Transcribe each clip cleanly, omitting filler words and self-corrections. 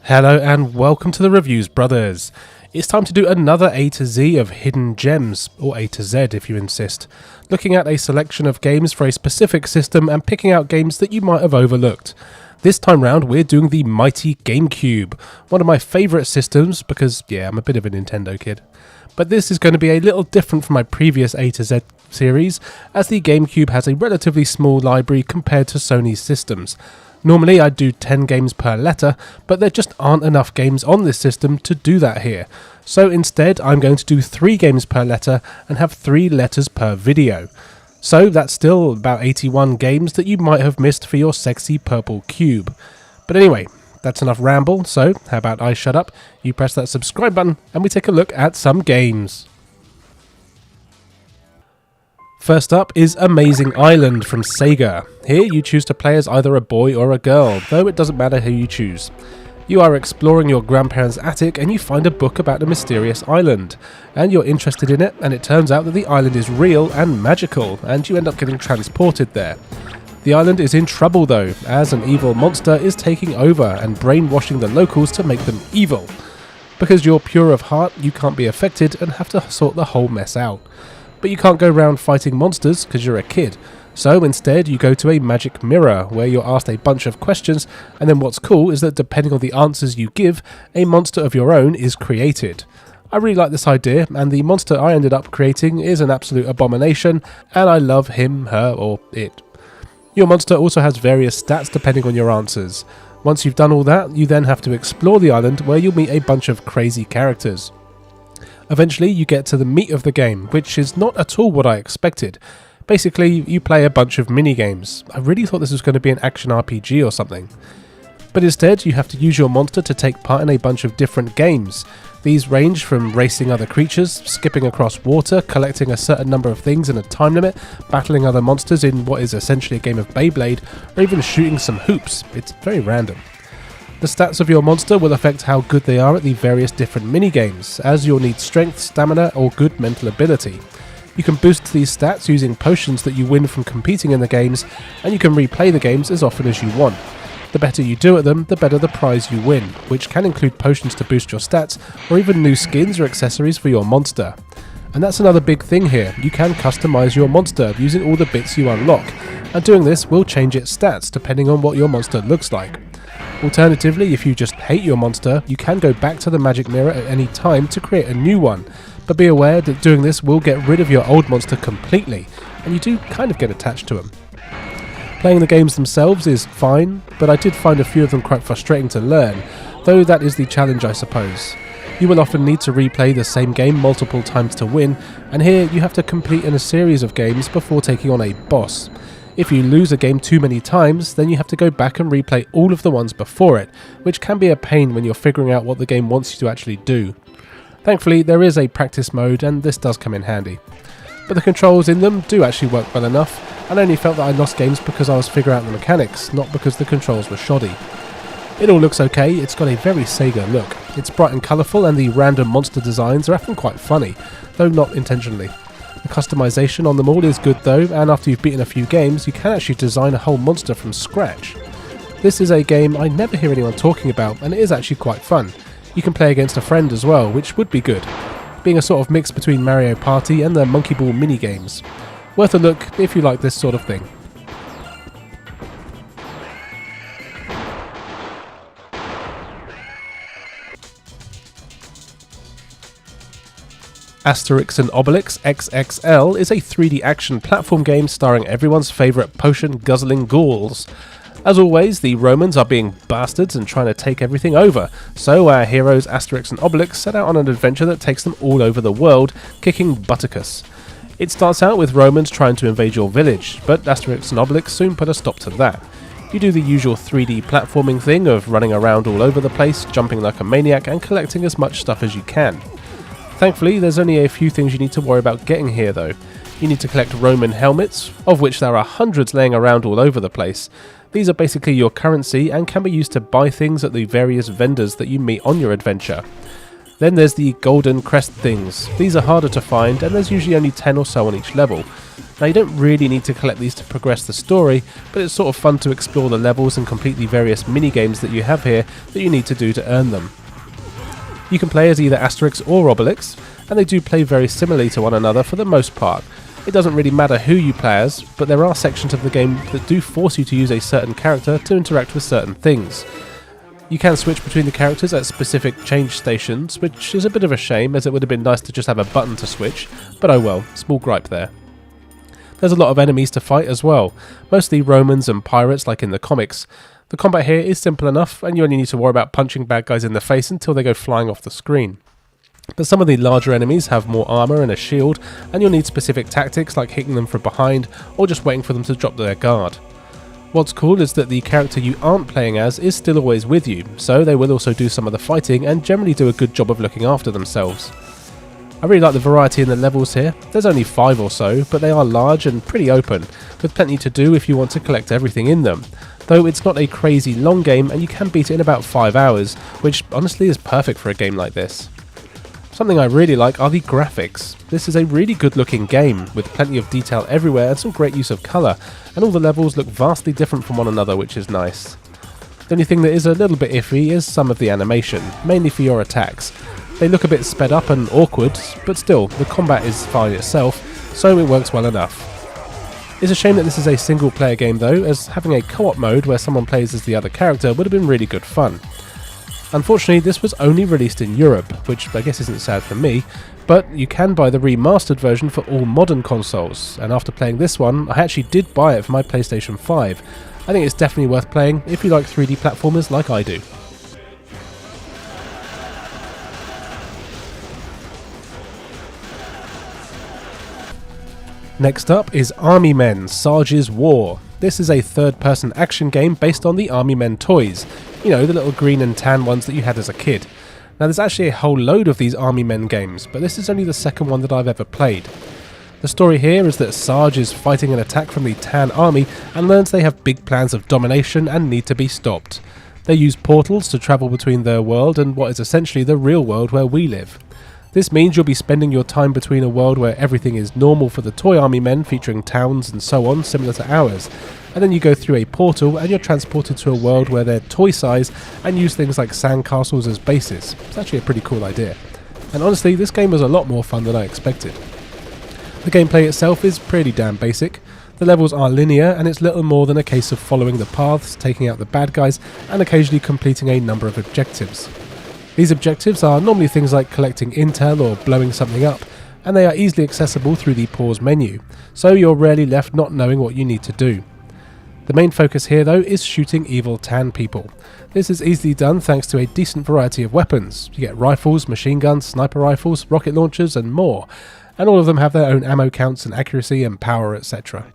Hello and welcome to the Reviews Brothers. It's time to do another A to Z of hidden gems, or A to Z if you insist, looking at a selection of games for a specific system and picking out games that you might have overlooked. This time round we're doing the mighty GameCube, one of my favourite systems because, yeah, I'm a bit of a Nintendo kid. But this is going to be a little different from my previous A to Z series, as the GameCube has a relatively small library compared to Sony's systems. Normally I'd do 10 games per letter, but there just aren't enough games on this system to do that here. So instead I'm going to do 3 games per letter and have 3 letters per video. So that's still about 81 games that you might have missed for your sexy purple cube. But anyway, that's enough ramble, so how about I shut up, you press that subscribe button and we take a look at some games. First up is Amazing Island from Sega. Here you choose to play as either a boy or a girl, though it doesn't matter who you choose. You are exploring your grandparents' attic and you find a book about a mysterious island. And you're interested in it, and it turns out that the island is real and magical, and you end up getting transported there. The island is in trouble though, as an evil monster is taking over and brainwashing the locals to make them evil. Because you're pure of heart, you can't be affected and have to sort the whole mess out. But you can't go around fighting monsters because you're a kid, so instead you go to a magic mirror where you're asked a bunch of questions, and then what's cool is that depending on the answers you give, a monster of your own is created. I really like this idea, and the monster I ended up creating is an absolute abomination, and I love him, her, or it. Your monster also has various stats depending on your answers. Once you've done all that, you then have to explore the island where you'll meet a bunch of crazy characters. Eventually you get to the meat of the game, which is not at all what I expected. Basically, you play a bunch of mini-games. I really thought this was going to be an action RPG or something. But instead, you have to use your monster to take part in a bunch of different games. These range from racing other creatures, skipping across water, collecting a certain number of things in a time limit, battling other monsters in what is essentially a game of Beyblade, or even shooting some hoops. It's very random. The stats of your monster will affect how good they are at the various different mini-games, as you'll need strength, stamina, or good mental ability. You can boost these stats using potions that you win from competing in the games, and you can replay the games as often as you want. The better you do at them, the better the prize you win, which can include potions to boost your stats, or even new skins or accessories for your monster. And that's another big thing here, you can customize your monster using all the bits you unlock, and doing this will change its stats depending on what your monster looks like. Alternatively, if you just hate your monster, you can go back to the magic mirror at any time to create a new one, but be aware that doing this will get rid of your old monster completely, and you do kind of get attached to them. Playing the games themselves is fine, but I did find a few of them quite frustrating to learn, though that is the challenge I suppose. You will often need to replay the same game multiple times to win, and here you have to compete in a series of games before taking on a boss. If you lose a game too many times, then you have to go back and replay all of the ones before it, which can be a pain when you're figuring out what the game wants you to actually do. Thankfully, there is a practice mode, and this does come in handy. But the controls in them do actually work well enough, and I only felt that I lost games because I was figuring out the mechanics, not because the controls were shoddy. It all looks okay, it's got a very Sega look. It's bright and colourful, and the random monster designs are often quite funny, though not intentionally. The customization on them all is good though, and after you've beaten a few games, you can actually design a whole monster from scratch. This is a game I never hear anyone talking about, and it is actually quite fun. You can play against a friend as well, which would be good, being a sort of mix between Mario Party and the Monkey Ball mini-games. Worth a look if you like this sort of thing. Asterix and Obelix XXL is a 3D action platform game starring everyone's favourite potion-guzzling ghouls. As always, the Romans are being bastards and trying to take everything over, so our heroes Asterix and Obelix set out on an adventure that takes them all over the world, kicking Butticus. It starts out with Romans trying to invade your village, but Asterix and Obelix soon put a stop to that. You do the usual 3D platforming thing of running around all over the place, jumping like a maniac and collecting as much stuff as you can. Thankfully, there's only a few things you need to worry about getting here though. You need to collect Roman helmets, of which there are hundreds laying around all over the place. These are basically your currency and can be used to buy things at the various vendors that you meet on your adventure. Then there's the golden crest things. These are harder to find and there's usually only 10 or so on each level. Now you don't really need to collect these to progress the story, but it's sort of fun to explore the levels and complete the various mini-games that you have here that you need to do to earn them. You can play as either Asterix or Obelix, and they do play very similarly to one another for the most part. It doesn't really matter who you play as, but there are sections of the game that do force you to use a certain character to interact with certain things. You can switch between the characters at specific change stations, which is a bit of a shame, as it would have been nice to just have a button to switch, but oh well, small gripe there. There's a lot of enemies to fight as well, mostly Romans and pirates like in the comics. The combat here is simple enough, and you only need to worry about punching bad guys in the face until they go flying off the screen. But some of the larger enemies have more armour and a shield, and you'll need specific tactics like hitting them from behind or just waiting for them to drop their guard. What's cool is that the character you aren't playing as is still always with you, so they will also do some of the fighting and generally do a good job of looking after themselves. I really like the variety in the levels here. There's only 5 or so, but they are large and pretty open, with plenty to do if you want to collect everything in them. Though it's not a crazy long game and you can beat it in about 5 hours, which honestly is perfect for a game like this. Something I really like are the graphics. This is a really good looking game, with plenty of detail everywhere and some great use of colour, and all the levels look vastly different from one another, which is nice. The only thing that is a little bit iffy is some of the animation, mainly for your attacks. They look a bit sped up and awkward, but still, the combat is fine itself, so it works well enough. It's a shame that this is a single player game though, as having a co-op mode where someone plays as the other character would have been really good fun. Unfortunately, this was only released in Europe, which I guess isn't sad for me, but you can buy the remastered version for all modern consoles, and after playing this one, I actually did buy it for my PlayStation 5. I think it's definitely worth playing if you like 3D platformers like I do. Next up is Army Men: Sarge's War. This is a third-person action game based on the Army Men toys. You know, the little green and tan ones that you had as a kid. Now there's actually a whole load of these Army Men games, but this is only the second one that I've ever played. The story here is that Sarge is fighting an attack from the Tan Army and learns they have big plans of domination and need to be stopped. They use portals to travel between their world and what is essentially the real world where we live. This means you'll be spending your time between a world where everything is normal for the toy army men, featuring towns and so on, similar to ours, and then you go through a portal and you're transported to a world where they're toy size and use things like sandcastles as bases. It's actually a pretty cool idea. And honestly, this game was a lot more fun than I expected. The gameplay itself is pretty damn basic. The levels are linear and it's little more than a case of following the paths, taking out the bad guys, and occasionally completing a number of objectives. These objectives are normally things like collecting intel or blowing something up, and they are easily accessible through the pause menu, so you're rarely left not knowing what you need to do. The main focus here though is shooting evil tan people. This is easily done thanks to a decent variety of weapons. You get rifles, machine guns, sniper rifles, rocket launchers and more, and all of them have their own ammo counts and accuracy and power, etc.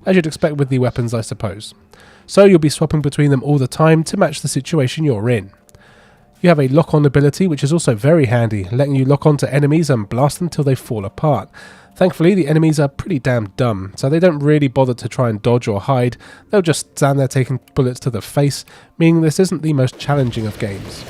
As you'd expect with the weapons, I suppose. So you'll be swapping between them all the time to match the situation you're in. You have a lock-on ability which is also very handy, letting you lock onto enemies and blast them till they fall apart. Thankfully the enemies are pretty damn dumb, so they don't really bother to try and dodge or hide, they'll just stand there taking bullets to the face, meaning this isn't the most challenging of games.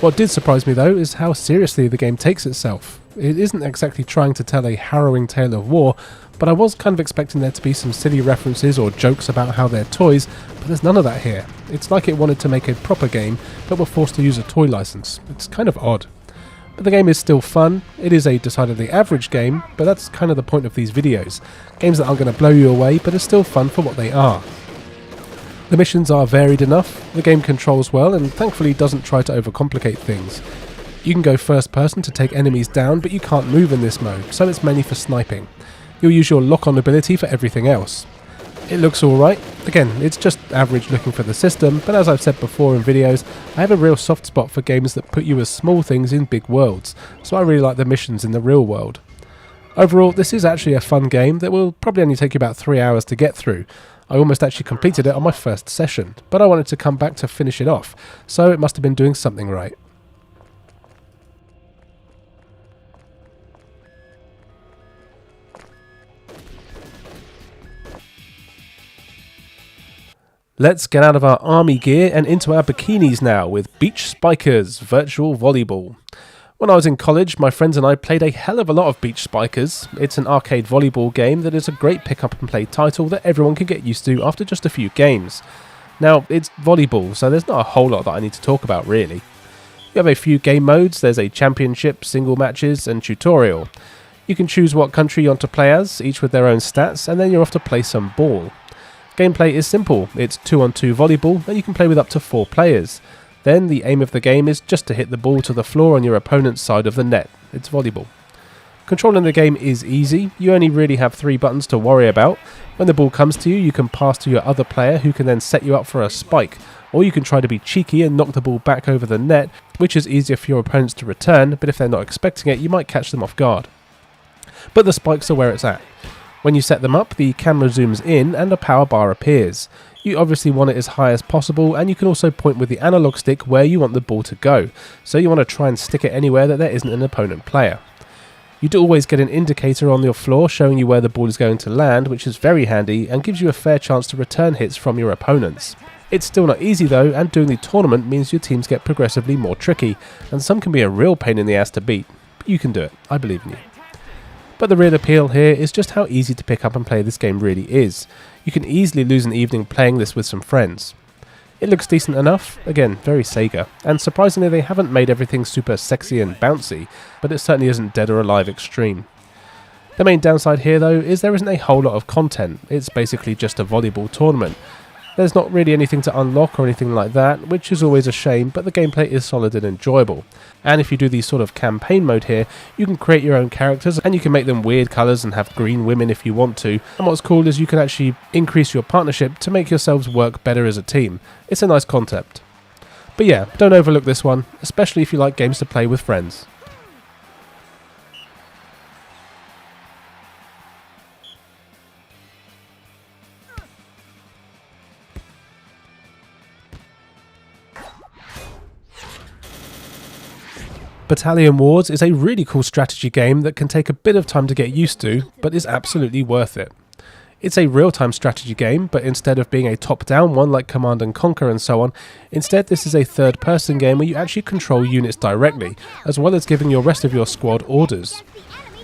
What did surprise me though is how seriously the game takes itself. It isn't exactly trying to tell a harrowing tale of war, but I was kind of expecting there to be some silly references or jokes about how they're toys, but there's none of that here. It's like it wanted to make a proper game, but were forced to use a toy license. It's kind of odd. But the game is still fun. It is a decidedly average game, but that's kind of the point of these videos. Games that aren't going to blow you away, but are still fun for what they are. The missions are varied enough, the game controls well, and thankfully doesn't try to overcomplicate things. You can go first person to take enemies down, but you can't move in this mode, so it's mainly for sniping. You'll use your lock-on ability for everything else. It looks alright. Again, it's just average looking for the system, but as I've said before in videos, I have a real soft spot for games that put you as small things in big worlds, so I really like the missions in the real world. Overall, this is actually a fun game that will probably only take you about 3 hours to get through. I almost actually completed it on my first session, but I wanted to come back to finish it off, so it must have been doing something right. Let's get out of our army gear and into our bikinis now with Beach Spikers Virtual Volleyball. When I was in college, my friends and I played a hell of a lot of Beach Spikers. It's an arcade volleyball game that is a great pick up and play title that everyone can get used to after just a few games. Now, it's volleyball, so there's not a whole lot that I need to talk about really. You have a few game modes. There's a championship, single matches and tutorial. You can choose what country you want to play as, each with their own stats, and then you're off to play some ball. Gameplay is simple. It's 2-on-2 volleyball and you can play with up to 4 players. Then the aim of the game is just to hit the ball to the floor on your opponent's side of the net. It's volleyball. Controlling the game is easy. You only really have 3 buttons to worry about. When the ball comes to you, you can pass to your other player who can then set you up for a spike. Or you can try to be cheeky and knock the ball back over the net, which is easier for your opponents to return, but if they're not expecting it, you might catch them off guard. But the spikes are where it's at. When you set them up, the camera zooms in and a power bar appears. You obviously want it as high as possible, and you can also point with the analog stick where you want the ball to go, so you want to try and stick it anywhere that there isn't an opponent player. You do always get an indicator on your floor showing you where the ball is going to land, which is very handy and gives you a fair chance to return hits from your opponents. It's still not easy though, and doing the tournament means your teams get progressively more tricky, and some can be a real pain in the ass to beat, but you can do it, I believe in you. But the real appeal here is just how easy to pick up and play this game really is. You can easily lose an evening playing this with some friends. It looks decent enough, again, very Sega, and surprisingly they haven't made everything super sexy and bouncy, but it certainly isn't Dead or Alive extreme. The main downside here though is there isn't a whole lot of content. It's basically just a volleyball tournament. There's not really anything to unlock or anything like that, which is always a shame, but the gameplay is solid and enjoyable. And if you do the sort of campaign mode here, you can create your own characters and you can make them weird colours and have green women if you want to. And what's cool is you can actually increase your partnership to make yourselves work better as a team. It's a nice concept. But yeah, don't overlook this one, especially if you like games to play with friends. Battalion Wars is a really cool strategy game that can take a bit of time to get used to, but is absolutely worth it. It's a real-time strategy game, but instead of being a top-down one like Command & Conquer and so on, instead this is a third-person game where you actually control units directly, as well as giving your rest of your squad orders.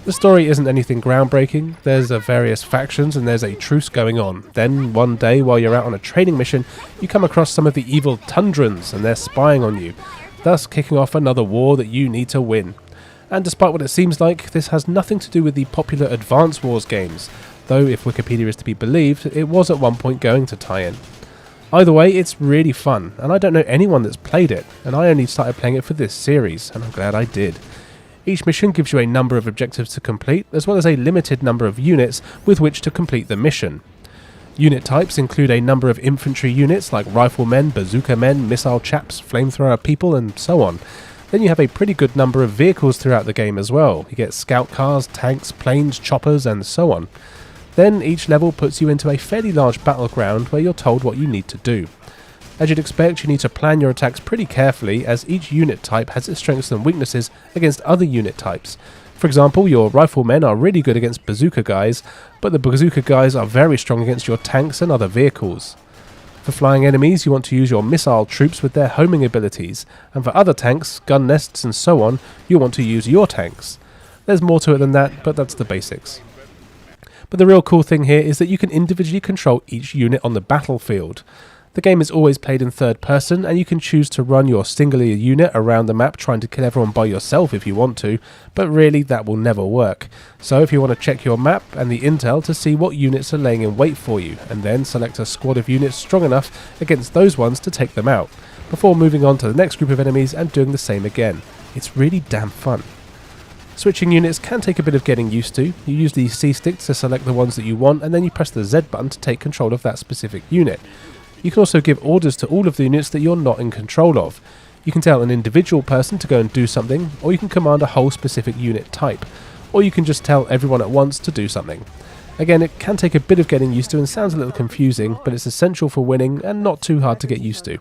The story isn't anything groundbreaking. There's various factions and there's a truce going on. Then one day while you're out on a training mission, you come across some of the evil Tundrans and they're spying on you, thus kicking off another war that you need to win. And despite what it seems like, this has nothing to do with the popular Advance Wars games, though if Wikipedia is to be believed, it was at one point going to tie in. Either way, it's really fun, and I don't know anyone that's played it, and I only started playing it for this series, and I'm glad I did. Each mission gives you a number of objectives to complete, as well as a limited number of units with which to complete the mission. Unit types include a number of infantry units like riflemen, bazooka men, missile chaps, flamethrower people and so on. Then you have a pretty good number of vehicles throughout the game as well. You get scout cars, tanks, planes, choppers and so on. Then each level puts you into a fairly large battleground where you're told what you need to do. As you'd expect, you need to plan your attacks pretty carefully as each unit type has its strengths and weaknesses against other unit types. For example, your riflemen are really good against bazooka guys, but the bazooka guys are very strong against your tanks and other vehicles. For flying enemies, you want to use your missile troops with their homing abilities, and for other tanks, gun nests and so on, you want to use your tanks. There's more to it than that, but that's the basics. But the real cool thing here is that you can individually control each unit on the battlefield. The game is always played in third person, and you can choose to run your singular unit around the map trying to kill everyone by yourself if you want to, but really that will never work. So if you want to check your map and the intel to see what units are laying in wait for you, and then select a squad of units strong enough against those ones to take them out, before moving on to the next group of enemies and doing the same again. It's really damn fun. Switching units can take a bit of getting used to. You use the C stick to select the ones that you want, and then you press the Z button to take control of that specific unit. You can also give orders to all of the units that you're not in control of. You can tell an individual person to go and do something, or you can command a whole specific unit type, or you can just tell everyone at once to do something. Again, it can take a bit of getting used to and sounds a little confusing, but it's essential for winning and not too hard to get used to.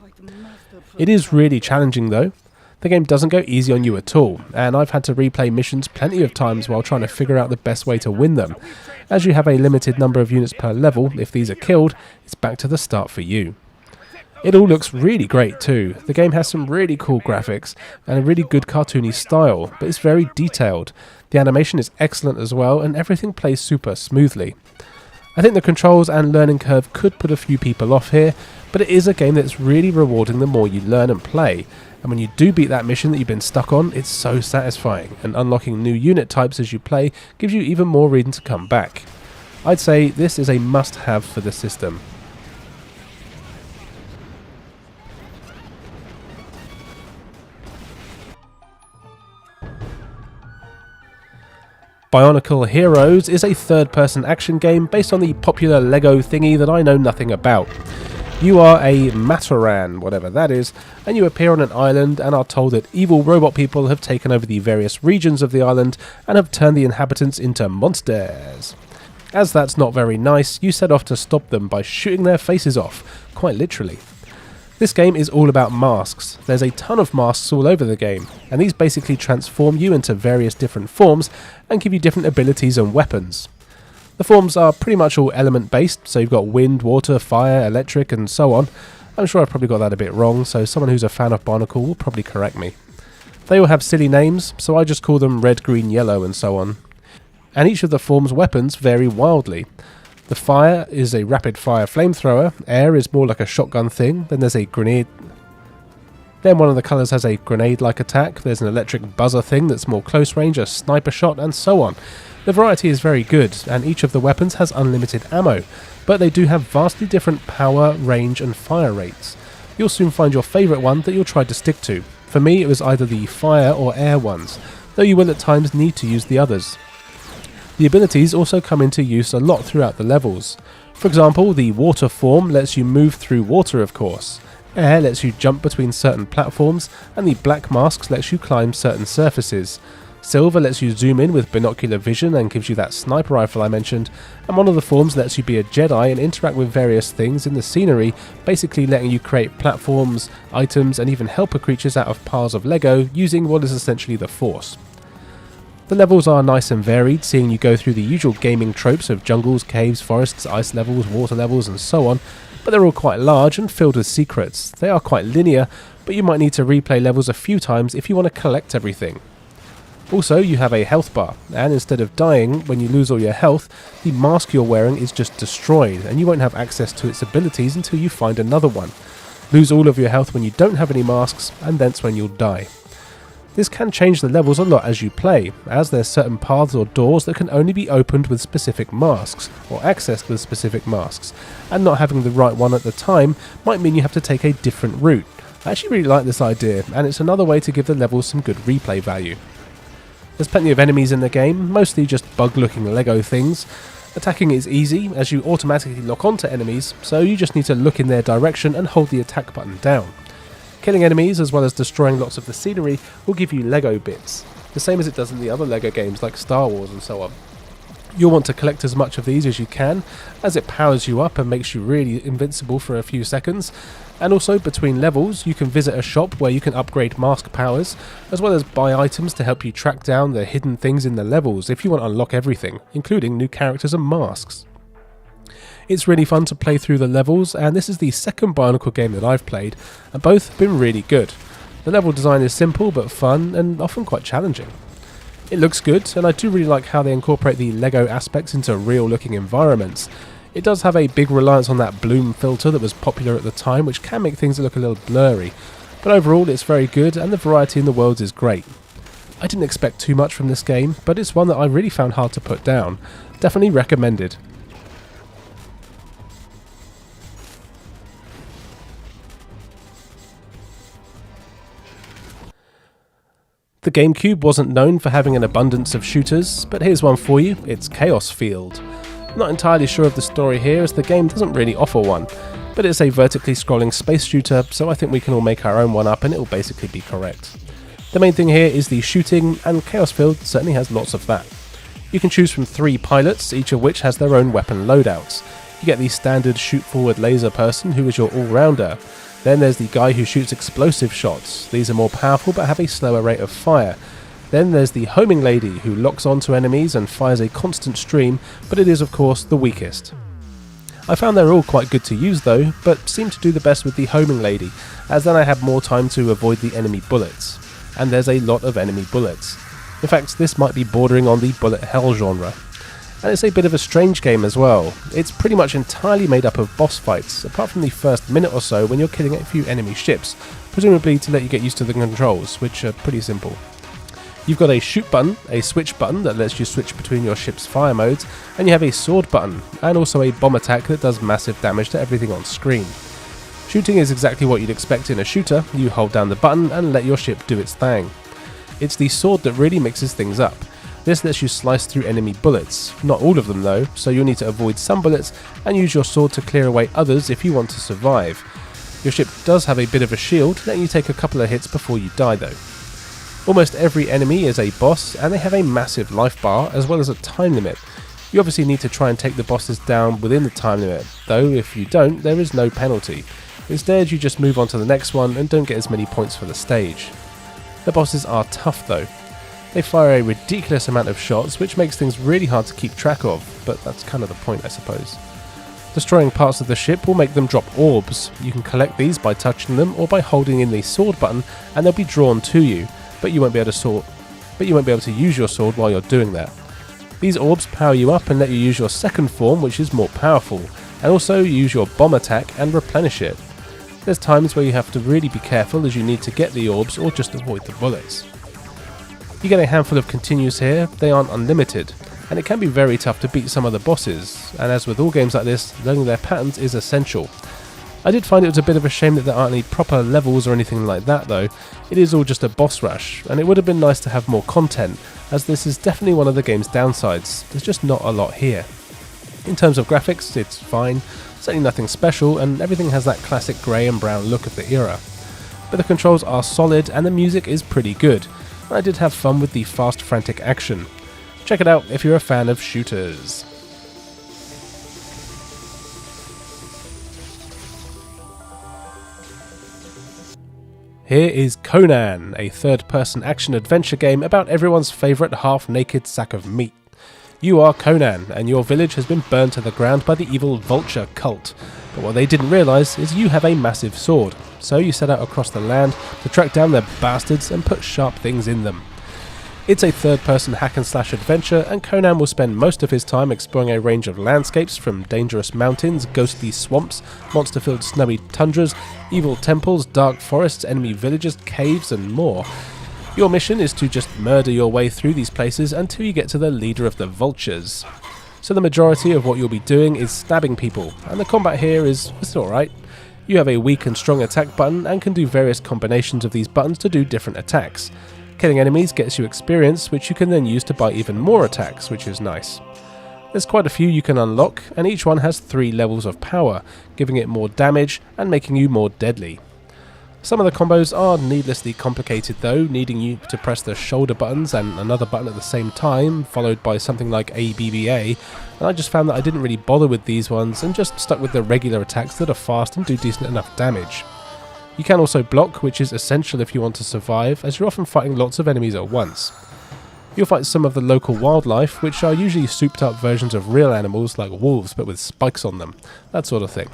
It is really challenging though. The game doesn't go easy on you at all, and I've had to replay missions plenty of times while trying to figure out the best way to win them. As you have a limited number of units per level, if these are killed, it's back to the start for you. It all looks really great too. The game has some really cool graphics and a really good cartoony style, but it's very detailed. The animation is excellent as well, and everything plays super smoothly. I think the controls and learning curve could put a few people off here, but it is a game that's really rewarding the more you learn and play. And when you do beat that mission that you've been stuck on, it's so satisfying, and unlocking new unit types as you play gives you even more reason to come back. I'd say this is a must-have for the system. Bionicle Heroes is a third-person action game based on the popular Lego thingy that I know nothing about. You are a Mataran, whatever that is, and you appear on an island and are told that evil robot people have taken over the various regions of the island and have turned the inhabitants into monsters. As that's not very nice, you set off to stop them by shooting their faces off, quite literally. This game is all about masks. There's a ton of masks all over the game, and these basically transform you into various different forms and give you different abilities and weapons. The forms are pretty much all element based, so you've got wind, water, fire, electric and so on. I'm sure I've probably got that a bit wrong, so someone who's a fan of Bionicle will probably correct me. They all have silly names, so I just call them red, green, yellow and so on. And each of the forms' weapons vary wildly. The fire is a rapid fire flamethrower, air is more like a shotgun thing, then there's a grenade. Then one of the colours has a grenade-like attack, there's an electric buzzer thing that's more close range, a sniper shot and so on. The variety is very good, and each of the weapons has unlimited ammo, but they do have vastly different power, range and fire rates. You'll soon find your favourite one that you'll try to stick to. For me it was either the fire or air ones, though you will at times need to use the others. The abilities also come into use a lot throughout the levels. For example, the water form lets you move through water of course, air lets you jump between certain platforms, and the black masks lets you climb certain surfaces. Silver lets you zoom in with binocular vision and gives you that sniper rifle I mentioned, and one of the forms lets you be a Jedi and interact with various things in the scenery, basically letting you create platforms, items and even helper creatures out of piles of Lego using what is essentially the Force. The levels are nice and varied, seeing you go through the usual gaming tropes of jungles, caves, forests, ice levels, water levels and so on, but they're all quite large and filled with secrets. They are quite linear, but you might need to replay levels a few times if you want to collect everything. Also, you have a health bar, and instead of dying when you lose all your health, the mask you're wearing is just destroyed, and you won't have access to its abilities until you find another one. Lose all of your health when you don't have any masks, and that's when you'll die. This can change the levels a lot as you play, as there's certain paths or doors that can only be opened with specific masks, or accessed with specific masks, and not having the right one at the time might mean you have to take a different route. I actually really like this idea, and it's another way to give the levels some good replay value. There's plenty of enemies in the game, mostly just bug-looking Lego things. Attacking is easy, as you automatically lock onto enemies, so you just need to look in their direction and hold the attack button down. Killing enemies, as well as destroying lots of the scenery, will give you Lego bits, the same as it does in the other Lego games like Star Wars and so on. You'll want to collect as much of these as you can, as it powers you up and makes you really invincible for a few seconds. And also, between levels, you can visit a shop where you can upgrade mask powers, as well as buy items to help you track down the hidden things in the levels if you want to unlock everything, including new characters and masks. It's really fun to play through the levels, and this is the second Bionicle game that I've played, and both have been really good. The level design is simple but fun, and often quite challenging. It looks good, and I do really like how they incorporate the Lego aspects into real looking environments. It does have a big reliance on that bloom filter that was popular at the time, which can make things look a little blurry, but overall it's very good and the variety in the worlds is great. I didn't expect too much from this game, but it's one that I really found hard to put down. Definitely recommended. The GameCube wasn't known for having an abundance of shooters, but here's one for you, it's Chaos Field. Not entirely sure of the story here, as the game doesn't really offer one, but it's a vertically scrolling space shooter, so I think we can all make our own one up and it will basically be correct. The main thing here is the shooting, and Chaos Field certainly has lots of that. You can choose from 3 pilots, each of which has their own weapon loadouts. You get the standard shoot forward laser person, who is your all-rounder. Then there's the guy who shoots explosive shots. These are more powerful but have a slower rate of fire. Then there's the homing lady, who locks onto enemies and fires a constant stream, but it is of course the weakest. I found they were all quite good to use though, but seemed to do the best with the homing lady, as then I had more time to avoid the enemy bullets. And there's a lot of enemy bullets. In fact, this might be bordering on the bullet hell genre. And it's a bit of a strange game as well. It's pretty much entirely made up of boss fights, apart from the first minute or so when you're killing a few enemy ships, presumably to let you get used to the controls, which are pretty simple. You've got a shoot button, a switch button that lets you switch between your ship's fire modes, and you have a sword button, and also a bomb attack that does massive damage to everything on screen. Shooting is exactly what you'd expect in a shooter. You hold down the button and let your ship do its thing. It's the sword that really mixes things up. This lets you slice through enemy bullets, not all of them though, so you'll need to avoid some bullets and use your sword to clear away others if you want to survive. Your ship does have a bit of a shield, letting you take a couple of hits before you die though. Almost every enemy is a boss, and they have a massive life bar as well as a time limit. You obviously need to try and take the bosses down within the time limit, though if you don't, there is no penalty. Instead, you just move on to the next one and don't get as many points for the stage. The bosses are tough though. They fire a ridiculous amount of shots, which makes things really hard to keep track of, but that's kind of the point I suppose. Destroying parts of the ship will make them drop orbs. You can collect these by touching them or by holding in the sword button and they'll be drawn to you. But you won't be able to use your sword while you're doing that. These orbs power you up and let you use your second form, which is more powerful, and also use your bomb attack and replenish it. There's times where you have to really be careful as you need to get the orbs or just avoid the bullets. You get a handful of continues here, they aren't unlimited, and it can be very tough to beat some of the bosses, and as with all games like this, learning their patterns is essential. I did find it was a bit of a shame that there aren't any proper levels or anything like that though. It is all just a boss rush, and it would have been nice to have more content, as this is definitely one of the game's downsides. There's just not a lot here. In terms of graphics, it's fine, certainly nothing special, and everything has that classic grey and brown look of the era. But the controls are solid and the music is pretty good, and I did have fun with the fast frantic action. Check it out if you're a fan of shooters. Here is Conan, a third-person action-adventure game about everyone's favourite half-naked sack of meat. You are Conan, and your village has been burned to the ground by the evil vulture cult. But what they didn't realise is you have a massive sword, so you set out across the land to track down their bastards and put sharp things in them. It's a third-person hack-and-slash adventure, and Conan will spend most of his time exploring a range of landscapes from dangerous mountains, ghostly swamps, monster-filled snowy tundras, evil temples, dark forests, enemy villages, caves, and more. Your mission is to just murder your way through these places until you get to the leader of the vultures. So the majority of what you'll be doing is stabbing people, and the combat here is alright. You have a weak and strong attack button and can do various combinations of these buttons to do different attacks. Killing enemies gets you experience, which you can then use to buy even more attacks, which is nice. There's quite a few you can unlock, and each one has 3 levels of power, giving it more damage and making you more deadly. Some of the combos are needlessly complicated though, needing you to press the shoulder buttons and another button at the same time, followed by something like ABBA, and I just found that I didn't really bother with these ones and just stuck with the regular attacks that are fast and do decent enough damage. You can also block, which is essential if you want to survive, as you're often fighting lots of enemies at once. You'll fight some of the local wildlife, which are usually souped up versions of real animals like wolves but with spikes on them, that sort of thing.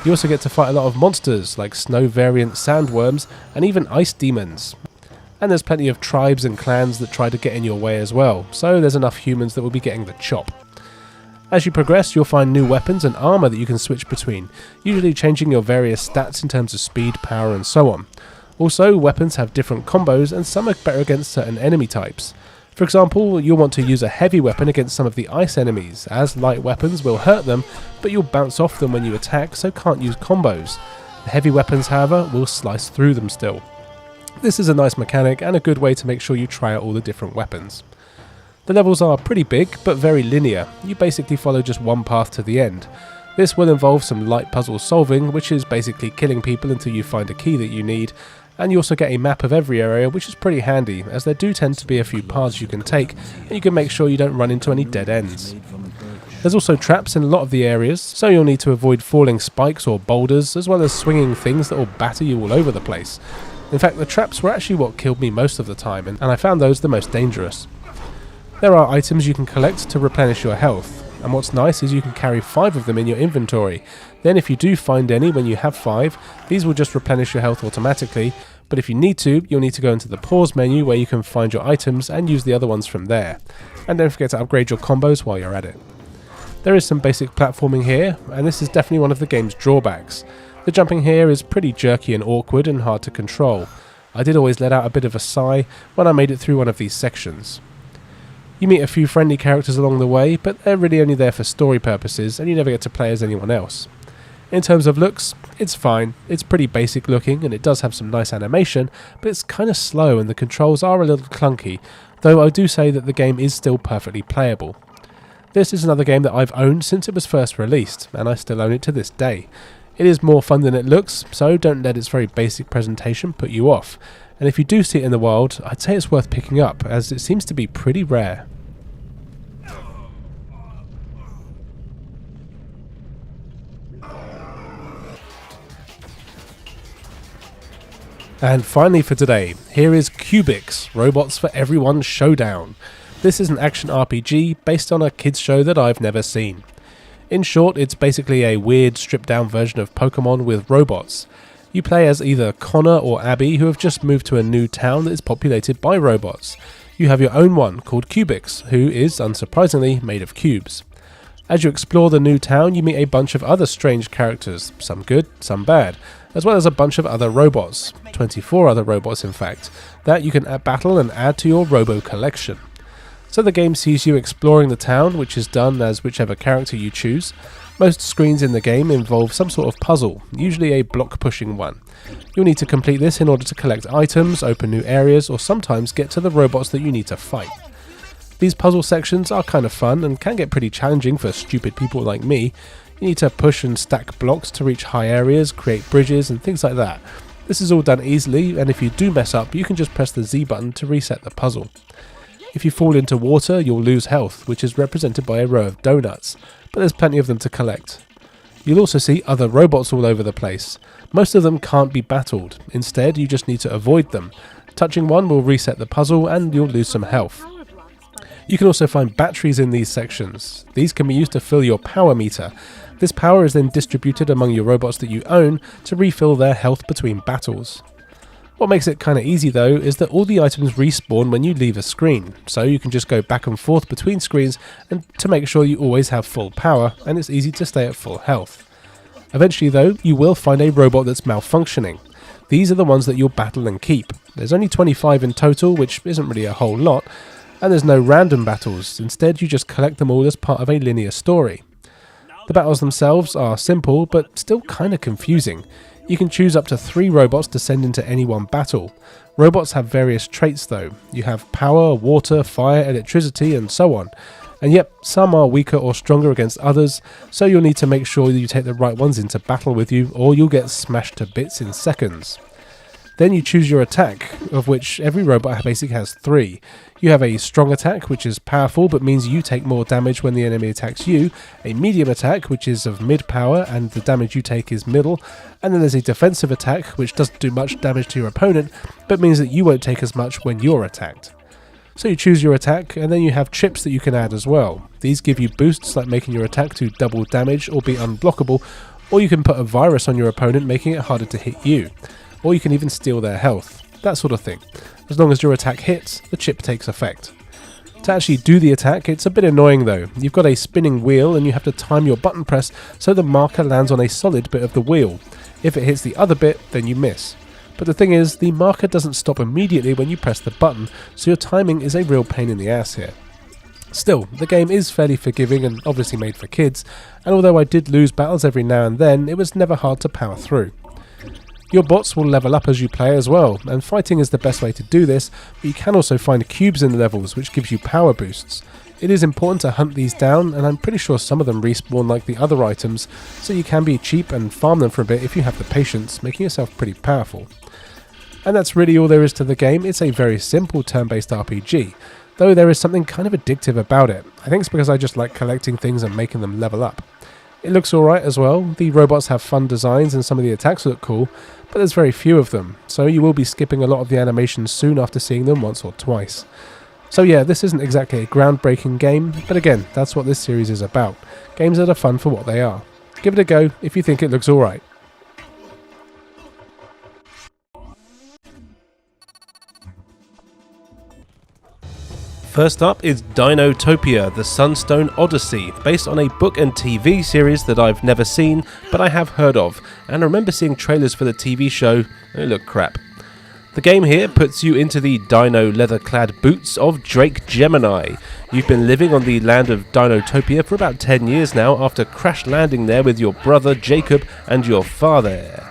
You also get to fight a lot of monsters like snow variant sandworms and even ice demons. And there's plenty of tribes and clans that try to get in your way as well, so there's enough humans that will be getting the chop. As you progress, you'll find new weapons and armour that you can switch between, usually changing your various stats in terms of speed, power and so on. Also, weapons have different combos and some are better against certain enemy types. For example, you'll want to use a heavy weapon against some of the ice enemies, as light weapons will hurt them, but you'll bounce off them when you attack, so can't use combos. The heavy weapons, however, will slice through them still. This is a nice mechanic and a good way to make sure you try out all the different weapons. The levels are pretty big, but very linear. You basically follow just one path to the end. This will involve some light puzzle solving, which is basically killing people until you find a key that you need, and you also get a map of every area, which is pretty handy, as there do tend to be a few paths you can take, and you can make sure you don't run into any dead ends. There's also traps in a lot of the areas, so you'll need to avoid falling spikes or boulders, as well as swinging things that will batter you all over the place. In fact, the traps were actually what killed me most of the time, and I found those the most dangerous. There are items you can collect to replenish your health. and what's nice is you can carry 5 of them in your inventory. Then if you do find any when you have 5, these will just replenish your health automatically, but if you need to, you'll need to go into the pause menu where you can find your items and use the other ones from there. And don't forget to upgrade your combos while you're at it. There is some basic platforming here, and this is definitely one of the game's drawbacks. The jumping here is pretty jerky and awkward and hard to control. I did always let out a bit of a sigh when I made it through one of these sections. You meet a few friendly characters along the way, but they're really only there for story purposes and you never get to play as anyone else. In terms of looks, it's fine. It's pretty basic looking and it does have some nice animation, but it's kind of slow and the controls are a little clunky, though I do say that the game is still perfectly playable. This is another game that I've owned since it was first released, and I still own it to this day. It is more fun than it looks, so don't let its very basic presentation put you off. And if you do see it in the wild, I'd say it's worth picking up, as it seems to be pretty rare. And finally for today, here is Cubix, Robots for Everyone Showdown. This is an action RPG based on a kids show that I've never seen. In short, it's basically a weird stripped down version of Pokemon with robots. You play as either Connor or Abby, who have just moved to a new town that is populated by robots. You have your own one called Cubix, who is, unsurprisingly, made of cubes. As you explore the new town, you meet a bunch of other strange characters, some good, some bad, as well as a bunch of other robots, 24 other robots in fact, that you can battle and add to your robo collection. So the game sees you exploring the town, which is done as whichever character you choose. Most screens in the game involve some sort of puzzle, usually a block pushing one. You'll need to complete this in order to collect items, open new areas, or sometimes get to the robots that you need to fight. These puzzle sections are kind of fun and can get pretty challenging for stupid people like me. You need to push and stack blocks to reach high areas, create bridges and things like that. This is all done easily, and if you do mess up, you can just press the Z button to reset the puzzle. If you fall into water, you'll lose health, which is represented by a row of donuts, but there's plenty of them to collect. You'll also see other robots all over the place. Most of them can't be battled, instead you just need to avoid them. Touching one will reset the puzzle and you'll lose some health. You can also find batteries in these sections. These can be used to fill your power meter. This power is then distributed among your robots that you own to refill their health between battles. What makes it kinda easy though is that all the items respawn when you leave a screen, so you can just go back and forth between screens and to make sure you always have full power and it's easy to stay at full health. Eventually though, you will find a robot that's malfunctioning. These are the ones that you'll battle and keep. There's only 25 in total, which isn't really a whole lot, and there's no random battles, instead you just collect them all as part of a linear story. The battles themselves are simple, but still kinda confusing. You can choose up to 3 robots to send into any one battle. Robots have various traits though. You have power, water, fire, electricity and so on. And yep, some are weaker or stronger against others, so you'll need to make sure that you take the right ones into battle with you or you'll get smashed to bits in seconds. Then you choose your attack, of which every robot basically has 3. You have a strong attack, which is powerful but means you take more damage when the enemy attacks you, a medium attack, which is of mid power and the damage you take is middle, and then there's a defensive attack, which doesn't do much damage to your opponent, but means that you won't take as much when you're attacked. So you choose your attack, and then you have chips that you can add as well. These give you boosts like making your attack do double damage or be unblockable, or you can put a virus on your opponent making it harder to hit you. Or you can even steal their health, that sort of thing. As long as your attack hits, the chip takes effect. To actually do the attack, it's a bit annoying though. You've got a spinning wheel and you have to time your button press so the marker lands on a solid bit of the wheel. If it hits the other bit, then you miss. But the thing is, the marker doesn't stop immediately when you press the button, so your timing is a real pain in the ass here. Still, the game is fairly forgiving and obviously made for kids, and although I did lose battles every now and then, it was never hard to power through. Your bots will level up as you play as well, and fighting is the best way to do this, but you can also find cubes in the levels which gives you power boosts. It is important to hunt these down, and I'm pretty sure some of them respawn like the other items, so you can be cheap and farm them for a bit if you have the patience, making yourself pretty powerful. And that's really all there is to the game. It's a very simple turn-based RPG, though there is something kind of addictive about it. I think it's because I just like collecting things and making them level up. It looks alright as well. The robots have fun designs and some of the attacks look cool, but there's very few of them, so you will be skipping a lot of the animations soon after seeing them once or twice. So yeah, this isn't exactly a groundbreaking game, but again, that's what this series is about. Games that are fun for what they are. Give it a go if you think it looks alright. First up is Dinotopia, the Sunstone Odyssey, based on a book and TV series that I've never seen, but I have heard of, and I remember seeing trailers for the TV show, and it looked crap. The game here puts you into the dino leather-clad boots of Drake Gemini. You've been living on the land of Dinotopia for about 10 years now after crash landing there with your brother Jacob and your father.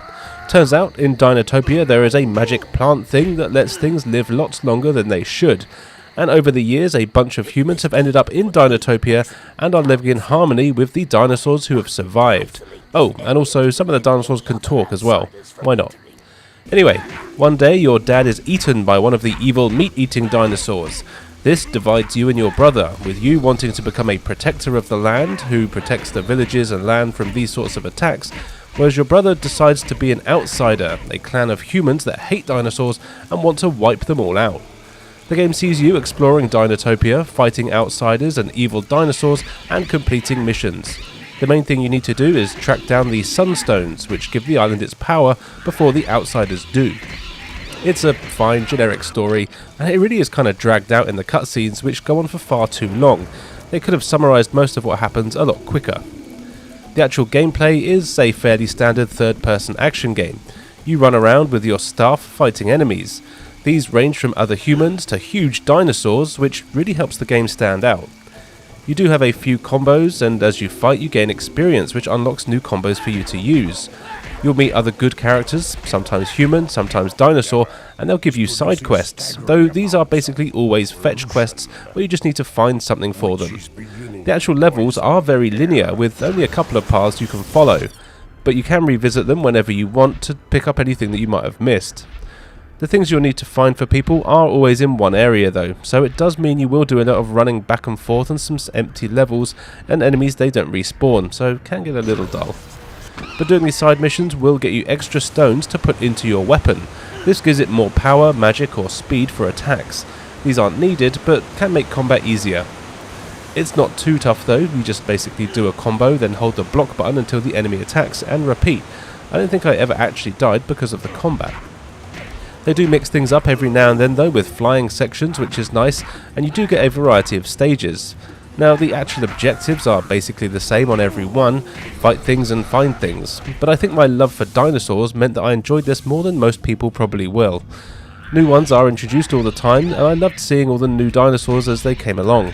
Turns out, in Dinotopia there is a magic plant thing that lets things live lots longer than they should. And over the years, a bunch of humans have ended up in Dinotopia and are living in harmony with the dinosaurs who have survived. Oh, and also some of the dinosaurs can talk as well. Why not? Anyway, one day your dad is eaten by one of the evil meat-eating dinosaurs. This divides you and your brother, with you wanting to become a protector of the land, who protects the villages and land from these sorts of attacks, whereas your brother decides to be an outsider, a clan of humans that hate dinosaurs and want to wipe them all out. The game sees you exploring Dinotopia, fighting outsiders and evil dinosaurs, and completing missions. The main thing you need to do is track down the sunstones, which give the island its power before the outsiders do. It's a fine, generic story, and it really is kind of dragged out in the cutscenes, which go on for far too long. They could have summarised most of what happens a lot quicker. The actual gameplay is a fairly standard third-person action game. You run around with your staff fighting enemies. These range from other humans to huge dinosaurs, which really helps the game stand out. You do have a few combos, and as you fight you gain experience, which unlocks new combos for you to use. You'll meet other good characters, sometimes human, sometimes dinosaur, and they'll give you side quests, though these are basically always fetch quests where you just need to find something for them. The actual levels are very linear, with only a couple of paths you can follow, but you can revisit them whenever you want to pick up anything that you might have missed. The things you'll need to find for people are always in one area though, so it does mean you will do a lot of running back and forth on some empty levels, and enemies they don't respawn, so it can get a little dull. But doing these side missions will get you extra stones to put into your weapon. This gives it more power, magic or speed for attacks. These aren't needed, but can make combat easier. It's not too tough though, you just basically do a combo, then hold the block button until the enemy attacks, and repeat. I don't think I ever actually died because of the combat. They do mix things up every now and then though with flying sections, which is nice, and you do get a variety of stages. Now the actual objectives are basically the same on every one, fight things and find things, but I think my love for dinosaurs meant that I enjoyed this more than most people probably will. New ones are introduced all the time, and I loved seeing all the new dinosaurs as they came along.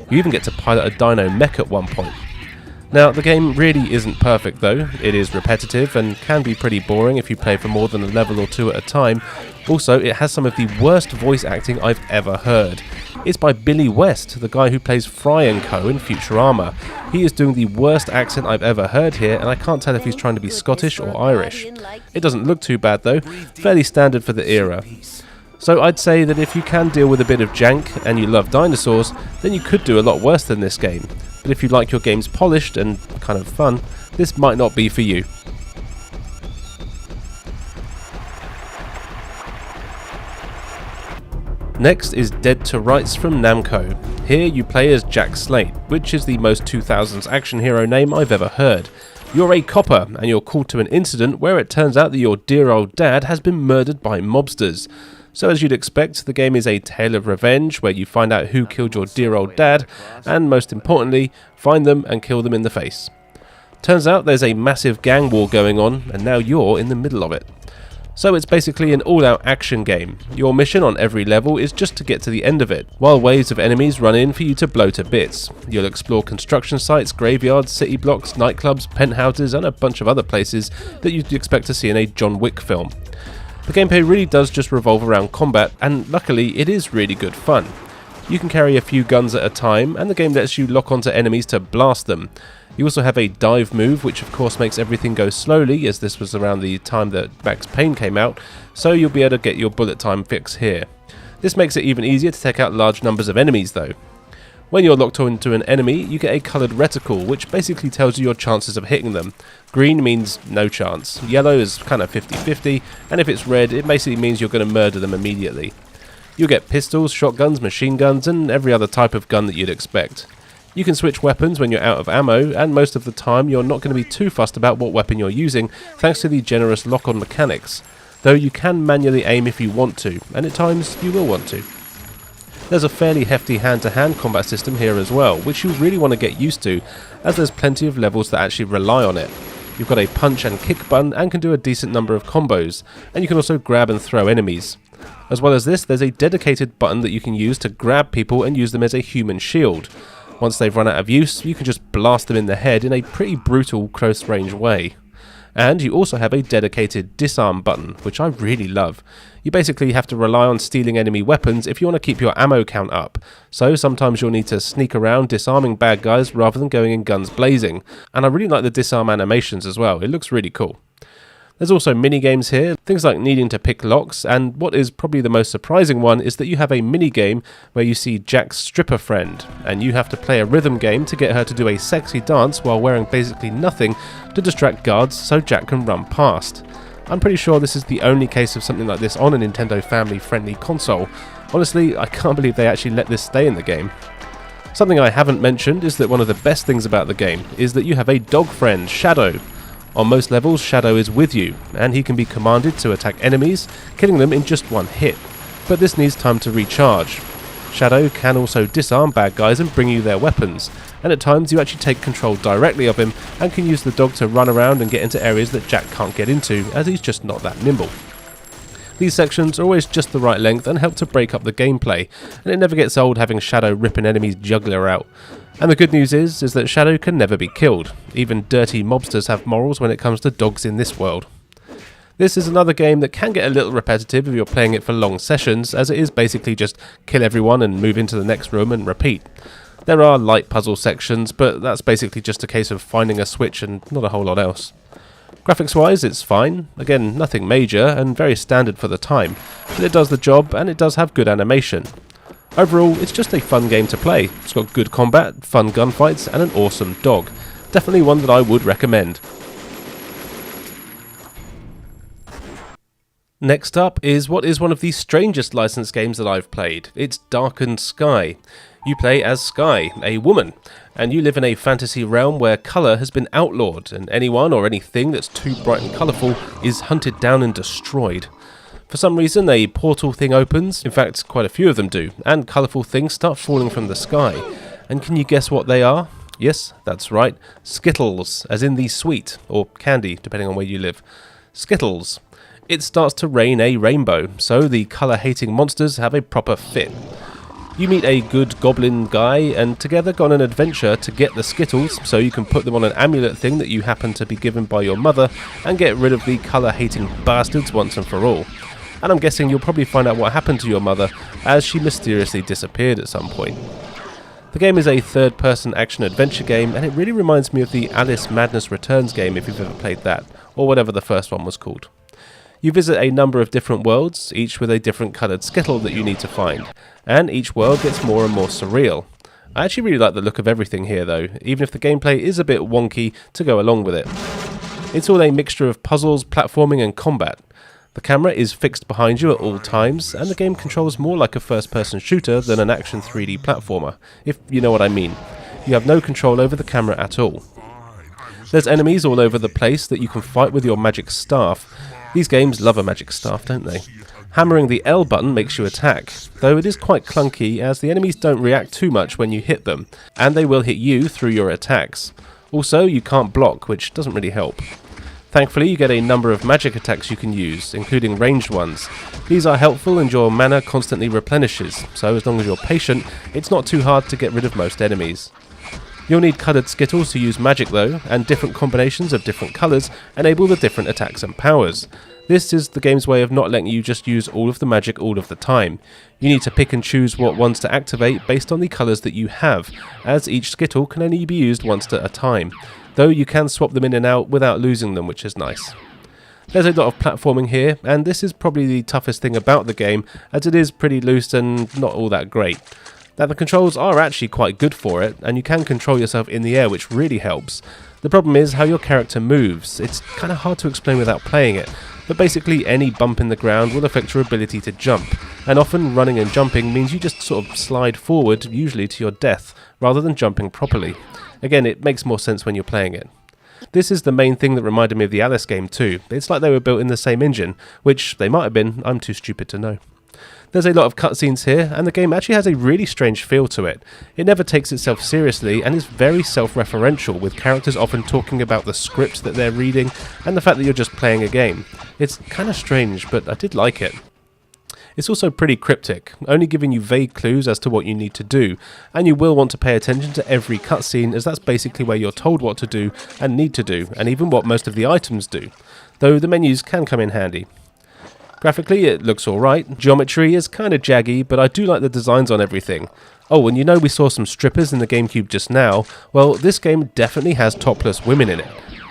You even get to pilot a dino mech at one point. Now, the game really isn't perfect though. It is repetitive and can be pretty boring if you play for more than a level or two at a time. Also, it has some of the worst voice acting I've ever heard. It's by Billy West, the guy who plays Fry & Co in Futurama. He is doing the worst accent I've ever heard here, and I can't tell if he's trying to be Scottish or Irish. It doesn't look too bad though, fairly standard for the era. So I'd say that if you can deal with a bit of jank and you love dinosaurs, then you could do a lot worse than this game. But if you like your games polished and kind of fun, this might not be for you. Next is Dead to Rights from Namco. Here you play as Jack Slate, which is the most 2000s action hero name I've ever heard. You're a copper, and you're called to an incident where it turns out that your dear old dad has been murdered by mobsters. So as you'd expect, the game is a tale of revenge where you find out who killed your dear old dad, and most importantly, find them and kill them in the face. Turns out there's a massive gang war going on, and now you're in the middle of it. So it's basically an all-out action game. Your mission on every level is just to get to the end of it, while waves of enemies run in for you to blow to bits. You'll explore construction sites, graveyards, city blocks, nightclubs, penthouses, and a bunch of other places that you'd expect to see in a John Wick film. The gameplay really does just revolve around combat, and luckily it is really good fun. You can carry a few guns at a time, and the game lets you lock onto enemies to blast them. You also have a dive move, which of course makes everything go slowly, as this was around the time that Max Payne came out, so you'll be able to get your bullet time fix here. This makes it even easier to take out large numbers of enemies though. When you're locked onto an enemy, you get a coloured reticle, which basically tells you your chances of hitting them. Green means no chance, yellow is kind of 50-50, and if it's red, it basically means you're going to murder them immediately. You'll get pistols, shotguns, machine guns, and every other type of gun that you'd expect. You can switch weapons when you're out of ammo, and most of the time you're not going to be too fussed about what weapon you're using thanks to the generous lock-on mechanics, though you can manually aim if you want to, and at times you will want to. There's a fairly hefty hand-to-hand combat system here as well, which you really want to get used to, as there's plenty of levels that actually rely on it. You've got a punch and kick button and can do a decent number of combos, and you can also grab and throw enemies. As well as this, there's a dedicated button that you can use to grab people and use them as a human shield. Once they've run out of use, you can just blast them in the head in a pretty brutal close range way. And you also have a dedicated disarm button, which I really love. You basically have to rely on stealing enemy weapons if you want to keep your ammo count up, so sometimes you'll need to sneak around disarming bad guys rather than going in guns blazing, and I really like the disarm animations as well, it looks really cool. There's also mini-games here, things like needing to pick locks, and what is probably the most surprising one is that you have a mini-game where you see Jack's stripper friend, and you have to play a rhythm game to get her to do a sexy dance while wearing basically nothing to distract guards so Jack can run past. I'm pretty sure this is the only case of something like this on a Nintendo family-friendly console. Honestly, I can't believe they actually let this stay in the game. Something I haven't mentioned is that one of the best things about the game is that you have a dog friend, Shadow. On most levels, Shadow is with you, and he can be commanded to attack enemies, killing them in just one hit. But this needs time to recharge. Shadow can also disarm bad guys and bring you their weapons, and at times you actually take control directly of him and can use the dog to run around and get into areas that Jack can't get into, as he's just not that nimble. These sections are always just the right length and help to break up the gameplay, and it never gets old having Shadow rip an enemy's jugular out. And the good news is that Shadow can never be killed. Even dirty mobsters have morals when it comes to dogs in this world. This is another game that can get a little repetitive if you're playing it for long sessions, as it is basically just kill everyone and move into the next room and repeat. There are light puzzle sections, but that's basically just a case of finding a switch and not a whole lot else. Graphics wise, it's fine. Again, nothing major and very standard for the time, but it does the job and it does have good animation. Overall, it's just a fun game to play. It's got good combat, fun gunfights, and an awesome dog. Definitely one that I would recommend. Next up is what is one of the strangest licensed games that I've played. It's Darkened Sky. You play as Sky, a woman, and you live in a fantasy realm where colour has been outlawed, and anyone or anything that's too bright and colourful is hunted down and destroyed. For some reason, a portal thing opens, in fact quite a few of them do, and colourful things start falling from the sky. And can you guess what they are? Yes, that's right, Skittles, as in the sweet, or candy, depending on where you live. Skittles. It starts to rain a rainbow, so the colour-hating monsters have a proper fit. You meet a good goblin guy, and together go on an adventure to get the Skittles, so you can put them on an amulet thing that you happen to be given by your mother, and get rid of the colour-hating bastards once and for all. And I'm guessing you'll probably find out what happened to your mother, as she mysteriously disappeared at some point. The game is a third-person action-adventure game, and it really reminds me of the Alice Madness Returns game if you've ever played that, or whatever the first one was called. You visit a number of different worlds, each with a different coloured Skittle that you need to find, and each world gets more and more surreal. I actually really like the look of everything here though, even if the gameplay is a bit wonky to go along with it. It's all a mixture of puzzles, platforming and combat. The camera is fixed behind you at all times, and the game controls more like a first-person shooter than an action 3D platformer, if you know what I mean. You have no control over the camera at all. There's enemies all over the place that you can fight with your magic staff. These games love a magic staff, don't they? Hammering the L button makes you attack, though it is quite clunky as the enemies don't react too much when you hit them, and they will hit you through your attacks. Also, you can't block, which doesn't really help. Thankfully, you get a number of magic attacks you can use, including ranged ones. These are helpful and your mana constantly replenishes, so as long as you're patient, it's not too hard to get rid of most enemies. You'll need coloured Skittles to use magic though, and different combinations of different colours enable the different attacks and powers. This is the game's way of not letting you just use all of the magic all of the time. You need to pick and choose what ones to activate based on the colours that you have, as each Skittle can only be used once at a time, though you can swap them in and out without losing them, which is nice. There's a lot of platforming here, and this is probably the toughest thing about the game, as it is pretty loose and not all that great. Now the controls are actually quite good for it, and you can control yourself in the air, which really helps. The problem is how your character moves. It's kind of hard to explain without playing it, but basically any bump in the ground will affect your ability to jump, and often running and jumping means you just sort of slide forward, usually to your death, rather than jumping properly. Again, it makes more sense when you're playing it. This is the main thing that reminded me of the Alice game too. It's like they were built in the same engine, which they might have been, I'm too stupid to know. There's a lot of cutscenes here, and the game actually has a really strange feel to it. It never takes itself seriously and is very self-referential, with characters often talking about the script that they're reading and the fact that you're just playing a game. It's kind of strange, but I did like it. It's also pretty cryptic, only giving you vague clues as to what you need to do, and you will want to pay attention to every cutscene, as that's basically where you're told what to do and need to do, and even what most of the items do, though the menus can come in handy. Graphically, it looks alright. Geometry is kind of jaggy, but I do like the designs on everything. Oh, and you know we saw some strippers in the GameCube just now? Well, this game definitely has topless women in it.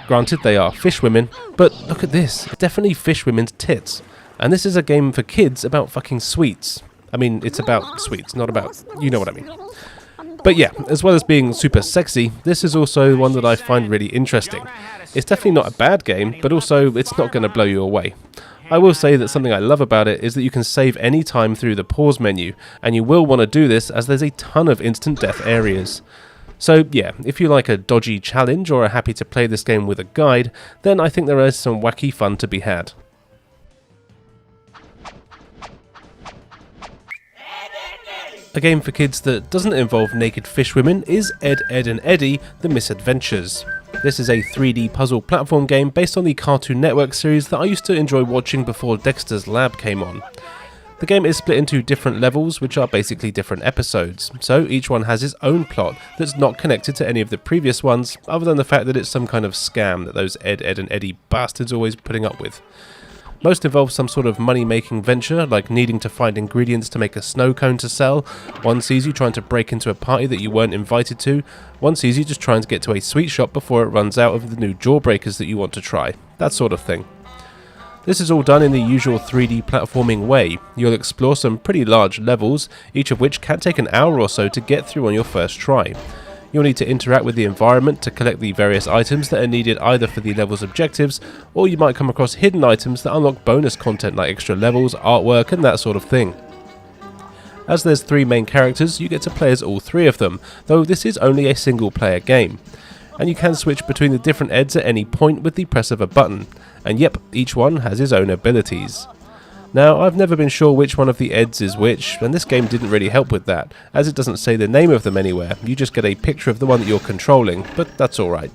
Granted, they are fish women, but look at this. Definitely fish women's tits. And this is a game for kids about fucking sweets. I mean, it's about sweets, not about... you know what I mean. But yeah, as well as being super sexy, this is also one that I find really interesting. It's definitely not a bad game, but also it's not going to blow you away. I will say that something I love about it is that you can save any time through the pause menu, and you will want to do this as there's a ton of instant death areas. So yeah, if you like a dodgy challenge or are happy to play this game with a guide, then I think there is some wacky fun to be had. A game for kids that doesn't involve naked fish women is Ed, Edd and Eddy: The Misadventures. This is a 3D puzzle platform game based on the Cartoon Network series that I used to enjoy watching before Dexter's Lab came on. The game is split into different levels, which are basically different episodes, so each one has its own plot that's not connected to any of the previous ones, other than the fact that it's some kind of scam that those Ed, Edd and Eddy bastards are always putting up with. Most involve some sort of money-making venture, like needing to find ingredients to make a snow cone to sell. One sees you trying to break into a party that you weren't invited to. One sees you just trying to get to a sweet shop before it runs out of the new jawbreakers that you want to try. That sort of thing. This is all done in the usual 3D platforming way. You'll explore some pretty large levels, each of which can take an hour or so to get through on your first try. You'll need to interact with the environment to collect the various items that are needed either for the level's objectives, or you might come across hidden items that unlock bonus content like extra levels, artwork and that sort of thing. As there's 3 main characters, you get to play as all 3 of them, though this is only a single player game. And you can switch between the different Eds at any point with the press of a button, and yep, each one has his own abilities. Now, I've never been sure which one of the Eds is which, and this game didn't really help with that, as it doesn't say the name of them anywhere. You just get a picture of the one that you're controlling, but that's alright.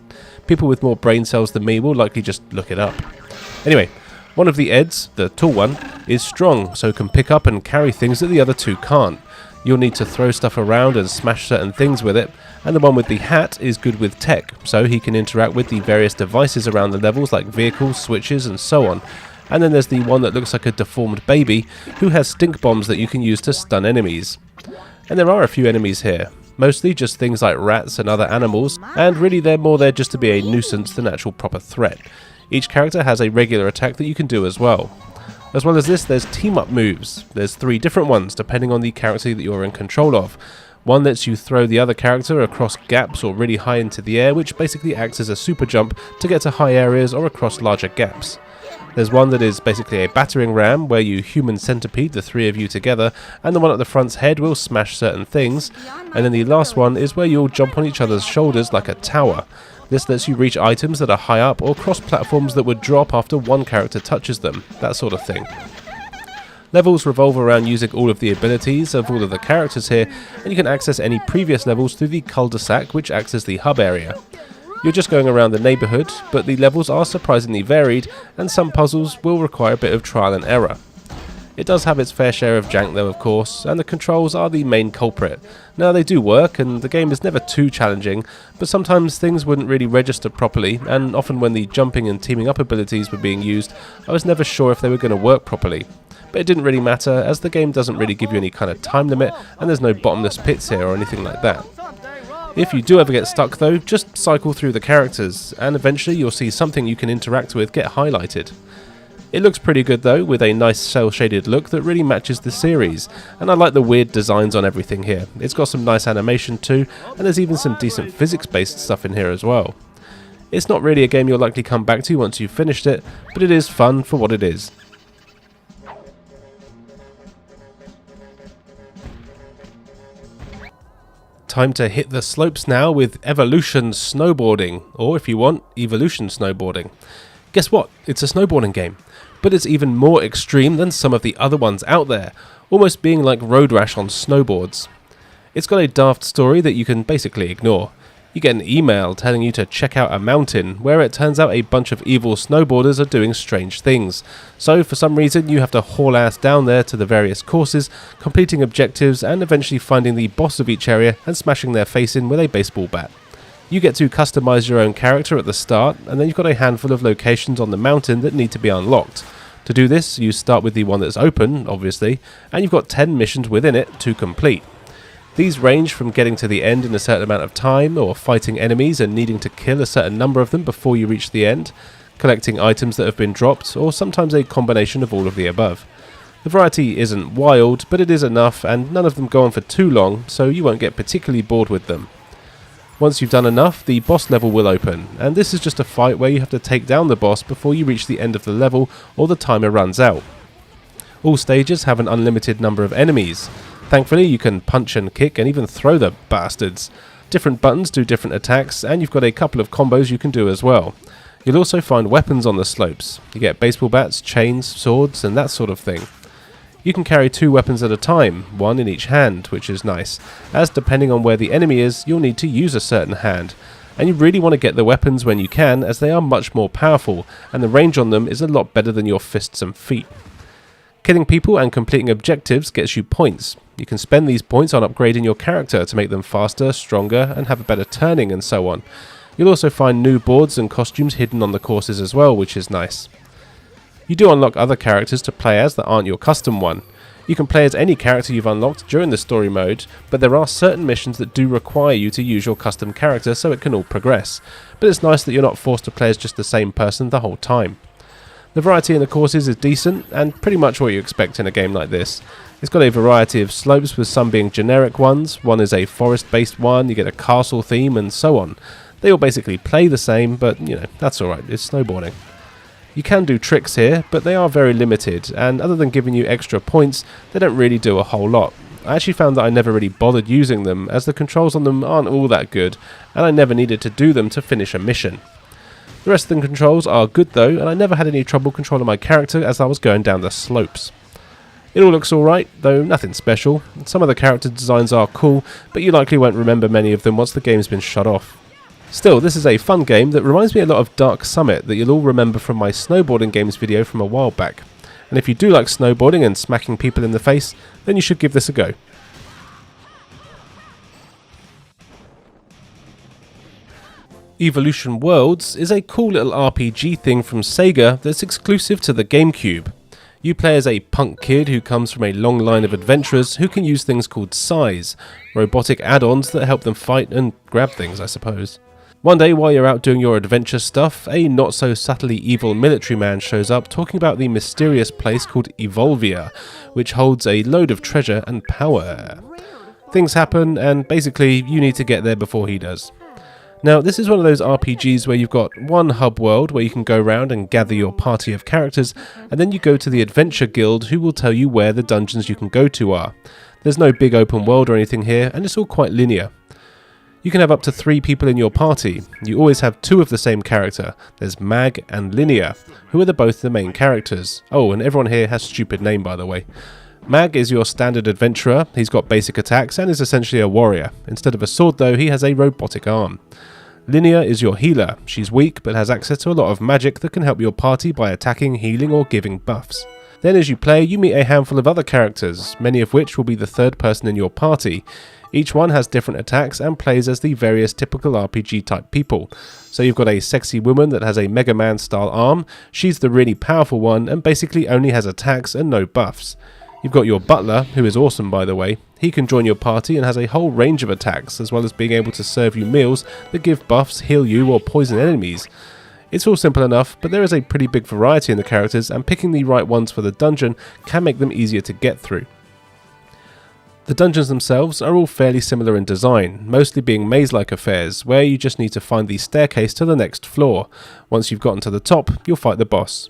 People with more brain cells than me will likely just look it up. Anyway, one of the Eds, the tall one, is strong, so can pick up and carry things that the other 2 can't. You'll need to throw stuff around and smash certain things with it, and the one with the hat is good with tech, so he can interact with the various devices around the levels like vehicles, switches and so on. And then there's the one that looks like a deformed baby, who has stink bombs that you can use to stun enemies. And there are a few enemies here, mostly just things like rats and other animals, and really they're more there just to be a nuisance than actual proper threat. Each character has a regular attack that you can do as well. As well as this, there's team-up moves. There's 3 different ones, depending on the character that you're in control of. One lets you throw the other character across gaps or really high into the air, which basically acts as a super jump to get to high areas or across larger gaps. There's one that is basically a battering ram, where you human centipede the 3 of you together, and the one at the front's head will smash certain things. And then the last one is where you'll jump on each other's shoulders like a tower. This lets you reach items that are high up or cross platforms that would drop after one character touches them, that sort of thing. Levels revolve around using all of the abilities of all of the characters here, and you can access any previous levels through the cul-de-sac, which acts as the hub area. You're just going around the neighbourhood, but the levels are surprisingly varied, and some puzzles will require a bit of trial and error. It does have its fair share of jank though, of course, and the controls are the main culprit. Now, they do work, and the game is never too challenging, but sometimes things wouldn't really register properly, and often when the jumping and teaming up abilities were being used, I was never sure if they were going to work properly. But it didn't really matter, as the game doesn't really give you any kind of time limit, and there's no bottomless pits here or anything like that. If you do ever get stuck though, just cycle through the characters, and eventually you'll see something you can interact with get highlighted. It looks pretty good though, with a nice cel-shaded look that really matches the series, and I like the weird designs on everything here. It's got some nice animation too, and there's even some decent physics-based stuff in here as well. It's not really a game you'll likely come back to once you've finished it, but it is fun for what it is. Time to hit the slopes now with Evolution Snowboarding, or if you want, Evolution Snowboarding. Guess what? It's a snowboarding game, but it's even more extreme than some of the other ones out there, almost being like Road Rash on snowboards. It's got a daft story that you can basically ignore. You get an email telling you to check out a mountain, where it turns out a bunch of evil snowboarders are doing strange things. So for some reason you have to haul ass down there to the various courses, completing objectives and eventually finding the boss of each area and smashing their face in with a baseball bat. You get to customize your own character at the start, and then you've got a handful of locations on the mountain that need to be unlocked. To do this, you start with the one that's open, obviously, and you've got 10 missions within it to complete. These range from getting to the end in a certain amount of time, or fighting enemies and needing to kill a certain number of them before you reach the end, collecting items that have been dropped, or sometimes a combination of all of the above. The variety isn't wild, but it is enough, and none of them go on for too long, so you won't get particularly bored with them. Once you've done enough, the boss level will open, and this is just a fight where you have to take down the boss before you reach the end of the level or the timer runs out. All stages have an unlimited number of enemies. Thankfully, you can punch and kick and even throw the bastards. Different buttons do different attacks, and you've got a couple of combos you can do as well. You'll also find weapons on the slopes. You get baseball bats, chains, swords, and that sort of thing. You can carry 2 weapons at a time, one in each hand, which is nice, as depending on where the enemy is, you'll need to use a certain hand. And you really want to get the weapons when you can, as they are much more powerful, and the range on them is a lot better than your fists and feet. Killing people and completing objectives gets you points. You can spend these points on upgrading your character to make them faster, stronger, and have a better turning and so on. You'll also find new boards and costumes hidden on the courses as well, which is nice. You do unlock other characters to play as that aren't your custom one. You can play as any character you've unlocked during the story mode, but there are certain missions that do require you to use your custom character so it can all progress. But it's nice that you're not forced to play as just the same person the whole time. The variety in the courses is decent, and pretty much what you expect in a game like this. It's got a variety of slopes, with some being generic ones, one is a forest-based one, you get a castle theme, and so on. They all basically play the same, but that's alright, it's snowboarding. You can do tricks here, but they are very limited, and other than giving you extra points, they don't really do a whole lot. I actually found that I never really bothered using them, as the controls on them aren't all that good, and I never needed to do them to finish a mission. The rest of the controls are good though, and I never had any trouble controlling my character as I was going down the slopes. It all looks alright, though nothing special. Some of the character designs are cool, but you likely won't remember many of them once the game's been shut off. Still, this is a fun game that reminds me a lot of Dark Summit that you'll all remember from my snowboarding games video from a while back. And if you do like snowboarding and smacking people in the face, then you should give this a go. Evolution Worlds is a cool little RPG thing from Sega that's exclusive to the GameCube. You play as a punk kid who comes from a long line of adventurers who can use things called sais, robotic add-ons that help them fight and grab things, I suppose. One day while you're out doing your adventure stuff, a not so subtly evil military man shows up talking about the mysterious place called Evolvia, which holds a load of treasure and power. Things happen, and basically you need to get there before he does. Now, this is one of those RPGs where you've got one hub world where you can go around and gather your party of characters, and then you go to the Adventure Guild who will tell you where the dungeons you can go to are. There's no big open world or anything here, and it's all quite linear. You can have up to 3 people in your party. You always have 2 of the same character. There's Mag and Linear, who are both the main characters. Oh, and everyone here has a stupid name, by the way. Mag is your standard adventurer. He's got basic attacks and is essentially a warrior. Instead of a sword though, he has a robotic arm. Linear is your healer. She's weak but has access to a lot of magic that can help your party by attacking, healing or giving buffs. Then as you play, you meet a handful of other characters, many of which will be the third person in your party. Each one has different attacks and plays as the various typical RPG type people. So you've got a sexy woman that has a Mega Man style arm. She's the really powerful one and basically only has attacks and no buffs. You've got your butler, who is awesome by the way. He can join your party and has a whole range of attacks, as well as being able to serve you meals that give buffs, heal you or poison enemies. It's all simple enough, but there is a pretty big variety in the characters, and picking the right ones for the dungeon can make them easier to get through. The dungeons themselves are all fairly similar in design, mostly being maze-like affairs, where you just need to find the staircase to the next floor. Once you've gotten to the top, you'll fight the boss.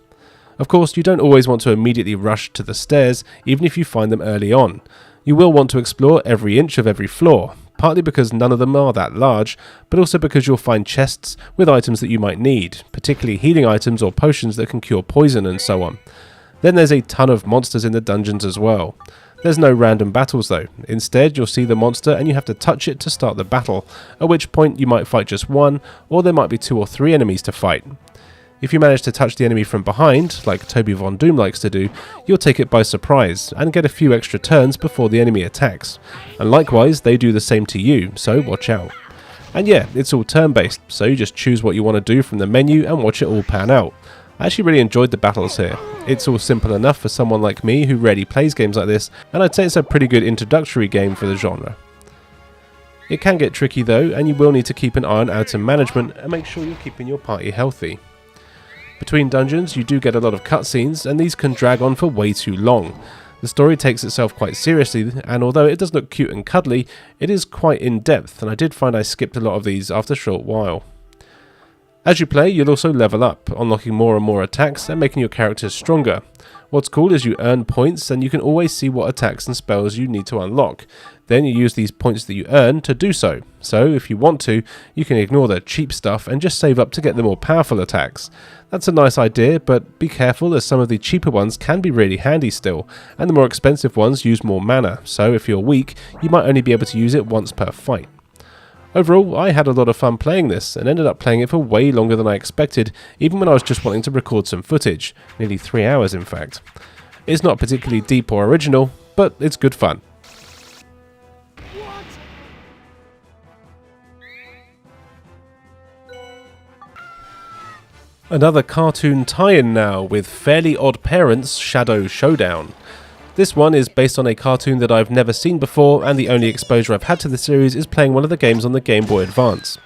Of course, you don't always want to immediately rush to the stairs, even if you find them early on. You will want to explore every inch of every floor, partly because none of them are that large, but also because you'll find chests with items that you might need, particularly healing items or potions that can cure poison and so on. Then there's a ton of monsters in the dungeons as well. There's no random battles though. Instead, you'll see the monster and you have to touch it to start the battle, at which point you might fight just one, or there might be 2 or 3 enemies to fight. If you manage to touch the enemy from behind, like Toby Von Doom likes to do, you'll take it by surprise and get a few extra turns before the enemy attacks. And likewise, they do the same to you, so watch out. And yeah, it's all turn-based, so you just choose what you want to do from the menu and watch it all pan out. I actually really enjoyed the battles here. It's all simple enough for someone like me who rarely plays games like this, and I'd say it's a pretty good introductory game for the genre. It can get tricky though, and you will need to keep an eye on item management and make sure you're keeping your party healthy. Between dungeons you do get a lot of cutscenes, and these can drag on for way too long. The story takes itself quite seriously, and although it does look cute and cuddly, it is quite in-depth, and I did find I skipped a lot of these after a short while. As you play, you'll also level up, unlocking more and more attacks and making your characters stronger. What's cool is you earn points and you can always see what attacks and spells you need to unlock. Then you use these points that you earn to do so. So if you want to, you can ignore the cheap stuff and just save up to get the more powerful attacks. That's a nice idea, but be careful as some of the cheaper ones can be really handy still, and the more expensive ones use more mana, so if you're weak, you might only be able to use it once per fight. Overall, I had a lot of fun playing this, and ended up playing it for way longer than I expected, even when I was just wanting to record some footage, nearly 3 hours in fact. It's not particularly deep or original, but it's good fun. Another cartoon tie-in now with Fairly Odd Parents Shadow Showdown. This one is based on a cartoon that I've never seen before, and the only exposure I've had to the series is playing one of the games on the Game Boy Advance.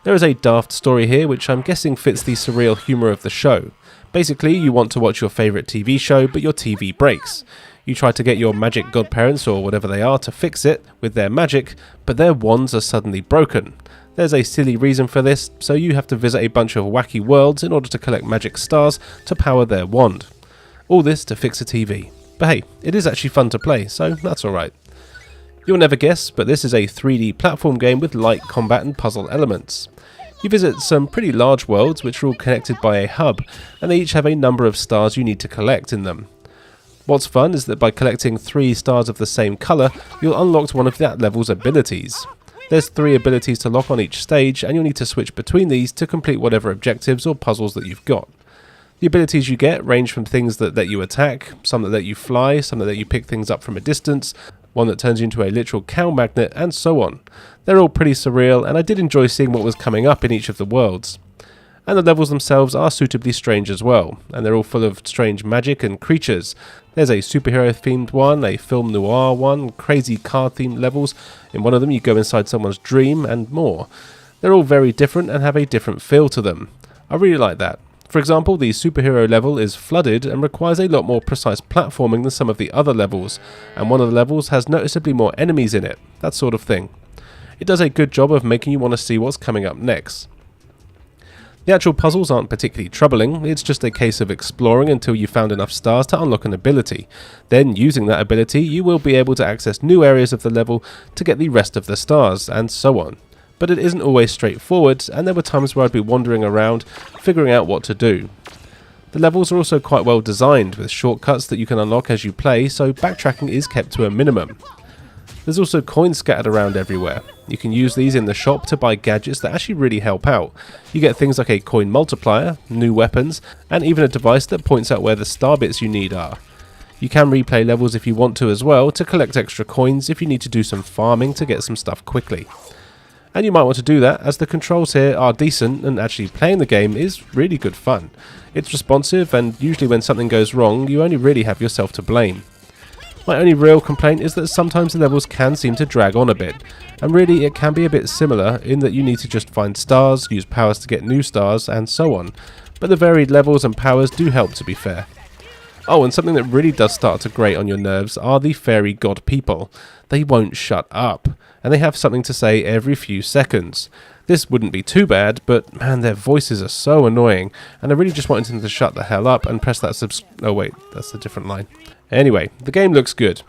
There is a daft story here which I'm guessing fits the surreal humour of the show. Basically, you want to watch your favourite TV show, but your TV breaks. You try to get your magic godparents, or whatever they are, to fix it with their magic, but their wands are suddenly broken. There's a silly reason for this, so you have to visit a bunch of wacky worlds in order to collect magic stars to power their wand. All this to fix a TV. But hey, it is actually fun to play, so that's alright. You'll never guess, but this is a 3D platform game with light combat and puzzle elements. You visit some pretty large worlds which are all connected by a hub, and they each have a number of stars you need to collect in them. What's fun is that by collecting 3 stars of the same colour, you'll unlock one of that level's abilities. There's 3 abilities to lock on each stage, and you'll need to switch between these to complete whatever objectives or puzzles that you've got. The abilities you get range from things that let you attack, some that let you fly, some that let you pick things up from a distance, one that turns you into a literal cow magnet, and so on. They're all pretty surreal, and I did enjoy seeing what was coming up in each of the worlds. And the levels themselves are suitably strange as well, and they're all full of strange magic and creatures. There's a superhero themed one, a film noir one, crazy car themed levels. In one of them you go inside someone's dream, and more. They're all very different and have a different feel to them. I really like that. For example, the superhero level is flooded and requires a lot more precise platforming than some of the other levels, and one of the levels has noticeably more enemies in it, that sort of thing. It does a good job of making you want to see what's coming up next. The actual puzzles aren't particularly troubling, it's just a case of exploring until you've found enough stars to unlock an ability. Then, using that ability, you will be able to access new areas of the level to get the rest of the stars, and so on. But it isn't always straightforward, and there were times where I'd be wandering around, figuring out what to do. The levels are also quite well designed, with shortcuts that you can unlock as you play, so backtracking is kept to a minimum. There's also coins scattered around everywhere. You can use these in the shop to buy gadgets that actually really help out. You get things like a coin multiplier, new weapons, and even a device that points out where the star bits you need are. You can replay levels if you want to as well, to collect extra coins if you need to do some farming to get some stuff quickly. And you might want to do that, as the controls here are decent and actually playing the game is really good fun. It's responsive, and usually when something goes wrong you only really have yourself to blame. My only real complaint is that sometimes the levels can seem to drag on a bit, and really it can be a bit similar in that you need to just find stars, use powers to get new stars, and so on, but the varied levels and powers do help, to be fair. Oh, and something that really does start to grate on your nerves are the fairy god people. They won't shut up, and they have something to say every few seconds. This wouldn't be too bad, but man, their voices are so annoying, and I really just wanted them to shut the hell up and press that oh wait, that's a different line. Anyway, the game looks good.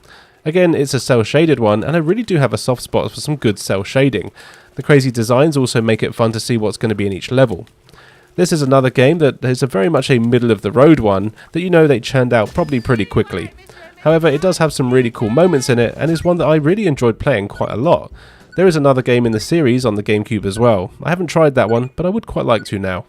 Again, it's a cel-shaded one, and I really do have a soft spot for some good cel shading. The crazy designs also make it fun to see what's going to be in each level. This is another game that is very much a middle-of-the-road one that you know they churned out probably pretty quickly. However, it does have some really cool moments in it, and is one that I really enjoyed playing quite a lot. There is another game in the series on the GameCube as well. I haven't tried that one, but I would quite like to now.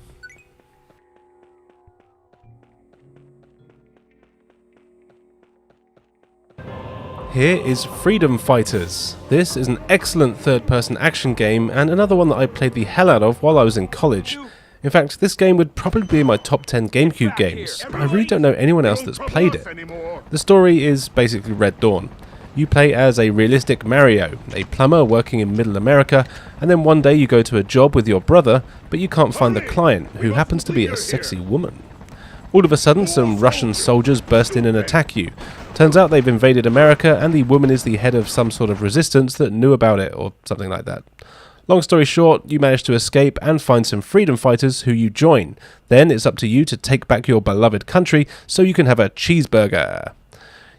Here is Freedom Fighters. This is an excellent third-person action game, and another one that I played the hell out of while I was in college. In fact, this game would probably be in my top 10 GameCube games, but I really don't know anyone else that's played it. The story is basically Red Dawn. You play as a realistic Mario, a plumber working in Middle America, and then one day you go to a job with your brother, but you can't find the client, who happens to be a sexy woman. All of a sudden, some Russian soldiers burst in and attack you. Turns out they've invaded America, and the woman is the head of some sort of resistance that knew about it, or something like that. Long story short, you manage to escape and find some freedom fighters who you join. Then it's up to you to take back your beloved country so you can have a cheeseburger.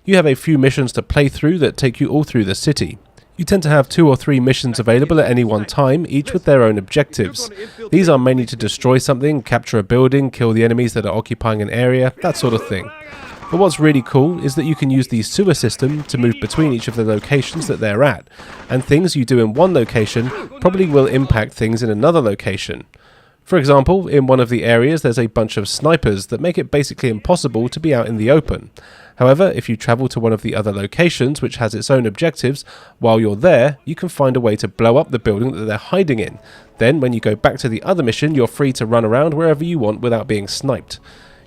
You have a few missions to play through that take you all through the city. You tend to have 2 or 3 missions available at any one time, each with their own objectives. These are mainly to destroy something, capture a building, kill the enemies that are occupying an area, that sort of thing. But what's really cool is that you can use the sewer system to move between each of the locations that they're at, and things you do in one location probably will impact things in another location. For example, in one of the areas there's a bunch of snipers that make it basically impossible to be out in the open. However, if you travel to one of the other locations which has its own objectives, while you're there, you can find a way to blow up the building that they're hiding in. Then when you go back to the other mission, you're free to run around wherever you want without being sniped.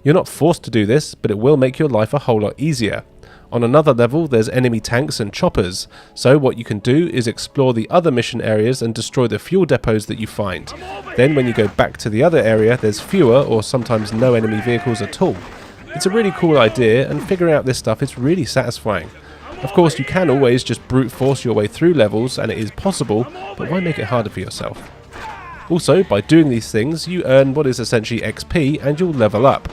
You're not forced to do this, but it will make your life a whole lot easier. On another level, there's enemy tanks and choppers, so what you can do is explore the other mission areas and destroy the fuel depots that you find. Then when you go back to the other area, there's fewer or sometimes no enemy vehicles at all. It's a really cool idea, and figuring out this stuff is really satisfying. Of course, you can always just brute force your way through levels, and it is possible, but why make it harder for yourself? Also, by doing these things, you earn what is essentially XP, and you'll level up.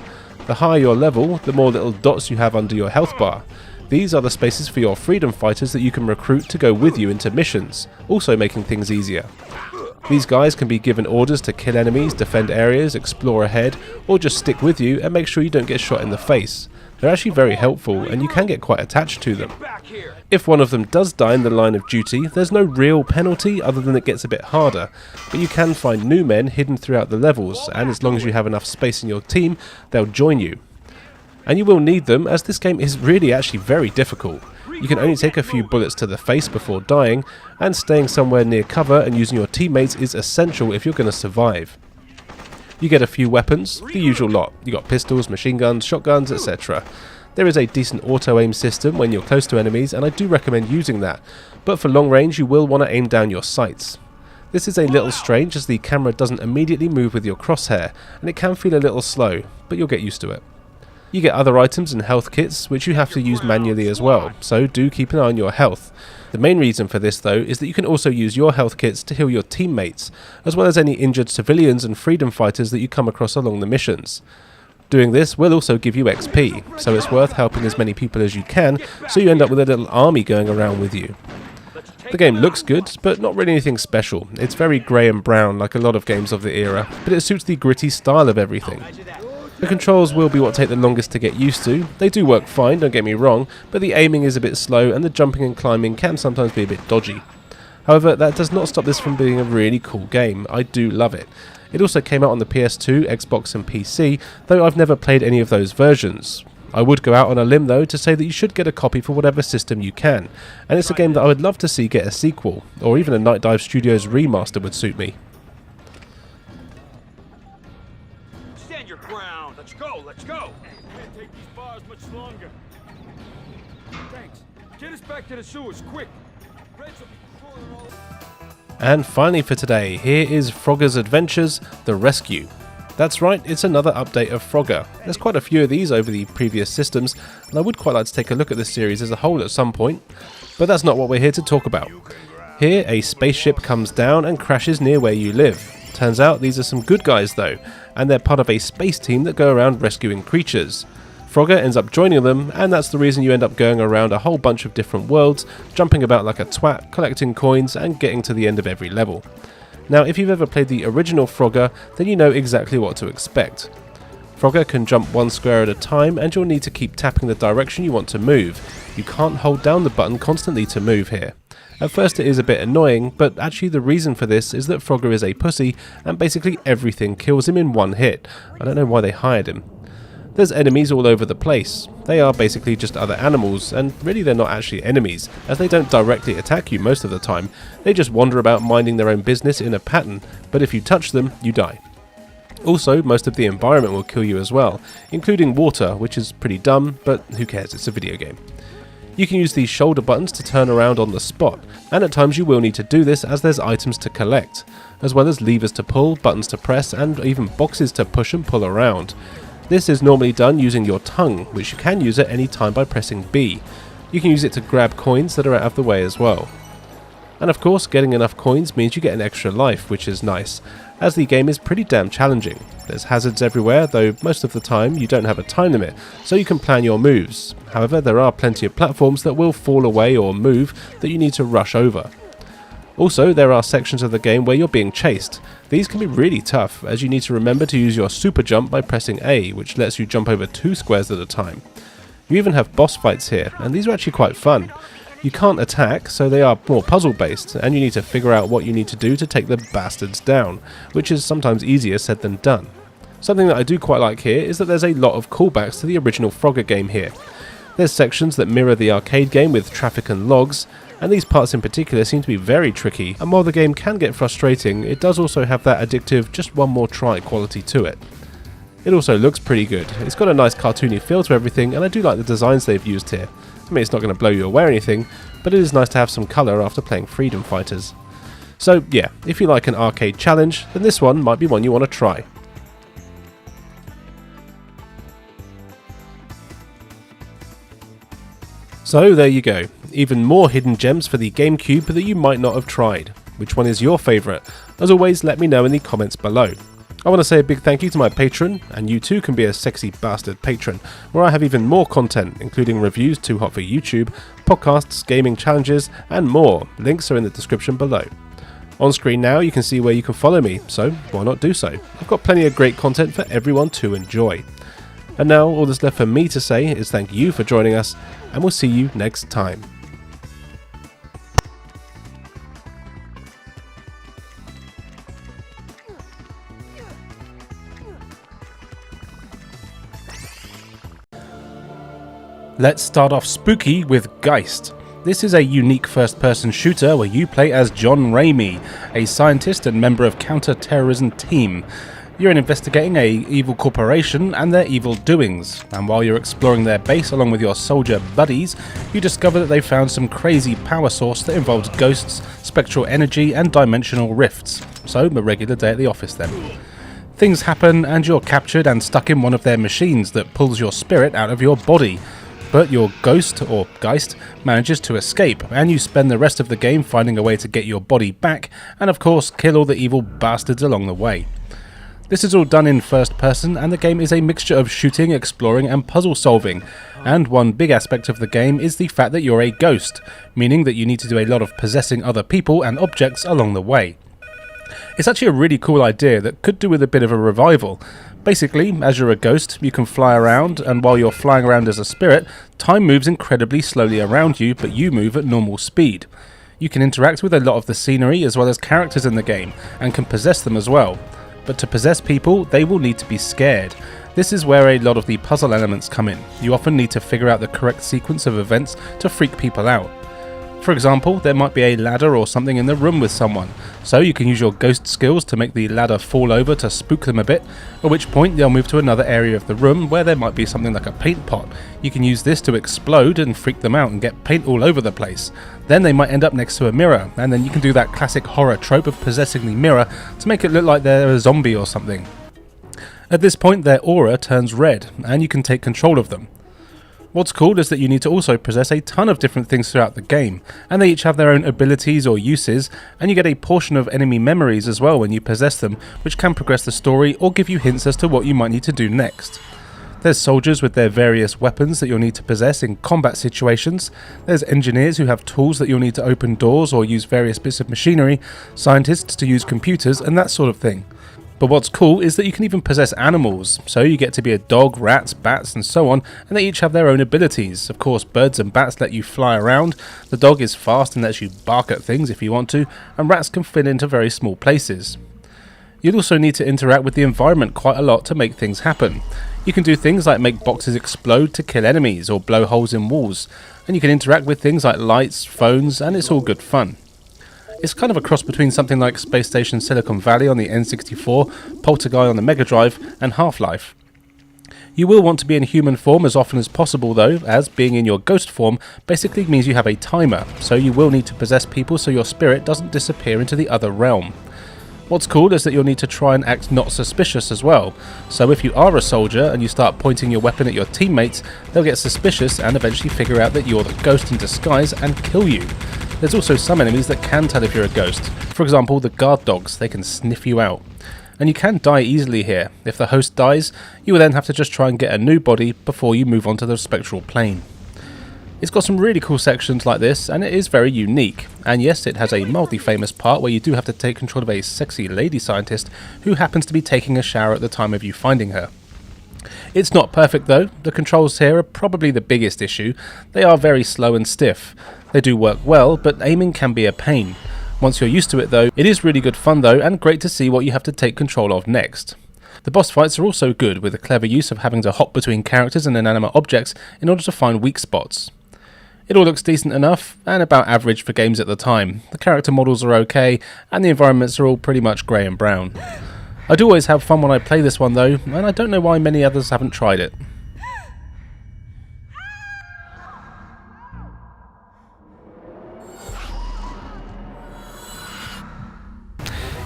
The higher your level, the more little dots you have under your health bar. These are the spaces for your freedom fighters that you can recruit to go with you into missions, also making things easier. These guys can be given orders to kill enemies, defend areas, explore ahead, or just stick with you and make sure you don't get shot in the face. They're actually very helpful, and you can get quite attached to them. If one of them does die in the line of duty, there's no real penalty other than it gets a bit harder, but you can find new men hidden throughout the levels, and as long as you have enough space in your team, they'll join you. And you will need them, as this game is really actually very difficult. You can only take a few bullets to the face before dying, and staying somewhere near cover and using your teammates is essential if you're going to survive. You get a few weapons, the usual lot. You got pistols, machine guns, shotguns, etc. There is a decent auto-aim system when you're close to enemies, and I do recommend using that, but for long range you will want to aim down your sights. This is a little strange as the camera doesn't immediately move with your crosshair, and it can feel a little slow, but you'll get used to it. You get other items and health kits, which you have to use manually as well, so do keep an eye on your health. The main reason for this though is that you can also use your health kits to heal your teammates, as well as any injured civilians and freedom fighters that you come across along the missions. Doing this will also give you XP, so it's worth helping as many people as you can, so you end up with a little army going around with you. The game looks good, but not really anything special. It's very grey and brown like a lot of games of the era, but it suits the gritty style of everything. The controls will be what take the longest to get used to. They do work fine, don't get me wrong, but the aiming is a bit slow and the jumping and climbing can sometimes be a bit dodgy. However, that does not stop this from being a really cool game. I do love it. It also came out on the PS2, Xbox and PC, though I've never played any of those versions. I would go out on a limb though to say that you should get a copy for whatever system you can, and it's a game that I would love to see get a sequel, or even a Night Dive Studios remaster would suit me. Let's go! Can't take these bars much longer. Thanks. Get us back to the sewers, quick! Reds will be crawling all... And finally for today, here is Frogger's Adventures: The Rescue. That's right, it's another update of Frogger. There's quite a few of these over the previous systems, and I would quite like to take a look at this series as a whole at some point, but that's not what we're here to talk about. Here, a spaceship comes down and crashes near where you live. Turns out these are some good guys though, and they're part of a space team that go around rescuing creatures. Frogger ends up joining them, and that's the reason you end up going around a whole bunch of different worlds, jumping about like a twat, collecting coins, and getting to the end of every level. Now, if you've ever played the original Frogger, then you know exactly what to expect. Frogger can jump one square at a time, and you'll need to keep tapping the direction you want to move. You can't hold down the button constantly to move here. At first it is a bit annoying, but actually the reason for this is that Frogger is a pussy, and basically everything kills him in one hit. I don't know why they hired him. There's enemies all over the place. They are basically just other animals, and really they're not actually enemies, as they don't directly attack you most of the time. They just wander about minding their own business in a pattern, but if you touch them, you die. Also, most of the environment will kill you as well, including water, which is pretty dumb, but who cares, it's a video game. You can use these shoulder buttons to turn around on the spot, and at times you will need to do this as there's items to collect, as well as levers to pull, buttons to press, and even boxes to push and pull around. This is normally done using your tongue, which you can use at any time by pressing B. You can use it to grab coins that are out of the way as well. And of course, getting enough coins means you get an extra life, which is nice, as the game is pretty damn challenging. There's hazards everywhere, though most of the time you don't have a time limit, so you can plan your moves. However, there are plenty of platforms that will fall away or move that you need to rush over. Also, there are sections of the game where you're being chased. These can be really tough, as you need to remember to use your super jump by pressing A, which lets you jump over 2 squares at a time. You even have boss fights here, and these are actually quite fun. You can't attack, so they are more puzzle based, and you need to figure out what you need to do to take the bastards down, which is sometimes easier said than done. Something that I do quite like here is that there's a lot of callbacks to the original Frogger game here. There's sections that mirror the arcade game with traffic and logs, and these parts in particular seem to be very tricky, and while the game can get frustrating, it does also have that addictive just one more try quality to it. It also looks pretty good. It's got a nice cartoony feel to everything, and I do like the designs they've used here. I mean, it's not going to blow you away or anything, but it is nice to have some colour after playing Freedom Fighters. So yeah, if you like an arcade challenge, then this one might be one you want to try. So there you go, even more hidden gems for the GameCube that you might not have tried. Which one is your favourite? As always, let me know in the comments below. I want to say a big thank you to my patron, and you too can be a sexy bastard patron, where I have even more content, including reviews too hot for YouTube, podcasts, gaming challenges, and more. Links are in the description below. On screen now you can see where you can follow me, so why not do so? I've got plenty of great content for everyone to enjoy. And now all that's left for me to say is thank you for joining us, and we'll see you next time. Let's start off spooky with Geist. This is a unique first-person shooter where you play as John Raimi, a scientist and member of counter-terrorism team. You're investigating an evil corporation and their evil doings, and while you're exploring their base along with your soldier buddies, you discover that they've found some crazy power source that involves ghosts, spectral energy and dimensional rifts. So, a regular day at the office then. Things happen and you're captured and stuck in one of their machines that pulls your spirit out of your body. But your ghost, or Geist, manages to escape, and you spend the rest of the game finding a way to get your body back, and of course kill all the evil bastards along the way. This is all done in first person, and the game is a mixture of shooting, exploring and puzzle solving, and one big aspect of the game is the fact that you're a ghost, meaning that you need to do a lot of possessing other people and objects along the way. It's actually a really cool idea that could do with a bit of a revival. Basically, as you're a ghost, you can fly around, and while you're flying around as a spirit, time moves incredibly slowly around you, but you move at normal speed. You can interact with a lot of the scenery as well as characters in the game, and can possess them as well. But to possess people, they will need to be scared. This is where a lot of the puzzle elements come in. You often need to figure out the correct sequence of events to freak people out. For example, there might be a ladder or something in the room with someone, so you can use your ghost skills to make the ladder fall over to spook them a bit, at which point they'll move to another area of the room where there might be something like a paint pot. You can use this to explode and freak them out and get paint all over the place. Then they might end up next to a mirror, and then you can do that classic horror trope of possessing the mirror to make it look like they're a zombie or something. At this point their aura turns red, and you can take control of them. What's cool is that you need to also possess a ton of different things throughout the game, and they each have their own abilities or uses, and you get a portion of enemy memories as well when you possess them, which can progress the story or give you hints as to what you might need to do next. There's soldiers with their various weapons that you'll need to possess in combat situations, there's engineers who have tools that you'll need to open doors or use various bits of machinery, scientists to use computers and that sort of thing. But what's cool is that you can even possess animals, so you get to be a dog, rats, bats and so on, and they each have their own abilities. Of course, birds and bats let you fly around, the dog is fast and lets you bark at things if you want to, and rats can fit into very small places. You'll also need to interact with the environment quite a lot to make things happen. You can do things like make boxes explode to kill enemies or blow holes in walls, and you can interact with things like lights, phones, and it's all good fun. It's kind of a cross between something like Space Station Silicon Valley on the N64, Poltergeist on the Mega Drive, and Half-Life. You will want to be in human form as often as possible though, as being in your ghost form basically means you have a timer, so you will need to possess people so your spirit doesn't disappear into the other realm. What's cool is that you'll need to try and act not suspicious as well, so if you are a soldier and you start pointing your weapon at your teammates, they'll get suspicious and eventually figure out that you're the ghost in disguise and kill you. There's also some enemies that can tell if you're a ghost, for example the guard dogs, they can sniff you out. And you can die easily here. If the host dies, you will then have to just try and get a new body before you move on to the spectral plane. It's got some really cool sections like this, and it is very unique. And yes, it has a mildly famous part where you do have to take control of a sexy lady scientist who happens to be taking a shower at the time of you finding her. It's not perfect though, the controls here are probably the biggest issue. They are very slow and stiff. They do work well, but aiming can be a pain. Once you're used to it though, it is really good fun though, and great to see what you have to take control of next. The boss fights are also good, with a clever use of having to hop between characters and inanimate objects in order to find weak spots. It all looks decent enough, and about average for games at the time. The character models are okay, and the environments are all pretty much grey and brown. I do always have fun when I play this one though, and I don't know why many others haven't tried it.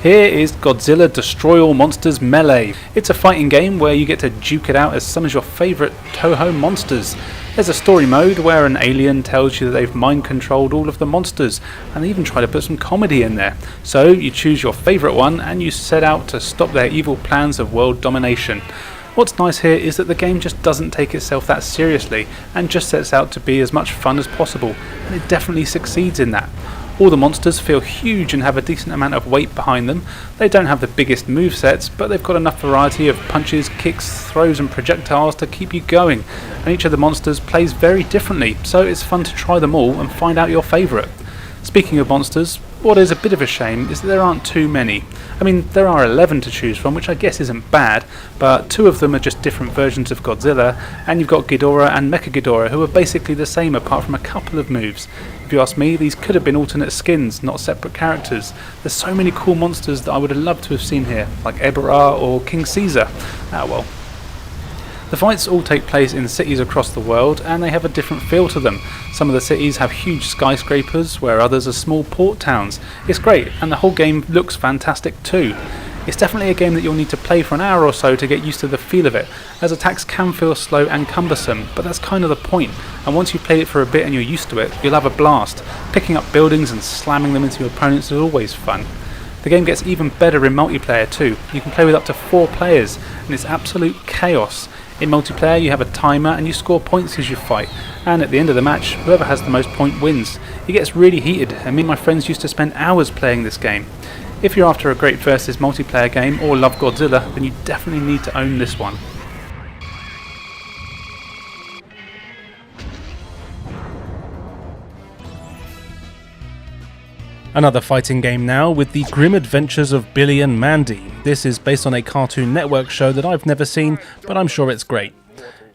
Here is Godzilla Destroy All Monsters Melee. It's a fighting game where you get to duke it out as some of your favourite Toho monsters. There's a story mode where an alien tells you that they've mind controlled all of the monsters, and they even try to put some comedy in there. So you choose your favourite one and you set out to stop their evil plans of world domination. What's nice here is that the game just doesn't take itself that seriously and just sets out to be as much fun as possible, and it definitely succeeds in that. All the monsters feel huge and have a decent amount of weight behind them. They don't have the biggest movesets, but they've got enough variety of punches, kicks, throws and projectiles to keep you going. And each of the monsters plays very differently, so it's fun to try them all and find out your favourite. Speaking of monsters, what is a bit of a shame is that there aren't too many. I mean, there are 11 to choose from, which I guess isn't bad, but 2 of them are just different versions of Godzilla, and you've got Ghidorah and Mechaghidorah, who are basically the same apart from a couple of moves. If you ask me, these could have been alternate skins, not separate characters. There's so many cool monsters that I would have loved to have seen here, like Ebera or King Caesar. Ah well. The fights all take place in cities across the world, and they have a different feel to them. Some of the cities have huge skyscrapers, where others are small port towns. It's great, and the whole game looks fantastic too. It's definitely a game that you'll need to play for an hour or so to get used to the feel of it, as attacks can feel slow and cumbersome, but that's kind of the point, and once you've played it for a bit and you're used to it, you'll have a blast. Picking up buildings and slamming them into your opponents is always fun. The game gets even better in multiplayer too. You can play with up to 4 players, and it's absolute chaos. In multiplayer you have a timer and you score points as you fight, and at the end of the match whoever has the most point wins. It gets really heated, and me and my friends used to spend hours playing this game. If you're after a great versus multiplayer game or love Godzilla, then you definitely need to own this one. Another fighting game now with the Grim Adventures of Billy and Mandy. This is based on a Cartoon Network show that I've never seen, but I'm sure it's great.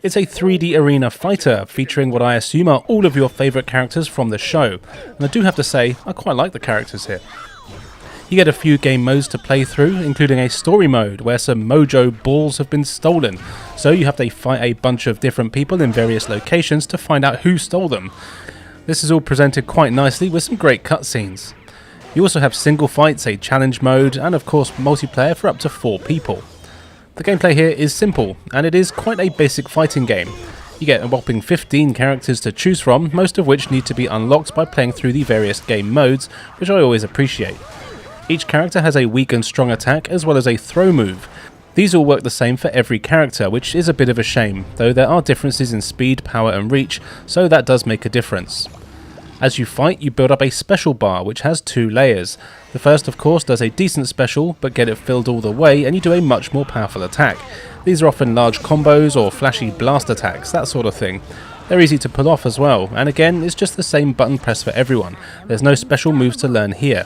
It's a 3D arena fighter featuring what I assume are all of your favourite characters from the show, and I do have to say I quite like the characters here. You get a few game modes to play through, including a story mode where some mojo balls have been stolen, so you have to fight a bunch of different people in various locations to find out who stole them. This is all presented quite nicely with some great cutscenes. You also have single fights, a challenge mode, and of course multiplayer for up to 4 people. The gameplay here is simple, and it is quite a basic fighting game. You get a whopping 15 characters to choose from, most of which need to be unlocked by playing through the various game modes, which I always appreciate. Each character has a weak and strong attack, as well as a throw move. These all work the same for every character, which is a bit of a shame, though there are differences in speed, power and reach, so that does make a difference. As you fight, you build up a special bar, which has 2 layers. The first, of course, does a decent special, but get it filled all the way and you do a much more powerful attack. These are often large combos or flashy blast attacks, that sort of thing. They're easy to pull off as well, and again, it's just the same button press for everyone. There's no special moves to learn here.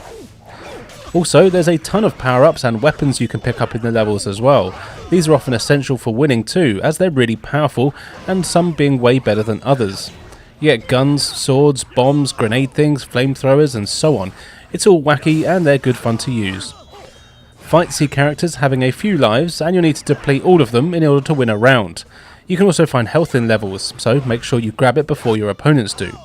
Also, there's a ton of power-ups and weapons you can pick up in the levels as well. These are often essential for winning too, as they're really powerful, and some being way better than others. You get guns, swords, bombs, grenade things, flamethrowers and so on. It's all wacky and they're good fun to use. Fights see characters having a few lives and you'll need to deplete all of them in order to win a round. You can also find health in levels, so make sure you grab it before your opponents do.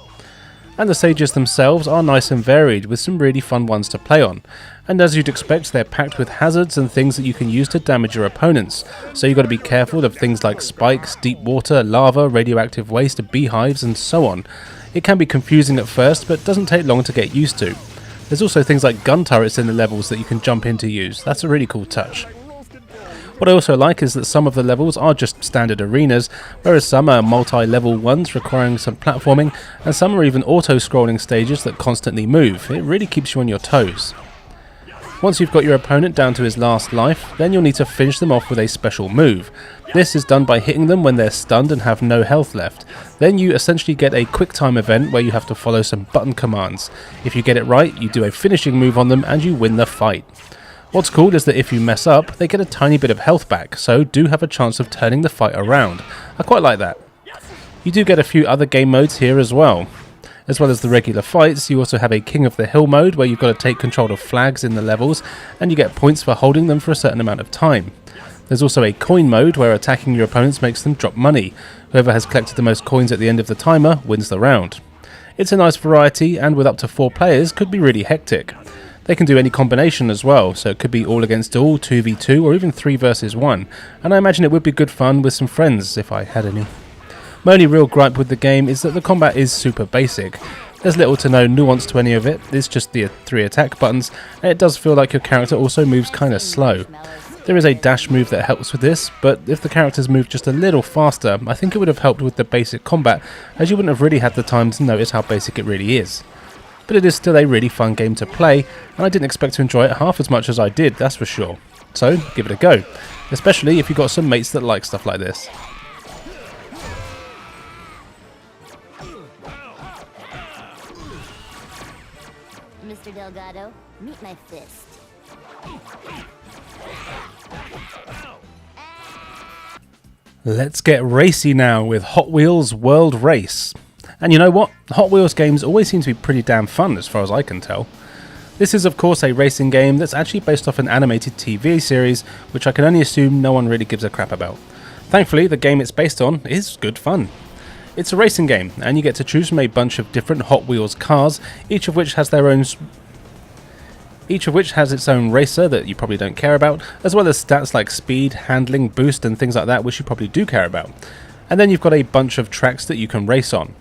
And the stages themselves are nice and varied, with some really fun ones to play on. And as you'd expect, they're packed with hazards and things that you can use to damage your opponents, so you've got to be careful of things like spikes, deep water, lava, radioactive waste, beehives and so on. It can be confusing at first, but doesn't take long to get used to. There's also things like gun turrets in the levels that you can jump in to use. That's a really cool touch. What I also like is that some of the levels are just standard arenas, whereas some are multi-level ones requiring some platforming, and some are even auto-scrolling stages that constantly move. It really keeps you on your toes. Once you've got your opponent down to his last life, then you'll need to finish them off with a special move. This is done by hitting them when they're stunned and have no health left. Then you essentially get a quick time event where you have to follow some button commands. If you get it right, you do a finishing move on them and you win the fight. What's cool is that if you mess up, they get a tiny bit of health back, so do have a chance of turning the fight around. I quite like that. You do get a few other game modes here as well. As well as the regular fights, you also have a King of the Hill mode where you've got to take control of flags in the levels, and you get points for holding them for a certain amount of time. There's also a coin mode where attacking your opponents makes them drop money. Whoever has collected the most coins at the end of the timer wins the round. It's a nice variety, and with up to 4 players could be really hectic. They can do any combination as well, so it could be all against all, 2v2 or even 3 versus 1, and I imagine it would be good fun with some friends if I had any. My only real gripe with the game is that the combat is super basic. There's little to no nuance to any of it, it's just the 3 attack buttons, and it does feel like your character also moves kinda slow. There is a dash move that helps with this, but if the characters moved just a little faster, I think it would have helped with the basic combat, as you wouldn't have really had the time to notice how basic it really is. But it is still a really fun game to play, and I didn't expect to enjoy it half as much as I did, that's for sure. So, give it a go, especially if you've got some mates that like stuff like this. Mr. Delgado, meet my fist. Let's get racy now with Hot Wheels World Race. And you know what? Hot Wheels games always seem to be pretty damn fun as far as I can tell. This is of course a racing game that's actually based off an animated TV series, which I can only assume no one really gives a crap about. Thankfully, the game it's based on is good fun. It's a racing game, and you get to choose from a bunch of different Hot Wheels cars, each of which has its own racer that you probably don't care about, as well as stats like speed, handling, boost and things like that which you probably do care about. And then you've got a bunch of tracks that you can race on.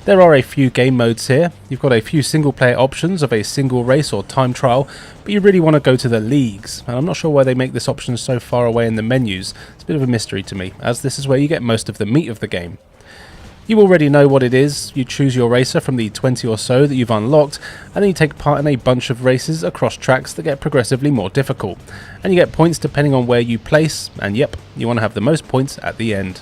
There are a few game modes here. You've got a few single player options of a single race or time trial, but you really want to go to the leagues, and I'm not sure why they make this option so far away in the menus. It's a bit of a mystery to me, as this is where you get most of the meat of the game. You already know what it is. You choose your racer from the 20 or so that you've unlocked, and then you take part in a bunch of races across tracks that get progressively more difficult, and you get points depending on where you place, and yep, you want to have the most points at the end.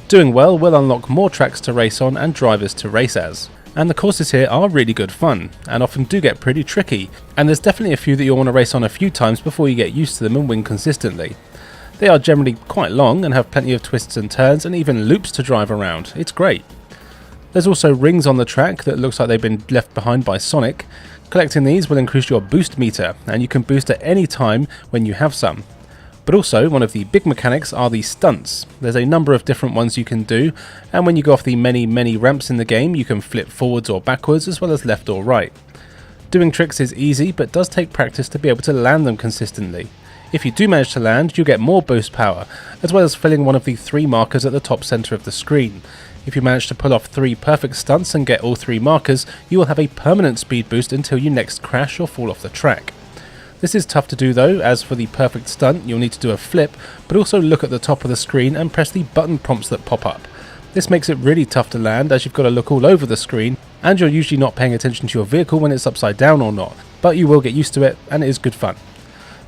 Doing well will unlock more tracks to race on and drivers to race as. And the courses here are really good fun, and often do get pretty tricky, and there's definitely a few that you'll want to race on a few times before you get used to them and win consistently. They are generally quite long and have plenty of twists and turns and even loops to drive around. It's great. There's also rings on the track that looks like they've been left behind by Sonic. Collecting these will increase your boost meter, and you can boost at any time when you have some. But also, one of the big mechanics are the stunts. There's a number of different ones you can do, and when you go off the many ramps in the game, you can flip forwards or backwards as well as left or right. Doing tricks is easy, but does take practice to be able to land them consistently. If you do manage to land, you'll get more boost power, as well as filling one of the 3 markers at the top centre of the screen. If you manage to pull off 3 perfect stunts and get all 3 markers, you will have a permanent speed boost until you next crash or fall off the track. This is tough to do though, as for the perfect stunt you'll need to do a flip, but also look at the top of the screen and press the button prompts that pop up. This makes it really tough to land, as you've got to look all over the screen, and you're usually not paying attention to your vehicle when it's upside down or not, but you will get used to it and it is good fun.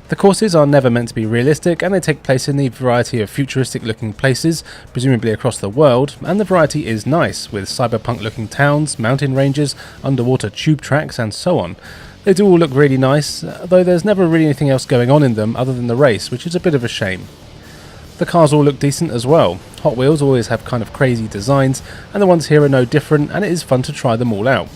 The courses are never meant to be realistic, and they take place in a variety of futuristic looking places, presumably across the world, and the variety is nice, with cyberpunk looking towns, mountain ranges, underwater tube tracks and so on. They do all look really nice, though there's never really anything else going on in them other than the race, which is a bit of a shame. The cars all look decent as well. Hot Wheels always have kind of crazy designs, and the ones here are no different, and it is fun to try them all out.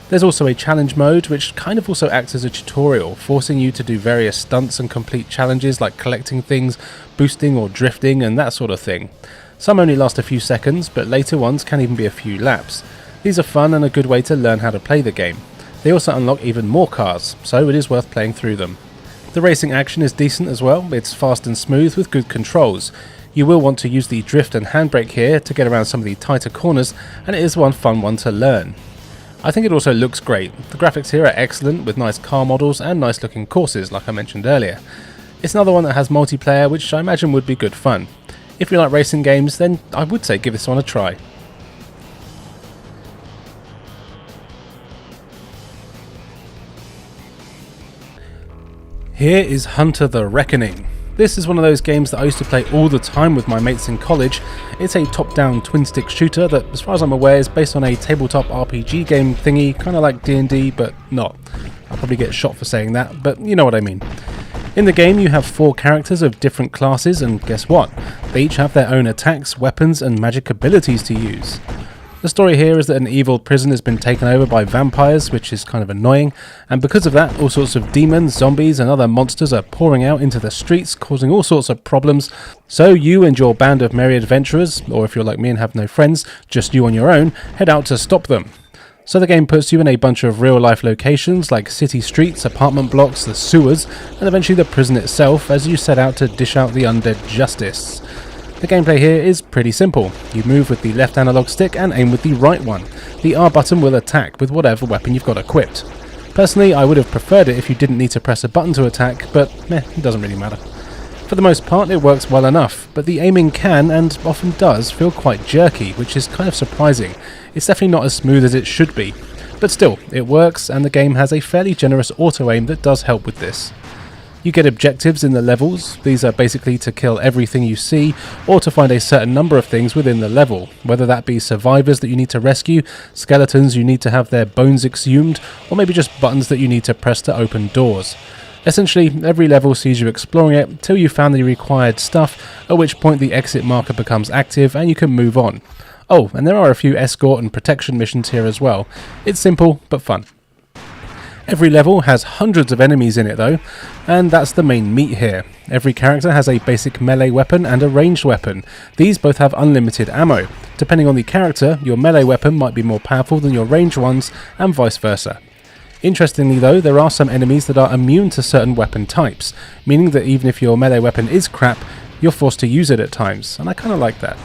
There's also a challenge mode, which kind of also acts as a tutorial, forcing you to do various stunts and complete challenges like collecting things, boosting or drifting and that sort of thing. Some only last a few seconds, but later ones can even be a few laps. These are fun and a good way to learn how to play the game. They also unlock even more cars, so it is worth playing through them. The racing action is decent as well. It's fast and smooth with good controls. You will want to use the drift and handbrake here to get around some of the tighter corners, and it is one fun one to learn. I think it also looks great. The graphics here are excellent, with nice car models and nice looking courses like I mentioned earlier. It's another one that has multiplayer, which I imagine would be good fun. If you like racing games, then I would say give this one a try. Here is Hunter the Reckoning. This is one of those games that I used to play all the time with my mates in college. It's a top-down twin-stick shooter that, as far as I'm aware, is based on a tabletop RPG game thingy, kind of like D&D, but not. I'll probably get shot for saying that, but you know what I mean. In the game you have 4 characters of different classes, and guess what? They each have their own attacks, weapons and magic abilities to use. The story here is that an evil prison has been taken over by vampires, which is kind of annoying, and because of that all sorts of demons, zombies and other monsters are pouring out into the streets, causing all sorts of problems. So you and your band of merry adventurers, or if you're like me and have no friends, just you on your own, head out to stop them. So the game puts you in a bunch of real life locations like city streets, apartment blocks, the sewers, and eventually the prison itself as you set out to dish out the undead justice. The gameplay here is pretty simple. You move with the left analog stick and aim with the right one. The R button will attack with whatever weapon you've got equipped. Personally, I would have preferred it if you didn't need to press a button to attack, but it doesn't really matter. For the most part it works well enough, but the aiming can, and often does, feel quite jerky, which is kind of surprising. It's definitely not as smooth as it should be. But still, it works, and the game has a fairly generous auto-aim that does help with this. You get objectives in the levels. These are basically to kill everything you see, or to find a certain number of things within the level, whether that be survivors that you need to rescue, skeletons you need to have their bones exhumed, or maybe just buttons that you need to press to open doors. Essentially, every level sees you exploring it till you found the required stuff, at which point the exit marker becomes active and you can move on. Oh, and there are a few escort and protection missions here as well. It's simple, but fun. Every level has hundreds of enemies in it though, and that's the main meat here. Every character has a basic melee weapon and a ranged weapon. These both have unlimited ammo. Depending on the character, your melee weapon might be more powerful than your ranged ones, and vice versa. Interestingly though, there are some enemies that are immune to certain weapon types, meaning that even if your melee weapon is crap, you're forced to use it at times, and I kinda like that.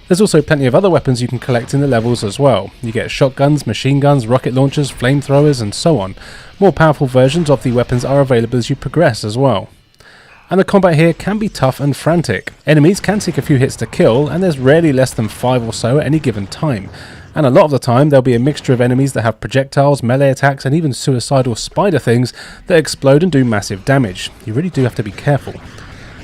There's also plenty of other weapons you can collect in the levels as well. You get shotguns, machine guns, rocket launchers, flamethrowers and so on. More powerful versions of the weapons are available as you progress as well. And the combat here can be tough and frantic. Enemies can take a few hits to kill, and there's rarely less than 5 or so at any given time. And a lot of the time there'll be a mixture of enemies that have projectiles, melee attacks and even suicidal spider things that explode and do massive damage. You really do have to be careful.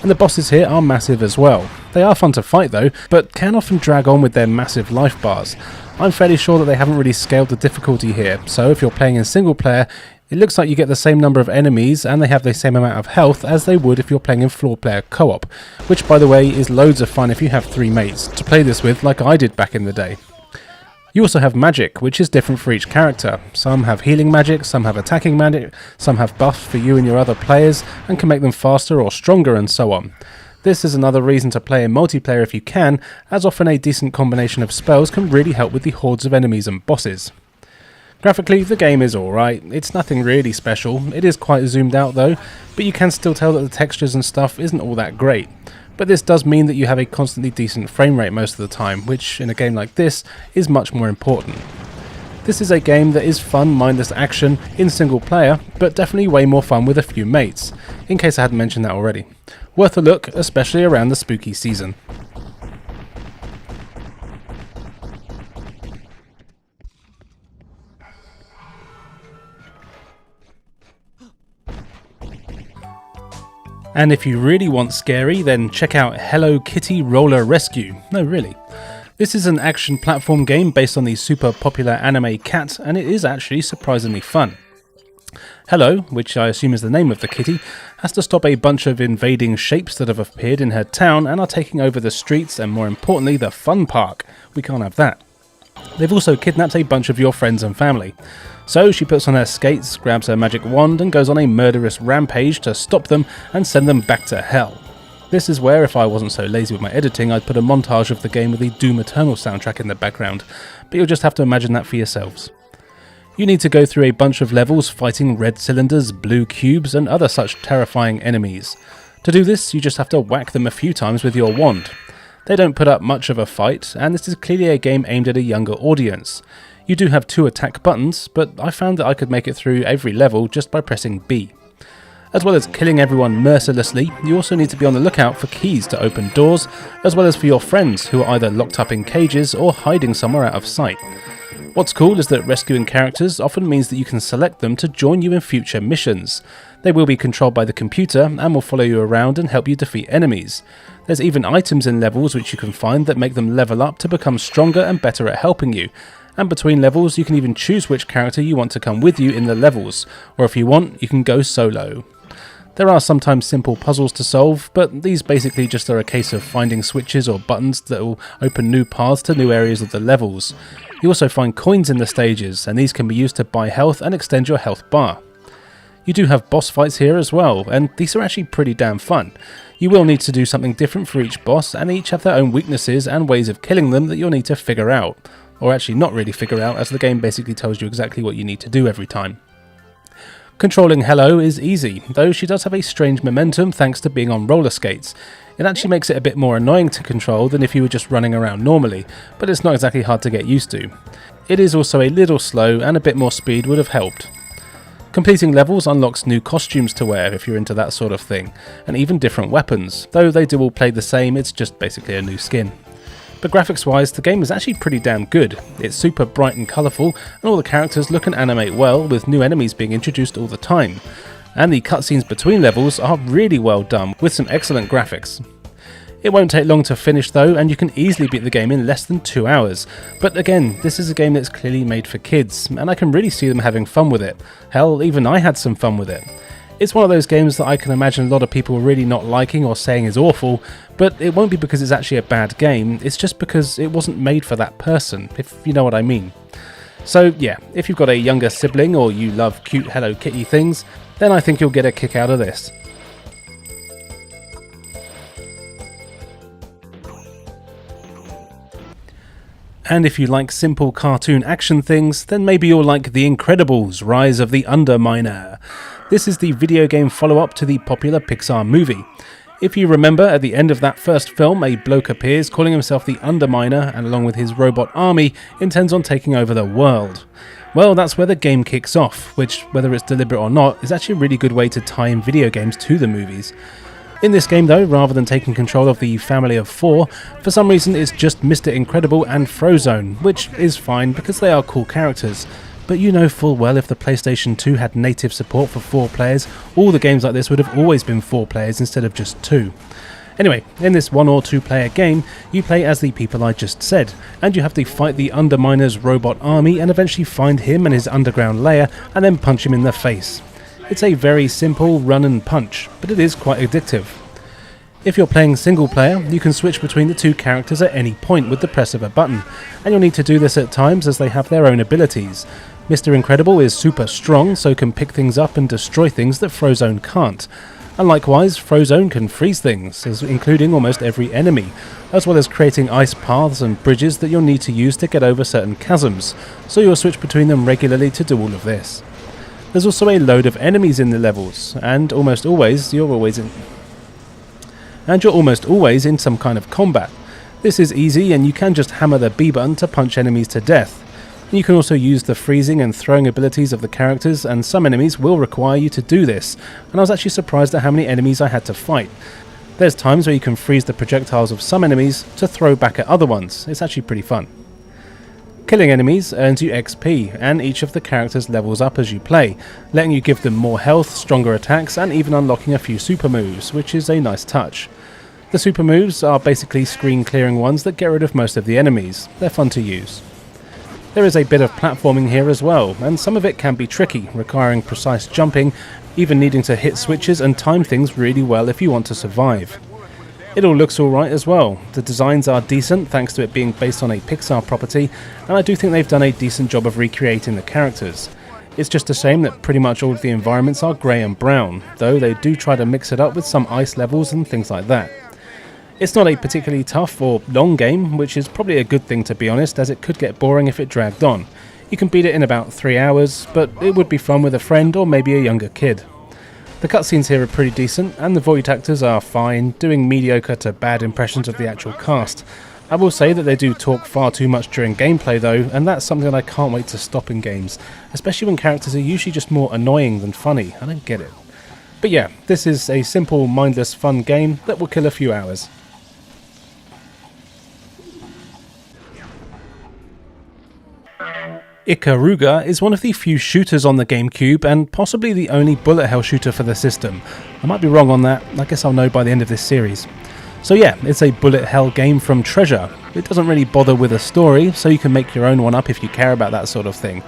And the bosses here are massive as well. They are fun to fight though, but can often drag on with their massive life bars. I'm fairly sure that they haven't really scaled the difficulty here, so if you're playing in single player, it looks like you get the same number of enemies and they have the same amount of health as they would if you're playing in 4-player co-op, which by the way is loads of fun if you have 3 mates to play this with like I did back in the day. You also have magic, which is different for each character. Some have healing magic, some have attacking magic, some have buffs for you and your other players, and can make them faster or stronger and so on. This is another reason to play in multiplayer if you can, as often a decent combination of spells can really help with the hordes of enemies and bosses. Graphically, the game is alright, it's nothing really special, it is quite zoomed out though, but you can still tell that the textures and stuff isn't all that great. But this does mean that you have a constantly decent frame rate most of the time, which in a game like this is much more important. This is a game that is fun, mindless action in single player, but definitely way more fun with a few mates, in case I hadn't mentioned that already. Worth a look, especially around the spooky season. And if you really want scary, then check out Hello Kitty Roller Rescue. No, really. This is an action platform game based on the super popular anime Cat, and it is actually surprisingly fun. Hello, which I assume is the name of the kitty, has to stop a bunch of invading shapes that have appeared in her town and are taking over the streets and, more importantly, the fun park. We can't have that. They've also kidnapped a bunch of your friends and family. So she puts on her skates, grabs her magic wand and goes on a murderous rampage to stop them and send them back to hell. This is where, if I wasn't so lazy with my editing, I'd put a montage of the game with the Doom Eternal soundtrack in the background, but you'll just have to imagine that for yourselves. You need to go through a bunch of levels fighting red cylinders, blue cubes and other such terrifying enemies. To do this, you just have to whack them a few times with your wand. They don't put up much of a fight, and this is clearly a game aimed at a younger audience. You do have 2 attack buttons, but I found that I could make it through every level just by pressing B. As well as killing everyone mercilessly, you also need to be on the lookout for keys to open doors, as well as for your friends who are either locked up in cages or hiding somewhere out of sight. What's cool is that rescuing characters often means that you can select them to join you in future missions. They will be controlled by the computer and will follow you around and help you defeat enemies. There's even items in levels which you can find that make them level up to become stronger and better at helping you. And between levels you can even choose which character you want to come with you in the levels, or if you want, you can go solo. There are sometimes simple puzzles to solve, but these basically just are a case of finding switches or buttons that will open new paths to new areas of the levels. You also find coins in the stages, and these can be used to buy health and extend your health bar. You do have boss fights here as well, and these are actually pretty damn fun. You will need to do something different for each boss, and they each have their own weaknesses and ways of killing them that you'll need to figure out. Or actually not really figure out, as the game basically tells you exactly what you need to do every time. Controlling Hello is easy, though she does have a strange momentum thanks to being on roller skates. It actually makes it a bit more annoying to control than if you were just running around normally, but it's not exactly hard to get used to. It is also a little slow, and a bit more speed would have helped. Completing levels unlocks new costumes to wear if you're into that sort of thing, and even different weapons, though they do all play the same, it's just basically a new skin. But graphics wise, the game is actually pretty damn good. It's super bright and colourful, and all the characters look and animate well, with new enemies being introduced all the time. And the cutscenes between levels are really well done, with some excellent graphics. It won't take long to finish though, and you can easily beat the game in less than 2 hours. But again, this is a game that's clearly made for kids, and I can really see them having fun with it. Hell, even I had some fun with it. It's one of those games that I can imagine a lot of people really not liking or saying is awful, but it won't be because it's actually a bad game, it's just because it wasn't made for that person, if you know what I mean. So yeah, if you've got a younger sibling or you love cute Hello Kitty things, then I think you'll get a kick out of this. And if you like simple cartoon action things, then maybe you'll like The Incredibles: Rise of the Underminer. This is the video game follow-up to the popular Pixar movie. If you remember, at the end of that first film, a bloke appears calling himself the Underminer, and along with his robot army, intends on taking over the world. Well, that's where the game kicks off, which, whether it's deliberate or not, is actually a really good way to tie in video games to the movies. In this game though, rather than taking control of the family of 4, for some reason it's just Mr. Incredible and Frozone, which is fine because they are cool characters. But you know full well if the PlayStation 2 had native support for 4 players, all the games like this would have always been 4 players instead of just 2. Anyway, in this 1 or 2 player game, you play as the people I just said, and you have to fight the Underminer's robot army and eventually find him and his underground lair and then punch him in the face. It's a very simple run and punch, but it is quite addictive. If you're playing single player, you can switch between the 2 characters at any point with the press of a button, and you'll need to do this at times as they have their own abilities. Mr. Incredible is super strong, so can pick things up and destroy things that Frozone can't. And likewise, Frozone can freeze things, including almost every enemy, as well as creating ice paths and bridges that you'll need to use to get over certain chasms, so you'll switch between them regularly to do all of this. There's also a load of enemies in the levels, and you're almost always in some kind of combat. This is easy, and you can just hammer the B button to punch enemies to death. You can also use the freezing and throwing abilities of the characters, and some enemies will require you to do this, and I was actually surprised at how many enemies I had to fight. There's times where you can freeze the projectiles of some enemies to throw back at other ones. It's actually pretty fun. Killing enemies earns you XP, and each of the characters levels up as you play, letting you give them more health, stronger attacks, and even unlocking a few super moves, which is a nice touch. The super moves are basically screen clearing ones that get rid of most of the enemies. They're fun to use. There is a bit of platforming here as well, and some of it can be tricky, requiring precise jumping, even needing to hit switches and time things really well if you want to survive. It all looks alright as well. The designs are decent thanks to it being based on a Pixar property, and I do think they've done a decent job of recreating the characters. It's just a shame that pretty much all of the environments are grey and brown, though they do try to mix it up with some ice levels and things like that. It's not a particularly tough or long game, which is probably a good thing to be honest, as it could get boring if it dragged on. You can beat it in about 3 hours, but it would be fun with a friend or maybe a younger kid. The cutscenes here are pretty decent, and the voice actors are fine, doing mediocre to bad impressions of the actual cast. I will say that they do talk far too much during gameplay though, and that's something that I can't wait to stop in games, especially when characters are usually just more annoying than funny. I don't get it. But yeah, this is a simple, mindless, fun game that will kill a few hours. Ikaruga is one of the few shooters on the GameCube and possibly the only bullet hell shooter for the system. I might be wrong on that, I guess I'll know by the end of this series. So yeah, it's a bullet hell game from Treasure. It doesn't really bother with a story, so you can make your own one up if you care about that sort of thing.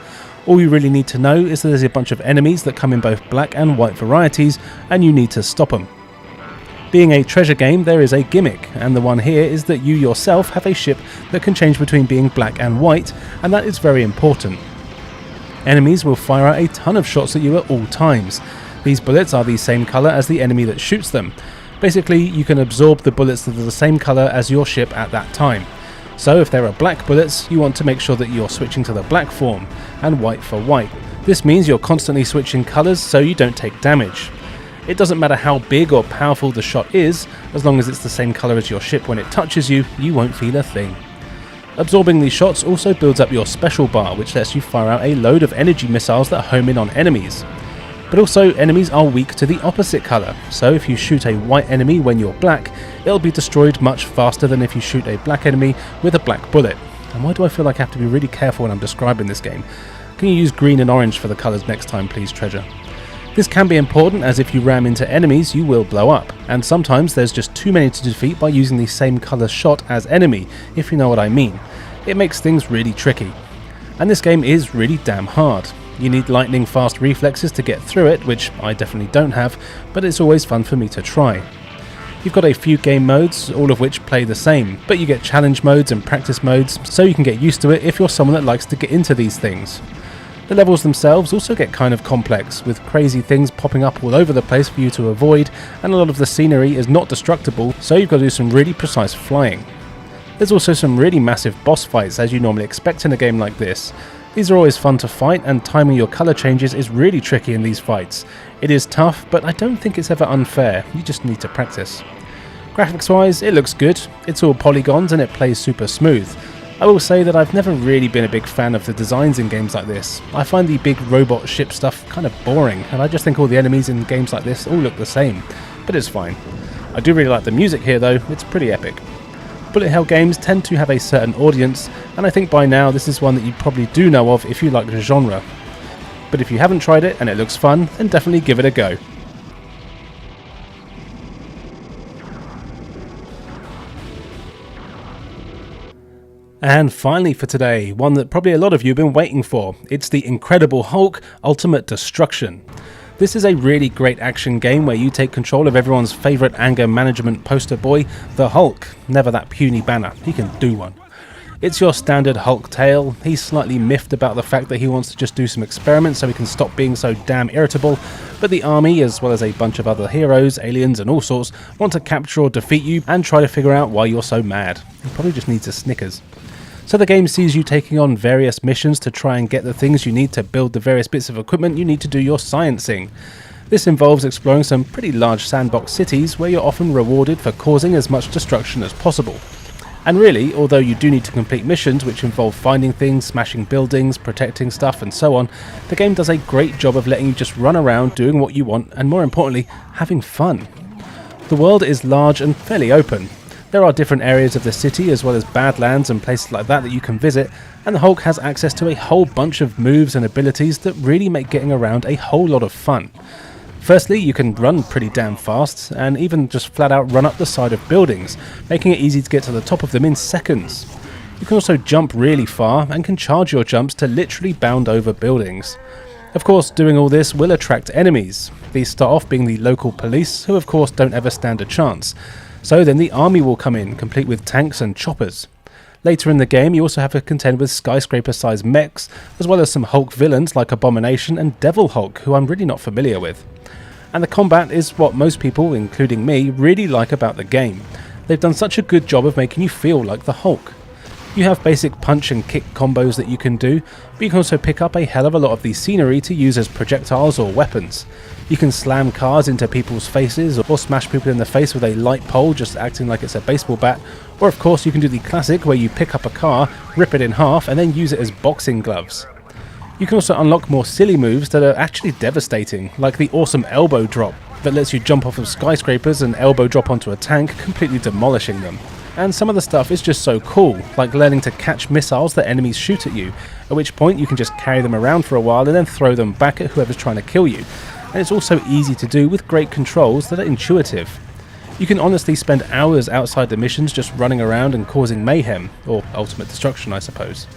All you really need to know is that there's a bunch of enemies that come in both black and white varieties, and you need to stop them. Being a Treasure game, there is a gimmick, and the one here is that you yourself have a ship that can change between being black and white, and that is very important. Enemies will fire out a ton of shots at you at all times. These bullets are the same colour as the enemy that shoots them. Basically, you can absorb the bullets that are the same colour as your ship at that time. So if there are black bullets, you want to make sure that you're switching to the black form, and white for white. This means you're constantly switching colours so you don't take damage. It doesn't matter how big or powerful the shot is, as long as it's the same colour as your ship when it touches you, you won't feel a thing. Absorbing these shots also builds up your special bar, which lets you fire out a load of energy missiles that home in on enemies. But also, enemies are weak to the opposite colour, so if you shoot a white enemy when you're black, it'll be destroyed much faster than if you shoot a black enemy with a black bullet. And why do I feel like I have to be really careful when I'm describing this game? Can you use green and orange for the colours next time please, Treasure? This can be important, as if you ram into enemies you will blow up, and sometimes there's just too many to defeat by using the same colour shot as enemy, if you know what I mean. It makes things really tricky. And this game is really damn hard. You need lightning fast reflexes to get through it, which I definitely don't have, but it's always fun for me to try. You've got a few game modes, all of which play the same, but you get challenge modes and practice modes, so you can get used to it if you're someone that likes to get into these things. The levels themselves also get kind of complex, with crazy things popping up all over the place for you to avoid, and a lot of the scenery is not destructible, so you've got to do some really precise flying. There's also some really massive boss fights, as you normally expect in a game like this. These are always fun to fight, and timing your colour changes is really tricky in these fights. It is tough, but I don't think it's ever unfair, you just need to practice. Graphics wise, it looks good, it's all polygons and it plays super smooth. I will say that I've never really been a big fan of the designs in games like this. I find the big robot ship stuff kind of boring, and I just think all the enemies in games like this all look the same, but it's fine. I do really like the music here though, it's pretty epic. Bullet hell games tend to have a certain audience, and I think by now this is one that you probably do know of if you like the genre. But if you haven't tried it and it looks fun, then definitely give it a go. And finally for today, one that probably a lot of you have been waiting for. It's the Incredible Hulk Ultimate Destruction. This is a really great action game where you take control of everyone's favourite anger management poster boy, the Hulk. Never that puny banner, he can do one. It's your standard Hulk tale. He's slightly miffed about the fact that he wants to just do some experiments so he can stop being so damn irritable, but the army, as well as a bunch of other heroes, aliens and all sorts, want to capture or defeat you and try to figure out why you're so mad. He probably just needs a Snickers. So the game sees you taking on various missions to try and get the things you need to build the various bits of equipment you need to do your sciencing. This involves exploring some pretty large sandbox cities where you're often rewarded for causing as much destruction as possible. And really, although you do need to complete missions which involve finding things, smashing buildings, protecting stuff and so on, the game does a great job of letting you just run around doing what you want and, more importantly, having fun. The world is large and fairly open. There are different areas of the city as well as badlands and places like that you can visit, and the Hulk has access to a whole bunch of moves and abilities that really make getting around a whole lot of fun. Firstly, you can run pretty damn fast, and even just flat out run up the side of buildings, making it easy to get to the top of them in seconds. You can also jump really far, and can charge your jumps to literally bound over buildings. Of course, doing all this will attract enemies. These start off being the local police, who of course don't ever stand a chance. So then the army will come in, complete with tanks and choppers. Later in the game, you also have to contend with skyscraper-sized mechs, as well as some Hulk villains like Abomination and Devil Hulk, who I'm really not familiar with. And the combat is what most people, including me, really like about the game. They've done such a good job of making you feel like the Hulk. You have basic punch and kick combos that you can do, but you can also pick up a hell of a lot of the scenery to use as projectiles or weapons. You can slam cars into people's faces or smash people in the face with a light pole just acting like it's a baseball bat, or of course you can do the classic where you pick up a car, rip it in half and then use it as boxing gloves. You can also unlock more silly moves that are actually devastating, like the awesome elbow drop that lets you jump off of skyscrapers and elbow drop onto a tank, completely demolishing them. And some of the stuff is just so cool, like learning to catch missiles that enemies shoot at you, at which point you can just carry them around for a while and then throw them back at whoever's trying to kill you. And it's also easy to do with great controls that are intuitive. You can honestly spend hours outside the missions just running around and causing mayhem, or ultimate destruction I suppose.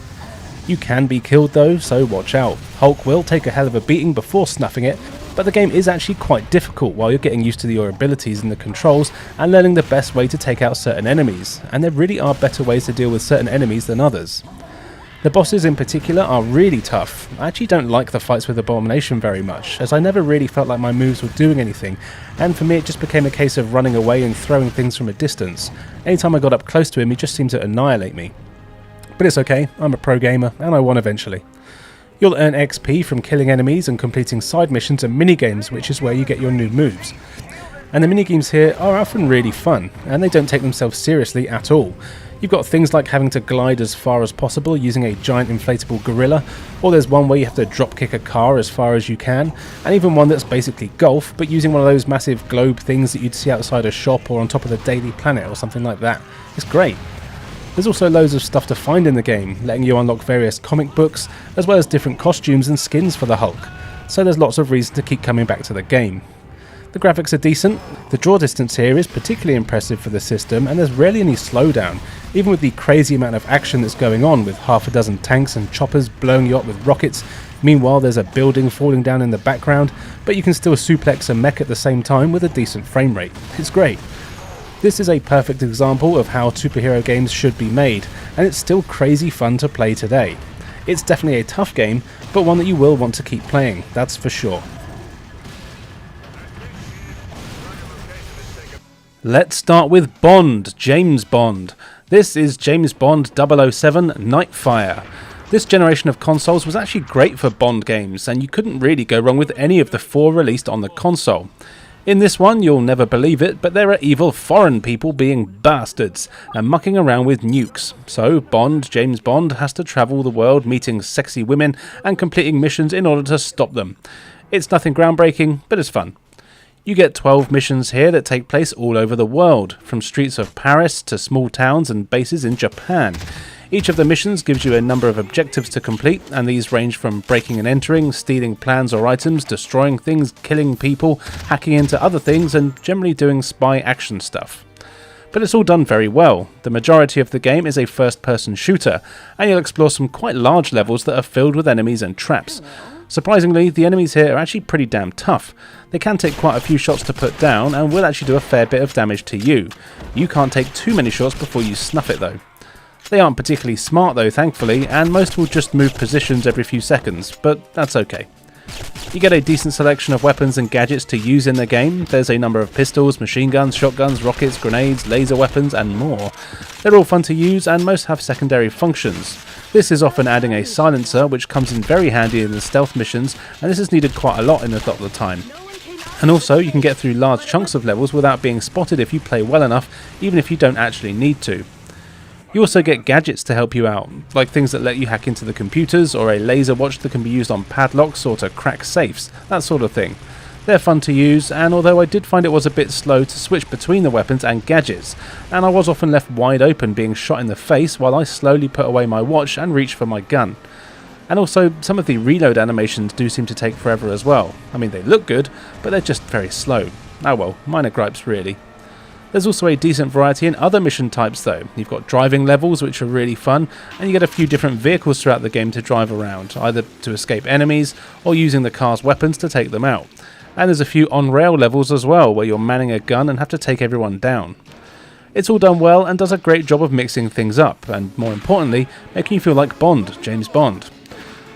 You can be killed though, so watch out. Hulk will take a hell of a beating before snuffing it, but the game is actually quite difficult while you're getting used to your abilities and the controls and learning the best way to take out certain enemies, and there really are better ways to deal with certain enemies than others. The bosses in particular are really tough. I actually don't like the fights with Abomination very much, as I never really felt like my moves were doing anything, and for me it just became a case of running away and throwing things from a distance. Anytime I got up close to him he just seemed to annihilate me. But it's okay, I'm a pro gamer and I won eventually. You'll earn XP from killing enemies and completing side missions and minigames, which is where you get your new moves. And the minigames here are often really fun, and they don't take themselves seriously at all. You've got things like having to glide as far as possible using a giant inflatable gorilla, or there's one where you have to drop kick a car as far as you can, and even one that's basically golf, but using one of those massive globe things that you'd see outside a shop or on top of the Daily Planet or something like that. It's great. There's also loads of stuff to find in the game, letting you unlock various comic books, as well as different costumes and skins for the Hulk, so there's lots of reason to keep coming back to the game. The graphics are decent, the draw distance here is particularly impressive for the system, and there's rarely any slowdown, even with the crazy amount of action that's going on with half a dozen tanks and choppers blowing you up with rockets. Meanwhile there's a building falling down in the background, but you can still suplex a mech at the same time with a decent frame rate. It's great. This is a perfect example of how superhero games should be made, and it's still crazy fun to play today. It's definitely a tough game, but one that you will want to keep playing, that's for sure. Let's start with Bond, James Bond. This is James Bond 007 Nightfire. This generation of consoles was actually great for Bond games, and you couldn't really go wrong with any of the 4 released on the console. In this one, you'll never believe it, but there are evil foreign people being bastards and mucking around with nukes. So James Bond, has to travel the world meeting sexy women and completing missions in order to stop them. It's nothing groundbreaking, but it's fun. You get 12 missions here that take place all over the world, from streets of Paris to small towns and bases in Japan. Each of the missions gives you a number of objectives to complete, and these range from breaking and entering, stealing plans or items, destroying things, killing people, hacking into other things, and generally doing spy action stuff. But it's all done very well. The majority of the game is a first-person shooter, and you'll explore some quite large levels that are filled with enemies and traps. Surprisingly, the enemies here are actually pretty damn tough. They can take quite a few shots to put down, and will actually do a fair bit of damage to you. You can't take too many shots before you snuff it though. They aren't particularly smart though, thankfully, and most will just move positions every few seconds, but that's okay. You get a decent selection of weapons and gadgets to use in the game. There's a number of pistols, machine guns, shotguns, rockets, grenades, laser weapons and more. They're all fun to use and most have secondary functions. This is often adding a silencer, which comes in very handy in the stealth missions, and this is needed quite a lot in a lot of the time. And also, you can get through large chunks of levels without being spotted if you play well enough, even if you don't actually need to. You also get gadgets to help you out, like things that let you hack into the computers, or a laser watch that can be used on padlocks or to crack safes, that sort of thing. They're fun to use, and although I did find it was a bit slow to switch between the weapons and gadgets, and I was often left wide open being shot in the face while I slowly put away my watch and reached for my gun. And also, some of the reload animations do seem to take forever as well. I mean, they look good, but they're just very slow. Oh well, minor gripes really. There's also a decent variety in other mission types though. You've got driving levels, which are really fun, and you get a few different vehicles throughout the game to drive around, either to escape enemies or using the car's weapons to take them out. And there's a few on-rail levels as well, where you're manning a gun and have to take everyone down. It's all done well and does a great job of mixing things up, and more importantly, making you feel like Bond, James Bond.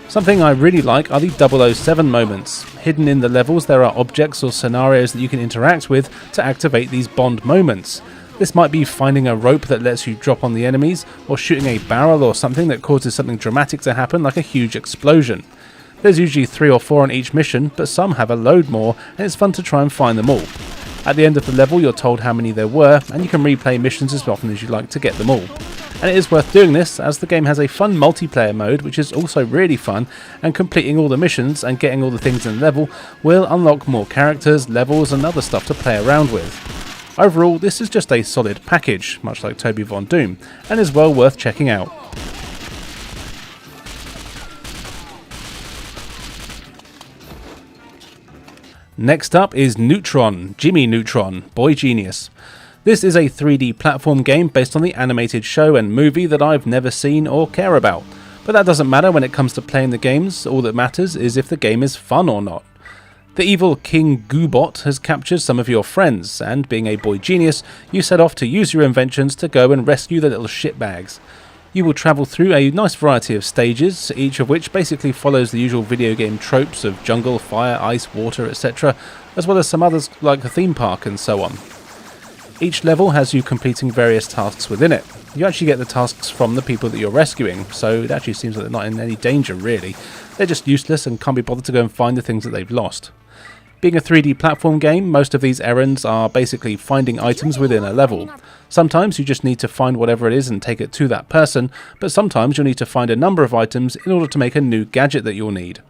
Something I really like are the 007 moments. Hidden in the levels there are objects or scenarios that you can interact with to activate these Bond moments. This might be finding a rope that lets you drop on the enemies, or shooting a barrel or something that causes something dramatic to happen like a huge explosion. There's usually 3 or 4 on each mission, but some have a load more, and it's fun to try and find them all. At the end of the level you're told how many there were, and you can replay missions as often as you like to get them all. And it is worth doing this, as the game has a fun multiplayer mode which is also really fun, and completing all the missions and getting all the things in the level will unlock more characters, levels and other stuff to play around with. Overall, this is just a solid package, much like Toby Von Doom, and is well worth checking out. Next up is Neutron, Jimmy Neutron, Boy Genius. This is a 3D platform game based on the animated show and movie that I've never seen or care about. But that doesn't matter when it comes to playing the games, all that matters is if the game is fun or not. The evil King Goobot has captured some of your friends, and being a boy genius, you set off to use your inventions to go and rescue the little shitbags. You will travel through a nice variety of stages, each of which basically follows the usual video game tropes of jungle, fire, ice, water, etc., as well as some others like the theme park and so on. Each level has you completing various tasks within it. You actually get the tasks from the people that you're rescuing, so it actually seems like they're not in any danger really. They're just useless and can't be bothered to go and find the things that they've lost. Being a 3D platform game, most of these errands are basically finding items within a level. Sometimes you just need to find whatever it is and take it to that person, but sometimes you'll need to find a number of items in order to make a new gadget that you'll need.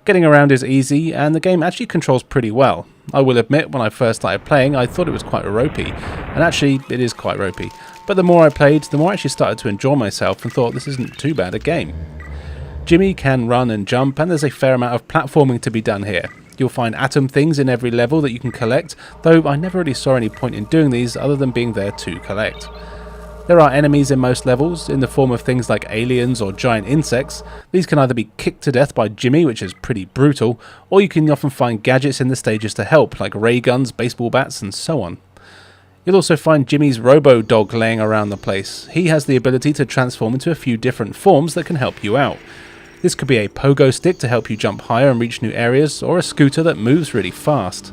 Getting around is easy, and the game actually controls pretty well. I will admit, when I first started playing, I thought it was quite ropey, and actually it is quite ropey. But the more I played, the more I actually started to enjoy myself and thought this isn't too bad a game. Jimmy can run and jump, and there's a fair amount of platforming to be done here. You'll find atom things in every level that you can collect, though I never really saw any point in doing these other than being there to collect. There are enemies in most levels, in the form of things like aliens or giant insects. These can either be kicked to death by Jimmy, which is pretty brutal, or you can often find gadgets in the stages to help, like ray guns, baseball bats, and so on. You'll also find Jimmy's robo-dog laying around the place. He has the ability to transform into a few different forms that can help you out. This could be a pogo stick to help you jump higher and reach new areas, or a scooter that moves really fast.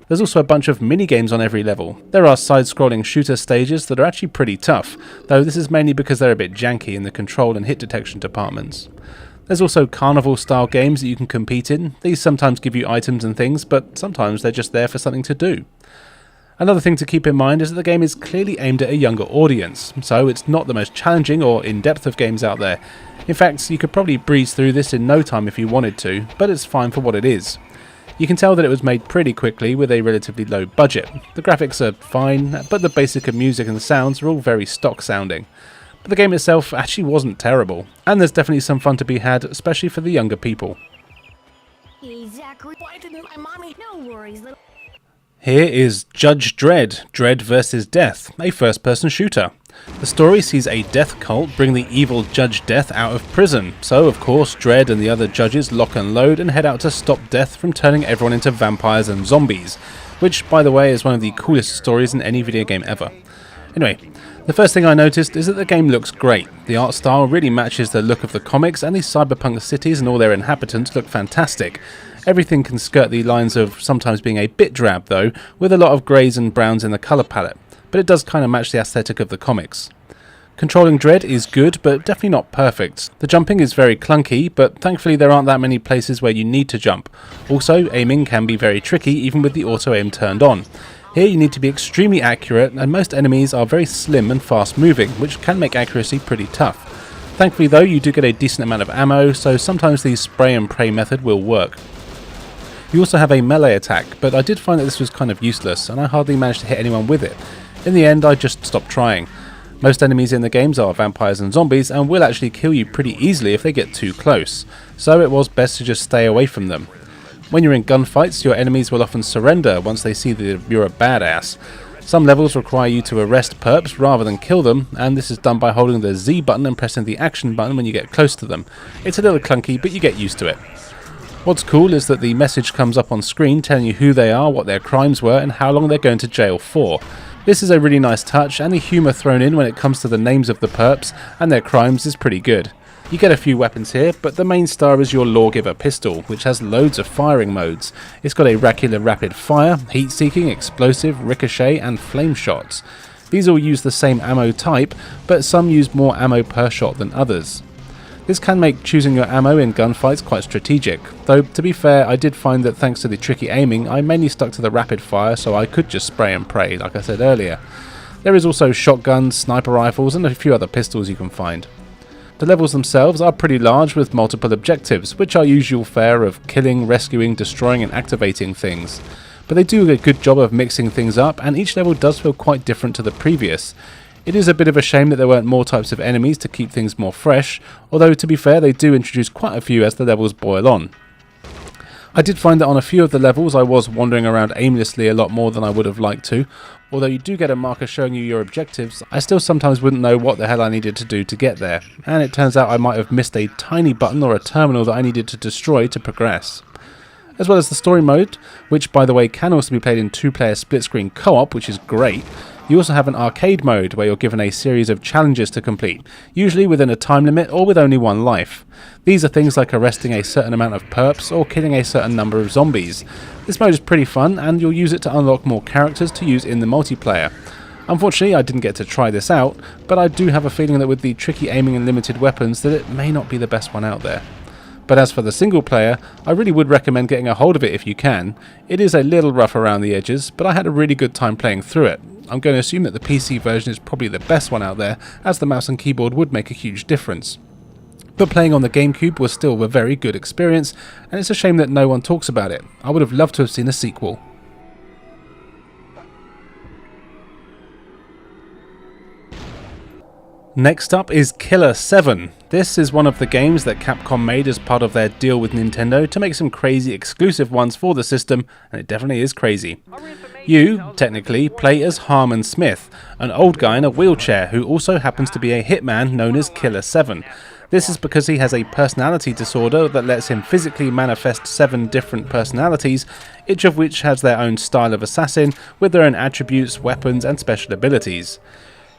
There's also a bunch of mini-games on every level. There are side-scrolling shooter stages that are actually pretty tough, though this is mainly because they're a bit janky in the control and hit detection departments. There's also carnival-style games that you can compete in. These sometimes give you items and things, but sometimes they're just there for something to do. Another thing to keep in mind is that the game is clearly aimed at a younger audience, so it's not the most challenging or in-depth of games out there. In fact, you could probably breeze through this in no time if you wanted to, but it's fine for what it is. You can tell that it was made pretty quickly with a relatively low budget. The graphics are fine, but the basic of music and sounds are all very stock sounding. But the game itself actually wasn't terrible, and there's definitely some fun to be had, especially for the younger people. Hey, Zachary, why didn't my mommy? No worries, little... Here is Judge Dredd, Dredd vs. Death, a first-person shooter. The story sees a death cult bring the evil Judge Death out of prison, so of course Dredd and the other judges lock and load and head out to stop Death from turning everyone into vampires and zombies, which by the way is one of the coolest stories in any video game ever. Anyway, The first thing I noticed is that the game looks great. The art style really matches the look of the comics, and these cyberpunk cities and all their inhabitants look fantastic. Everything can skirt the lines of sometimes being a bit drab though, with a lot of greys and browns in the colour palette, but it does kind of match the aesthetic of the comics. Controlling Dread is good, but definitely not perfect. The jumping is very clunky, but thankfully there aren't that many places where you need to jump. Also, aiming can be very tricky even with the auto aim turned on. Here you need to be extremely accurate, and most enemies are very slim and fast moving, which can make accuracy pretty tough. Thankfully though, you do get a decent amount of ammo, so sometimes the spray and pray method will work. You also have a melee attack, but I did find that this was kind of useless, and I hardly managed to hit anyone with it. In the end, I just stopped trying. Most enemies in the games are vampires and zombies, and will actually kill you pretty easily if they get too close, so it was best to just stay away from them. When you're in gunfights, your enemies will often surrender once they see that you're a badass. Some levels require you to arrest perps rather than kill them, and this is done by holding the Z button and pressing the action button when you get close to them. It's a little clunky, but you get used to it. What's cool is that the message comes up on screen telling you who they are, what their crimes were, and how long they're going to jail for. This is a really nice touch, and the humour thrown in when it comes to the names of the perps and their crimes is pretty good. You get a few weapons here, but the main star is your Lawgiver pistol, which has loads of firing modes. It's got a regular rapid fire, heat-seeking, explosive, ricochet and flame shots. These all use the same ammo type, but some use more ammo per shot than others. This can make choosing your ammo in gunfights quite strategic, though to be fair I did find that thanks to the tricky aiming I mainly stuck to the rapid fire, so I could just spray and pray like I said earlier. There is also shotguns, sniper rifles and a few other pistols you can find. The levels themselves are pretty large with multiple objectives, which are usual fare of killing, rescuing, destroying and activating things. But they do a good job of mixing things up, and each level does feel quite different to the previous. It is a bit of a shame that there weren't more types of enemies to keep things more fresh, although to be fair they do introduce quite a few as the levels boil on. I did find that on a few of the levels I was wandering around aimlessly a lot more than I would have liked to. Although you do get a marker showing you your objectives, I still sometimes wouldn't know what the hell I needed to do to get there, and it turns out I might have missed a tiny button or a terminal that I needed to destroy to progress. As well as the story mode, which by the way can also be played in 2-player split-screen co-op, which is great. You also have an arcade mode where you're given a series of challenges to complete, usually within a time limit or with only one life. These are things like arresting a certain amount of perps or killing a certain number of zombies. This mode is pretty fun, and you'll use it to unlock more characters to use in the multiplayer. Unfortunately I didn't get to try this out, but I do have a feeling that with the tricky aiming and limited weapons that it may not be the best one out there. But as for the single player, I really would recommend getting a hold of it if you can. It is a little rough around the edges, but I had a really good time playing through it. I'm going to assume that the PC version is probably the best one out there, as the mouse and keyboard would make a huge difference. But playing on the GameCube was still a very good experience, and it's a shame that no one talks about it. I would have loved to have seen a sequel. Next up is Killer 7. This is one of the games that Capcom made as part of their deal with Nintendo to make some crazy exclusive ones for the system, and it definitely is crazy. You, technically, play as Harmon Smith, an old guy in a wheelchair who also happens to be a hitman known as Killer 7. This is because he has a personality disorder that lets him physically manifest 7 different personalities, each of which has their own style of assassin with their own attributes, weapons and special abilities.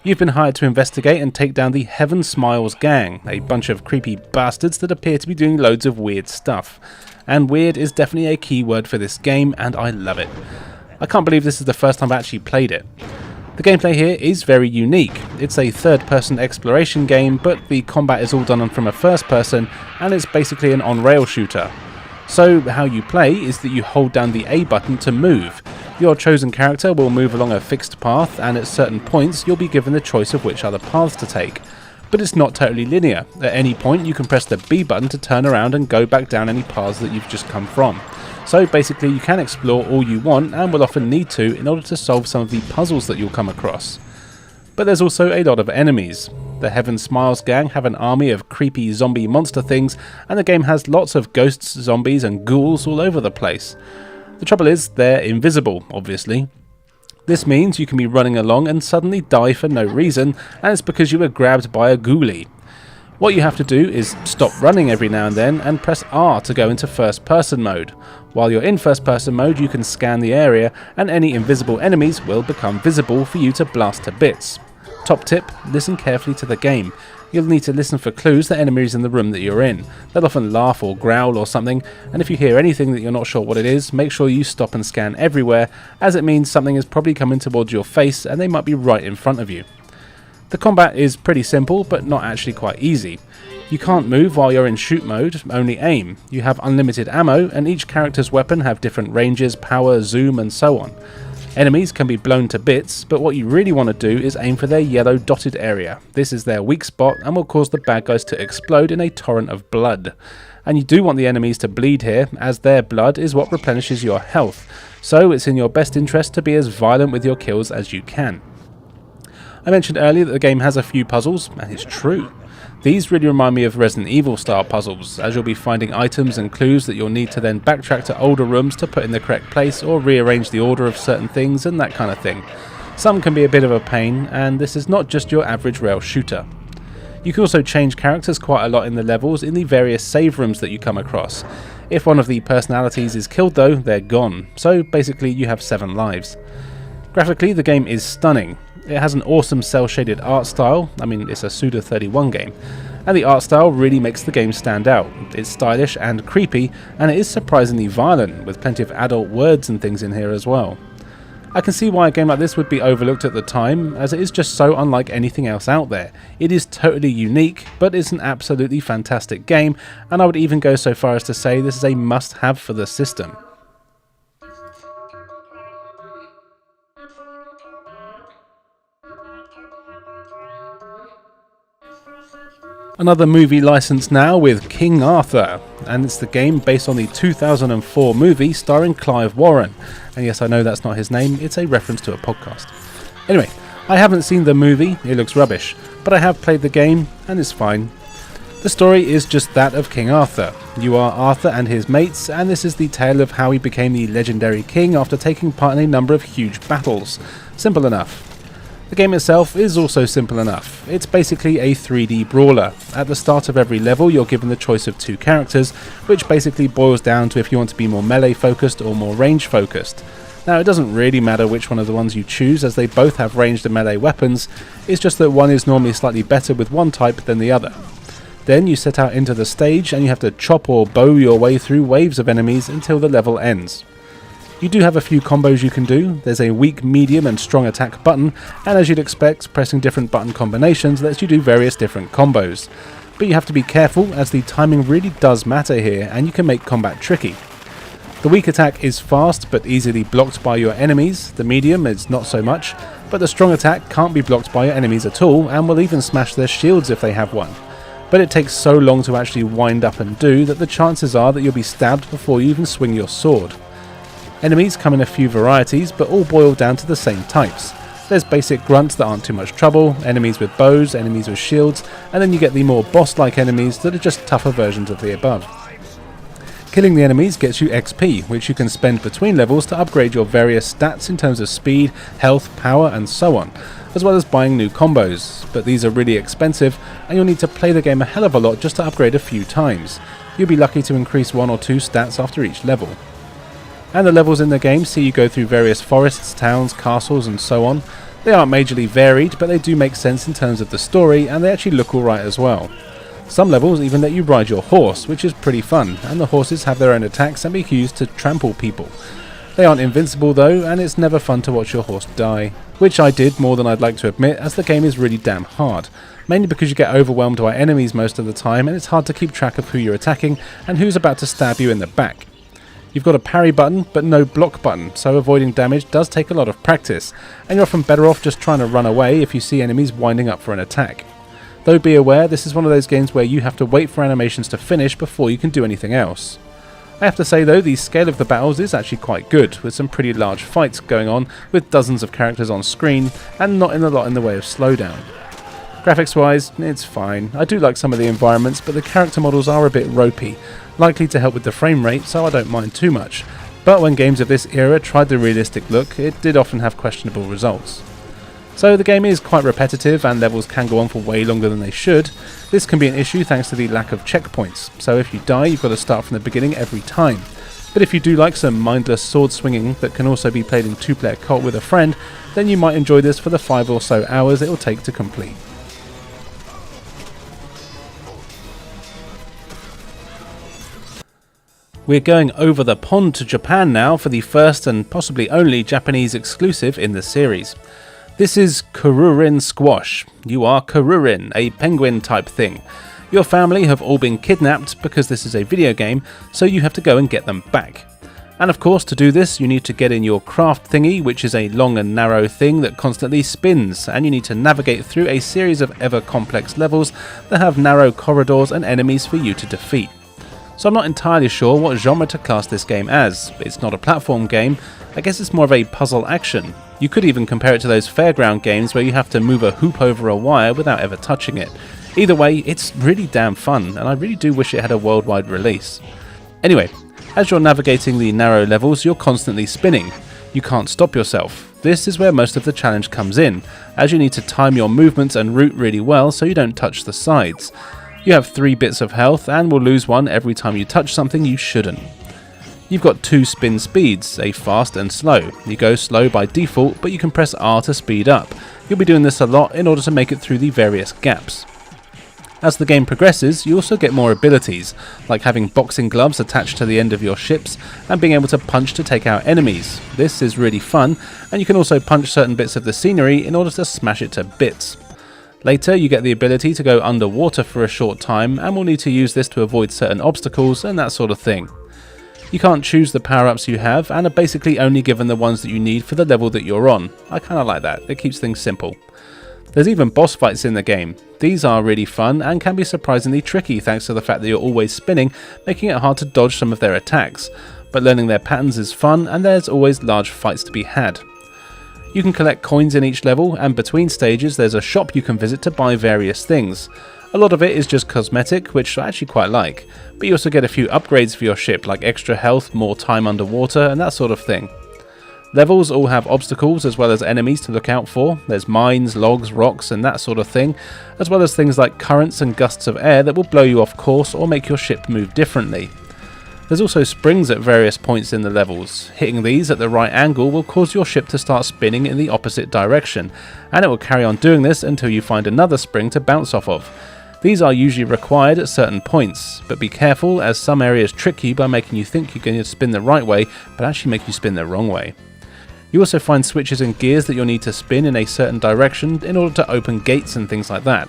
You've been hired to investigate and take down the Heaven Smiles gang, a bunch of creepy bastards that appear to be doing loads of weird stuff. And weird is definitely a key word for this game, and I love it. I can't believe this is the first time I've actually played it. The gameplay here is very unique. It's a third-person exploration game, but the combat is all done from a first person, and it's basically an on-rail shooter. So how you play is that you hold down the A button to move. Your chosen character will move along a fixed path, and at certain points you'll be given the choice of which other paths to take. But it's not totally linear. At any point you can press the B button to turn around and go back down any paths that you've just come from. So basically you can explore all you want, and will often need to in order to solve some of the puzzles that you'll come across. But there's also a lot of enemies. The Heaven Smiles gang have an army of creepy zombie monster things, and the game has lots of ghosts, zombies and ghouls all over the place. The trouble is, they're invisible, obviously. This means you can be running along and suddenly die for no reason, and it's because you were grabbed by a ghoulie. What you have to do is stop running every now and then and press R to go into first person mode. While you're in first person mode you can scan the area, and any invisible enemies will become visible for you to blast to bits. Top tip, listen carefully to the game. You'll need to listen for clues that enemies in the room that you're in. They'll often laugh or growl or something, and if you hear anything that you're not sure what it is, make sure you stop and scan everywhere, as it means something is probably coming towards your face and they might be right in front of you. The combat is pretty simple, but not actually quite easy. You can't move while you're in shoot mode, only aim. You have unlimited ammo, and each character's weapon have different ranges, power, zoom, and so on. Enemies can be blown to bits, but what you really want to do is aim for their yellow dotted area. This is their weak spot and will cause the bad guys to explode in a torrent of blood. And you do want the enemies to bleed here, as their blood is what replenishes your health, so it's in your best interest to be as violent with your kills as you can. I mentioned earlier that the game has a few puzzles, and it's true. These really remind me of Resident Evil style puzzles, as you'll be finding items and clues that you'll need to then backtrack to older rooms to put in the correct place or rearrange the order of certain things and that kind of thing. Some can be a bit of a pain, and this is not just your average rail shooter. You can also change characters quite a lot in the levels in the various save rooms that you come across. If one of the personalities is killed though, they're gone, so basically you have 7 lives. Graphically, the game is stunning. It has an awesome cel-shaded art style. I mean, it's a Suda 31 game, and the art style really makes the game stand out. It's stylish and creepy, and it is surprisingly violent, with plenty of adult words and things in here as well. I can see why a game like this would be overlooked at the time, as it is just so unlike anything else out there. It is totally unique, but it's an absolutely fantastic game, and I would even go so far as to say this is a must-have for the system. Another movie license now with King Arthur, and it's the game based on the 2004 movie starring Clive Warren. And yes, I know that's not his name, it's a reference to a podcast. Anyway, I haven't seen the movie, it looks rubbish, but I have played the game, and it's fine. The story is just that of King Arthur. You are Arthur and his mates, and this is the tale of how he became the legendary king after taking part in a number of huge battles. Simple enough. The game itself is also simple enough. It's basically a 3D brawler. At the start of every level you're given the choice of 2 characters, which basically boils down to if you want to be more melee focused or more range focused. Now it doesn't really matter which one of the ones you choose, as they both have ranged and melee weapons, it's just that one is normally slightly better with one type than the other. Then you set out into the stage and you have to chop or bow your way through waves of enemies until the level ends. You do have a few combos you can do. There's a weak, medium and strong attack button, and as you'd expect, pressing different button combinations lets you do various different combos. But you have to be careful, as the timing really does matter here, and you can make combat tricky. The weak attack is fast but easily blocked by your enemies, the medium is not so much, but the strong attack can't be blocked by your enemies at all and will even smash their shields if they have one. But it takes so long to actually wind up and do that the chances are that you'll be stabbed before you even swing your sword. Enemies come in a few varieties, but all boil down to the same types. There's basic grunts that aren't too much trouble, enemies with bows, enemies with shields, and then you get the more boss-like enemies that are just tougher versions of the above. Killing the enemies gets you XP, which you can spend between levels to upgrade your various stats in terms of speed, health, power, and so on, as well as buying new combos, but these are really expensive, and you'll need to play the game a hell of a lot just to upgrade a few times. You'll be lucky to increase 1 or 2 stats after each level. And the levels in the game see you go through various forests, towns, castles and so on. They aren't majorly varied, but they do make sense in terms of the story, and they actually look alright as well. Some levels even let you ride your horse, which is pretty fun, and the horses have their own attacks and be used to trample people. They aren't invincible though, and it's never fun to watch your horse die. Which I did more than I'd like to admit, as the game is really damn hard. Mainly because you get overwhelmed by enemies most of the time, and it's hard to keep track of who you're attacking and who's about to stab you in the back. You've got a parry button, but no block button, so avoiding damage does take a lot of practice, and you're often better off just trying to run away if you see enemies winding up for an attack. Though be aware, this is one of those games where you have to wait for animations to finish before you can do anything else. I have to say though, the scale of the battles is actually quite good, with some pretty large fights going on, with dozens of characters on screen, and not a lot in the way of slowdown. Graphics wise, it's fine. I do like some of the environments, but the character models are a bit ropey, likely to help with the frame rate, so I don't mind too much. But when games of this era tried the realistic look, it did often have questionable results. So the game is quite repetitive, and levels can go on for way longer than they should. This can be an issue thanks to the lack of checkpoints, so if you die you've got to start from the beginning every time. But if you do like some mindless sword swinging that can also be played in 2-player co-op with a friend, then you might enjoy this for the 5 or so hours it will take to complete. We're going over the pond to Japan now for the first and possibly only Japanese exclusive in the series. This is Kururin Squash. You are Kururin, a penguin type thing. Your family have all been kidnapped because this is a video game, so you have to go and get them back. And of course, to do this you need to get in your craft thingy, which is a long and narrow thing that constantly spins, and you need to navigate through a series of ever complex levels that have narrow corridors and enemies for you to defeat. So I'm not entirely sure what genre to class this game as. It's not a platform game, I guess it's more of a puzzle action. You could even compare it to those fairground games where you have to move a hoop over a wire without ever touching it. Either way, it's really damn fun, and I really do wish it had a worldwide release. Anyway, as you're navigating the narrow levels, you're constantly spinning. You can't stop yourself. This is where most of the challenge comes in, as you need to time your movements and route really well so you don't touch the sides. You have 3 bits of health and will lose one every time you touch something you shouldn't. You've got 2 spin speeds, a fast and slow. You go slow by default, but you can press R to speed up. You'll be doing this a lot in order to make it through the various gaps. As the game progresses, you also get more abilities, like having boxing gloves attached to the end of your ships and being able to punch to take out enemies. This is really fun, and you can also punch certain bits of the scenery in order to smash it to bits. Later, you get the ability to go underwater for a short time, and will need to use this to avoid certain obstacles and that sort of thing. You can't choose the power-ups you have, and are basically only given the ones that you need for the level that you're on. I kinda like that, it keeps things simple. There's even boss fights in the game. These are really fun and can be surprisingly tricky thanks to the fact that you're always spinning, making it hard to dodge some of their attacks. But learning their patterns is fun, and there's always large fights to be had. You can collect coins in each level, and between stages there's a shop you can visit to buy various things. A lot of it is just cosmetic, which I actually quite like, but you also get a few upgrades for your ship, like extra health, more time underwater, and that sort of thing. Levels all have obstacles as well as enemies to look out for. There's mines, logs, rocks and that sort of thing, as well as things like currents and gusts of air that will blow you off course or make your ship move differently. There's also springs at various points in the levels. Hitting these at the right angle will cause your ship to start spinning in the opposite direction, and it will carry on doing this until you find another spring to bounce off of. These are usually required at certain points, but be careful as some areas trick you by making you think you're going to spin the right way, but actually make you spin the wrong way. You also find switches and gears that you'll need to spin in a certain direction in order to open gates and things like that.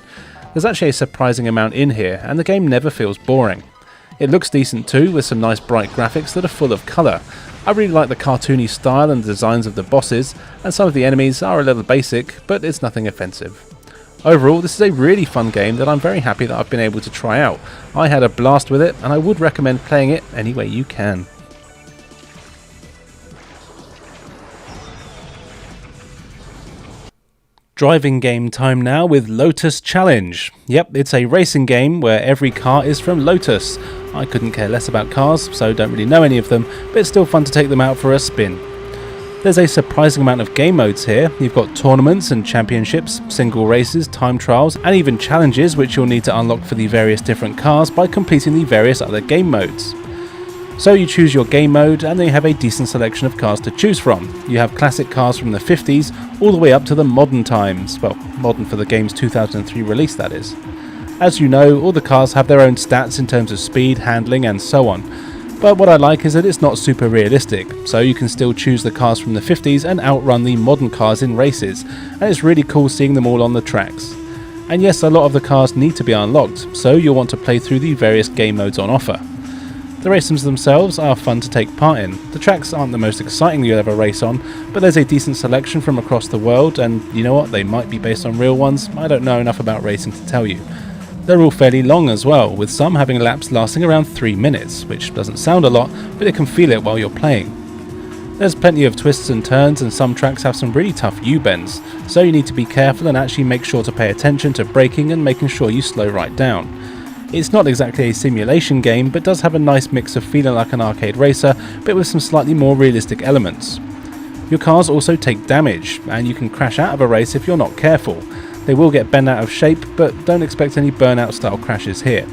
There's actually a surprising amount in here, and the game never feels boring. It looks decent too, with some nice bright graphics that are full of colour. I really like the cartoony style and designs of the bosses, and some of the enemies are a little basic, but it's nothing offensive. Overall, this is a really fun game that I'm very happy that I've been able to try out. I had a blast with it, and I would recommend playing it any way you can. Driving game time now with Lotus Challenge. Yep, it's a racing game where every car is from Lotus. I couldn't care less about cars, so don't really know any of them, but it's still fun to take them out for a spin. There's a surprising amount of game modes here. You've got tournaments and championships, single races, time trials, and even challenges which you'll need to unlock for the various different cars by completing the various other game modes. So you choose your game mode, and then you have a decent selection of cars to choose from. You have classic cars from the 50s all the way up to the modern times. Well, modern for the game's 2003 release, that is. As you know, all the cars have their own stats in terms of speed, handling and so on. But what I like is that it's not super realistic, so you can still choose the cars from the 50s and outrun the modern cars in races, and it's really cool seeing them all on the tracks. And yes, a lot of the cars need to be unlocked, so you'll want to play through the various game modes on offer. The races themselves are fun to take part in. The tracks aren't the most exciting you'll ever race on, but there's a decent selection from across the world, and you know what, they might be based on real ones. I don't know enough about racing to tell you. They're all fairly long as well, with some having laps lasting around 3 minutes, which doesn't sound a lot, but you can feel it while you're playing. There's plenty of twists and turns, and some tracks have some really tough U-bends, so you need to be careful and actually make sure to pay attention to braking and making sure you slow right down. It's not exactly a simulation game, but does have a nice mix of feeling like an arcade racer, but with some slightly more realistic elements. Your cars also take damage, and you can crash out of a race if you're not careful. They will get bent out of shape, but don't expect any burnout style crashes here.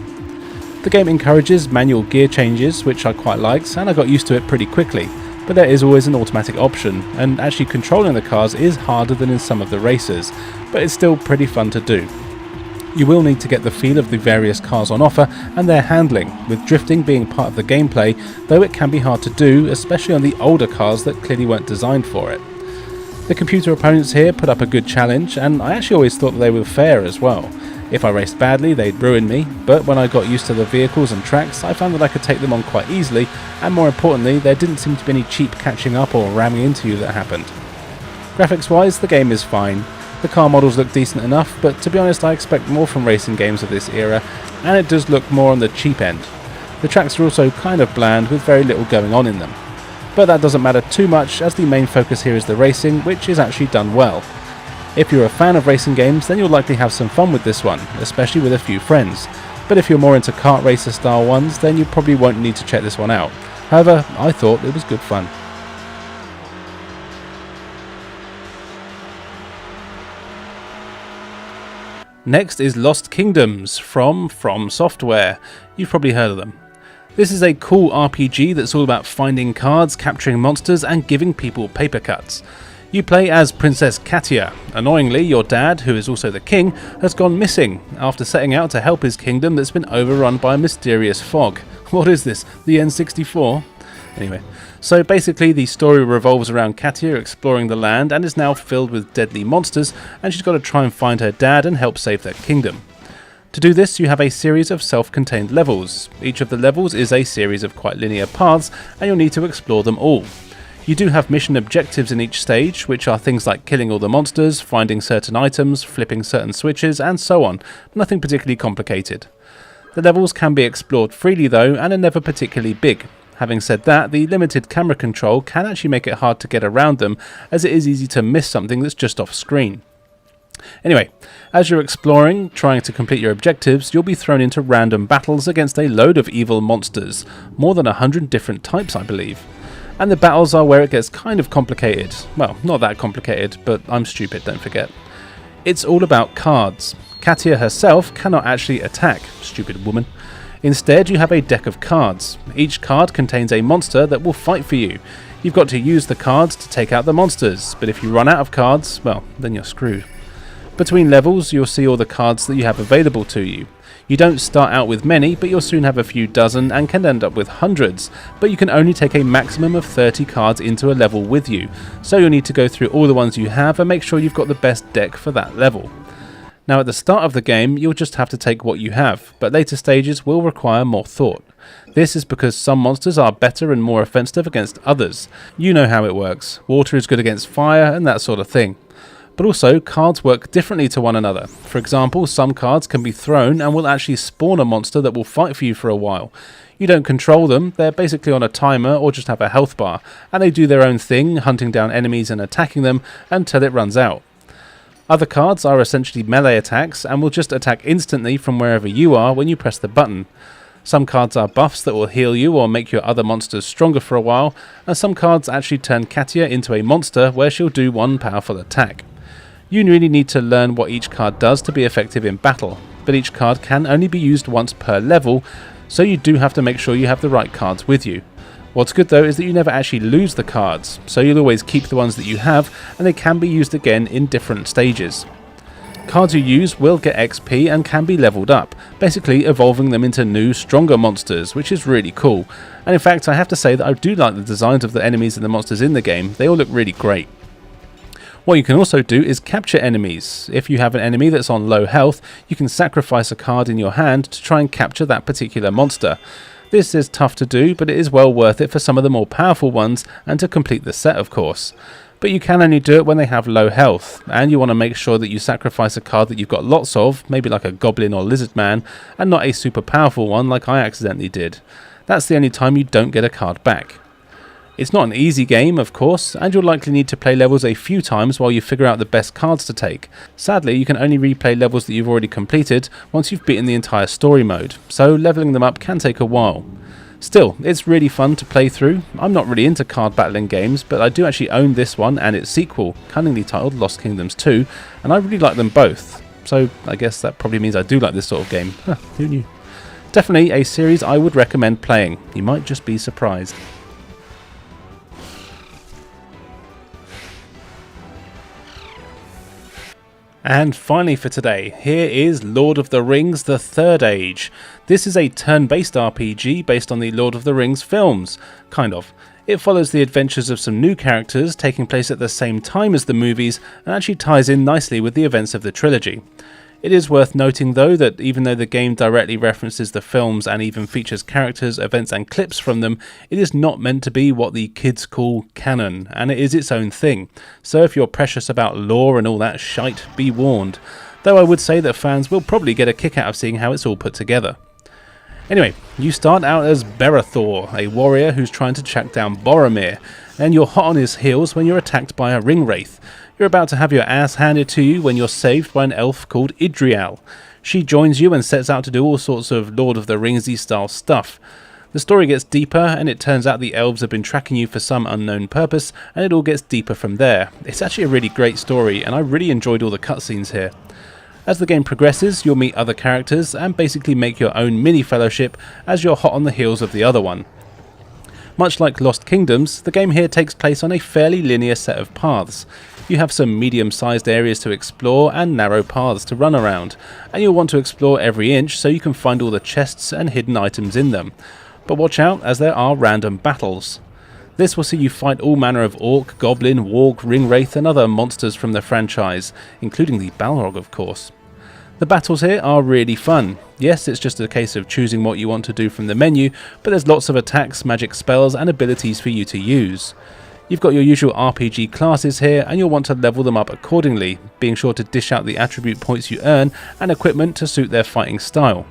The game encourages manual gear changes, which I quite liked, and I got used to it pretty quickly, but there is always an automatic option, and actually controlling the cars is harder than in some of the races, but it's still pretty fun to do. You will need to get the feel of the various cars on offer and their handling, with drifting being part of the gameplay, though it can be hard to do, especially on the older cars that clearly weren't designed for it. The computer opponents here put up a good challenge, and I actually always thought that they were fair as well. If I raced badly, they'd ruin me, but when I got used to the vehicles and tracks, I found that I could take them on quite easily, and more importantly, there didn't seem to be any cheap catching up or ramming into you that happened. Graphics wise, the game is fine. The car models look decent enough, but to be honest I expect more from racing games of this era, and it does look more on the cheap end. The tracks are also kind of bland with very little going on in them. But that doesn't matter too much, as the main focus here is the racing, which is actually done well. If you're a fan of racing games, then you'll likely have some fun with this one, especially with a few friends. But if you're more into kart racer style ones, then you probably won't need to check this one out. However, I thought it was good fun. Next is Lost Kingdoms from Software. You've probably heard of them. This is a cool RPG that's all about finding cards, capturing monsters, and giving people paper cuts. You play as Princess Katia. Annoyingly, your dad, who is also the king, has gone missing after setting out to help his kingdom that's been overrun by a mysterious fog. What is this, the N64? Anyway, so basically the story revolves around Katia exploring the land and is now filled with deadly monsters, and she's got to try and find her dad and help save their kingdom. To do this, you have a series of self-contained levels. Each of the levels is a series of quite linear paths, and you'll need to explore them all. You do have mission objectives in each stage, which are things like killing all the monsters, finding certain items, flipping certain switches, and so on. Nothing particularly complicated. The levels can be explored freely though, and are never particularly big. Having said that, the limited camera control can actually make it hard to get around them, as it is easy to miss something that's just off screen. Anyway, as you're exploring, trying to complete your objectives, you'll be thrown into random battles against a load of evil monsters, more than 100 different types I believe. And the battles are where it gets kind of complicated. Well, not that complicated, but I'm stupid, don't forget. It's all about cards. Katia herself cannot actually attack, stupid woman. Instead, you have a deck of cards. Each card contains a monster that will fight for you. You've got to use the cards to take out the monsters, but if you run out of cards, well, then you're screwed. Between levels, you'll see all the cards that you have available to you. You don't start out with many, but you'll soon have a few dozen and can end up with hundreds, but you can only take a maximum of 30 cards into a level with you, so you'll need to go through all the ones you have and make sure you've got the best deck for that level. Now at the start of the game, you'll just have to take what you have, but later stages will require more thought. This is because some monsters are better and more offensive against others. You know how it works. Water is good against fire and that sort of thing. But also, cards work differently to one another. For example, some cards can be thrown and will actually spawn a monster that will fight for you for a while. You don't control them, they're basically on a timer or just have a health bar, and they do their own thing, hunting down enemies and attacking them until it runs out. Other cards are essentially melee attacks and will just attack instantly from wherever you are when you press the button. Some cards are buffs that will heal you or make your other monsters stronger for a while, and some cards actually turn Katia into a monster where she'll do one powerful attack. You really need to learn what each card does to be effective in battle, but each card can only be used once per level, so you do have to make sure you have the right cards with you. What's good though is that you never actually lose the cards, so you'll always keep the ones that you have, and they can be used again in different stages. Cards you use will get XP and can be leveled up, basically evolving them into new, stronger monsters, which is really cool. And in fact, I have to say that I do like the designs of the enemies and the monsters in the game. They all look really great. What you can also do is capture enemies. If you have an enemy that's on low health, you can sacrifice a card in your hand to try and capture that particular monster. This is tough to do, but it is well worth it for some of the more powerful ones and to complete the set of course. But you can only do it when they have low health, and you want to make sure that you sacrifice a card that you've got lots of, maybe like a goblin or lizard man, and not a super powerful one like I accidentally did. That's the only time you don't get a card back. It's not an easy game, of course, and you'll likely need to play levels a few times while you figure out the best cards to take. Sadly, you can only replay levels that you've already completed once you've beaten the entire story mode, so leveling them up can take a while. Still, it's really fun to play through. I'm not really into card battling games, but I do actually own this one and its sequel, cunningly titled Lost Kingdoms 2, and I really like them both. So I guess that probably means I do like this sort of game. Who knew? Definitely a series I would recommend playing. You might just be surprised. And finally for today, here is Lord of the Rings: The Third Age. This is a turn-based RPG based on the Lord of the Rings films, kind of. It follows the adventures of some new characters taking place at the same time as the movies and actually ties in nicely with the events of the trilogy. It is worth noting though that even though the game directly references the films and even features characters, events and clips from them, it is not meant to be what the kids call canon, and it is its own thing. So if you're precious about lore and all that shite, be warned. Though I would say that fans will probably get a kick out of seeing how it's all put together. Anyway, you start out as Berethor, a warrior who's trying to track down Boromir, and you're hot on his heels when you're attacked by a ring wraith. You're about to have your ass handed to you when you're saved by an elf called Idrial. She joins you and sets out to do all sorts of Lord of the Ringsy style stuff. The story gets deeper and it turns out the elves have been tracking you for some unknown purpose, and it all gets deeper from there. It's actually a really great story and I really enjoyed all the cutscenes here. As the game progresses, you'll meet other characters and basically make your own mini fellowship as you're hot on the heels of the other one. Much like Lost Kingdoms, the game here takes place on a fairly linear set of paths. You have some medium-sized areas to explore and narrow paths to run around, and you'll want to explore every inch so you can find all the chests and hidden items in them. But watch out, as there are random battles. This will see you fight all manner of orc, goblin, warg, ringwraith and other monsters from the franchise, including the Balrog of course. The battles here are really fun. Yes, it's just a case of choosing what you want to do from the menu, but there's lots of attacks, magic spells and abilities for you to use. You've got your usual RPG classes here and you'll want to level them up accordingly, being sure to dish out the attribute points you earn and equipment to suit their fighting style.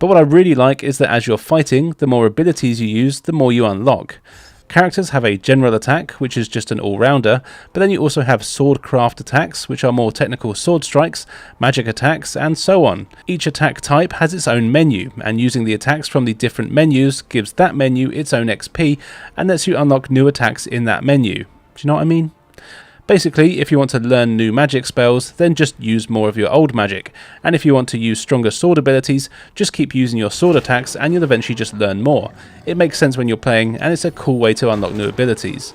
But what I really like is that as you're fighting, the more abilities you use, the more you unlock. Characters have a general attack, which is just an all-rounder, but then you also have swordcraft attacks, which are more technical sword strikes, magic attacks, and so on. Each attack type has its own menu, and using the attacks from the different menus gives that menu its own XP, and lets you unlock new attacks in that menu. Do you know what I mean? Basically, if you want to learn new magic spells, then just use more of your old magic, and if you want to use stronger sword abilities, just keep using your sword attacks and you'll eventually just learn more. It makes sense when you're playing, and it's a cool way to unlock new abilities.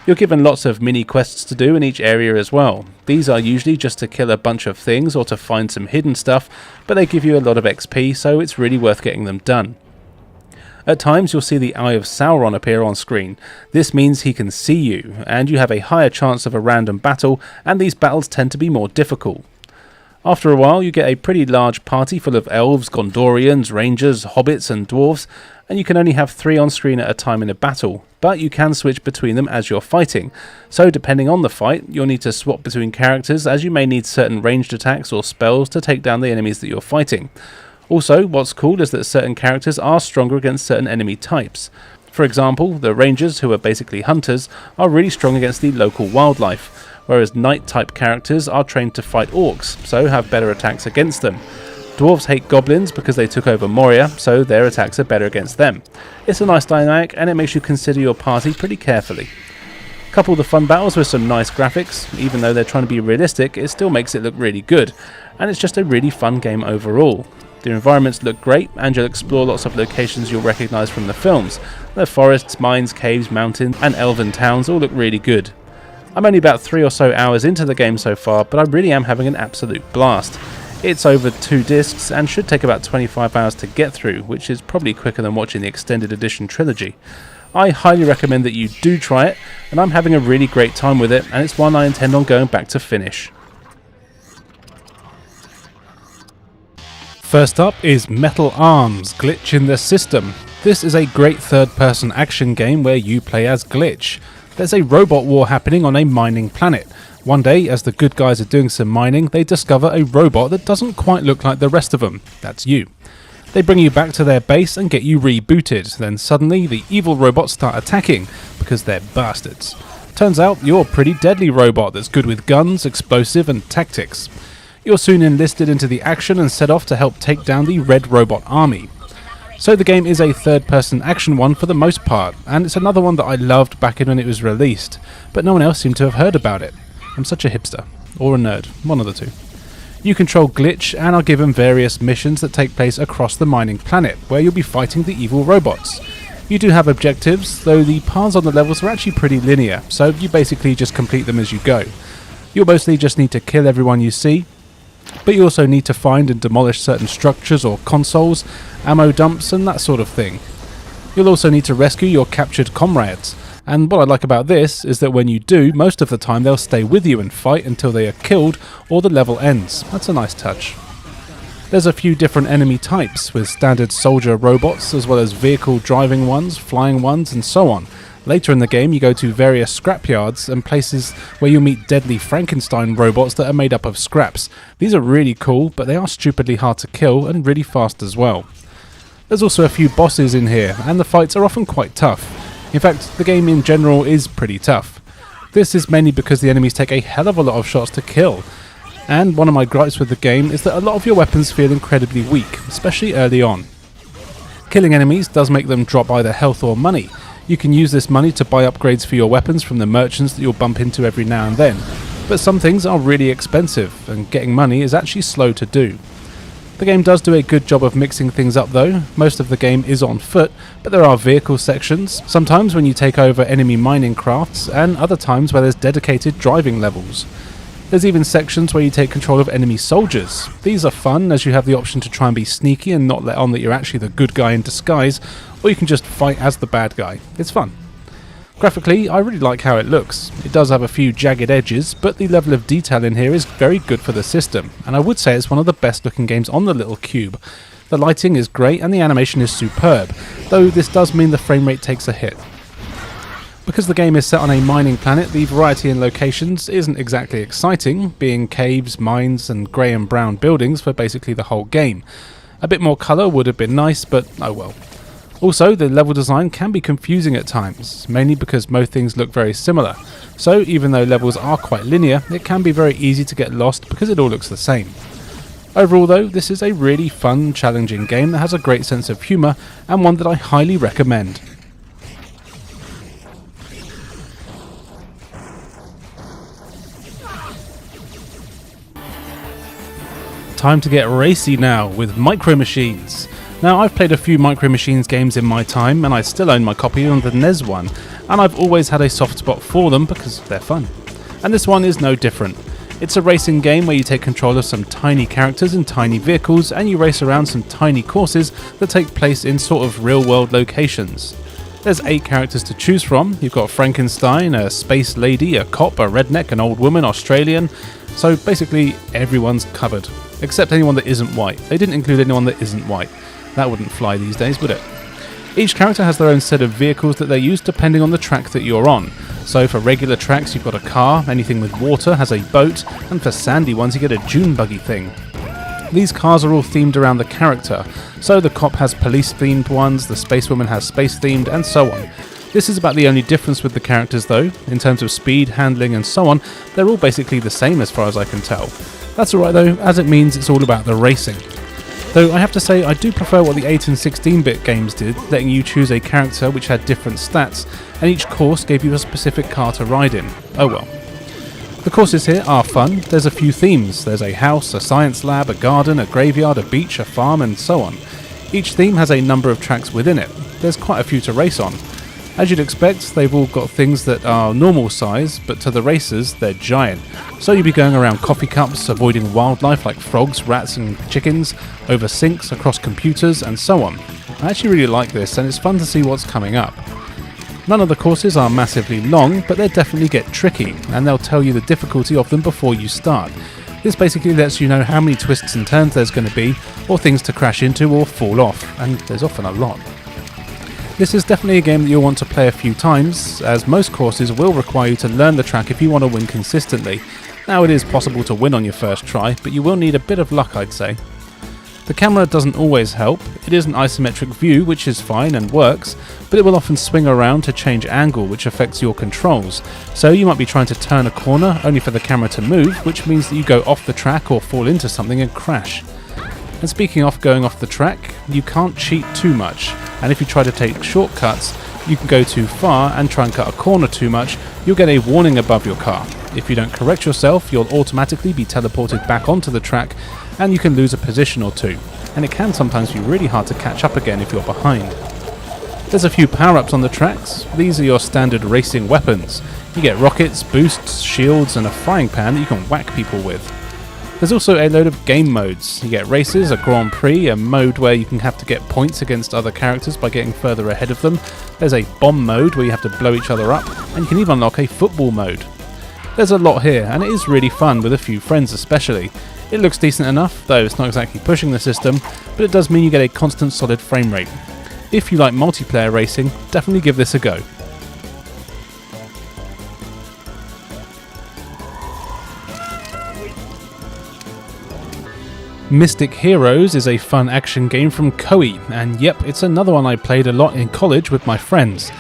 You're given lots of mini quests to do in each area as well. These are usually just to kill a bunch of things or to find some hidden stuff, but they give you a lot of XP, so it's really worth getting them done. At times you'll see the Eye of Sauron appear on screen. This means he can see you, and you have a higher chance of a random battle, and these battles tend to be more difficult. After a while you get a pretty large party full of elves, Gondorians, rangers, hobbits and dwarves, and you can only have 3 on screen at a time in a battle, but you can switch between them as you're fighting. So depending on the fight, you'll need to swap between characters as you may need certain ranged attacks or spells to take down the enemies that you're fighting. Also, what's cool is that certain characters are stronger against certain enemy types. For example, the rangers, who are basically hunters, are really strong against the local wildlife, whereas knight-type characters are trained to fight orcs, so have better attacks against them. Dwarves hate goblins because they took over Moria, so their attacks are better against them. It's a nice dynamic, and it makes you consider your party pretty carefully. Couple the fun battles with some nice graphics. Even though they're trying to be realistic, it still makes it look really good, and it's just a really fun game overall. The environments look great, and you'll explore lots of locations you'll recognise from the films. The forests, mines, caves, mountains and elven towns all look really good. I'm only about 3 or so hours into the game so far, but I really am having an absolute blast. It's over 2 discs and should take about 25 hours to get through, which is probably quicker than watching the extended edition trilogy. I highly recommend that you do try it, and I'm having a really great time with it, and it's one I intend on going back to finish. First up is Metal Arms: Glitch in the System. This is a great third-person action game where you play as Glitch. There's a robot war happening on a mining planet. One day, as the good guys are doing some mining, they discover a robot that doesn't quite look like the rest of them. That's you. They bring you back to their base and get you rebooted. Then suddenly, the evil robots start attacking, because they're bastards. Turns out, you're a pretty deadly robot that's good with guns, explosive and tactics. You're soon enlisted into the action and set off to help take down the Red Robot Army. So the game is a third-person action one for the most part, and it's another one that I loved back in when it was released, but no one else seemed to have heard about it. I'm such a hipster, or a nerd, one of the two. You control Glitch and are given various missions that take place across the mining planet, where you'll be fighting the evil robots. You do have objectives, though the paths on the levels are actually pretty linear, so you basically just complete them as you go. You'll mostly just need to kill everyone you see, but you also need to find and demolish certain structures or consoles, ammo dumps and that sort of thing. You'll also need to rescue your captured comrades, and what I like about this is that when you do, most of the time they'll stay with you and fight until they are killed or the level ends. That's a nice touch. There's a few different enemy types, with standard soldier robots as well as vehicle driving ones, flying ones and so on. Later in the game you go to various scrapyards and places where you'll meet deadly Frankenstein robots that are made up of scraps. These are really cool, but they are stupidly hard to kill and really fast as well. There's also a few bosses in here, and the fights are often quite tough. In fact, the game in general is pretty tough. This is mainly because the enemies take a hell of a lot of shots to kill. And one of my gripes with the game is that a lot of your weapons feel incredibly weak, especially early on. Killing enemies does make them drop either health or money. You can use this money to buy upgrades for your weapons from the merchants that you'll bump into every now and then, but some things are really expensive, and getting money is actually slow to do. The game does do a good job of mixing things up though. Most of the game is on foot, but there are vehicle sections, sometimes when you take over enemy mining crafts, and other times where there's dedicated driving levels. There's even sections where you take control of enemy soldiers. These are fun as you have the option to try and be sneaky and not let on that you're actually the good guy in disguise, or you can just fight as the bad guy. It's fun. Graphically, I really like how it looks. It does have a few jagged edges, but the level of detail in here is very good for the system, and I would say it's one of the best looking games on the little cube. The lighting is great and the animation is superb, though this does mean the frame rate takes a hit. Because the game is set on a mining planet, the variety in locations isn't exactly exciting, being caves, mines and grey and brown buildings for basically the whole game. A bit more colour would have been nice, but oh well. Also, the level design can be confusing at times, mainly because most things look very similar. So even though levels are quite linear, it can be very easy to get lost because it all looks the same. Overall though, this is a really fun, challenging game that has a great sense of humour and one that I highly recommend. Time to get racy now with Micro Machines. Now, I've played a few Micro Machines games in my time, and I still own my copy of the NES one, and I've always had a soft spot for them because they're fun. And this one is no different. It's a racing game where you take control of some tiny characters and tiny vehicles, and you race around some tiny courses that take place in sort of real-world locations. There's 8 characters to choose from. You've got Frankenstein, a space lady, a cop, a redneck, an old woman, Australian. So basically everyone's covered. Except anyone that isn't white. They didn't include anyone that isn't white. That wouldn't fly these days, would it? Each character has their own set of vehicles that they use depending on the track that you're on. So for regular tracks you've got a car, anything with water has a boat, and for sandy ones you get a dune buggy thing. These cars are all themed around the character, so the cop has police themed ones, the spacewoman has space themed, and so on. This is about the only difference with the characters though. In terms of speed, handling and so on, they're all basically the same as far as I can tell. That's alright though, as it means it's all about the racing. Though I have to say I do prefer what the 8 and 16-bit games did, letting you choose a character which had different stats, and each course gave you a specific car to ride in. Oh well. The courses here are fun. There's a few themes. There's a house, a science lab, a garden, a graveyard, a beach, a farm and so on. Each theme has a number of tracks within it. There's quite a few to race on. As you'd expect, they've all got things that are normal size, but to the racers, they're giant. So you'll be going around coffee cups, avoiding wildlife like frogs, rats and chickens, over sinks, across computers, and so on. I actually really like this, and it's fun to see what's coming up. None of the courses are massively long, but they definitely get tricky, and they'll tell you the difficulty of them before you start. This basically lets you know how many twists and turns there's going to be, or things to crash into or fall off, and there's often a lot. This is definitely a game that you'll want to play a few times, as most courses will require you to learn the track if you want to win consistently. Now it is possible to win on your first try, but you will need a bit of luck, I'd say. The camera doesn't always help. It is an isometric view, which is fine and works, but it will often swing around to change angle, which affects your controls. So you might be trying to turn a corner only for the camera to move, which means that you go off the track or fall into something and crash. And speaking of going off the track, you can't cheat too much, and if you try to take shortcuts, you can go too far and try and cut a corner too much, you'll get a warning above your car. If you don't correct yourself, you'll automatically be teleported back onto the track and you can lose a position or two, and it can sometimes be really hard to catch up again if you're behind. There's a few power-ups on the tracks. These are your standard racing weapons. You get rockets, boosts, shields and a frying pan that you can whack people with. There's also a load of game modes. You get races, a Grand Prix, a mode where you can have to get points against other characters by getting further ahead of them. There's a bomb mode where you have to blow each other up, and you can even unlock a football mode. There's a lot here, and it is really fun with a few friends especially. It looks decent enough, though it's not exactly pushing the system, but it does mean you get a constant solid frame rate. If you like multiplayer racing, definitely give this a go. Mystic Heroes is a fun action game from Koei, and yep, it's another one I played a lot in college with my friends.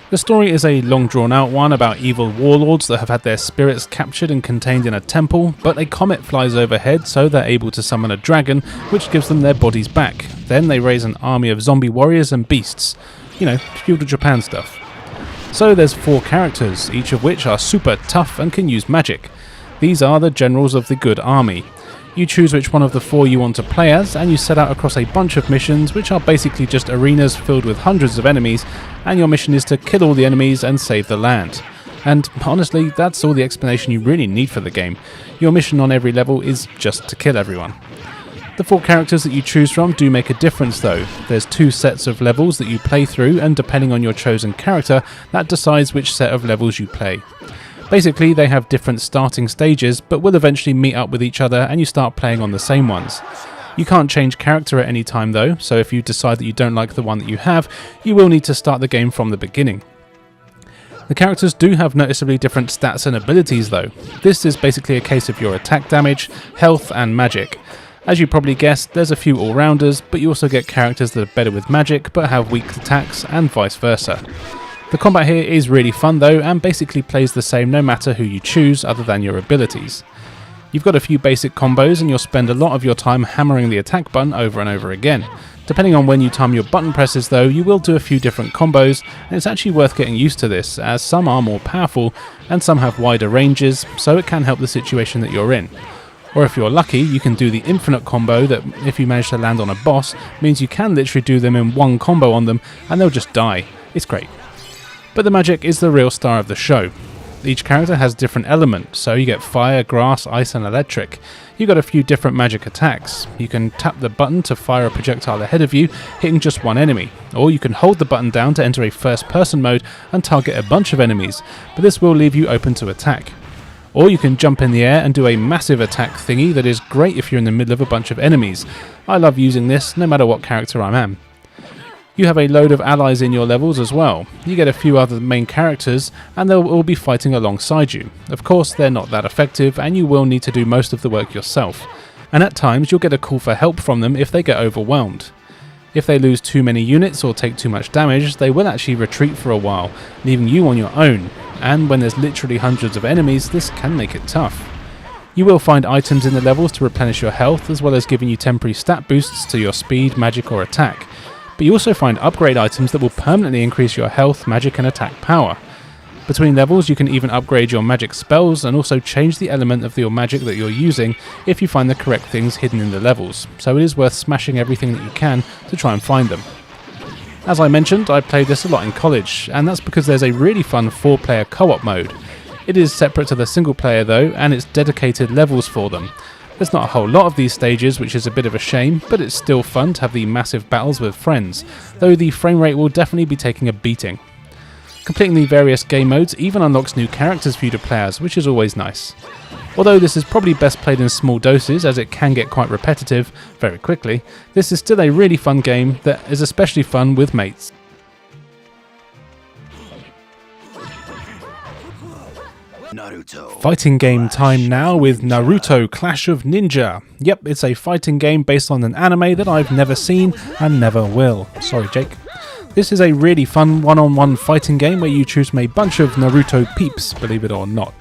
The story is a long drawn out one about evil warlords that have had their spirits captured and contained in a temple, but a comet flies overhead so they're able to summon a dragon, which gives them their bodies back. Then they raise an army of zombie warriors and beasts. You know, feudal Japan stuff. So there's 4 characters, each of which are super tough and can use magic. These are the generals of the good army. You choose which one of the 4 you want to play as, and you set out across a bunch of missions which are basically just arenas filled with hundreds of enemies, and your mission is to kill all the enemies and save the land. And honestly, that's all the explanation you really need for the game. Your mission on every level is just to kill everyone. The 4 characters that you choose from do make a difference though. There's 2 sets of levels that you play through, and depending on your chosen character, that decides which set of levels you play. Basically, they have different starting stages, but will eventually meet up with each other and you start playing on the same ones. You can't change character at any time though, so if you decide that you don't like the one that you have, you will need to start the game from the beginning. The characters do have noticeably different stats and abilities though. This is basically a case of your attack damage, health and magic. As you probably guessed, there's a few all-rounders, but you also get characters that are better with magic but have weak attacks and vice versa. The combat here is really fun though, and basically plays the same no matter who you choose other than your abilities. You've got a few basic combos and you'll spend a lot of your time hammering the attack button over and over again. Depending on when you time your button presses though, you will do a few different combos, and it's actually worth getting used to this, as some are more powerful and some have wider ranges, so it can help the situation that you're in. Or if you're lucky, you can do the infinite combo that, if you manage to land on a boss, means you can literally do them in one combo on them and they'll just die. It's great. But the magic is the real star of the show. Each character has different elements, so you get fire, grass, ice and electric. You've got a few different magic attacks. You can tap the button to fire a projectile ahead of you, hitting just one enemy. Or you can hold the button down to enter a first person mode and target a bunch of enemies, but this will leave you open to attack. Or you can jump in the air and do a massive attack thingy that is great if you're in the middle of a bunch of enemies. I love using this no matter what character I am. You have a load of allies in your levels as well. You get a few other main characters and they'll all be fighting alongside you. Of course, they're not that effective and you will need to do most of the work yourself. And at times you'll get a call for help from them if they get overwhelmed. If they lose too many units or take too much damage, they will actually retreat for a while, leaving you on your own. And when there's literally hundreds of enemies, this can make it tough. You will find items in the levels to replenish your health, as well as giving you temporary stat boosts to your speed, magic or attack. But you also find upgrade items that will permanently increase your health, magic and attack power. Between levels you can even upgrade your magic spells and also change the element of your magic that you're using if you find the correct things hidden in the levels, so it is worth smashing everything that you can to try and find them. As I mentioned, I played this a lot in college, and that's because there's a really fun 4-player co-op mode. It is separate to the single player though, and it's dedicated levels for them. There's not a whole lot of these stages, which is a bit of a shame, but it's still fun to have the massive battles with friends, though the frame rate will definitely be taking a beating. Completing the various game modes even unlocks new characters for you to play as, which is always nice. Although this is probably best played in small doses, as it can get quite repetitive very quickly, this is still a really fun game that is especially fun with mates. Naruto. Fighting game time now with Naruto Clash of Ninja. Yep, it's a fighting game based on an anime that I've never seen and never will. Sorry, Jake. This is a really fun one-on-one fighting game where you choose from a bunch of Naruto peeps, believe it or not.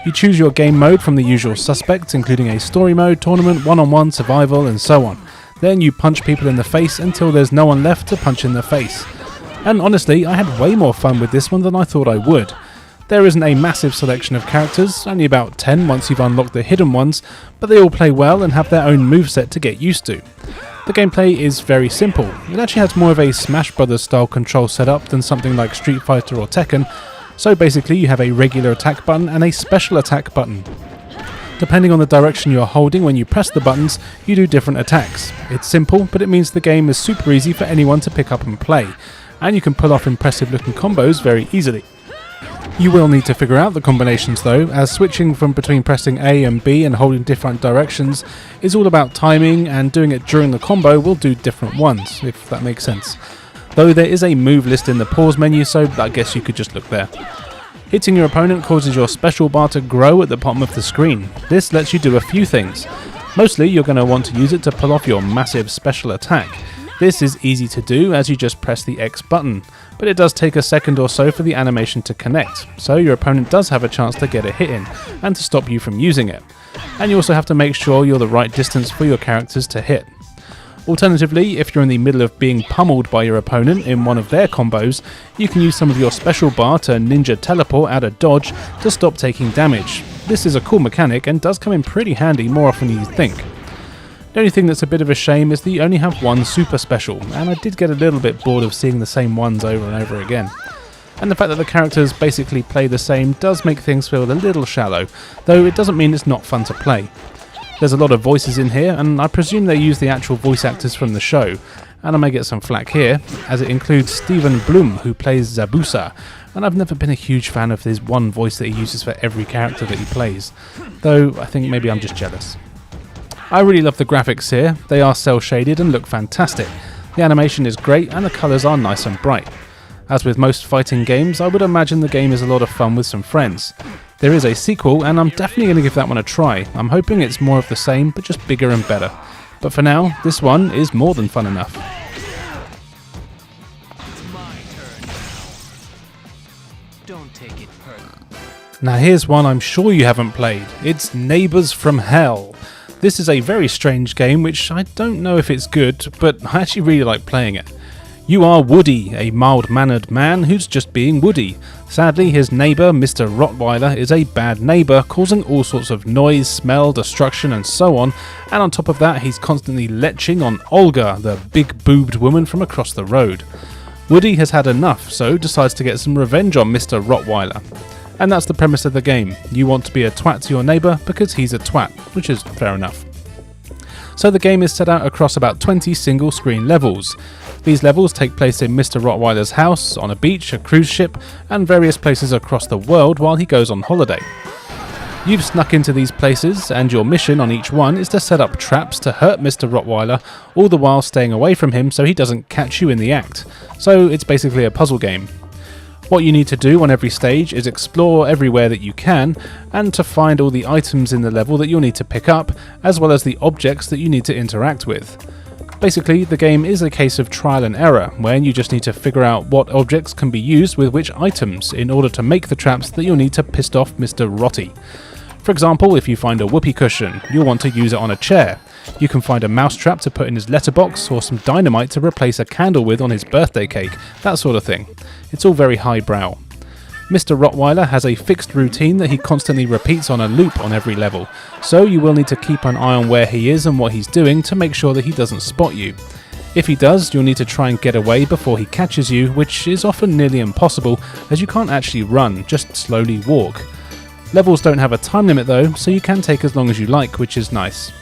You choose your game mode from the usual suspects, including a story mode, tournament, one-on-one, survival, and so on. Then you punch people in the face until there's no one left to punch in the face. And honestly, I had way more fun with this one than I thought I would. There isn't a massive selection of characters, only about 10 once you've unlocked the hidden ones, but they all play well and have their own moveset to get used to. The gameplay is very simple. It actually has more of a Smash Brothers style control setup than something like Street Fighter or Tekken, so basically you have a regular attack button and a special attack button. Depending on the direction you're holding when you press the buttons, you do different attacks. It's simple, but it means the game is super easy for anyone to pick up and play, and you can pull off impressive looking combos very easily. You will need to figure out the combinations though, as switching from between pressing A and B and holding different directions is all about timing, and doing it during the combo will do different ones, if that makes sense. Though there is a move list in the pause menu, so I guess you could just look there. Hitting your opponent causes your special bar to grow at the bottom of the screen. This lets you do a few things. Mostly you're going to want to use it to pull off your massive special attack. This is easy to do as you just press the X button, but it does take a second or so for the animation to connect, so your opponent does have a chance to get a hit in, and to stop you from using it. And you also have to make sure you're the right distance for your characters to hit. Alternatively, if you're in the middle of being pummeled by your opponent in one of their combos, you can use some of your special bar to ninja teleport out of dodge to stop taking damage. This is a cool mechanic and does come in pretty handy more often than you think. The only thing that's a bit of a shame is that you only have one super special, and I did get a little bit bored of seeing the same ones over and over again. And the fact that the characters basically play the same does make things feel a little shallow, though it doesn't mean it's not fun to play. There's a lot of voices in here, and I presume they use the actual voice actors from the show, and I may get some flack here, as it includes Steven Blum, who plays Zabuza, and I've never been a huge fan of his one voice that he uses for every character that he plays, though I think maybe I'm just jealous. I really love the graphics here. They are cel shaded and look fantastic. The animation is great and the colours are nice and bright. As with most fighting games, I would imagine the game is a lot of fun with some friends. There is a sequel and I'm definitely going to give that one a try. I'm hoping it's more of the same but just bigger and better. But for now, this one is more than fun enough. It's my turn. Don't take it personal. Now here's one I'm sure you haven't played. It's Neighbours from Hell. This is a very strange game which I don't know if it's good, but I actually really like playing it. You are Woody, a mild-mannered man who's just being Woody. Sadly, his neighbour, Mr. Rottweiler, is a bad neighbour, causing all sorts of noise, smell, destruction and so on, and on top of that he's constantly leching on Olga, the big-boobed woman from across the road. Woody has had enough, so decides to get some revenge on Mr. Rottweiler. And that's the premise of the game. You want to be a twat to your neighbour because he's a twat, which is fair enough. So the game is set out across about 20 single screen levels. These levels take place in Mr. Rottweiler's house, on a beach, a cruise ship, and various places across the world while he goes on holiday. You've snuck into these places, and your mission on each one is to set up traps to hurt Mr. Rottweiler, all the while staying away from him so he doesn't catch you in the act. So it's basically a puzzle game. What you need to do on every stage is explore everywhere that you can, and to find all the items in the level that you'll need to pick up, as well as the objects that you need to interact with. Basically, the game is a case of trial and error, where you just need to figure out what objects can be used with which items in order to make the traps that you'll need to piss off Mr. Rotty. For example, if you find a whoopee cushion, you'll want to use it on a chair. You can find a mousetrap to put in his letterbox, or some dynamite to replace a candle with on his birthday cake, that sort of thing. It's all very highbrow. Mr. Rottweiler has a fixed routine that he constantly repeats on a loop on every level, so you will need to keep an eye on where he is and what he's doing to make sure that he doesn't spot you. If he does, you'll need to try and get away before he catches you, which is often nearly impossible as you can't actually run, just slowly walk. Levels don't have a time limit though, so you can take as long as you like, which is nice.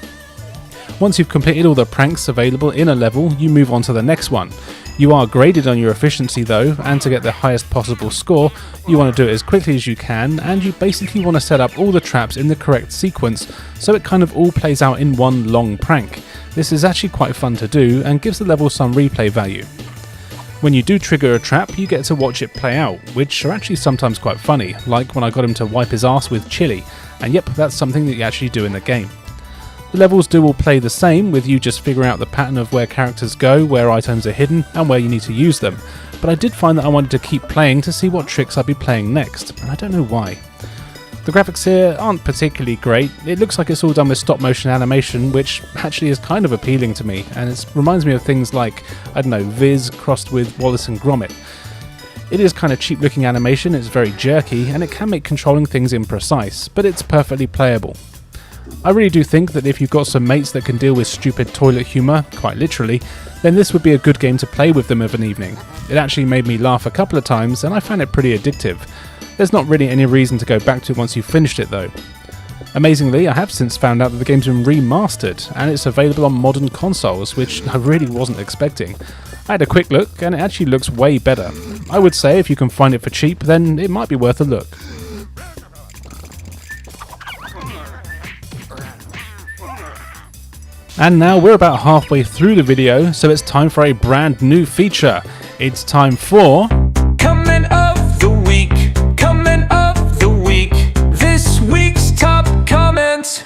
Once you've completed all the pranks available in a level, you move on to the next one. You are graded on your efficiency though, and to get the highest possible score, you want to do it as quickly as you can, and you basically want to set up all the traps in the correct sequence, so it kind of all plays out in one long prank. This is actually quite fun to do, and gives the level some replay value. When you do trigger a trap, you get to watch it play out, which are actually sometimes quite funny, like when I got him to wipe his ass with chili, and yep, that's something that you actually do in the game. The levels do all play the same, with you just figuring out the pattern of where characters go, where items are hidden, and where you need to use them, but I did find that I wanted to keep playing to see what tricks I'd be playing next, and I don't know why. The graphics here aren't particularly great. It looks like it's all done with stop motion animation, which actually is kind of appealing to me, and it reminds me of things like, I don't know, Viz crossed with Wallace and Gromit. It is kind of cheap looking animation, it's very jerky, and it can make controlling things imprecise, but it's perfectly playable. I really do think that if you've got some mates that can deal with stupid toilet humour, quite literally, then this would be a good game to play with them of an evening. It actually made me laugh a couple of times, and I found it pretty addictive. There's not really any reason to go back to it once you've finished it though. Amazingly, I have since found out that the game's been remastered, and it's available on modern consoles, which I really wasn't expecting. I had a quick look, and it actually looks way better. I would say if you can find it for cheap, then it might be worth a look. And now we're about halfway through the video, so it's time for a brand new feature. It's time for... Comment of the week, comment of the week, this week's top comment.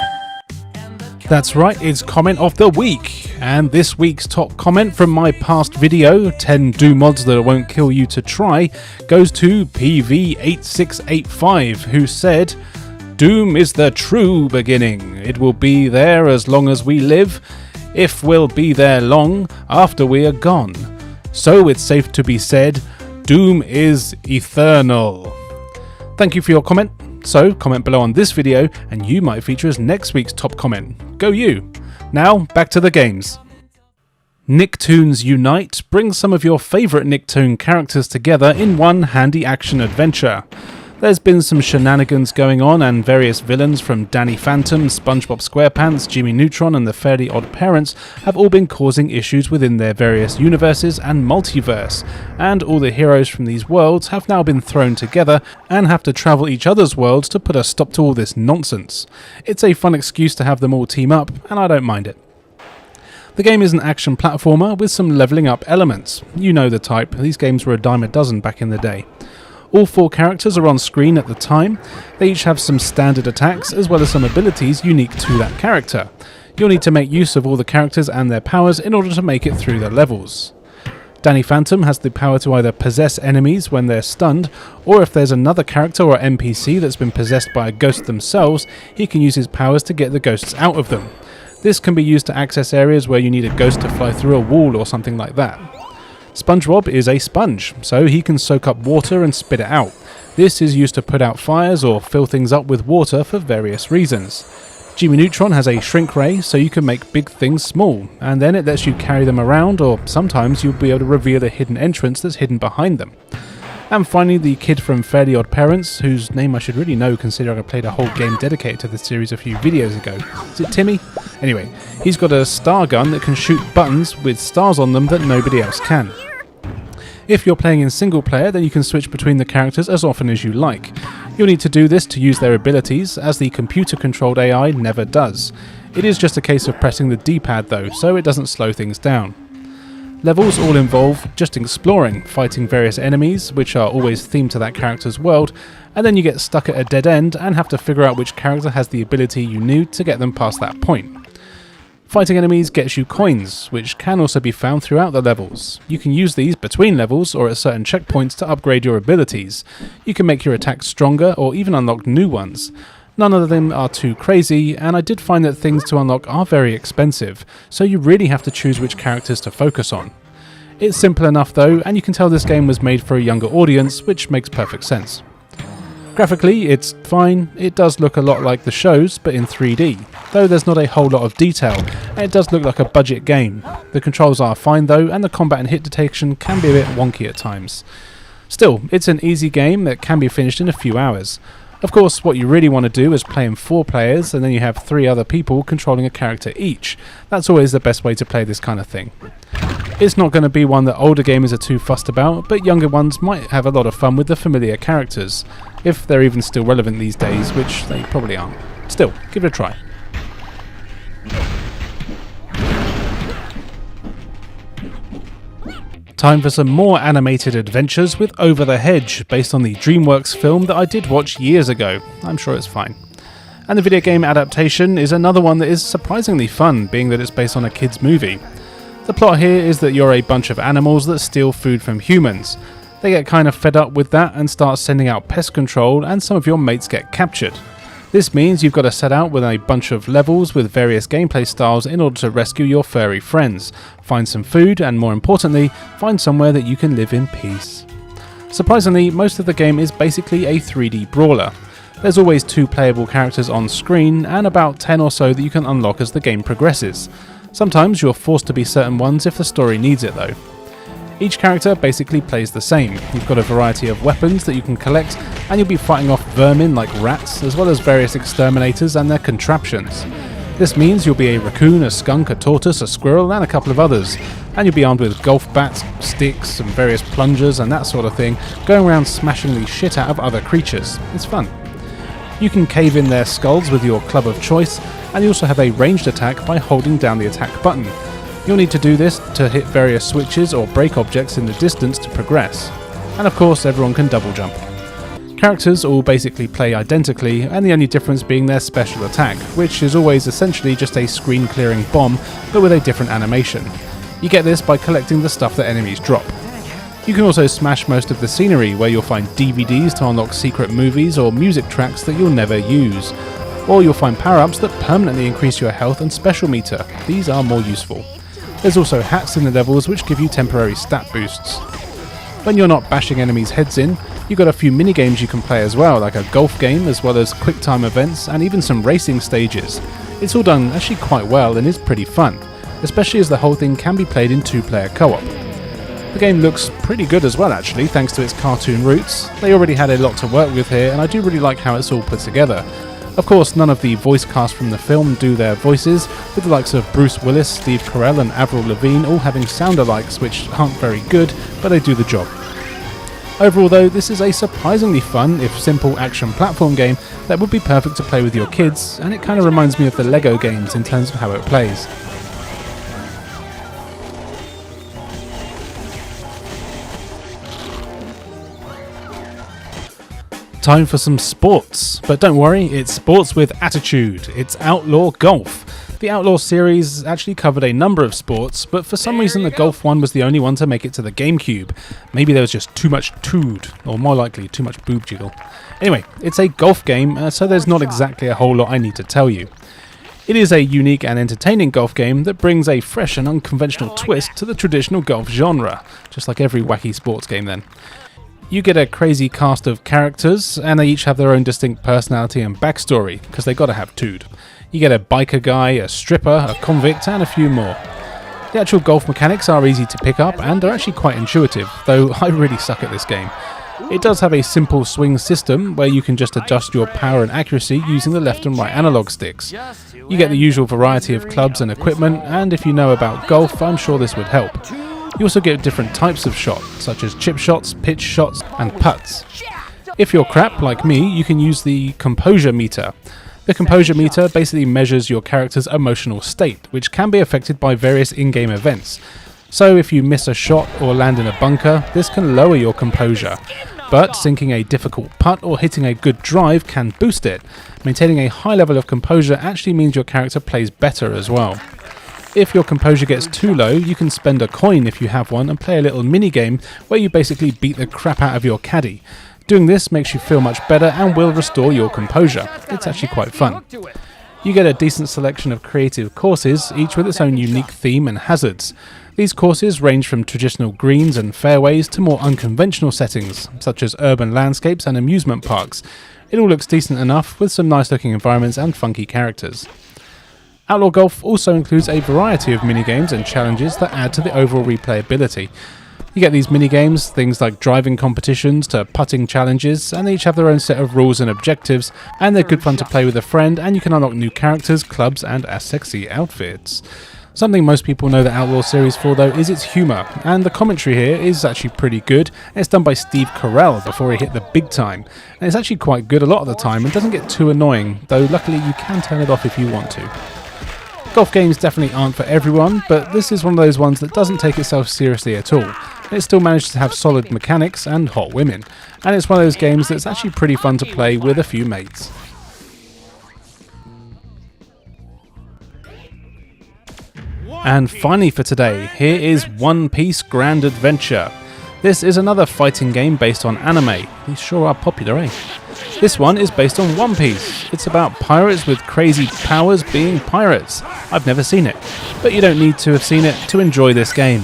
That's right, it's comment of the week. And this week's top comment from my past video, 10 Doom mods that won't kill you to try, goes to PV8685, who said... Doom is the true beginning. It will be there as long as we live, if we'll be there long after we are gone. So it's safe to be said, Doom is eternal. Thank you for your comment. So comment below on this video and you might feature as next week's top comment. Go you! Now back to the games. Nicktoons Unite brings some of your favourite Nicktoon characters together in one handy action adventure. There's been some shenanigans going on, and various villains from Danny Phantom, SpongeBob SquarePants, Jimmy Neutron and the Fairly Odd Parents have all been causing issues within their various universes and multiverse, and all the heroes from these worlds have now been thrown together and have to travel each other's worlds to put a stop to all this nonsense. It's a fun excuse to have them all team up, and I don't mind it. The game is an action platformer with some levelling up elements. You know the type, these games were a dime a dozen back in the day. All 4 characters are on screen at the time. They each have some standard attacks as well as some abilities unique to that character. You'll need to make use of all the characters and their powers in order to make it through the levels. Danny Phantom has the power to either possess enemies when they're stunned, or if there's another character or NPC that's been possessed by a ghost themselves, he can use his powers to get the ghosts out of them. This can be used to access areas where you need a ghost to fly through a wall or something like that. SpongeBob is a sponge, so he can soak up water and spit it out. This is used to put out fires or fill things up with water for various reasons. Jimmy Neutron has a shrink ray, so you can make big things small, and then it lets you carry them around, or sometimes you'll be able to reveal a hidden entrance that's hidden behind them. And finally, the kid from Fairly Odd Parents, whose name I should really know considering I played a whole game dedicated to this series a few videos ago. Is it Timmy? Anyway, he's got a star gun that can shoot buttons with stars on them that nobody else can. If you're playing in single player, then you can switch between the characters as often as you like. You'll need to do this to use their abilities, as the computer-controlled AI never does. It is just a case of pressing the D-pad though, so it doesn't slow things down. Levels all involve just exploring, fighting various enemies, which are always themed to that character's world, and then you get stuck at a dead end and have to figure out which character has the ability you need to get them past that point. Fighting enemies gets you coins, which can also be found throughout the levels. You can use these between levels or at certain checkpoints to upgrade your abilities. You can make your attacks stronger or even unlock new ones. None of them are too crazy, and I did find that things to unlock are very expensive, so you really have to choose which characters to focus on. It's simple enough though, and you can tell this game was made for a younger audience, which makes perfect sense. Graphically, it's fine. It does look a lot like the shows, but in 3D, though there's not a whole lot of detail, and it does look like a budget game. The controls are fine though, and the combat and hit detection can be a bit wonky at times. Still, it's an easy game that can be finished in a few hours. Of course, what you really want to do is play in 4 players, and then you have 3 other people controlling a character each. That's always the best way to play this kind of thing. It's not going to be one that older gamers are too fussed about, but younger ones might have a lot of fun with the familiar characters, if they're even still relevant these days, which they probably aren't. Still, give it a try. Time for some more animated adventures with Over the Hedge, based on the DreamWorks film that I did watch years ago. I'm sure it's fine. And the video game adaptation is another one that is surprisingly fun, being that it's based on a kids' movie. The plot here is that you're a bunch of animals that steal food from humans. They get kind of fed up with that and start sending out pest control, and some of your mates get captured. This means you've got to set out with a bunch of levels with various gameplay styles in order to rescue your furry friends, find some food, and more importantly, find somewhere that you can live in peace. Surprisingly, most of the game is basically a 3D brawler. There's always 2 playable characters on screen, and about 10 or so that you can unlock as the game progresses. Sometimes you're forced to be certain ones if the story needs it though. Each character basically plays the same. You've got a variety of weapons that you can collect, and you'll be fighting off vermin like rats, as well as various exterminators and their contraptions. This means you'll be a raccoon, a skunk, a tortoise, a squirrel, and a couple of others, and you'll be armed with golf bats, sticks, some various plungers and that sort of thing, going around smashing the shit out of other creatures. It's fun. You can cave in their skulls with your club of choice, and you also have a ranged attack by holding down the attack button. You'll need to do this to hit various switches or break objects in the distance to progress. And of course, everyone can double jump. Characters all basically play identically, and the only difference being their special attack, which is always essentially just a screen clearing bomb, but with a different animation. You get this by collecting the stuff that enemies drop. You can also smash most of the scenery, where you'll find DVDs to unlock secret movies or music tracks that you'll never use. Or you'll find power-ups that permanently increase your health and special meter. These are more useful. There's also hats in the levels which give you temporary stat boosts. When you're not bashing enemies' heads in, you've got a few minigames you can play as well, like a golf game as well as quick time events and even some racing stages. It's all done actually quite well and is pretty fun, especially as the whole thing can be played in 2-player co-op. The game looks pretty good as well actually, thanks to its cartoon roots. They already had a lot to work with here, and I do really like how it's all put together. Of course, none of the voice cast from the film do their voices, with the likes of Bruce Willis, Steve Carell and Avril Lavigne all having sound-alikes which aren't very good, but they do the job. Overall though, this is a surprisingly fun, if simple, action platform game that would be perfect to play with your kids, and it kind of reminds me of the Lego games in terms of how it plays. Time for some sports, but don't worry, it's sports with attitude. It's Outlaw Golf. The Outlaw series actually covered a number of sports, but for some reason the golf one was the only one to make it to the GameCube. Maybe there was just too much tood, or more likely, too much boob jiggle. Anyway, it's a golf game, so there's not exactly a whole lot I need to tell you. It is a unique and entertaining golf game that brings a fresh and unconventional twist to the traditional golf genre, just like every wacky sports game then. You get a crazy cast of characters, and they each have their own distinct personality and backstory, because they gotta have tood. You get a biker guy, a stripper, a convict, and a few more. The actual golf mechanics are easy to pick up, and are actually quite intuitive, though I really suck at this game. It does have a simple swing system, where you can just adjust your power and accuracy using the left and right analog sticks. You get the usual variety of clubs and equipment, and if you know about golf, I'm sure this would help. You also get different types of shot, such as chip shots, pitch shots, and putts. If you're crap like me, you can use the composure meter. The composure meter basically measures your character's emotional state, which can be affected by various in-game events. So if you miss a shot or land in a bunker, this can lower your composure. But sinking a difficult putt or hitting a good drive can boost it. Maintaining a high level of composure actually means your character plays better as well. If your composure gets too low, you can spend a coin if you have one and play a little mini-game where you basically beat the crap out of your caddy. Doing this makes you feel much better and will restore your composure. It's actually quite fun. You get a decent selection of creative courses, each with its own unique theme and hazards. These courses range from traditional greens and fairways to more unconventional settings, such as urban landscapes and amusement parks. It all looks decent enough, with some nice looking environments and funky characters. Outlaw Golf also includes a variety of minigames and challenges that add to the overall replayability. You get these minigames, things like driving competitions to putting challenges, and they each have their own set of rules and objectives, and they're good fun to play with a friend, and you can unlock new characters, clubs, and sexy outfits. Something most people know the Outlaw series for though is its humour, and the commentary here is actually pretty good, and it's done by Steve Carell before he hit the big time, and it's actually quite good a lot of the time and doesn't get too annoying, though luckily you can turn it off if you want to. Golf games definitely aren't for everyone, but this is one of those ones that doesn't take itself seriously at all. It still manages to have solid mechanics and hot women, and it's one of those games that's actually pretty fun to play with a few mates. And finally for today, here is One Piece Grand Adventure. This is another fighting game based on anime. These sure are popular, eh? This one is based on One Piece. It's about pirates with crazy powers being pirates. I've never seen it, but you don't need to have seen it to enjoy this game.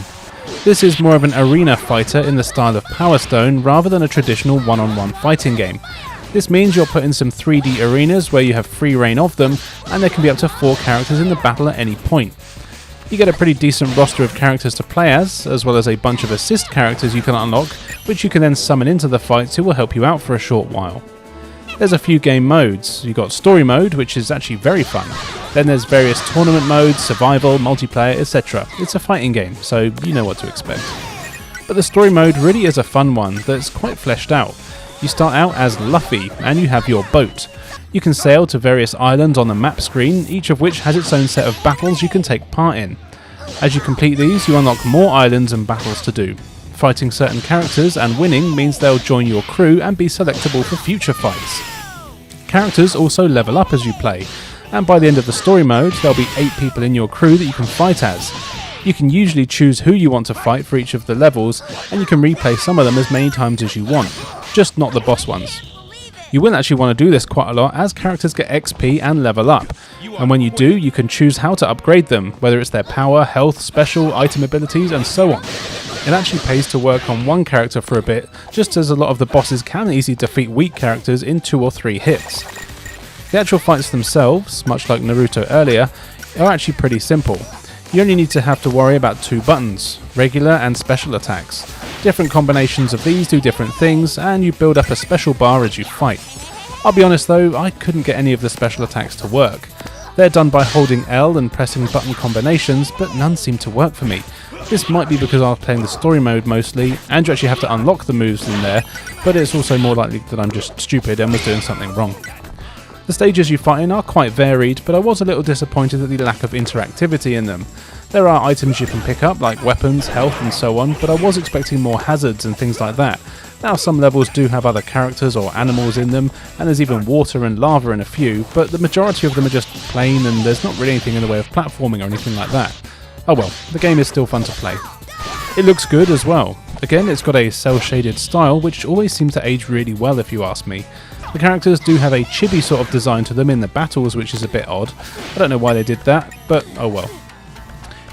This is more of an arena fighter in the style of Power Stone rather than a traditional one-on-one fighting game. This means you're put in some 3D arenas where you have free reign of them, and there can be up to 4 characters in the battle at any point. You get a pretty decent roster of characters to play as well as a bunch of assist characters you can unlock, which you can then summon into the fights who will help you out for a short while. There's a few game modes. You've got story mode, which is actually very fun. Then there's various tournament modes, survival, multiplayer, etc. It's a fighting game, so you know what to expect. But the story mode really is a fun one that's quite fleshed out. You start out as Luffy, and you have your boat. You can sail to various islands on the map screen, each of which has its own set of battles you can take part in. As you complete these, you unlock more islands and battles to do. Fighting certain characters and winning means they'll join your crew and be selectable for future fights. Characters also level up as you play, and by the end of the story mode, there'll be 8 people in your crew that you can fight as. You can usually choose who you want to fight for each of the levels, and you can replay some of them as many times as you want, just not the boss ones. You will actually want to do this quite a lot as characters get XP and level up, and when you do, you can choose how to upgrade them, whether it's their power, health, special, item abilities, and so on. It actually pays to work on one character for a bit, just as a lot of the bosses can easily defeat weak characters in 2 or 3 hits. The actual fights themselves, much like Naruto earlier, are actually pretty simple. You only need to have to worry about 2 buttons, regular and special attacks. Different combinations of these do different things, and you build up a special bar as you fight. I'll be honest though, I couldn't get any of the special attacks to work. They're done by holding L and pressing button combinations, but none seem to work for me. This might be because I was playing the story mode mostly, and you actually have to unlock the moves in there, but it's also more likely that I'm just stupid and was doing something wrong. The stages you fight in are quite varied, but I was a little disappointed at the lack of interactivity in them. There are items you can pick up, like weapons, health and so on, but I was expecting more hazards and things like that. Now some levels do have other characters or animals in them, and there's even water and lava in a few, but the majority of them are just plain and there's not really anything in the way of platforming or anything like that. Oh well, the game is still fun to play. It looks good as well. Again, it's got a cel-shaded style, which always seems to age really well if you ask me. The characters do have a chibi sort of design to them in the battles, which is a bit odd. I don't know why they did that, but oh well.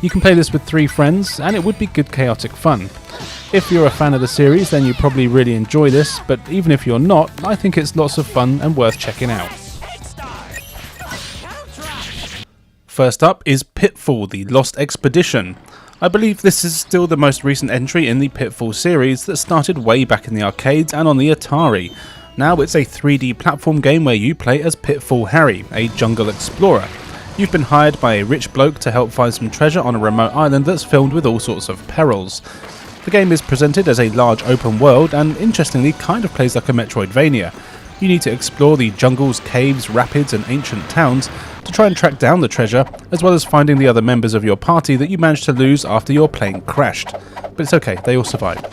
You can play this with 3 friends, and it would be good chaotic fun. If you're a fan of the series, then you probably really enjoy this, but even if you're not, I think it's lots of fun and worth checking out. First up is Pitfall: The Lost Expedition. I believe this is still the most recent entry in the Pitfall series that started way back in the arcades and on the Atari. Now it's a 3D platform game where you play as Pitfall Harry, a jungle explorer. You've been hired by a rich bloke to help find some treasure on a remote island that's filled with all sorts of perils. The game is presented as a large open world and interestingly kind of plays like a Metroidvania. You need to explore the jungles, caves, rapids and ancient towns to try and track down the treasure, as well as finding the other members of your party that you managed to lose after your plane crashed. But it's okay, they all survived.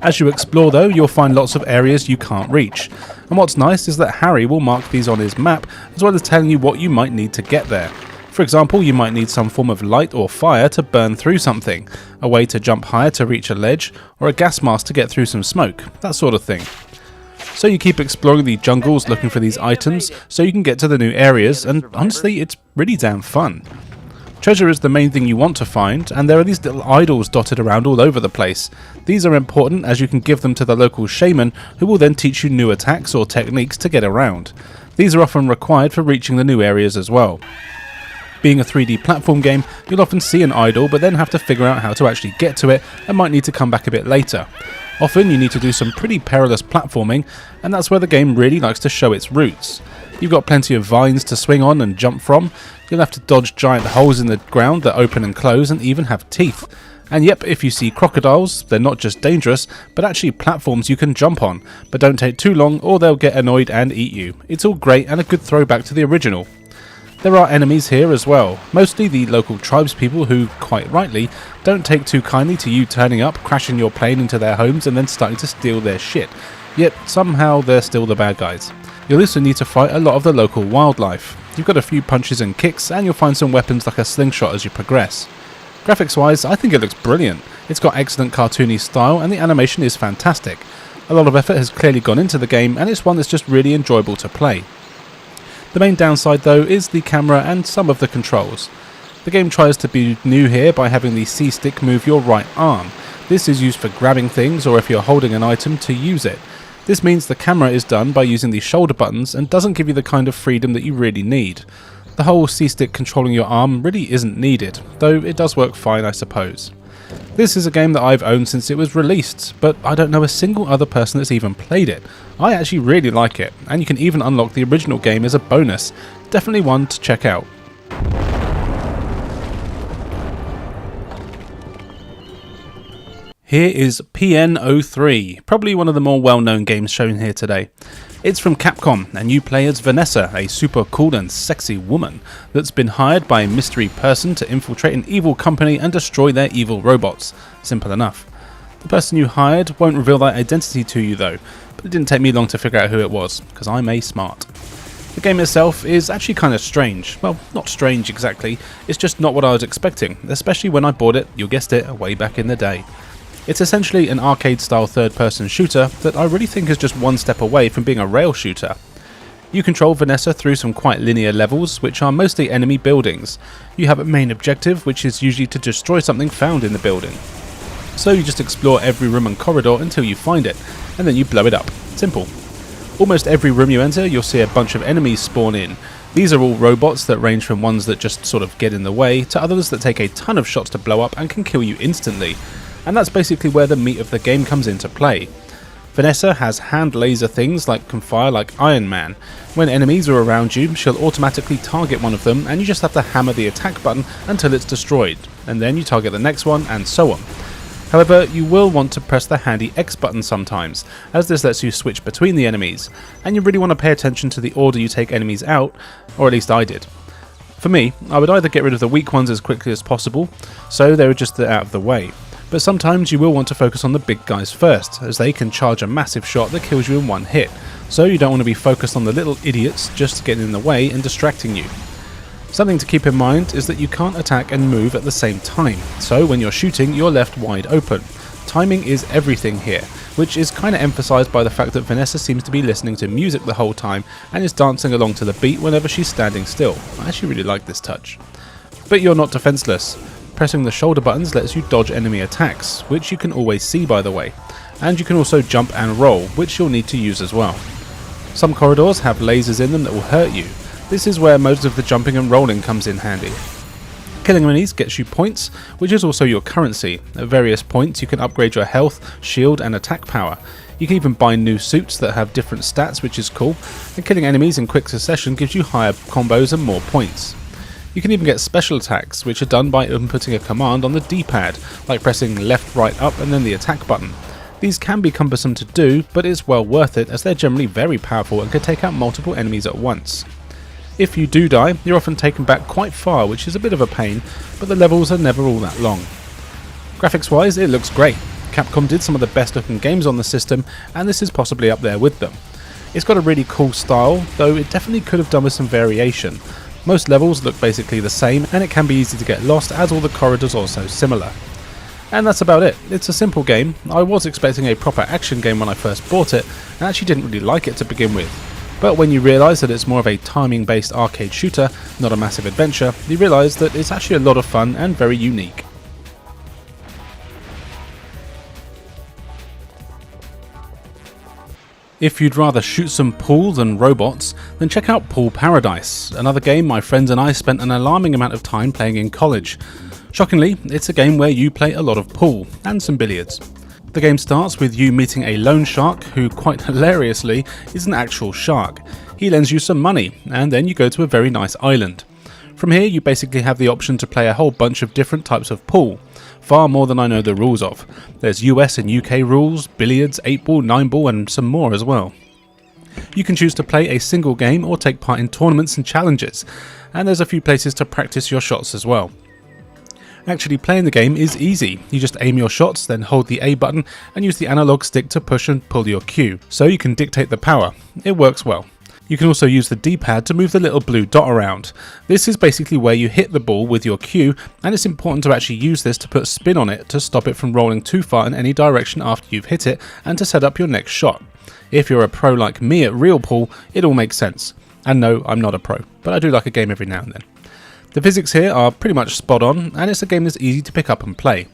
As you explore though, you'll find lots of areas you can't reach. And what's nice is that Harry will mark these on his map, as well as telling you what you might need to get there. For example, you might need some form of light or fire to burn through something, a way to jump higher to reach a ledge, or a gas mask to get through some smoke, that sort of thing. So you keep exploring the jungles looking for these items so you can get to the new areas, and honestly it's really damn fun. Treasure is the main thing you want to find, and there are these little idols dotted around all over the place. These are important as you can give them to the local shaman, who will then teach you new attacks or techniques to get around. These are often required for reaching the new areas as well. Being a 3D platform game, you'll often see an idol but then have to figure out how to actually get to it and might need to come back a bit later. Often you need to do some pretty perilous platforming, and that's where the game really likes to show its roots. You've got plenty of vines to swing on and jump from, you'll have to dodge giant holes in the ground that open and close and even have teeth. And yep, if you see crocodiles, they're not just dangerous, but actually platforms you can jump on, but don't take too long or they'll get annoyed and eat you. It's all great and a good throwback to the original. There are enemies here as well, mostly the local tribespeople who, quite rightly, don't take too kindly to you turning up, crashing your plane into their homes and then starting to steal their shit. Yet somehow they're still the bad guys. You'll also need to fight a lot of the local wildlife. You've got a few punches and kicks, and you'll find some weapons like a slingshot as you progress. Graphics wise, I think it looks brilliant. It's got excellent cartoony style and the animation is fantastic. A lot of effort has clearly gone into the game, and it's one that's just really enjoyable to play. The main downside though is the camera and some of the controls. The game tries to be new here by having the C stick move your right arm. This is used for grabbing things or if you're holding an item to use it. This means the camera is done by using the shoulder buttons and doesn't give you the kind of freedom that you really need. The whole C stick controlling your arm really isn't needed, though it does work fine I suppose. This is a game that I've owned since it was released, but I don't know a single other person that's even played it. I actually really like it, and you can even unlock the original game as a bonus. Definitely one to check out. Here is PN03, probably one of the more well-known games shown here today. It's from Capcom, and you play as Vanessa, a super cool and sexy woman that's been hired by a mystery person to infiltrate an evil company and destroy their evil robots. Simple enough. The person you hired won't reveal their identity to you though, but it didn't take me long to figure out who it was, because I'm a smart. The game itself is actually kind of strange. Well, not strange exactly, it's just not what I was expecting, especially when I bought it, you guessed it, way back in the day. It's essentially an arcade-style third-person shooter that I really think is just one step away from being a rail shooter. You control Vanessa through some quite linear levels, which are mostly enemy buildings. You have a main objective, which is usually to destroy something found in the building. So you just explore every room and corridor until you find it, and then you blow it up. Simple. Almost every room you enter, you'll see a bunch of enemies spawn in. These are all robots that range from ones that just sort of get in the way, to others that take a ton of shots to blow up and can kill you instantly. And that's basically where the meat of the game comes into play. Vanessa has hand laser things that can fire like Iron Man. When enemies are around you, she'll automatically target one of them and you just have to hammer the attack button until it's destroyed, and then you target the next one and so on. However, you will want to press the handy X button sometimes, as this lets you switch between the enemies, and you really want to pay attention to the order you take enemies out, or at least I did. For me, I would either get rid of the weak ones as quickly as possible, so they were just out of the way. But sometimes you will want to focus on the big guys first, as they can charge a massive shot that kills you in one hit, so you don't want to be focused on the little idiots just getting in the way and distracting you. Something to keep in mind is that you can't attack and move at the same time, so when you're shooting you're left wide open. Timing is everything here, which is kind of emphasised by the fact that Vanessa seems to be listening to music the whole time and is dancing along to the beat whenever she's standing still. I actually really like this touch. But you're not defenceless. Pressing the shoulder buttons lets you dodge enemy attacks, which you can always see by the way, and you can also jump and roll, which you'll need to use as well. Some corridors have lasers in them that will hurt you. This is where most of the jumping and rolling comes in handy. Killing enemies gets you points, which is also your currency. At various points you can upgrade your health, shield and attack power. You can even buy new suits that have different stats, which is cool, and killing enemies in quick succession gives you higher combos and more points. You can even get special attacks, which are done by inputting a command on the D-pad, like pressing left, right, up and then the attack button. These can be cumbersome to do, but it's well worth it as they're generally very powerful and can take out multiple enemies at once. If you do die, you're often taken back quite far, which is a bit of a pain, but the levels are never all that long. Graphics wise, it looks great. Capcom did some of the best looking games on the system, and this is possibly up there with them. It's got a really cool style, though it definitely could have done with some variation. Most levels look basically the same, and it can be easy to get lost as all the corridors are so similar. And that's about it. It's a simple game. I was expecting a proper action game when I first bought it, and actually didn't really like it to begin with. But when you realise that it's more of a timing based arcade shooter, not a massive adventure, you realise that it's actually a lot of fun and very unique. If you'd rather shoot some pool than robots, then check out Pool Paradise, another game my friends and I spent an alarming amount of time playing in college. Shockingly, it's a game where you play a lot of pool, and some billiards. The game starts with you meeting a loan shark who, quite hilariously, is an actual shark. He lends you some money, and then you go to a very nice island. From here you basically have the option to play a whole bunch of different types of pool, far more than I know the rules of. There's US and UK rules, billiards, 8-ball, 9-ball and some more as well. You can choose to play a single game or take part in tournaments and challenges, and there's a few places to practice your shots as well. Actually playing the game is easy. You just aim your shots, then hold the A button and use the analog stick to push and pull your cue, so you can dictate the power. It works well. You can also use the D-pad to move the little blue dot around. This is basically where you hit the ball with your cue, and it's important to actually use this to put spin on it to stop it from rolling too far in any direction after you've hit it and to set up your next shot. If you're a pro like me at real pool, it all makes sense. And no, I'm not a pro, but I do like a game every now and then. The physics here are pretty much spot on, and it's a game that's easy to pick up and play.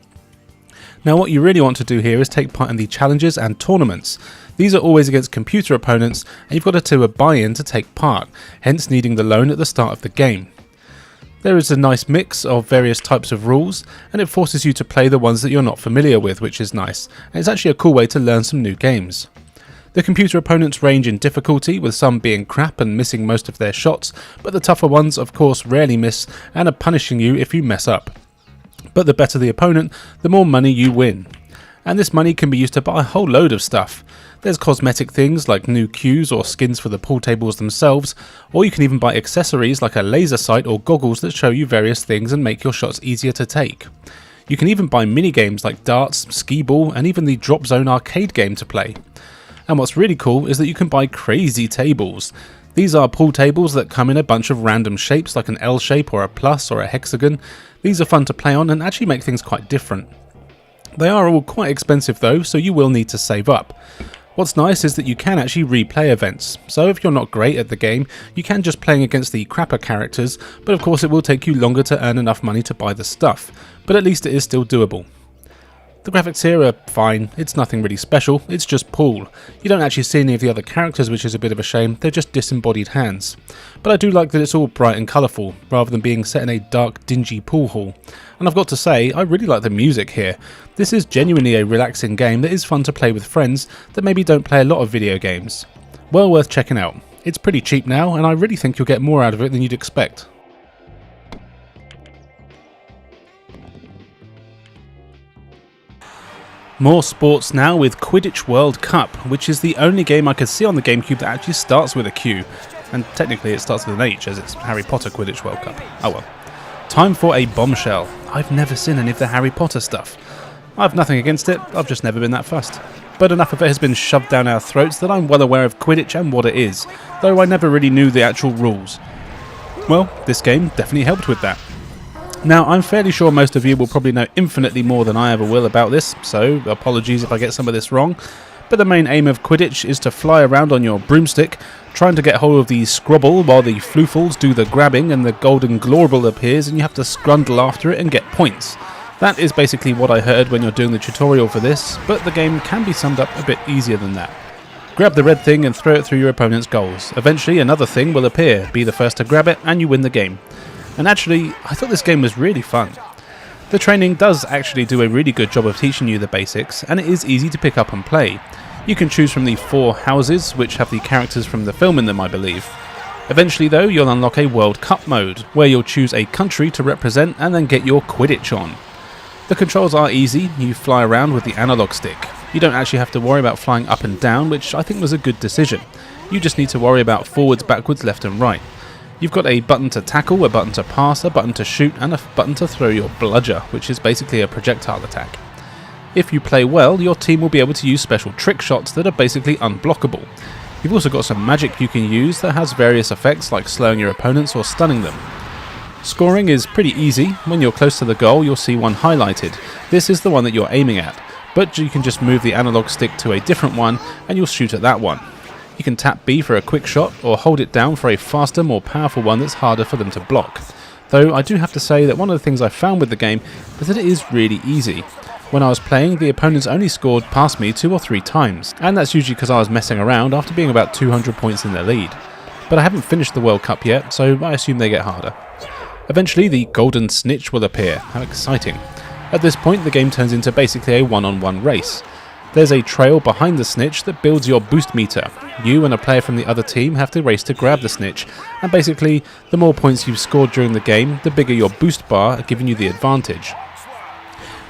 Now what you really want to do here is take part in the challenges and tournaments. These are always against computer opponents, and you've got to do a buy-in to take part, hence needing the loan at the start of the game. There is a nice mix of various types of rules, and it forces you to play the ones that you're not familiar with, which is nice, and it's actually a cool way to learn some new games. The computer opponents range in difficulty, with some being crap and missing most of their shots, but the tougher ones of course rarely miss and are punishing you if you mess up. But the better the opponent, the more money you win. And this money can be used to buy a whole load of stuff. There's cosmetic things like new cues or skins for the pool tables themselves, or you can even buy accessories like a laser sight or goggles that show you various things and make your shots easier to take. You can even buy mini games like darts, skee ball, and even the Drop Zone arcade game to play. And what's really cool is that you can buy crazy tables. These are pool tables that come in a bunch of random shapes like an L shape or a plus or a hexagon. These are fun to play on and actually make things quite different. They are all quite expensive though, so you will need to save up. What's nice is that you can actually replay events, so if you're not great at the game, you can just playing against the crapper characters, but of course it will take you longer to earn enough money to buy the stuff, but at least it is still doable. The graphics here are fine, it's nothing really special, it's just pool. You don't actually see any of the other characters, which is a bit of a shame, they're just disembodied hands. But I do like that it's all bright and colourful, rather than being set in a dark, dingy pool hall. And I've got to say, I really like the music here. This is genuinely a relaxing game that is fun to play with friends that maybe don't play a lot of video games. Well worth checking out. It's pretty cheap now, and I really think you'll get more out of it than you'd expect. More sports now with Quidditch World Cup, which is the only game I could see on the GameCube that actually starts with a Q. And technically it starts with an H, as it's Harry Potter Quidditch World Cup. Oh well. Time for a bombshell. I've never seen any of the Harry Potter stuff. I've nothing against it, I've just never been that fussed. But enough of it has been shoved down our throats that I'm well aware of Quidditch and what it is, though I never really knew the actual rules. Well, this game definitely helped with that. Now, I'm fairly sure most of you will probably know infinitely more than I ever will about this, so apologies if I get some of this wrong. But the main aim of Quidditch is to fly around on your broomstick, trying to get hold of the Scrobble while the Floofles do the grabbing and the Golden Glorble appears and you have to scrundle after it and get points. That is basically what I heard when you're doing the tutorial for this, but the game can be summed up a bit easier than that. Grab the red thing and throw it through your opponent's goals. Eventually another thing will appear, be the first to grab it and you win the game. And actually, I thought this game was really fun. The training does actually do a really good job of teaching you the basics, and it is easy to pick up and play. You can choose from the 4 houses, which have the characters from the film in them, I believe. Eventually though, you'll unlock a World Cup mode, where you'll choose a country to represent and then get your Quidditch on. The controls are easy, you fly around with the analog stick. You don't actually have to worry about flying up and down, which I think was a good decision. You just need to worry about forwards, backwards, left and right. You've got a button to tackle, a button to pass, a button to shoot, and a button to throw your bludger, which is basically a projectile attack. If you play well, your team will be able to use special trick shots that are basically unblockable. You've also got some magic you can use that has various effects like slowing your opponents or stunning them. Scoring is pretty easy. When you're close to the goal, you'll see one highlighted. This is the one that you're aiming at, but you can just move the analog stick to a different one and you'll shoot at that one. You can tap B for a quick shot, or hold it down for a faster, more powerful one that's harder for them to block. Though I do have to say that one of the things I found with the game was that it is really easy. When I was playing, the opponents only scored past me 2 or 3 times, and that's usually because I was messing around after being about 200 points in their lead. But I haven't finished the World Cup yet, so I assume they get harder. Eventually the Golden Snitch will appear. How exciting. At this point the game turns into basically a one-on-one race. There's a trail behind the snitch that builds your boost meter. You and a player from the other team have to race to grab the snitch, and basically, the more points you've scored during the game, the bigger your boost bar, giving you the advantage.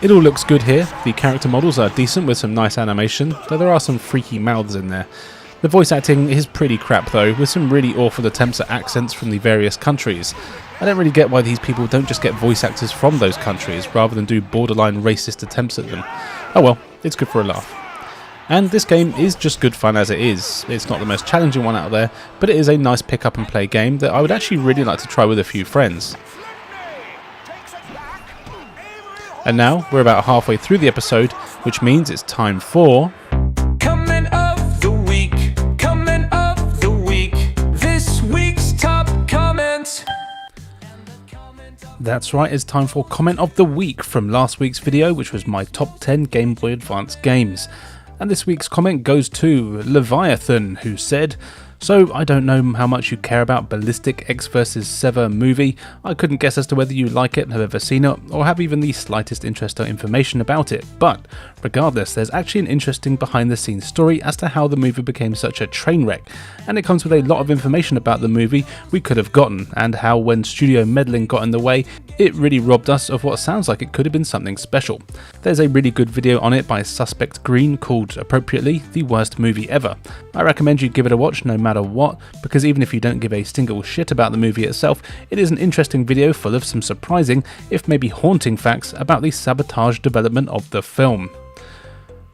It all looks good here. The character models are decent with some nice animation, though there are some freaky mouths in there. The voice acting is pretty crap though, with some really awful attempts at accents from the various countries. I don't really get why these people don't just get voice actors from those countries, rather than do borderline racist attempts at them. Oh well, it's good for a laugh. And this game is just good fun as it is. It's not the most challenging one out there, but it is a nice pick up and play game that I would actually really like to try with a few friends. And now, we're about halfway through the episode, which means it's time for... Coming of the week, this week's top comments. That's right, it's time for comment of the week from last week's video, which was my top 10 Game Boy Advance games. And this week's comment goes to Leviathan, who said, "So, I don't know how much you care about Ballistic X vs. Sever movie. I couldn't guess as to whether you like it, have ever seen it, or have even the slightest interest or information about it. But, regardless, there's actually an interesting behind the scenes story as to how the movie became such a train wreck, and it comes with a lot of information about the movie we could have gotten, and how when studio meddling got in the way, it really robbed us of what sounds like it could have been something special. There's a really good video on it by Suspect Green called, appropriately, The Worst Movie Ever. I recommend you give it a watch no matter what, because even if you don't give a single shit about the movie itself, it is an interesting video full of some surprising, if maybe haunting facts about the sabotage development of the film."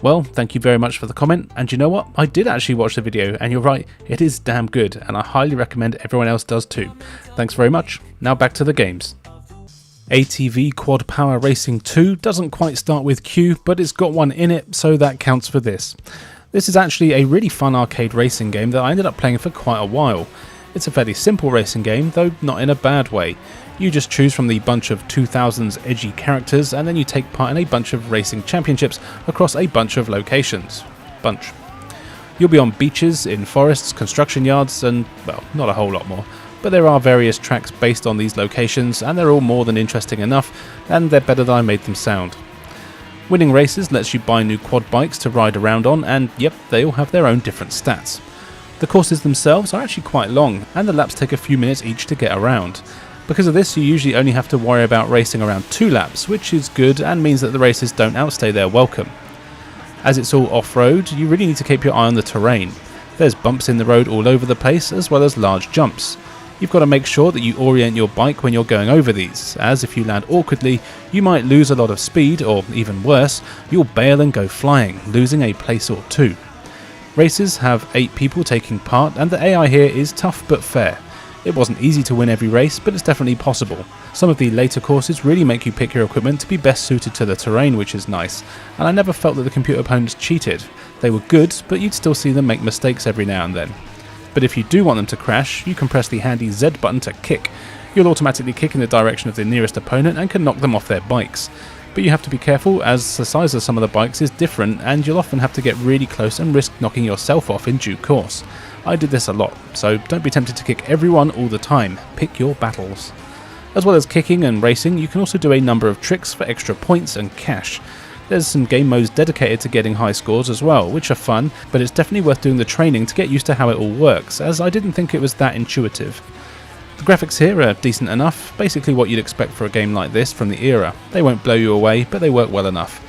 Well, thank you very much for the comment, and you know what? I did actually watch the video, and you're right, it is damn good, and I highly recommend everyone else does too. Thanks very much. Now back to the games. ATV Quad Power Racing 2 doesn't quite start with Q, but it's got one in it, so that counts for this. This is actually a really fun arcade racing game that I ended up playing for quite a while. It's a fairly simple racing game, though not in a bad way. You just choose from the bunch of 2000s edgy characters, and then you take part in a bunch of racing championships across a bunch of locations. You'll be on beaches, in forests, construction yards, and, well, not a whole lot more. But there are various tracks based on these locations, and they're all more than interesting enough, and they're better than I made them sound. Winning races lets you buy new quad bikes to ride around on, and yep, they all have their own different stats. The courses themselves are actually quite long, and the laps take a few minutes each to get around. Because of this, you usually only have to worry about racing around 2 laps, which is good and means that the races don't outstay their welcome. As it's all off-road, you really need to keep your eye on the terrain. There's bumps in the road all over the place, as well as large jumps. You've got to make sure that you orient your bike when you're going over these, as if you land awkwardly, you might lose a lot of speed, or even worse, you'll bail and go flying, losing a place or 2. Races have 8 people taking part, and the AI here is tough but fair. It wasn't easy to win every race, but it's definitely possible. Some of the later courses really make you pick your equipment to be best suited to the terrain, which is nice, and I never felt that the computer opponents cheated. They were good, but you'd still see them make mistakes every now and then. But if you do want them to crash, you can press the handy Z button to kick. You'll automatically kick in the direction of the nearest opponent and can knock them off their bikes. But you have to be careful, as the size of some of the bikes is different, and you'll often have to get really close and risk knocking yourself off in due course. I did this a lot, so don't be tempted to kick everyone all the time. Pick your battles. As well as kicking and racing, you can also do a number of tricks for extra points and cash. There's some game modes dedicated to getting high scores as well, which are fun, but it's definitely worth doing the training to get used to how it all works, as I didn't think it was that intuitive. The graphics here are decent enough, basically what you'd expect for a game like this from the era. They won't blow you away, but they work well enough.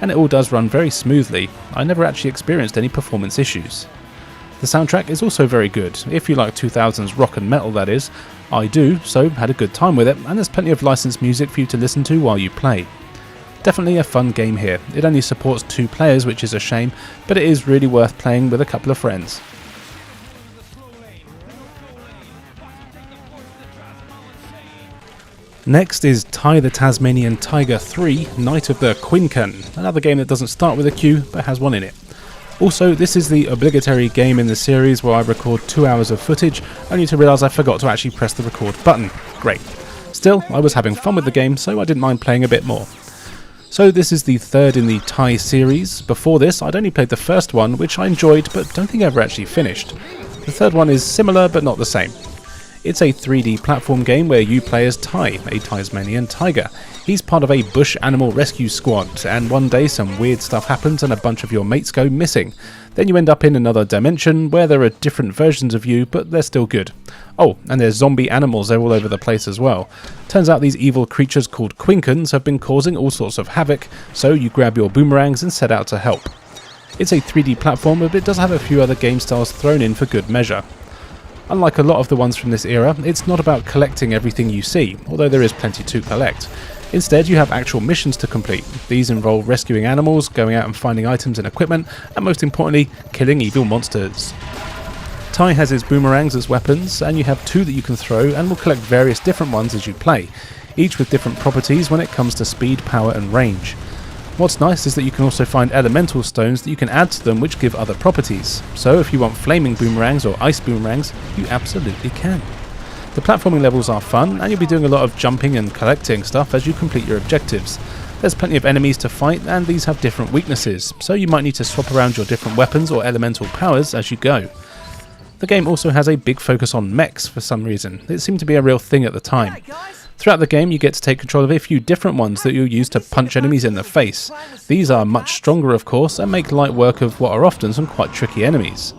And it all does run very smoothly. I never actually experienced any performance issues. The soundtrack is also very good, if you like 2000s rock and metal that is. I do, so had a good time with it, and there's plenty of licensed music for you to listen to while you play. Definitely a fun game here. It only supports 2 players, which is a shame, but it is really worth playing with a couple of friends. Next is Ty the Tasmanian Tiger 3, Night of the Quincan, another game that doesn't start with a Q, but has one in it. Also, this is the obligatory game in the series where I record 2 hours of footage, only to realise I forgot to actually press the record button. Great. Still, I was having fun with the game, so I didn't mind playing a bit more. So this is the 3rd in the Ty series. Before this, I'd only played the first one, which I enjoyed, but don't think I ever actually finished. The 3rd one is similar, but not the same. It's a 3D platform game where you play as Ty, a Tasmanian tiger. He's part of a bush animal rescue squad, and one day some weird stuff happens and a bunch of your mates go missing. Then you end up in another dimension where there are different versions of you, but they're still good. Oh, and there's zombie animals, they're all over the place as well. Turns out these evil creatures called Quincans have been causing all sorts of havoc, so you grab your boomerangs and set out to help. It's a 3D platformer, but it does have a few other game styles thrown in for good measure. Unlike a lot of the ones from this era, it's not about collecting everything you see, although there is plenty to collect. Instead, you have actual missions to complete. These involve rescuing animals, going out and finding items and equipment, and most importantly, killing evil monsters. Ty has his boomerangs as weapons, and you have 2 that you can throw and will collect various different ones as you play, each with different properties when it comes to speed, power and range. What's nice is that you can also find elemental stones that you can add to them which give other properties, so if you want flaming boomerangs or ice boomerangs, you absolutely can. The platforming levels are fun, and you'll be doing a lot of jumping and collecting stuff as you complete your objectives. There's plenty of enemies to fight, and these have different weaknesses, so you might need to swap around your different weapons or elemental powers as you go. The game also has a big focus on mechs for some reason. It seemed to be a real thing at the time. Throughout the game you get to take control of a few different ones that you'll use to punch enemies in the face. These are much stronger of course and make light work of what are often some quite tricky enemies.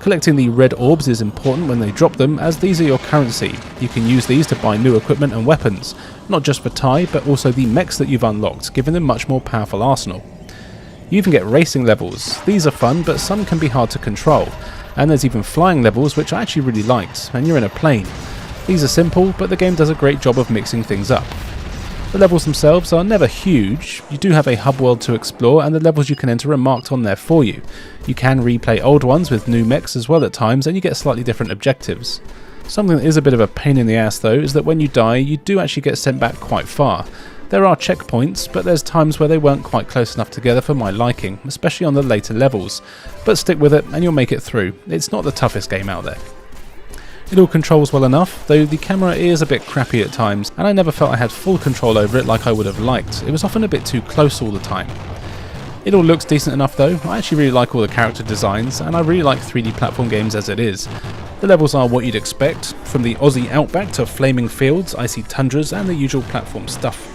Collecting the red orbs is important when they drop them, as these are your currency. You can use these to buy new equipment and weapons, not just for Tai but also the mechs that you've unlocked, giving them much more powerful arsenal. You even get racing levels. These are fun but some can be hard to control, and there's even flying levels which I actually really liked, and you're in a plane. These are simple, but the game does a great job of mixing things up. The levels themselves are never huge. You do have a hub world to explore, and the levels you can enter are marked on there for you. You can replay old ones with new mechs as well at times, and you get slightly different objectives. Something that is a bit of a pain in the ass though is that when you die, you do actually get sent back quite far. There are checkpoints, but there's times where they weren't quite close enough together for my liking, especially on the later levels. But stick with it and you'll make it through. It's not the toughest game out there. It all controls well enough, though the camera is a bit crappy at times, and I never felt I had full control over it like I would have liked. It was often a bit too close all the time. It all looks decent enough though. I actually really like all the character designs, and I really like 3D platform games as it is. The levels are what you'd expect, from the Aussie outback to flaming fields, icy tundras, and the usual platform stuff.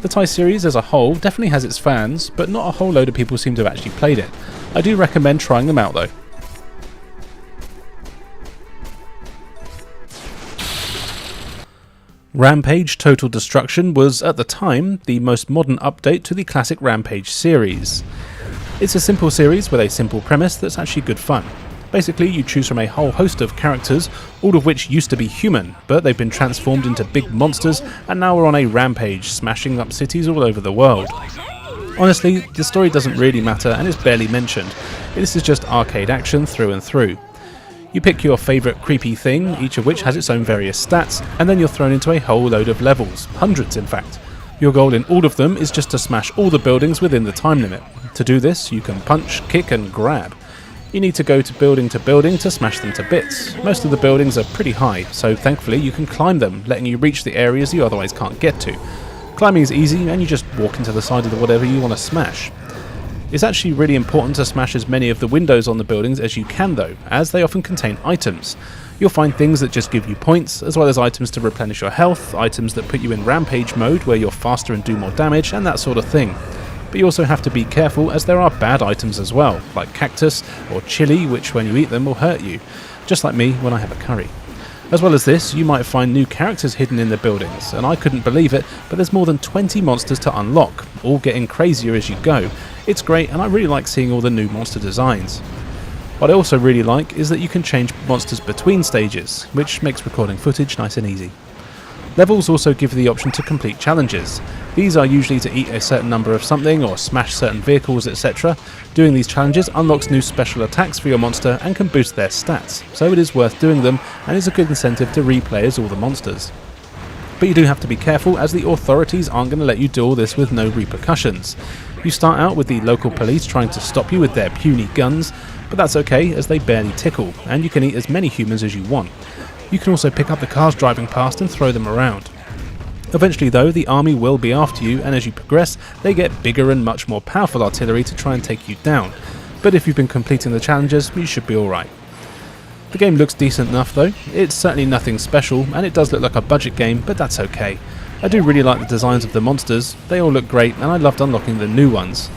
The Tai series as a whole definitely has its fans, but not a whole load of people seem to have actually played it. I do recommend trying them out though. Rampage Total Destruction was, at the time, the most modern update to the classic Rampage series. It's a simple series with a simple premise that's actually good fun. Basically, you choose from a whole host of characters, all of which used to be human, but they've been transformed into big monsters and now are on a rampage, smashing up cities all over the world. Honestly, the story doesn't really matter and is barely mentioned. This is just arcade action through and through. You pick your favourite creepy thing, each of which has its own various stats, and then you're thrown into a whole load of levels, hundreds in fact. Your goal in all of them is just to smash all the buildings within the time limit. To do this, you can punch, kick and grab. You need to go to building to smash them to bits. Most of the buildings are pretty high, so thankfully you can climb them, letting you reach the areas you otherwise can't get to. Climbing is easy and you just walk into the side of whatever you want to smash. It's actually really important to smash as many of the windows on the buildings as you can though, as they often contain items. You'll find things that just give you points, as well as items to replenish your health, items that put you in rampage mode where you're faster and do more damage, and that sort of thing. But you also have to be careful as there are bad items as well, like cactus or chili, which when you eat them will hurt you, just like me when I have a curry. As well as this, you might find new characters hidden in the buildings, and I couldn't believe it, but there's more than 20 monsters to unlock, all getting crazier as you go. It's great, and I really like seeing all the new monster designs. What I also really like is that you can change monsters between stages, which makes recording footage nice and easy. Levels also give you the option to complete challenges. These are usually to eat a certain number of something or smash certain vehicles, etc. Doing these challenges unlocks new special attacks for your monster and can boost their stats, so it is worth doing them and is a good incentive to replay as all the monsters. But you do have to be careful, as the authorities aren't going to let you do all this with no repercussions. You start out with the local police trying to stop you with their puny guns, but that's okay as they barely tickle, and you can eat as many humans as you want. You can also pick up the cars driving past and throw them around. Eventually though, the army will be after you, and as you progress, they get bigger and much more powerful artillery to try and take you down. But if you've been completing the challenges, you should be alright. The game looks decent enough though. It's certainly nothing special, and it does look like a budget game, but that's okay. I do really like the designs of the monsters, they all look great, and I loved unlocking the new ones.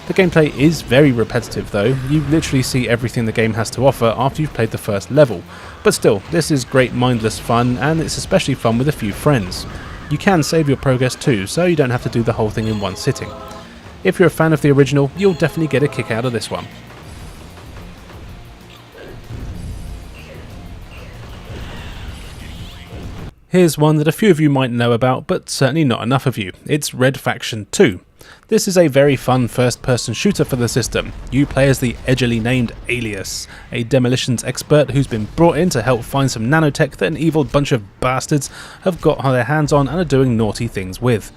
The gameplay is very repetitive though. You literally see everything the game has to offer after you've played the first level. But still, this is great mindless fun, and it's especially fun with a few friends. You can save your progress too, so you don't have to do the whole thing in one sitting. If you're a fan of the original, you'll definitely get a kick out of this one. Here's one that a few of you might know about, but certainly not enough of you. It's Red Faction 2. This is a very fun first-person shooter for the system. You play as the edgily named Alias, a demolitions expert who's been brought in to help find some nanotech that an evil bunch of bastards have got their hands on and are doing naughty things with.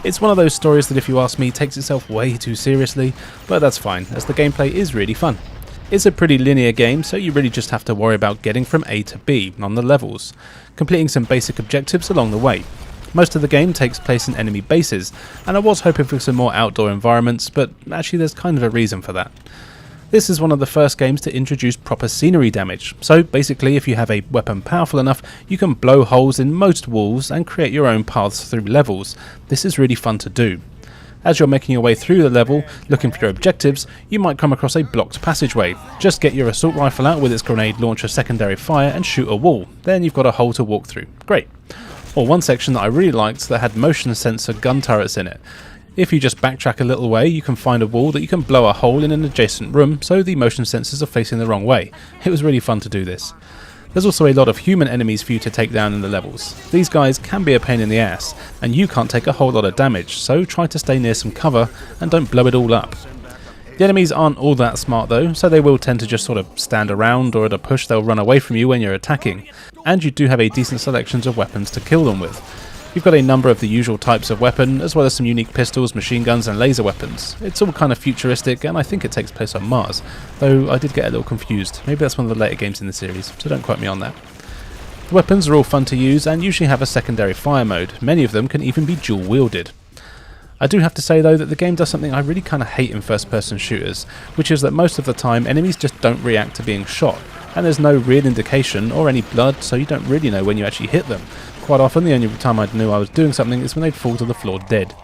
It's one of those stories that, if you ask me, takes itself way too seriously, but that's fine, as the gameplay is really fun. It's a pretty linear game, so you really just have to worry about getting from A to B on the levels, completing some basic objectives along the way. Most of the game takes place in enemy bases, and I was hoping for some more outdoor environments, but actually there's kind of a reason for that. This is one of the first games to introduce proper scenery damage, so basically if you have a weapon powerful enough, you can blow holes in most walls and create your own paths through levels. This is really fun to do. As you're making your way through the level, looking for your objectives, you might come across a blocked passageway. Just get your assault rifle out with its grenade launcher secondary fire and shoot a wall, then you've got a hole to walk through. Great. Or one section that I really liked that had motion sensor gun turrets in it. If you just backtrack a little way, you can find a wall that you can blow a hole in an adjacent room so the motion sensors are facing the wrong way. It was really fun to do this. There's also a lot of human enemies for you to take down in the levels. These guys can be a pain in the ass, and you can't take a whole lot of damage, so try to stay near some cover and don't blow it all up. The enemies aren't all that smart though, so they will tend to just sort of stand around, or at a push they'll run away from you when you're attacking, and you do have a decent selection of weapons to kill them with. You've got a number of the usual types of weapon, as well as some unique pistols, machine guns and laser weapons. It's all kind of futuristic, and I think it takes place on Mars, though I did get a little confused. Maybe that's one of the later games in the series, so don't quote me on that. The weapons are all fun to use and usually have a secondary fire mode. Many of them can even be dual wielded. I do have to say though that the game does something I really kind of hate in first person shooters, which is that most of the time enemies just don't react to being shot, and there's no real indication or any blood, so you don't really know when you actually hit them. Quite often the only time I knew I was doing something is when they'd fall to the floor dead.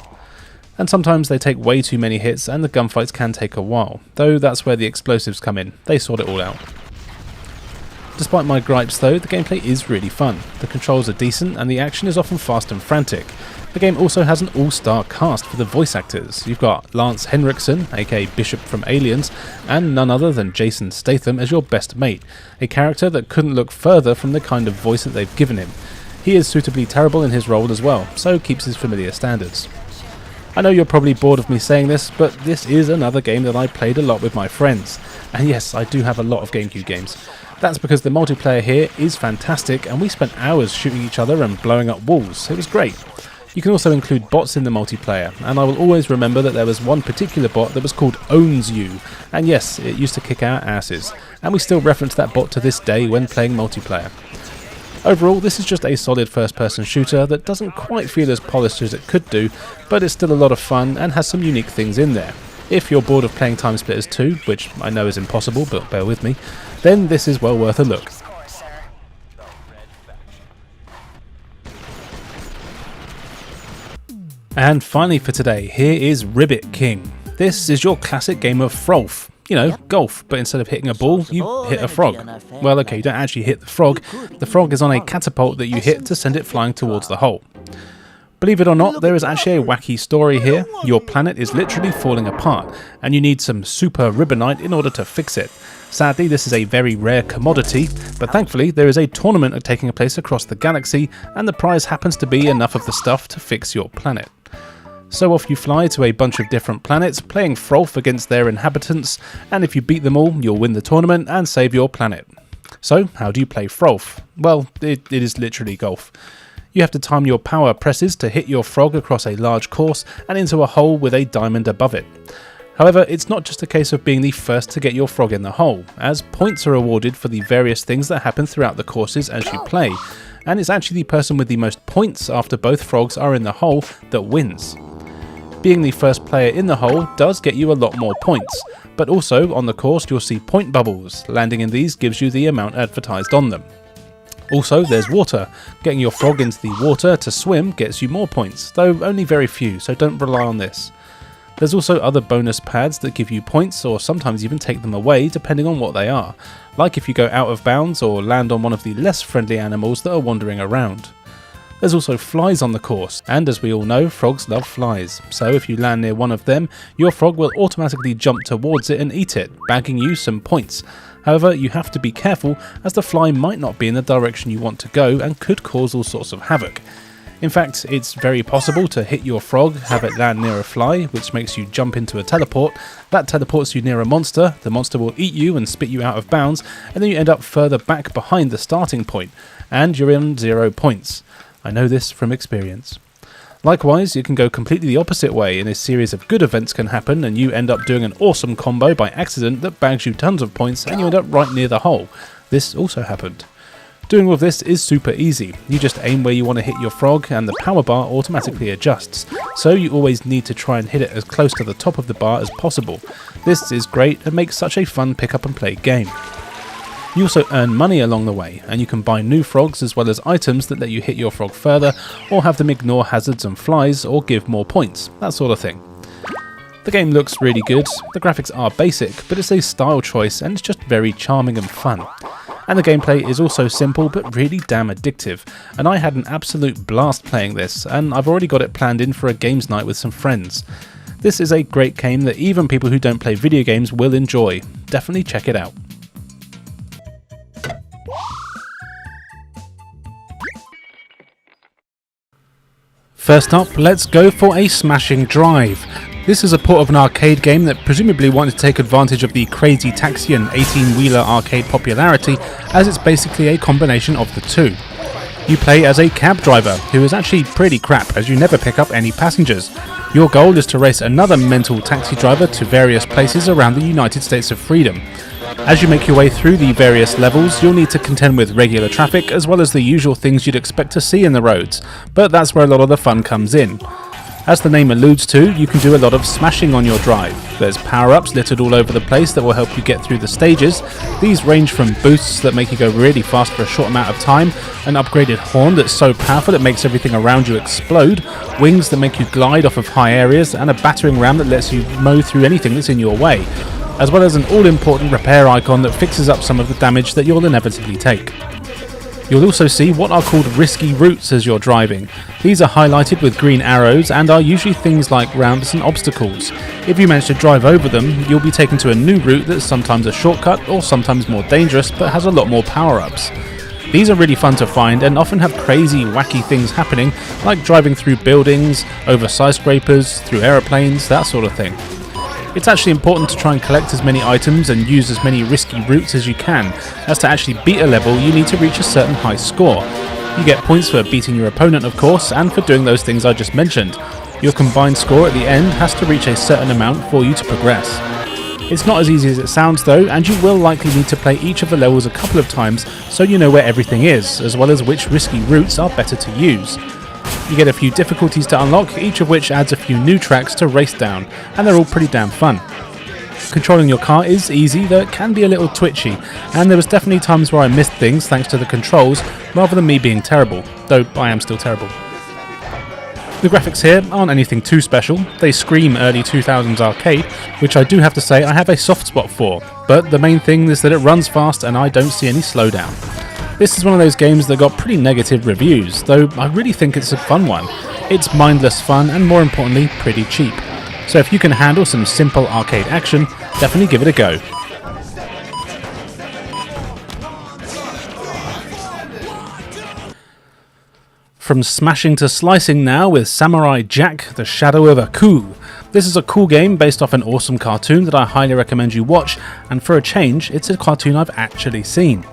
And sometimes they take way too many hits and the gunfights can take a while, though that's where the explosives come in. They sort it all out. Despite my gripes though, the gameplay is really fun. The controls are decent and the action is often fast and frantic. The game also has an all-star cast for the voice actors. You've got Lance Henriksen, aka Bishop from Aliens, and none other than Jason Statham as your best mate, a character that couldn't look further from the kind of voice that they've given him. He is suitably terrible in his role as well, so keeps his familiar standards. I know you're probably bored of me saying this, but this is another game that I played a lot with my friends. And yes, I do have a lot of GameCube games. That's because the multiplayer here is fantastic and we spent hours shooting each other and blowing up walls. It was great. You can also include bots in the multiplayer, and I will always remember that there was one particular bot that was called Owns You, and yes, it used to kick our asses, and we still reference that bot to this day when playing multiplayer. Overall, this is just a solid first-person shooter that doesn't quite feel as polished as it could do, but it's still a lot of fun and has some unique things in there. If you're bored of playing Time Splitters 2, which I know is impossible, but bear with me, then this is well worth a look. And finally for today, here is Ribbit King. This is your classic game of Frolf. You know, golf, but instead of hitting a ball, you hit a frog. Well, okay, you don't actually hit the frog. The frog is on a catapult that you hit to send it flying towards the hole. Believe it or not, there is actually a wacky story here. Your planet is literally falling apart, and you need some super ribbonite in order to fix it. Sadly, this is a very rare commodity, but thankfully there is a tournament taking place across the galaxy, and the prize happens to be enough of the stuff to fix your planet. So off you fly to a bunch of different planets, playing Frolf against their inhabitants, and if you beat them all, you'll win the tournament and save your planet. So, how do you play Frolf? Well, it is literally golf. You have to time your power presses to hit your frog across a large course and into a hole with a diamond above it. However, it's not just a case of being the first to get your frog in the hole, as points are awarded for the various things that happen throughout the courses as you play, and it's actually the person with the most points after both frogs are in the hole that wins. Being the first player in the hole does get you a lot more points, but also on the course you'll see point bubbles. Landing in these gives you the amount advertised on them. Also, there's water. Getting your frog into the water to swim gets you more points, though only very few, so don't rely on this. There's also other bonus pads that give you points or sometimes even take them away depending on what they are, like if you go out of bounds or land on one of the less friendly animals that are wandering around. There's also flies on the course, and as we all know, frogs love flies, so if you land near one of them, your frog will automatically jump towards it and eat it, bagging you some points. However, you have to be careful as the fly might not be in the direction you want to go and could cause all sorts of havoc. In fact, it's very possible to hit your frog, have it land near a fly, which makes you jump into a teleport. That teleports you near a monster, the monster will eat you and spit you out of bounds, and then you end up further back behind the starting point, and you're in 0 points. I know this from experience. Likewise, you can go completely the opposite way and a series of good events can happen and you end up doing an awesome combo by accident that bags you tons of points and you end up right near the hole. This also happened. Doing all of this is super easy. You just aim where you want to hit your frog and the power bar automatically adjusts, so you always need to try and hit it as close to the top of the bar as possible. This is great and makes such a fun pick up and play game. You also earn money along the way, and you can buy new frogs as well as items that let you hit your frog further, or have them ignore hazards and flies, or give more points, that sort of thing. The game looks really good, the graphics are basic, but it's a style choice and it's just very charming and fun. And the gameplay is also simple but really damn addictive, and I had an absolute blast playing this, and I've already got it planned in for a games night with some friends. This is a great game that even people who don't play video games will enjoy. Definitely check it out. First up, let's go for a smashing drive. This is a port of an arcade game that presumably wanted to take advantage of the Crazy Taxi and 18-wheeler arcade popularity, as it's basically a combination of the two. You play as a cab driver, who is actually pretty crap as you never pick up any passengers. Your goal is to race another mental taxi driver to various places around the United States of Freedom. As you make your way through the various levels, you'll need to contend with regular traffic as well as the usual things you'd expect to see in the roads, but that's where a lot of the fun comes in. As the name alludes to, you can do a lot of smashing on your drive. There's power-ups littered all over the place that will help you get through the stages. These range from boosts that make you go really fast for a short amount of time, an upgraded horn that's so powerful it makes everything around you explode, wings that make you glide off of high areas, and a battering ram that lets you mow through anything that's in your way, as well as an all-important repair icon that fixes up some of the damage that you'll inevitably take. You'll also see what are called risky routes as you're driving. These are highlighted with green arrows and are usually things like ramps and obstacles. If you manage to drive over them, you'll be taken to a new route that's sometimes a shortcut or sometimes more dangerous but has a lot more power-ups. These are really fun to find and often have crazy, wacky things happening, like driving through buildings, over skyscrapers, through aeroplanes, that sort of thing. It's actually important to try and collect as many items and use as many risky routes as you can, as to actually beat a level you need to reach a certain high score. You get points for beating your opponent of course, and for doing those things I just mentioned. Your combined score at the end has to reach a certain amount for you to progress. It's not as easy as it sounds though, and you will likely need to play each of the levels a couple of times so you know where everything is, as well as which risky routes are better to use. You get a few difficulties to unlock, each of which adds a few new tracks to race down, and they're all pretty damn fun. Controlling your car is easy, though it can be a little twitchy, and there was definitely times where I missed things thanks to the controls, rather than me being terrible, though I am still terrible. The graphics here aren't anything too special, they scream early 2000s arcade, which I do have to say I have a soft spot for, but the main thing is that it runs fast and I don't see any slowdown. This is one of those games that got pretty negative reviews, though I really think it's a fun one. It's mindless fun and more importantly, pretty cheap. So if you can handle some simple arcade action, definitely give it a go. From smashing to slicing now with Samurai Jack, The Shadow of Aku. This is a cool game based off an awesome cartoon that I highly recommend you watch, and for a change, it's a cartoon I've actually seen.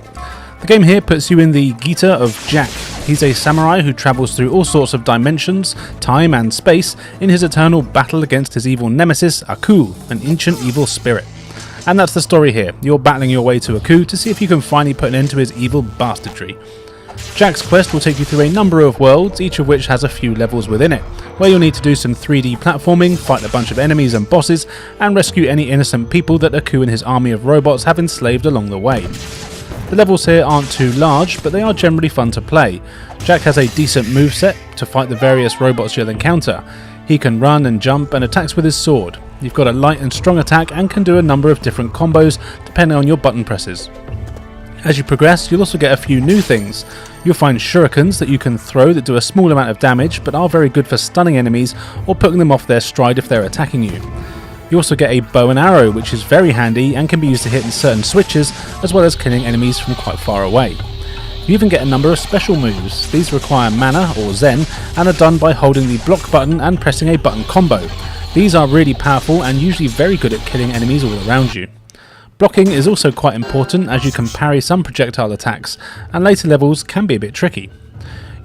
The game here puts you in the Gita of Jack. He's a samurai who travels through all sorts of dimensions, time and space in his eternal battle against his evil nemesis, Aku, an ancient evil spirit. And that's the story here. You're battling your way to Aku to see if you can finally put an end to his evil bastardry. Jack's quest will take you through a number of worlds, each of which has a few levels within it, where you'll need to do some 3D platforming, fight a bunch of enemies and bosses, and rescue any innocent people that Aku and his army of robots have enslaved along the way. The levels here aren't too large, but they are generally fun to play. Jack has a decent moveset to fight the various robots you'll encounter. He can run and jump and attacks with his sword. You've got a light and strong attack and can do a number of different combos depending on your button presses. As you progress, you'll also get a few new things. You'll find shurikens that you can throw that do a small amount of damage but are very good for stunning enemies or putting them off their stride if they're attacking you. You also get a bow and arrow, which is very handy and can be used to hit in certain switches, as well as killing enemies from quite far away. You even get a number of special moves. These require mana or zen and are done by holding the block button and pressing a button combo. These are really powerful and usually very good at killing enemies all around you. Blocking is also quite important as you can parry some projectile attacks, and later levels can be a bit tricky.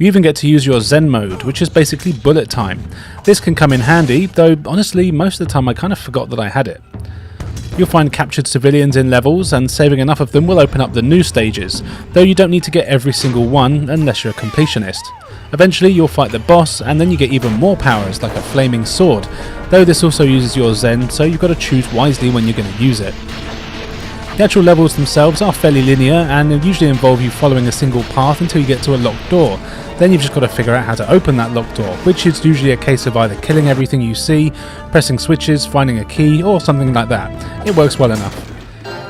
You even get to use your Zen mode, which is basically bullet time. This can come in handy, though honestly most of the time I kind of forgot that I had it. You'll find captured civilians in levels, and saving enough of them will open up the new stages, though you don't need to get every single one unless you're a completionist. Eventually you'll fight the boss, and then you get even more powers like a flaming sword, though this also uses your Zen, so you've got to choose wisely when you're going to use it. The actual levels themselves are fairly linear and usually involve you following a single path until you get to a locked door. Then you've just got to figure out how to open that locked door, which is usually a case of either killing everything you see, pressing switches, finding a key, or something like that. It works well enough.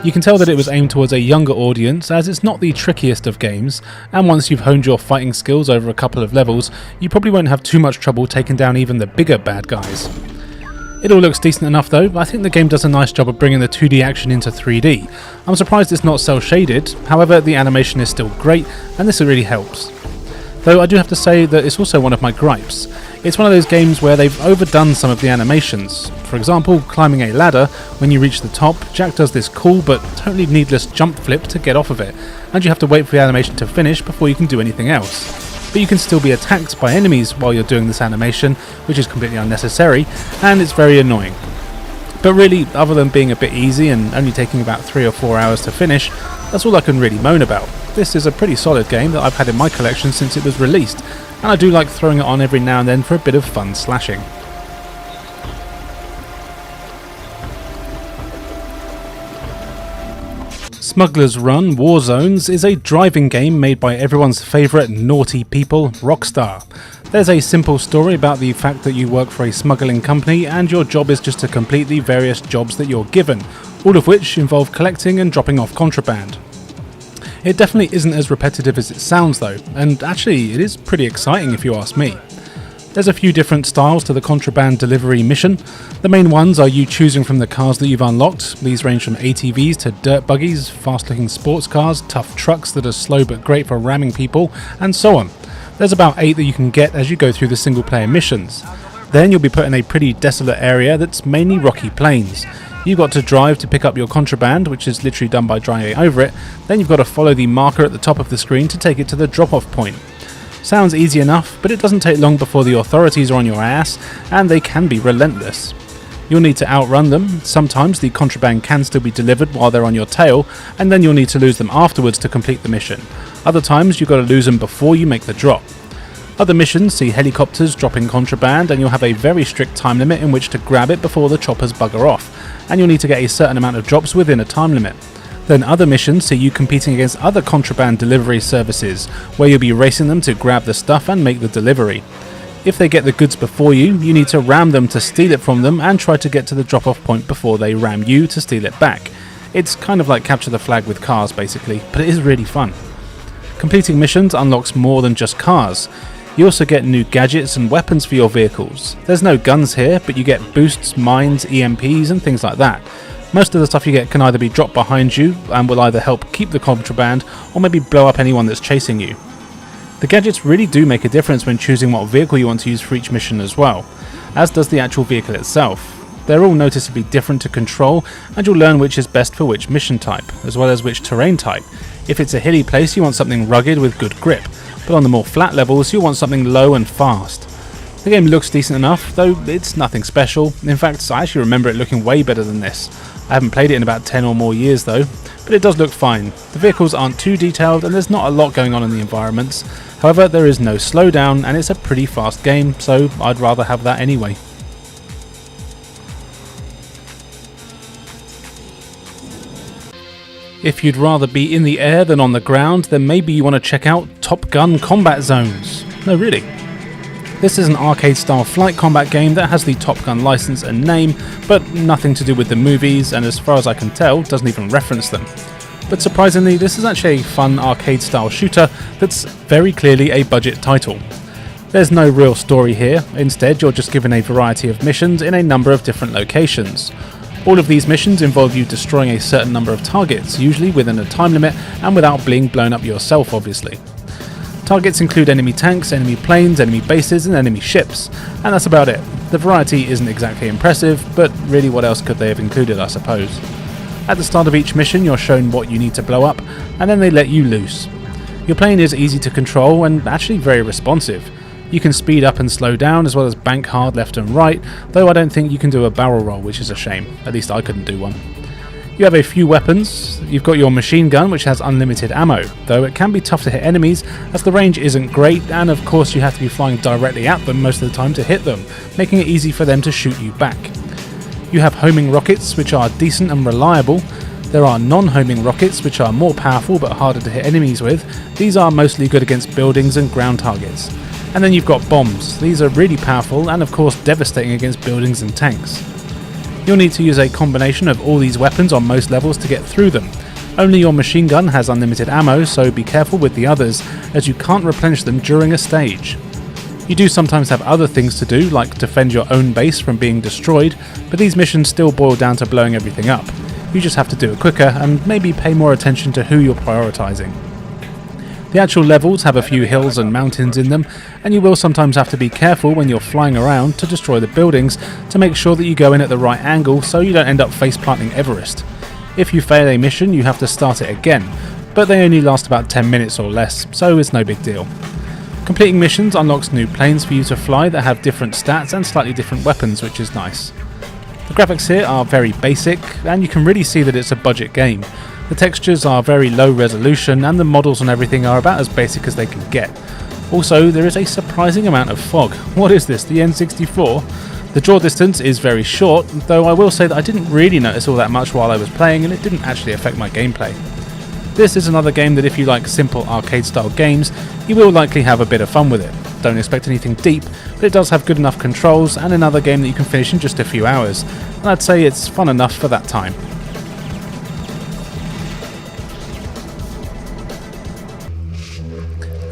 You can tell that it was aimed towards a younger audience, as it's not the trickiest of games, and once you've honed your fighting skills over a couple of levels, you probably won't have too much trouble taking down even the bigger bad guys. It all looks decent enough though. I think the game does a nice job of bringing the 2D action into 3D. I'm surprised it's not cel shaded, however the animation is still great, and this really helps. Though I do have to say that it's also one of my gripes. It's one of those games where they've overdone some of the animations. For example, climbing a ladder, when you reach the top, Jack does this cool but totally needless jump flip to get off of it, and you have to wait for the animation to finish before you can do anything else. But you can still be attacked by enemies while you're doing this animation, which is completely unnecessary, and it's very annoying. But really, other than being a bit easy and only taking about 3 or 4 hours to finish, that's all I can really moan about. This is a pretty solid game that I've had in my collection since it was released, and I do like throwing it on every now and then for a bit of fun slashing. Smuggler's Run Warzones is a driving game made by everyone's favourite naughty people, Rockstar. There's a simple story about the fact that you work for a smuggling company and your job is just to complete the various jobs that you're given, all of which involve collecting and dropping off contraband. It definitely isn't as repetitive as it sounds though, and actually it is pretty exciting if you ask me. There's a few different styles to the contraband delivery mission. The main ones are you choosing from the cars that you've unlocked. These range from ATVs to dirt buggies, fast-looking sports cars, tough trucks that are slow but great for ramming people, and so on. There's about 8 that you can get as you go through the single-player missions. Then you'll be put in a pretty desolate area that's mainly rocky plains. You've got to drive to pick up your contraband, which is literally done by driving over it. Then you've got to follow the marker at the top of the screen to take it to the drop-off point. Sounds easy enough, but it doesn't take long before the authorities are on your ass, and they can be relentless. You'll need to outrun them. Sometimes the contraband can still be delivered while they're on your tail, and then you'll need to lose them afterwards to complete the mission. Other times you've got to lose them before you make the drop. Other missions see helicopters dropping contraband, and you'll have a very strict time limit in which to grab it before the choppers bugger off, and you'll need to get a certain amount of drops within a time limit. Then other missions see you competing against other contraband delivery services, where you'll be racing them to grab the stuff and make the delivery. If they get the goods before you, you need to ram them to steal it from them and try to get to the drop-off point before they ram you to steal it back. It's kind of like capture the flag with cars basically, but it is really fun. Completing missions unlocks more than just cars. You also get new gadgets and weapons for your vehicles. There's no guns here, but you get boosts, mines, EMPs and things like that. Most of the stuff you get can either be dropped behind you and will either help keep the contraband or maybe blow up anyone that's chasing you. The gadgets really do make a difference when choosing what vehicle you want to use for each mission as well, as does the actual vehicle itself. They're all noticeably different to control, and you'll learn which is best for which mission type, as well as which terrain type. If it's a hilly place you want something rugged with good grip, but on the more flat levels you'll want something low and fast. The game looks decent enough, though it's nothing special. In fact, I actually remember it looking way better than this. I haven't played it in about 10 or more years though, but it does look fine. The vehicles aren't too detailed and there's not a lot going on in the environments. However, there is no slowdown and it's a pretty fast game, so I'd rather have that anyway. If you'd rather be in the air than on the ground, then maybe you want to check out Top Gun Combat Zones. No, really. This is an arcade-style flight combat game that has the Top Gun license and name, but nothing to do with the movies, and as far as I can tell, doesn't even reference them. But surprisingly, this is actually a fun arcade-style shooter that's very clearly a budget title. There's no real story here, instead you're just given a variety of missions in a number of different locations. All of these missions involve you destroying a certain number of targets, usually within a time limit and without being blown up yourself obviously. Targets include enemy tanks, enemy planes, enemy bases and enemy ships, and that's about it. The variety isn't exactly impressive, but really what else could they have included, I suppose. At the start of each mission you're shown what you need to blow up, and then they let you loose. Your plane is easy to control and actually very responsive. You can speed up and slow down as well as bank hard left and right, though I don't think you can do a barrel roll, which is a shame. At least I couldn't do one. You have a few weapons. You've got your machine gun, which has unlimited ammo, though it can be tough to hit enemies as the range isn't great, and of course you have to be flying directly at them most of the time to hit them, making it easy for them to shoot you back. You have homing rockets, which are decent and reliable. There are non-homing rockets, which are more powerful but harder to hit enemies with. These are mostly good against buildings and ground targets. And then you've got bombs. These are really powerful and of course devastating against buildings and tanks. You'll need to use a combination of all these weapons on most levels to get through them. Only your machine gun has unlimited ammo, so be careful with the others, as you can't replenish them during a stage. You do sometimes have other things to do, like defend your own base from being destroyed, but these missions still boil down to blowing everything up. You just have to do it quicker and maybe pay more attention to who you're prioritising. The actual levels have a few hills and mountains in them, and you will sometimes have to be careful when you're flying around to destroy the buildings to make sure that you go in at the right angle so you don't end up face-planting Everest. If you fail a mission, you have to start it again, but they only last about 10 minutes or less, so it's no big deal. Completing missions unlocks new planes for you to fly that have different stats and slightly different weapons, which is nice. The graphics here are very basic, and you can really see that it's a budget game. The textures are very low resolution and the models and everything are about as basic as they can get. Also, there is a surprising amount of fog. What is this, the N64? The draw distance is very short, though I will say that I didn't really notice all that much while I was playing and it didn't actually affect my gameplay. This is another game that if you like simple arcade style games, you will likely have a bit of fun with it. Don't expect anything deep, but it does have good enough controls and another game that you can finish in just a few hours, and I'd say it's fun enough for that time.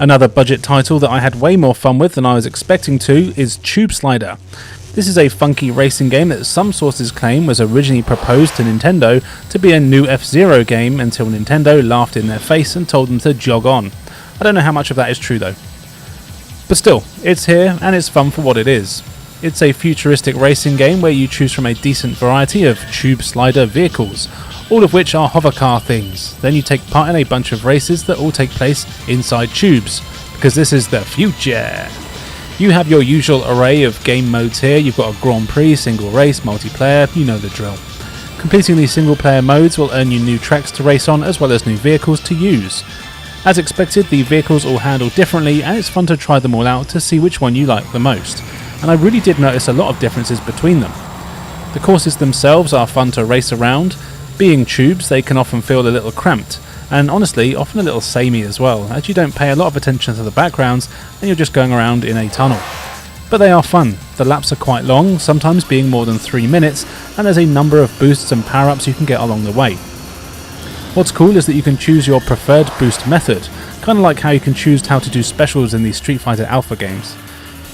Another budget title that I had way more fun with than I was expecting to is Tube Slider. This is a funky racing game that some sources claim was originally proposed to Nintendo to be a new F-Zero game until Nintendo laughed in their face and told them to jog on. I don't know how much of that is true though. But still, it's here and it's fun for what it is. It's a futuristic racing game where you choose from a decent variety of tube slider vehicles, all of which are hovercar things. Then you take part in a bunch of races that all take place inside tubes, because this is the future. You have your usual array of game modes here. You've got a Grand Prix, single race, multiplayer, you know the drill. Completing these single player modes will earn you new tracks to race on as well as new vehicles to use. As expected, the vehicles all handle differently and it's fun to try them all out to see which one you like the most. And I really did notice a lot of differences between them. The courses themselves are fun to race around. Being tubes, they can often feel a little cramped, and honestly, often a little samey as well, as you don't pay a lot of attention to the backgrounds and you're just going around in a tunnel. But they are fun. The laps are quite long, sometimes being more than 3 minutes, and there's a number of boosts and power-ups you can get along the way. What's cool is that you can choose your preferred boost method, kind of like how you can choose how to do specials in the Street Fighter Alpha games.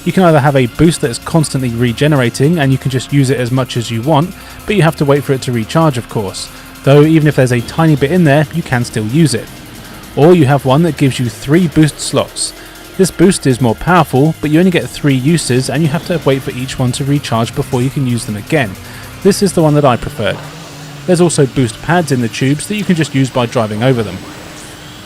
You can either have a boost that is constantly regenerating and you can just use it as much as you want, but you have to wait for it to recharge of course, though even if there's a tiny bit in there, you can still use it. Or you have one that gives you 3 boost slots. This boost is more powerful, but you only get 3 uses and you have to wait for each one to recharge before you can use them again. This is the one that I preferred. There's also boost pads in the tubes that you can just use by driving over them.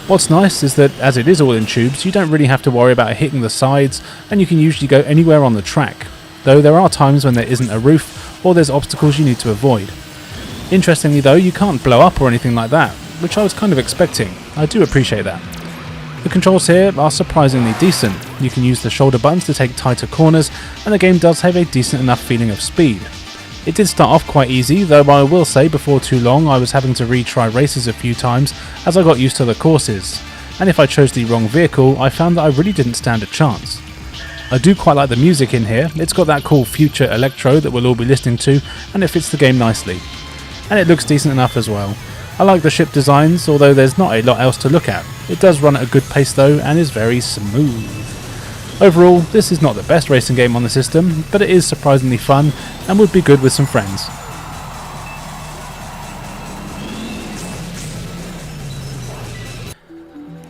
What's nice is that as it is all in tubes, you don't really have to worry about hitting the sides and you can usually go anywhere on the track, though there are times when there isn't a roof or there's obstacles you need to avoid. Interestingly though, you can't blow up or anything like that, which I was kind of expecting. I do appreciate that. The controls here are surprisingly decent. You can use the shoulder buttons to take tighter corners and the game does have a decent enough feeling of speed. It did start off quite easy, though I will say before too long I was having to retry races a few times as I got used to the courses, and if I chose the wrong vehicle I found that I really didn't stand a chance. I do quite like the music in here. It's got that cool future electro that we'll all be listening to and it fits the game nicely. And it looks decent enough as well. I like the ship designs, although there's not a lot else to look at. It does run at a good pace though and is very smooth. Overall, this is not the best racing game on the system, but it is surprisingly fun and would be good with some friends.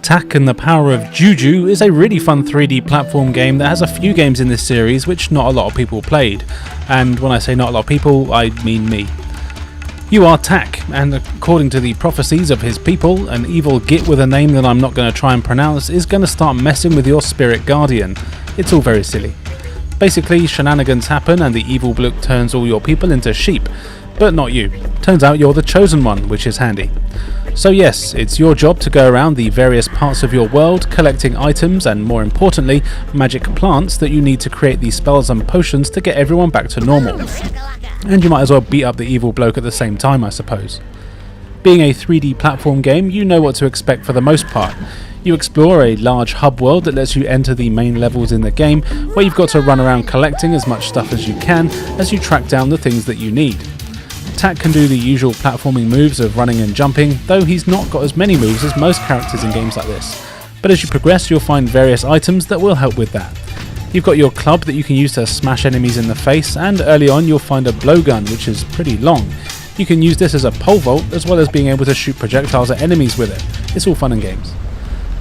Tak and the Power of Juju is a really fun 3D platform game that has a few games in this series which not a lot of people played, and when I say not a lot of people, I mean me. You are Tak, and according to the prophecies of his people, an evil git with a name that I'm not going to try and pronounce is going to start messing with your spirit guardian. It's all very silly. Basically, shenanigans happen and the evil bloke turns all your people into sheep, but not you. Turns out you're the chosen one, which is handy. So yes, it's your job to go around the various parts of your world collecting items and, more importantly, magic plants that you need to create these spells and potions to get everyone back to normal. And you might as well beat up the evil bloke at the same time, I suppose. Being a 3D platform game, you know what to expect for the most part. You explore a large hub world that lets you enter the main levels in the game, where you've got to run around collecting as much stuff as you can as you track down the things that you need. Tak can do the usual platforming moves of running and jumping, though he's not got as many moves as most characters in games like this. But as you progress, you'll find various items that will help with that. You've got your club that you can use to smash enemies in the face, and early on you'll find a blowgun, which is pretty long. You can use this as a pole vault, as well as being able to shoot projectiles at enemies with it. It's all fun and games.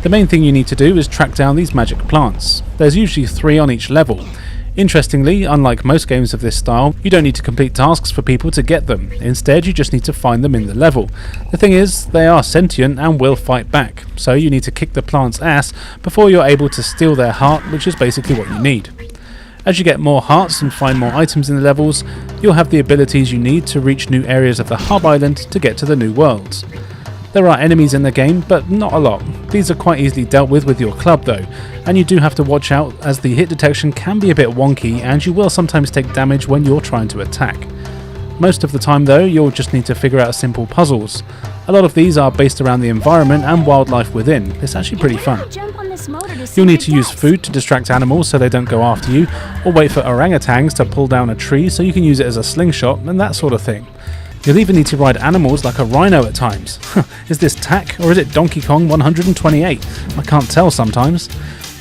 The main thing you need to do is track down these magic plants. There's usually 3 on each level. Interestingly, unlike most games of this style, you don't need to complete tasks for people to get them. Instead, you just need to find them in the level. The thing is, they are sentient and will fight back, so you need to kick the plant's ass before you're able to steal their heart, which is basically what you need. As you get more hearts and find more items in the levels, you'll have the abilities you need to reach new areas of the hub island to get to the new worlds. There are enemies in the game, but not a lot. These are quite easily dealt with your club though, and you do have to watch out as the hit detection can be a bit wonky and you will sometimes take damage when you're trying to attack. Most of the time though, you'll just need to figure out simple puzzles. A lot of these are based around the environment and wildlife within. It's actually pretty fun. You'll need to use food to distract animals so they don't go after you, or wait for orangutans to pull down a tree so you can use it as a slingshot and that sort of thing. You'll even need to ride animals like a rhino at times. Is this Tak or is it Donkey Kong 128? I can't tell sometimes.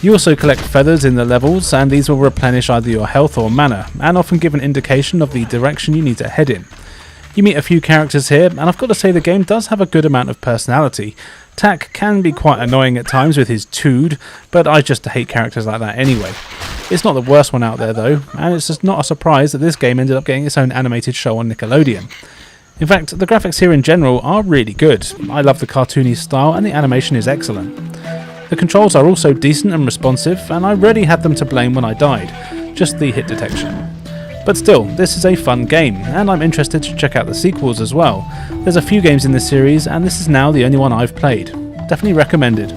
You also collect feathers in the levels, and these will replenish either your health or mana, and often give an indication of the direction you need to head in. You meet a few characters here, and I've got to say the game does have a good amount of personality. Tak can be quite annoying at times with his tood, but I just hate characters like that anyway. It's not the worst one out there though, and it's just not a surprise that this game ended up getting its own animated show on Nickelodeon. In fact, the graphics here in general are really good. I love the cartoony style and the animation is excellent. The controls are also decent and responsive, and I rarely had them to blame when I died, just the hit detection. But still, this is a fun game, and I'm interested to check out the sequels as well. There's a few games in this series, and this is now the only one I've played. Definitely recommended.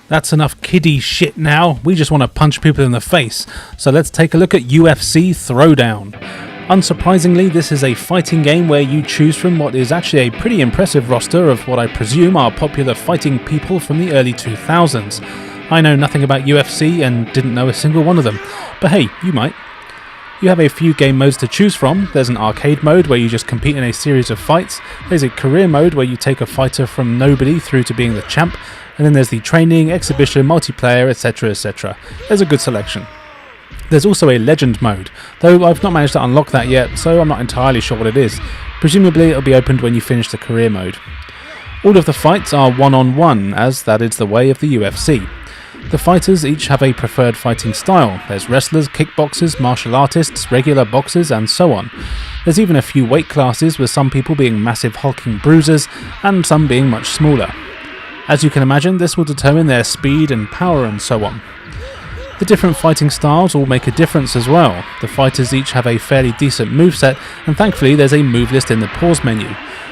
That's enough kiddie shit now. We just want to punch people in the face. So let's take a look at UFC Throwdown. Unsurprisingly, this is a fighting game where you choose from what is actually a pretty impressive roster of what I presume are popular fighting people from the early 2000s. I know nothing about UFC and didn't know a single one of them, but hey, you might. You have a few game modes to choose from. There's an arcade mode where you just compete in a series of fights. There's a career mode where you take a fighter from nobody through to being the champ. And then there's the training, exhibition, multiplayer, etc, etc. There's a good selection. There's also a legend mode, though I've not managed to unlock that yet, so I'm not entirely sure what it is. Presumably it'll be opened when you finish the career mode. All of the fights are one-on-one, as that is the way of the UFC. The fighters each have a preferred fighting style. There's wrestlers, kickboxers, martial artists, regular boxers, and so on. There's even a few weight classes, with some people being massive hulking bruisers, and some being much smaller. As you can imagine, this will determine their speed and power and so on. The different fighting styles all make a difference as well. The fighters each have a fairly decent moveset, and thankfully there's a move list in the pause menu.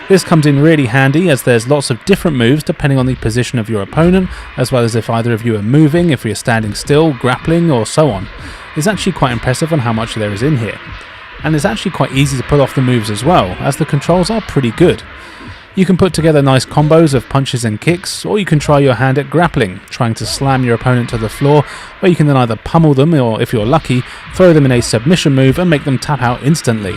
This comes in really handy as there's lots of different moves depending on the position of your opponent, as well as if either of you are moving, if you're standing still, grappling, or so on. It's actually quite impressive on how much there is in here. And it's actually quite easy to pull off the moves as well, as the controls are pretty good. You can put together nice combos of punches and kicks, or you can try your hand at grappling, trying to slam your opponent to the floor, where you can then either pummel them or, if you're lucky, throw them in a submission move and make them tap out instantly.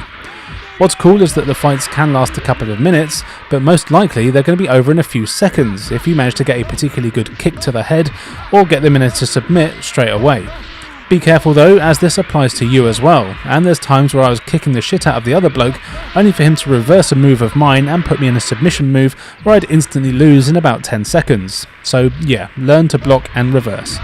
What's cool is that the fights can last a couple of minutes, but most likely they're going to be over in a few seconds if you manage to get a particularly good kick to the head or get them in to submit straight away. Be careful though, as this applies to you as well, and there's times where I was kicking the shit out of the other bloke only for him to reverse a move of mine and put me in a submission move where I'd instantly lose in about 10 seconds. So yeah, learn to block and reverse.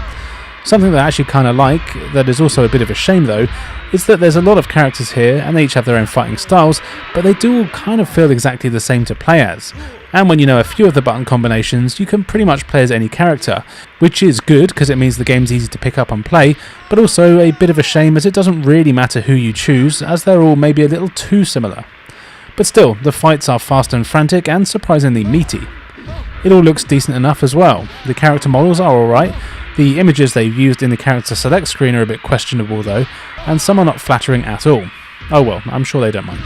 Something that I actually kind of like, that is also a bit of a shame though, is that there's a lot of characters here and they each have their own fighting styles, but they do all kind of feel exactly the same to play as. And when you know a few of the button combinations, you can pretty much play as any character, which is good because it means the game's easy to pick up and play, but also a bit of a shame as it doesn't really matter who you choose, as they're all maybe a little too similar. But still, the fights are fast and frantic and surprisingly meaty. It all looks decent enough as well. The character models are alright, the images they've used in the character select screen are a bit questionable though, and some are not flattering at all. Oh well, I'm sure they don't mind.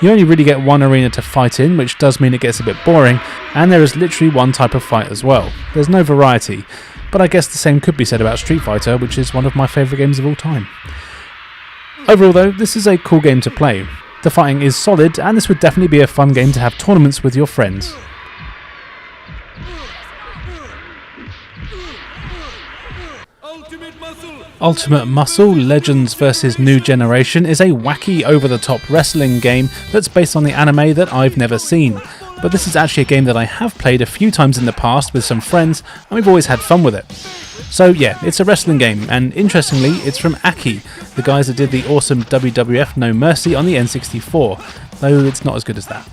You only really get one arena to fight in, which does mean it gets a bit boring, and there is literally one type of fight as well. There's no variety, but I guess the same could be said about Street Fighter, which is one of my favourite games of all time. Overall though, this is a cool game to play. The fighting is solid, and this would definitely be a fun game to have tournaments with your friends. Ultimate Muscle Legends vs New Generation is a wacky over-the-top wrestling game that's based on the anime that I've never seen. But this is actually a game that I have played a few times in the past with some friends, and we've always had fun with it. So yeah, it's a wrestling game, and interestingly, it's from Aki, the guys that did the awesome WWF No Mercy on the N64, though it's not as good as that.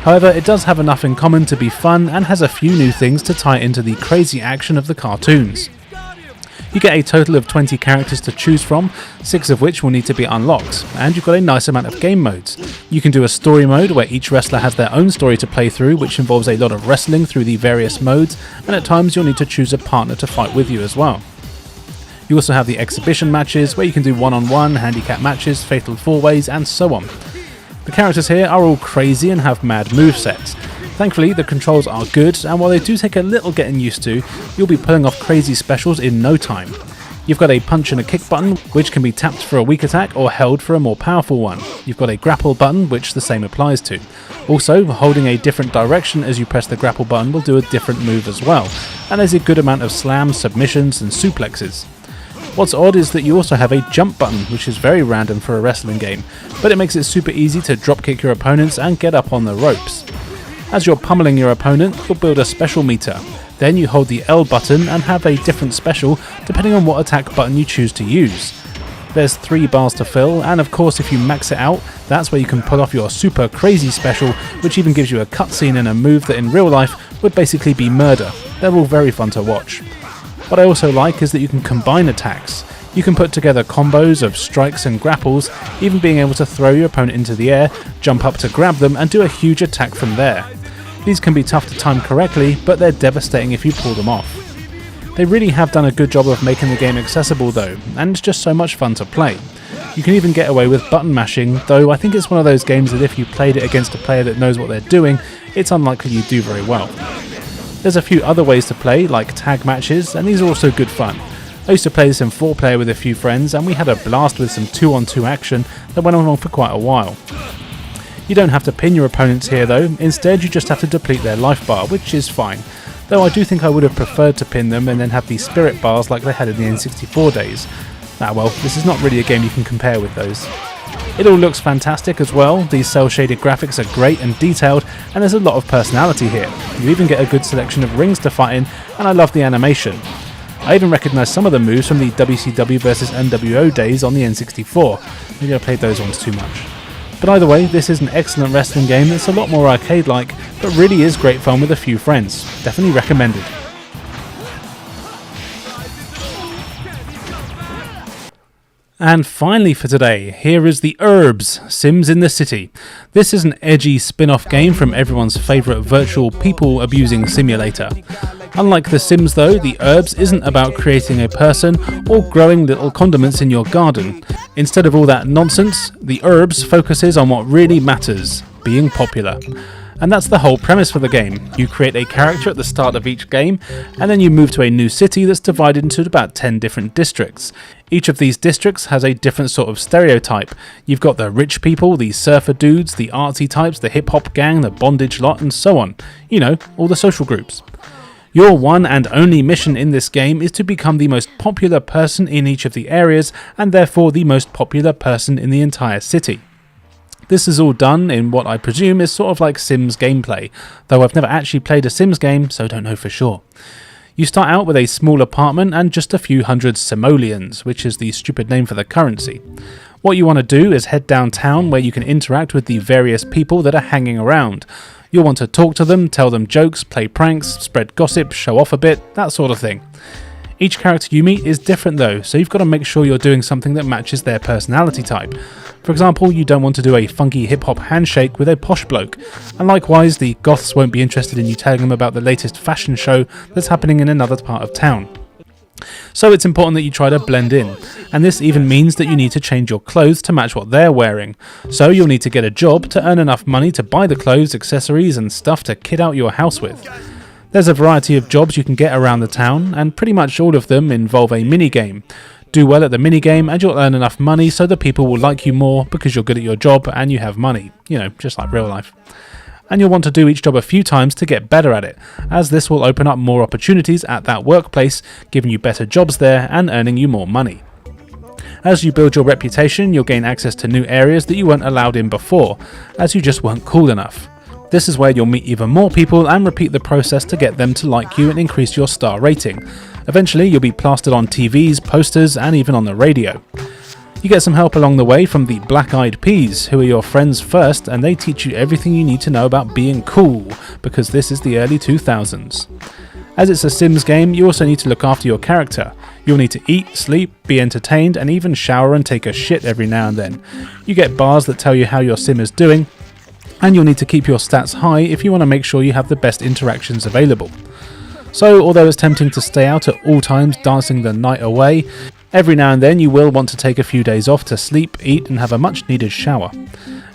However, it does have enough in common to be fun, and has a few new things to tie into the crazy action of the cartoons. You get a total of 20 characters to choose from, 6 of which will need to be unlocked, and you've got a nice amount of game modes. You can do a story mode where each wrestler has their own story to play through, which involves a lot of wrestling through the various modes, and at times you'll need to choose a partner to fight with you as well. You also have the exhibition matches, where you can do one-on-one, handicap matches, fatal 4-ways, and so on. The characters here are all crazy and have mad movesets. Thankfully, the controls are good, and while they do take a little getting used to, you'll be pulling off crazy specials in no time. You've got a punch and a kick button, which can be tapped for a weak attack or held for a more powerful one. You've got a grapple button, which the same applies to. Also, holding a different direction as you press the grapple button will do a different move as well, and there's a good amount of slams, submissions, and suplexes. What's odd is that you also have a jump button, which is very random for a wrestling game, but it makes it super easy to dropkick your opponents and get up on the ropes. As you're pummeling your opponent, you'll build a special meter. Then you hold the L button and have a different special depending on what attack button you choose to use. There's 3 bars to fill, and of course if you max it out, that's where you can pull off your super crazy special, which even gives you a cutscene and a move that in real life would basically be murder. They're all very fun to watch. What I also like is that you can combine attacks. You can put together combos of strikes and grapples, even being able to throw your opponent into the air, jump up to grab them, and do a huge attack from there. These can be tough to time correctly, but they're devastating if you pull them off. They really have done a good job of making the game accessible though, and it's just so much fun to play. You can even get away with button mashing, though I think it's one of those games that if you played it against a player that knows what they're doing, it's unlikely you do very well. There's a few other ways to play, like tag matches, and these are also good fun. I used to play this in 4-player with a few friends, and we had a blast with some 2-on-2 action that went on for quite a while. You don't have to pin your opponents here though, instead you just have to deplete their life bar, which is fine, though I do think I would have preferred to pin them and then have these spirit bars like they had in the N64 days. Ah well, this is not really a game you can compare with those. It all looks fantastic as well, these cel-shaded graphics are great and detailed, and there's a lot of personality here. You even get a good selection of rings to fight in, and I love the animation. I even recognise some of the moves from the WCW vs NWO days on the N64, maybe I played those ones too much. But either way, this is an excellent wrestling game that's a lot more arcade-like, but really is great fun with a few friends. Definitely recommended. And finally for today, here is The Herbs, Sims in the City. This is an edgy spin-off game from everyone's favourite virtual people-abusing simulator. Unlike The Sims though, The Herbs isn't about creating a person or growing little condiments in your garden. Instead of all that nonsense, The Herbs focuses on what really matters, being popular. And that's the whole premise for the game. You create a character at the start of each game, and then you move to a new city that's divided into about 10 different districts. Each of these districts has a different sort of stereotype. You've got the rich people, the surfer dudes, the artsy types, the hip-hop gang, the bondage lot, and so on. You know, all the social groups. Your one and only mission in this game is to become the most popular person in each of the areas, and therefore the most popular person in the entire city. This is all done in what I presume is sort of like Sims gameplay, though I've never actually played a Sims game, so don't know for sure. You start out with a small apartment and just a few hundred simoleons, which is the stupid name for the currency. What you want to do is head downtown where you can interact with the various people that are hanging around. You'll want to talk to them, tell them jokes, play pranks, spread gossip, show off a bit, that sort of thing. Each character you meet is different though, so you've got to make sure you're doing something that matches their personality type. For example, you don't want to do a funky hip-hop handshake with a posh bloke, and likewise the goths won't be interested in you telling them about the latest fashion show that's happening in another part of town. So it's important that you try to blend in, and this even means that you need to change your clothes to match what they're wearing. So you'll need to get a job to earn enough money to buy the clothes, accessories and stuff to kit out your house with. There's a variety of jobs you can get around the town, and pretty much all of them involve a minigame. Do well at the minigame and you'll earn enough money so that people will like you more because you're good at your job and you have money. You know, just like real life. And you'll want to do each job a few times to get better at it, as this will open up more opportunities at that workplace, giving you better jobs there and earning you more money. As you build your reputation, you'll gain access to new areas that you weren't allowed in before, as you just weren't cool enough. This is where you'll meet even more people and repeat the process to get them to like you and increase your star rating. Eventually, you'll be plastered on TVs, posters, and even on the radio. You get some help along the way from the Black Eyed Peas, who are your friends first, and they teach you everything you need to know about being cool, because this is the early 2000s. As it's a Sims game, you also need to look after your character. You'll need to eat, sleep, be entertained, and even shower and take a shit every now and then. You get bars that tell you how your sim is doing, and you'll need to keep your stats high if you want to make sure you have the best interactions available. So, although it's tempting to stay out at all times dancing the night away, every now and then you will want to take a few days off to sleep, eat and have a much needed shower.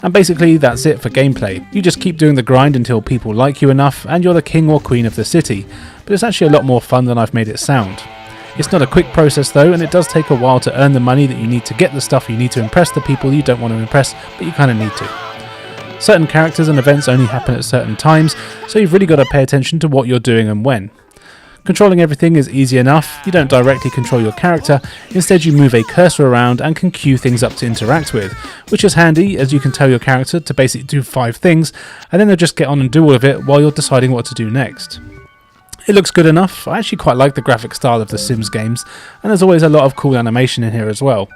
And basically that's it for gameplay. You just keep doing the grind until people like you enough and you're the king or queen of the city, but it's actually a lot more fun than I've made it sound. It's not a quick process though, and it does take a while to earn the money that you need to get the stuff you need to impress the people you don't want to impress, but you kind of need to. Certain characters and events only happen at certain times, so you've really got to pay attention to what you're doing and when. Controlling everything is easy enough. You don't directly control your character, instead you move a cursor around and can queue things up to interact with, which is handy as you can tell your character to basically do 5 things and then they'll just get on and do all of it while you're deciding what to do next. It looks good enough. I actually quite like the graphic style of the Sims games, and there's always a lot of cool animation in here as well.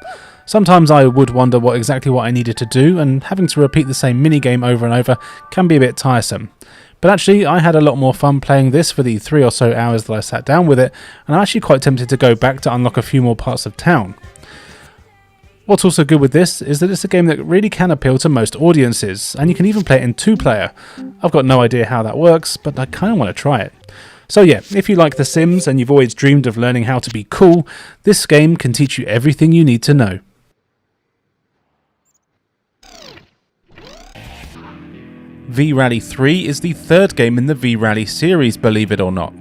Sometimes I would wonder exactly what I needed to do, and having to repeat the same minigame over and over can be a bit tiresome. But actually, I had a lot more fun playing this for the 3 or so hours that I sat down with it, and I'm actually quite tempted to go back to unlock a few more parts of town. What's also good with this is that it's a game that really can appeal to most audiences, and you can even play it in 2-player. I've got no idea how that works, but I kind of want to try it. So yeah, if you like The Sims and you've always dreamed of learning how to be cool, this game can teach you everything you need to know. V-Rally 3 is the 3rd game in the V-Rally series, believe it or not.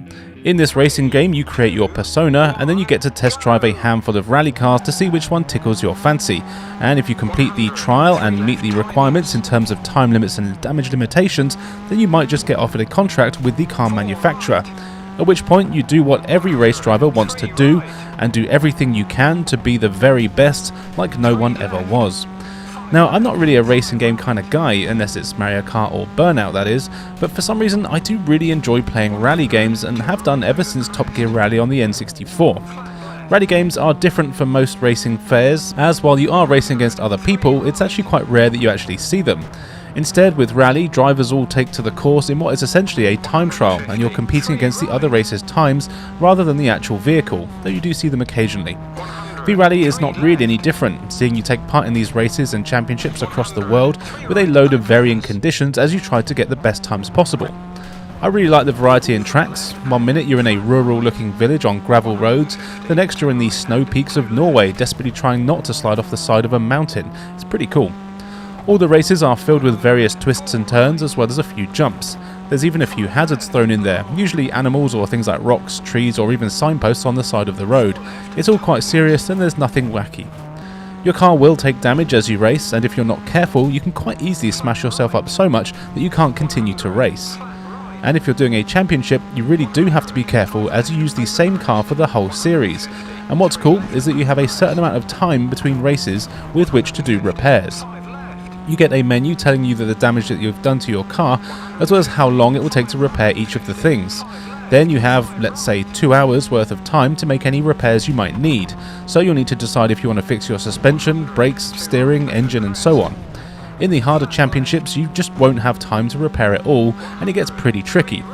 In this racing game you create your persona and then you get to test drive a handful of rally cars to see which one tickles your fancy, and if you complete the trial and meet the requirements in terms of time limits and damage limitations, then you might just get offered a contract with the car manufacturer, at which point you do what every race driver wants to do and do everything you can to be the very best like no one ever was. Now, I'm not really a racing game kind of guy, unless it's Mario Kart or Burnout that is, but for some reason I do really enjoy playing rally games and have done ever since Top Gear Rally on the N64. Rally games are different from most racing fairs, as while you are racing against other people, it's actually quite rare that you actually see them. Instead, with Rally, drivers all take to the course in what is essentially a time trial, and you're competing against the other racers' times rather than the actual vehicle, though you do see them occasionally. V-Rally is not really any different, seeing you take part in these races and championships across the world with a load of varying conditions as you try to get the best times possible. I really like the variety in tracks. One minute you're in a rural looking village on gravel roads, the next you're in the snow peaks of Norway desperately trying not to slide off the side of a mountain. It's pretty cool. All the races are filled with various twists and turns as well as a few jumps. There's even a few hazards thrown in there, usually animals or things like rocks, trees or even signposts on the side of the road. It's all quite serious and there's nothing wacky. Your car will take damage as you race, and if you're not careful you can quite easily smash yourself up so much that you can't continue to race. And if you're doing a championship you really do have to be careful as you use the same car for the whole series. And what's cool is that you have a certain amount of time between races with which to do repairs. You get a menu telling you that the damage that you've done to your car, as well as how long it will take to repair each of the things. Then you have, let's say, 2 hours worth of time to make any repairs you might need, so you'll need to decide if you want to fix your suspension, brakes, steering, engine and so on. In the harder championships you just won't have time to repair it all, and it gets pretty tricky.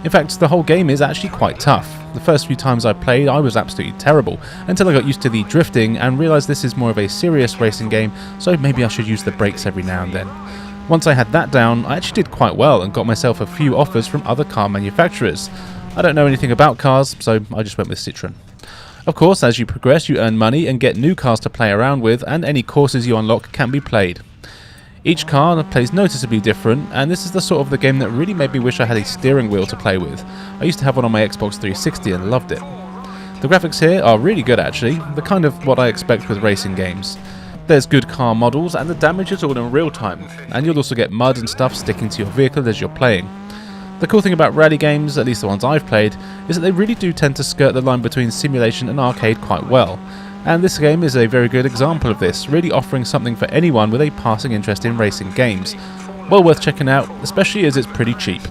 In fact, the whole game is actually quite tough. The first few times I played I was absolutely terrible, until I got used to the drifting and realised this is more of a serious racing game, so maybe I should use the brakes every now and then. Once I had that down, I actually did quite well and got myself a few offers from other car manufacturers. I don't know anything about cars, so I just went with Citroën. Of course, as you progress you earn money and get new cars to play around with, and any courses you unlock can be played. Each car plays noticeably different, and this is the sort of the game that really made me wish I had a steering wheel to play with. I used to have one on my Xbox 360 and loved it. The graphics here are really good actually, the kind of what I expect with racing games. There's good car models and the damage is all in real time, and you'll also get mud and stuff sticking to your vehicle as you're playing. The cool thing about rally games, at least the ones I've played, is that they really do tend to skirt the line between simulation and arcade quite well. And this game is a very good example of this, really offering something for anyone with a passing interest in racing games. Well worth checking out, especially as it's pretty cheap.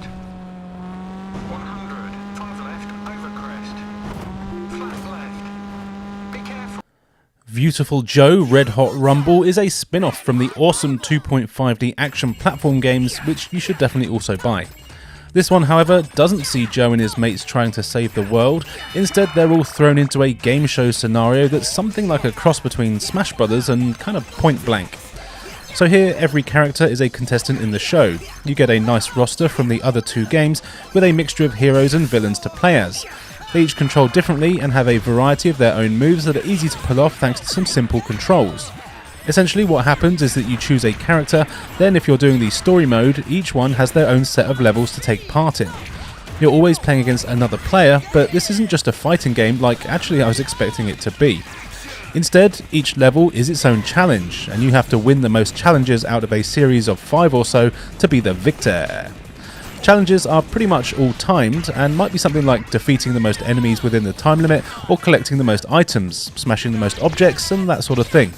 Beautiful Joe Red Hot Rumble is a spin-off from the awesome 2.5D action platform games, which you should definitely also buy. This one, however, doesn't see Joe and his mates trying to save the world. Instead, they're all thrown into a game show scenario that's something like a cross between Smash Brothers and kind of Point Blank. So here, every character is a contestant in the show. You get a nice roster from the other two games, with a mixture of heroes and villains to play as. They each control differently and have a variety of their own moves that are easy to pull off thanks to some simple controls. Essentially what happens is that you choose a character, then if you're doing the story mode, each one has their own set of levels to take part in. You're always playing against another player, but this isn't just a fighting game like actually I was expecting it to be. Instead, each level is its own challenge, and you have to win the most challenges out of a series of 5 or so to be the victor. Challenges are pretty much all timed and might be something like defeating the most enemies within the time limit or collecting the most items, smashing the most objects and that sort of thing.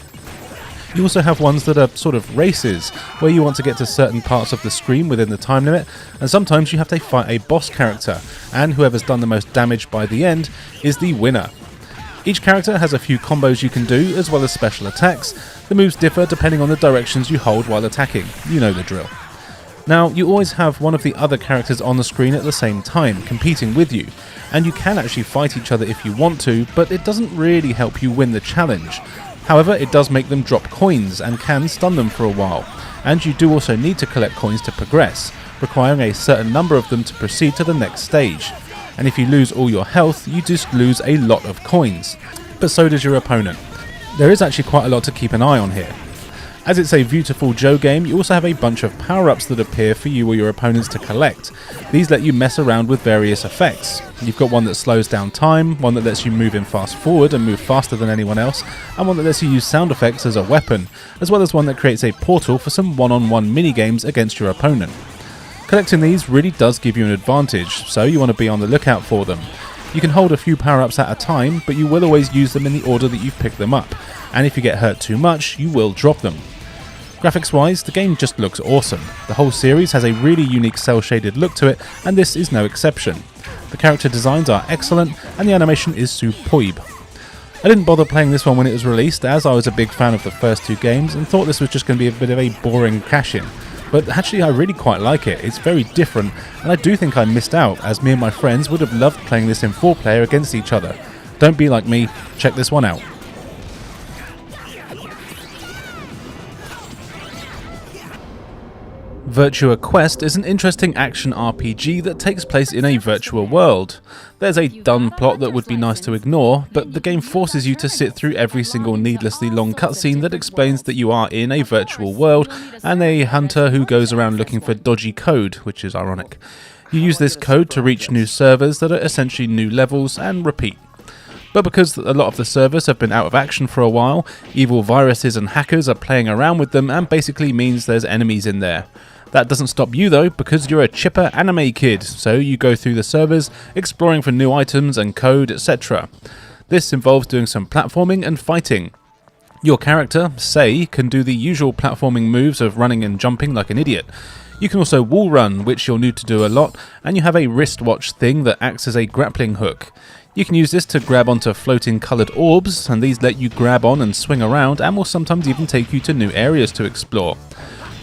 You also have ones that are sort of races, where you want to get to certain parts of the screen within the time limit, and sometimes you have to fight a boss character, and whoever's done the most damage by the end is the winner. Each character has a few combos you can do, as well as special attacks. The moves differ depending on the directions you hold while attacking, you know the drill. Now, you always have one of the other characters on the screen at the same time, competing with you, and you can actually fight each other if you want to, but it doesn't really help you win the challenge. However, it does make them drop coins and can stun them for a while, and you do also need to collect coins to progress, requiring a certain number of them to proceed to the next stage. And if you lose all your health, you just lose a lot of coins, but so does your opponent. There is actually quite a lot to keep an eye on here. As it's a Beautiful Joe game, you also have a bunch of power-ups that appear for you or your opponents to collect. These let you mess around with various effects. You've got one that slows down time, one that lets you move in fast forward and move faster than anyone else, and one that lets you use sound effects as a weapon, as well as one that creates a portal for some one-on-one mini-games against your opponent. Collecting these really does give you an advantage, so you want to be on the lookout for them. You can hold a few power-ups at a time, but you will always use them in the order that you've picked them up, and if you get hurt too much, you will drop them. Graphics wise, the game just looks awesome. The whole series has a really unique cel-shaded look to it, and this is no exception. The character designs are excellent, and the animation is superb. I didn't bother playing this one when it was released, as I was a big fan of the first two games, and thought this was just going to be a bit of a boring cash-in. But actually I really quite like it, it's very different, and I do think I missed out, as me and my friends would have loved playing this in 4-player against each other. Don't be like me, check this one out. Virtua Quest is an interesting action RPG that takes place in a virtual world. There's a done plot that would be nice to ignore, but the game forces you to sit through every single needlessly long cutscene that explains that you are in a virtual world and a hunter who goes around looking for dodgy code, which is ironic. You use this code to reach new servers that are essentially new levels and repeat. But because a lot of the servers have been out of action for a while, evil viruses and hackers are playing around with them and basically means there's enemies in there. That doesn't stop you though, because you're a chipper anime kid, so you go through the servers, exploring for new items and code, etc. This involves doing some platforming and fighting. Your character, Sei, can do the usual platforming moves of running and jumping like an idiot. You can also wall run, which you'll need to do a lot, and you have a wristwatch thing that acts as a grappling hook. You can use this to grab onto floating coloured orbs, and these let you grab on and swing around and will sometimes even take you to new areas to explore.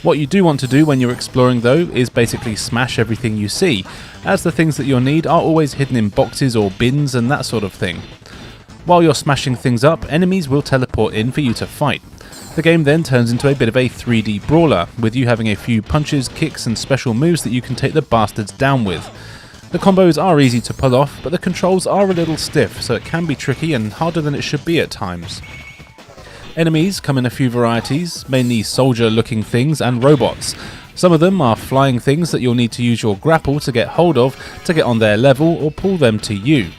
What you do want to do when you're exploring though is basically smash everything you see, as the things that you'll need are always hidden in boxes or bins and that sort of thing. While you're smashing things up, enemies will teleport in for you to fight. The game then turns into a bit of a 3D brawler, with you having a few punches, kicks and special moves that you can take the bastards down with. The combos are easy to pull off, but the controls are a little stiff, so it can be tricky and harder than it should be at times. Enemies come in a few varieties, mainly soldier-looking things and robots. Some of them are flying things that you'll need to use your grapple to get hold of to get on their level or pull them to you.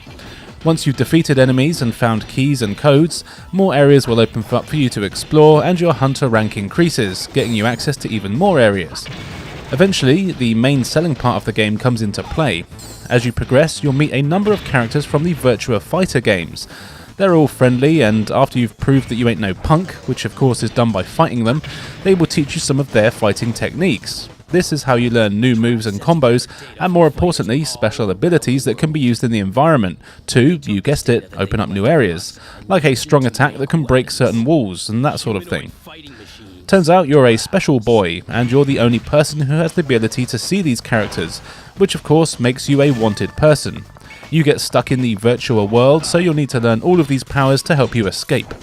Once you've defeated enemies and found keys and codes, more areas will open up for you to explore and your hunter rank increases, getting you access to even more areas. Eventually, the main selling part of the game comes into play. As you progress, you'll meet a number of characters from the Virtua Fighter games. They're all friendly, and after you've proved that you ain't no punk, which of course is done by fighting them, they will teach you some of their fighting techniques. This is how you learn new moves and combos, and more importantly, special abilities that can be used in the environment to, you guessed it, open up new areas, like a strong attack that can break certain walls and that sort of thing. Turns out you're a special boy, and you're the only person who has the ability to see these characters, which of course makes you a wanted person. You get stuck in the virtual world, so you'll need to learn all of these powers to help you escape.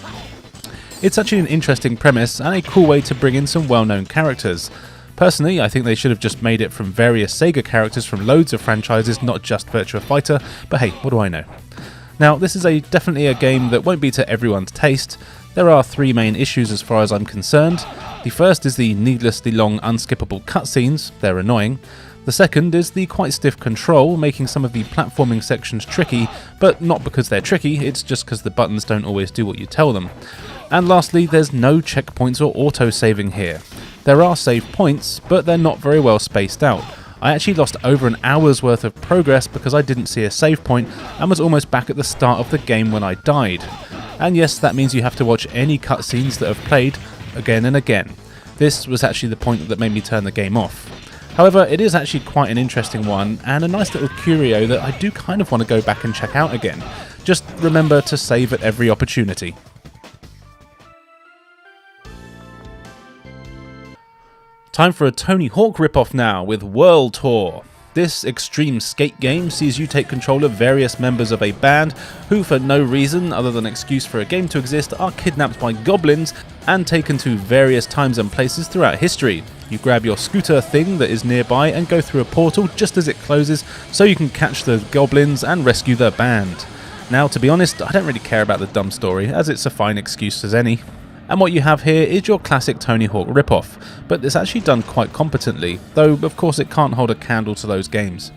It's actually an interesting premise and a cool way to bring in some well-known characters. Personally, I think they should have just made it from various Sega characters from loads of franchises, not just Virtua Fighter, but hey, what do I know? Now, this is definitely a game that won't be to everyone's taste. There are three main issues as far as I'm concerned. The first is the needlessly long, unskippable cutscenes. They're annoying. The second is the quite stiff control, making some of the platforming sections tricky, but not because they're tricky, it's just because the buttons don't always do what you tell them. And lastly, there's no checkpoints or auto-saving here. There are save points, but they're not very well spaced out. I actually lost over an hour's worth of progress because I didn't see a save point and was almost back at the start of the game when I died. And yes, that means you have to watch any cutscenes that have played again and again. This was actually the point that made me turn the game off. However, it is actually quite an interesting one and a nice little curio that I do kind of want to go back and check out again. Just remember to save at every opportunity. Time for a Tony Hawk ripoff now with World Tour. This extreme skate game sees you take control of various members of a band who, for no reason other than excuse for a game to exist, are kidnapped by goblins and taken to various times and places throughout history. You grab your scooter thing that is nearby and go through a portal just as it closes so you can catch the goblins and rescue the band. Now, to be honest, I don't really care about the dumb story, as it's a fine excuse as any. And what you have here is your classic Tony Hawk ripoff, but it's actually done quite competently, though of course it can't hold a candle to those games.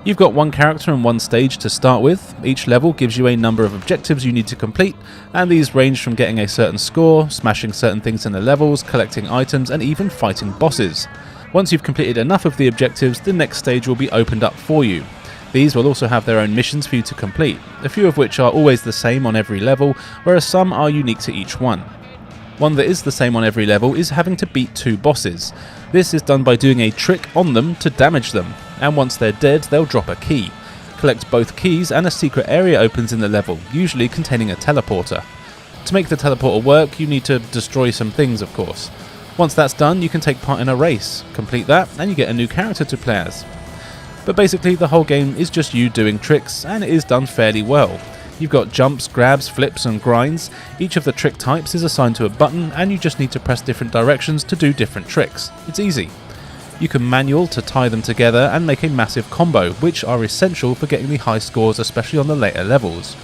You've got one character and one stage to start with. Each level gives you a number of objectives you need to complete, and these range from getting a certain score, smashing certain things in the levels, collecting items, and even fighting bosses. Once you've completed enough of the objectives, the next stage will be opened up for you. These will also have their own missions for you to complete, a few of which are always the same on every level, whereas some are unique to each one. One that is the same on every level is having to beat two bosses. This is done by doing a trick on them to damage them, and once they're dead they'll drop a key. Collect both keys and a secret area opens in the level, usually containing a teleporter. To make the teleporter work you need to destroy some things, of course. Once that's done you can take part in a race, complete that and you get a new character to play as. But basically the whole game is just you doing tricks, and it is done fairly well. You've got jumps, grabs, flips and grinds. Each of the trick types is assigned to a button and you just need to press different directions to do different tricks. It's easy. You can manual to tie them together and make a massive combo, which are essential for getting the high scores, especially on the later levels.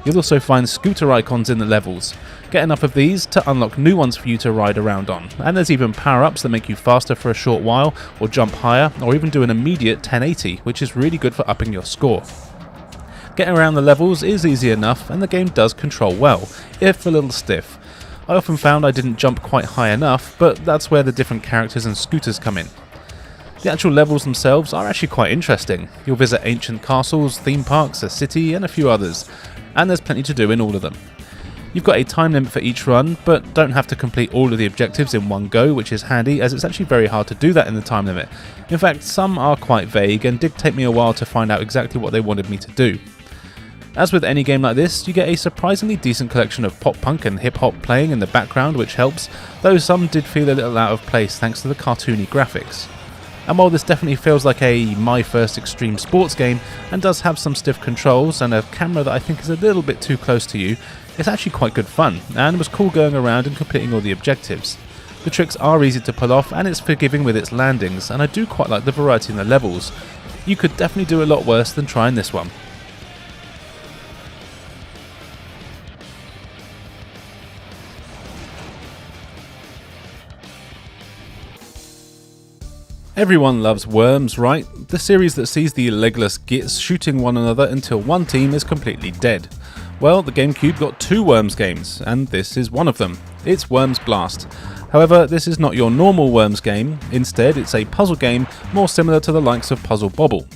You'll also find scooter icons in the levels. Get enough of these to unlock new ones for you to ride around on, and there's even power-ups that make you faster for a short while, or jump higher, or even do an immediate 1080, which is really good for upping your score. Getting around the levels is easy enough, and the game does control well, if a little stiff. I often found I didn't jump quite high enough, but that's where the different characters and scooters come in. The actual levels themselves are actually quite interesting. You'll visit ancient castles, theme parks, a city, and a few others, and there's plenty to do in all of them. You've got a time limit for each run, but don't have to complete all of the objectives in one go, which is handy as it's actually very hard to do that in the time limit. In fact, some are quite vague and did take me a while to find out exactly what they wanted me to do. As with any game like this, you get a surprisingly decent collection of pop punk and hip hop playing in the background, which helps, though some did feel a little out of place thanks to the cartoony graphics. And while this definitely feels like a My First Extreme Sports game and does have some stiff controls and a camera that I think is a little bit too close to you, it's actually quite good fun and was cool going around and completing all the objectives. The tricks are easy to pull off and it's forgiving with its landings, and I do quite like the variety in the levels. You could definitely do a lot worse than trying this one. Everyone loves Worms, right? The series that sees the legless gits shooting one another until one team is completely dead. Well, the GameCube got 2 Worms games, and this is one of them. It's Worms Blast. However, this is not your normal Worms game. Instead, it's a puzzle game more similar to the likes of Puzzle Bobble.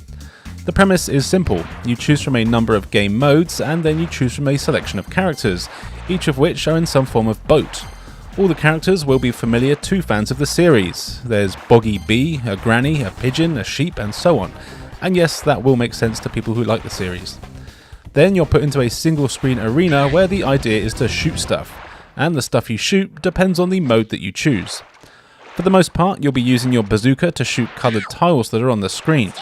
The premise is simple. You choose from a number of game modes, and then you choose from a selection of characters, each of which are in some form of boat. All the characters will be familiar to fans of the series. There's Boggy Bee, a granny, a pigeon, a sheep, and so on. And yes, that will make sense to people who like the series. Then you're put into a single screen arena where the idea is to shoot stuff, and the stuff you shoot depends on the mode that you choose. For the most part, you'll be using your bazooka to shoot coloured tiles that are on the screen.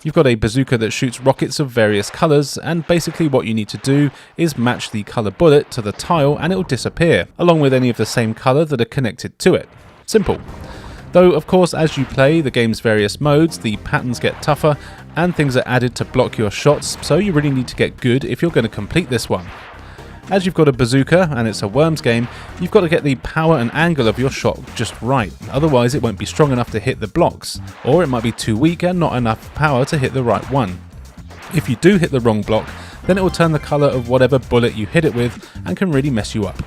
You've got a bazooka that shoots rockets of various colours, and basically what you need to do is match the colour bullet to the tile and it will disappear, along with any of the same colour that are connected to it. Simple. Though of course as you play the game's various modes, the patterns get tougher and things are added to block your shots, so you really need to get good if you're going to complete this one. As you've got a bazooka and it's a Worms game, you've got to get the power and angle of your shot just right, otherwise it won't be strong enough to hit the blocks, or it might be too weak and not enough power to hit the right one. If you do hit the wrong block, then it will turn the colour of whatever bullet you hit it with and can really mess you up.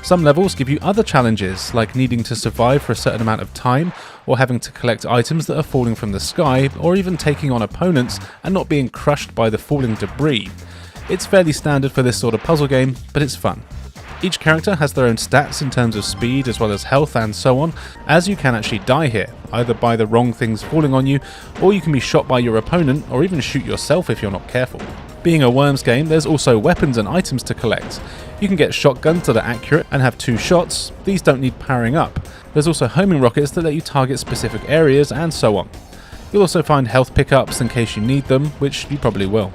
Some levels give you other challenges, like needing to survive for a certain amount of time, or having to collect items that are falling from the sky, or even taking on opponents and not being crushed by the falling debris. It's fairly standard for this sort of puzzle game, but it's fun. Each character has their own stats in terms of speed as well as health and so on, as you can actually die here, either by the wrong things falling on you, or you can be shot by your opponent, or even shoot yourself if you're not careful. Being a Worms game, there's also weapons and items to collect. You can get shotguns that are accurate and have 2 shots. These don't need powering up. There's also homing rockets that let you target specific areas and so on. You'll also find health pickups in case you need them, which you probably will.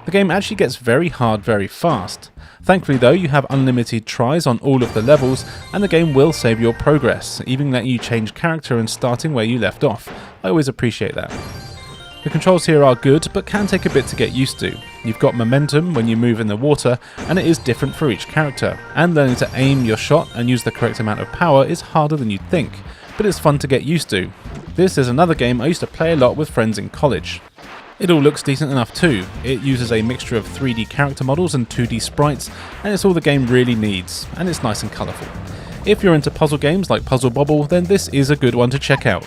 The game actually gets very hard very fast. Thankfully though, you have unlimited tries on all of the levels, and the game will save your progress, even letting you change character and starting where you left off. I always appreciate that. The controls here are good, but can take a bit to get used to. You've got momentum when you move in the water, and it is different for each character, and learning to aim your shot and use the correct amount of power is harder than you'd think, but it's fun to get used to. This is another game I used to play a lot with friends in college. It all looks decent enough too. It uses a mixture of 3D character models and 2D sprites, and it's all the game really needs, and it's nice and colourful. If you're into puzzle games like Puzzle Bobble, then this is a good one to check out.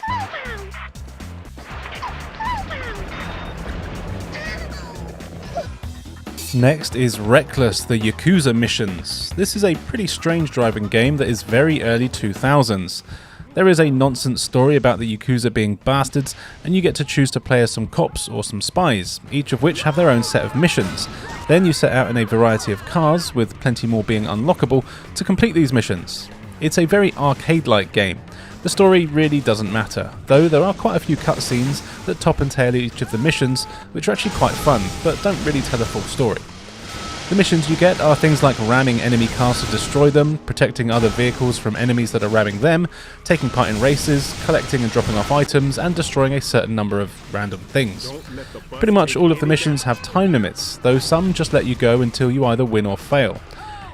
Next is Reckless, the Yakuza missions. This is a pretty strange driving game that is very early 2000s. There is a nonsense story about the Yakuza being bastards, and you get to choose to play as some cops or some spies, each of which have their own set of missions. Then you set out in a variety of cars, with plenty more being unlockable, to complete these missions. It's a very arcade-like game. The story really doesn't matter, though there are quite a few cutscenes that top and tail each of the missions, which are actually quite fun, but don't really tell a full story. The missions you get are things like ramming enemy cars to destroy them, protecting other vehicles from enemies that are ramming them, taking part in races, collecting and dropping off items, and destroying a certain number of random things. Pretty much all of the missions have time limits, though some just let you go until you either win or fail.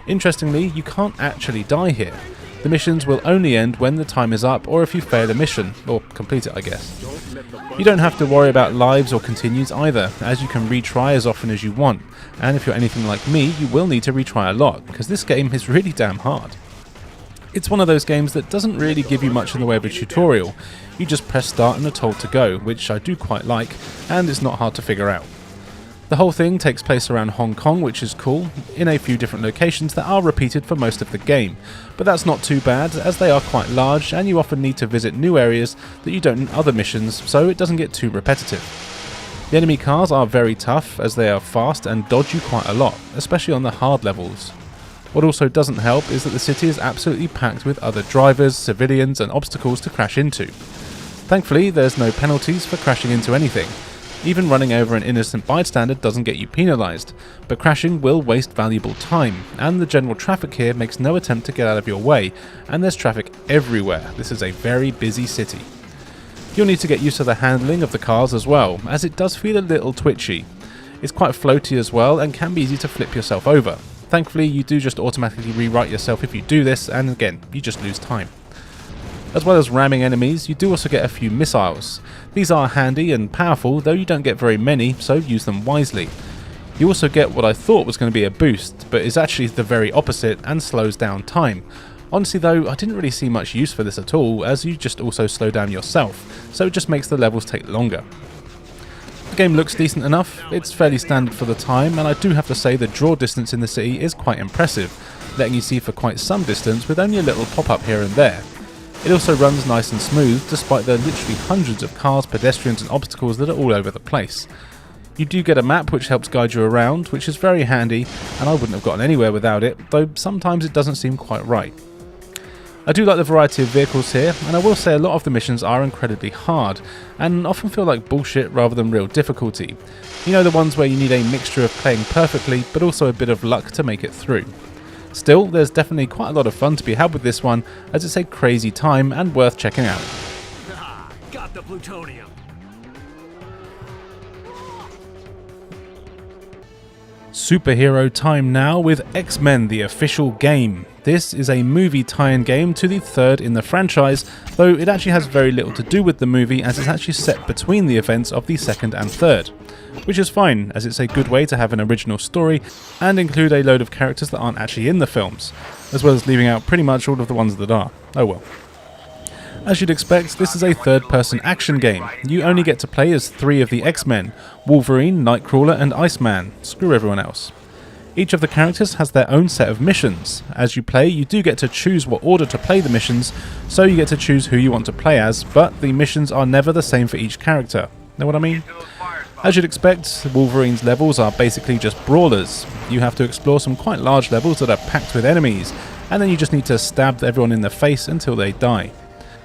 Interestingly, you can't actually die here. The missions will only end when the time is up or if you fail a mission, or complete it I guess. You don't have to worry about lives or continues either, as you can retry as often as you want, and if you're anything like me, you will need to retry a lot, because this game is really damn hard. It's one of those games that doesn't really give you much in the way of a tutorial. You just press start and are told to go, which I do quite like, and it's not hard to figure out. The whole thing takes place around Hong Kong, which is cool, in a few different locations that are repeated for most of the game, but that's not too bad as they are quite large and you often need to visit new areas that you don't in other missions, so it doesn't get too repetitive. The enemy cars are very tough as they are fast and dodge you quite a lot, especially on the hard levels. What also doesn't help is that the city is absolutely packed with other drivers, civilians and obstacles to crash into. Thankfully there's no penalties for crashing into anything. Even running over an innocent bystander doesn't get you penalised, but crashing will waste valuable time, and the general traffic here makes no attempt to get out of your way, and there's traffic everywhere. This is a very busy city. You'll need to get used to the handling of the cars as well, as it does feel a little twitchy. It's quite floaty as well, and can be easy to flip yourself over. Thankfully you do just automatically rewrite yourself if you do this, and again, you just lose time. As well as ramming enemies, you do also get a few missiles. These are handy and powerful, though you don't get very many, so use them wisely. You also get what I thought was going to be a boost, but is actually the very opposite and slows down time. Honestly though, I didn't really see much use for this at all, as you just also slow down yourself, so it just makes the levels take longer. The game looks decent enough, it's fairly standard for the time, and I do have to say the draw distance in the city is quite impressive, letting you see for quite some distance with only a little pop-up here and there. It also runs nice and smooth, despite the literally hundreds of cars, pedestrians and obstacles that are all over the place. You do get a map which helps guide you around, which is very handy, and I wouldn't have gotten anywhere without it, though sometimes it doesn't seem quite right. I do like the variety of vehicles here, and I will say a lot of the missions are incredibly hard, and often feel like bullshit rather than real difficulty. You know, the ones where you need a mixture of playing perfectly, but also a bit of luck to make it through. Still, there's definitely quite a lot of fun to be had with this one, as it's a crazy time and worth checking out. Got the plutonium. Superhero time now with X-Men the official game. This is a movie tie-in game to the third in the franchise, though it actually has very little to do with the movie as it's actually set between the events of the second and third. Which is fine, as it's a good way to have an original story and include a load of characters that aren't actually in the films, as well as leaving out pretty much all of the ones that are. Oh well. As you'd expect, this is a third-person action game. You only get to play as 3 of the X-Men: Wolverine, Nightcrawler and Iceman. Screw everyone else. Each of the characters has their own set of missions. As you play, you do get to choose what order to play the missions, so you get to choose who you want to play as, but the missions are never the same for each character. Know what I mean? As you'd expect, Wolverine's levels are basically just brawlers. You have to explore some quite large levels that are packed with enemies, and then you just need to stab everyone in the face until they die.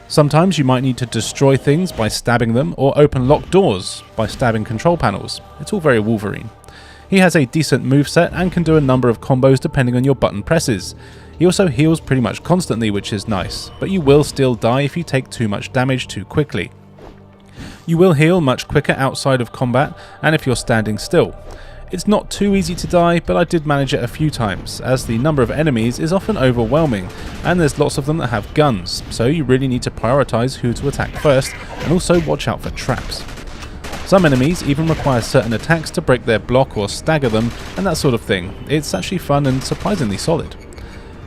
Sometimes you might need to destroy things by stabbing them, or open locked doors by stabbing control panels. It's all very Wolverine. He has a decent moveset and can do a number of combos depending on your button presses. He also heals pretty much constantly, which is nice, but you will still die if you take too much damage too quickly. You will heal much quicker outside of combat and if you're standing still. It's not too easy to die, but I did manage it a few times, as the number of enemies is often overwhelming, and there's lots of them that have guns, so you really need to prioritise who to attack first, and also watch out for traps. Some enemies even require certain attacks to break their block or stagger them, and that sort of thing. It's actually fun and surprisingly solid.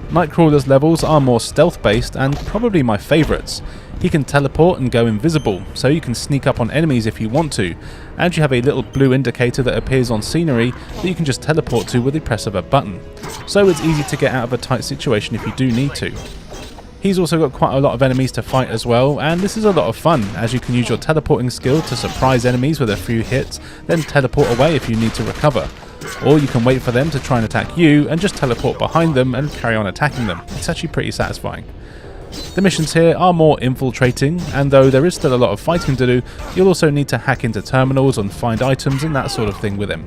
Nightcrawler's levels are more stealth based and probably my favourites. He can teleport and go invisible, so you can sneak up on enemies if you want to, and you have a little blue indicator that appears on scenery that you can just teleport to with the press of a button, so it's easy to get out of a tight situation if you do need to. He's also got quite a lot of enemies to fight as well, and this is a lot of fun, as you can use your teleporting skill to surprise enemies with a few hits, then teleport away if you need to recover. Or you can wait for them to try and attack you and just teleport behind them and carry on attacking them. It's actually pretty satisfying. The missions here are more infiltrating, and though there is still a lot of fighting to do, you'll also need to hack into terminals and find items and that sort of thing with him.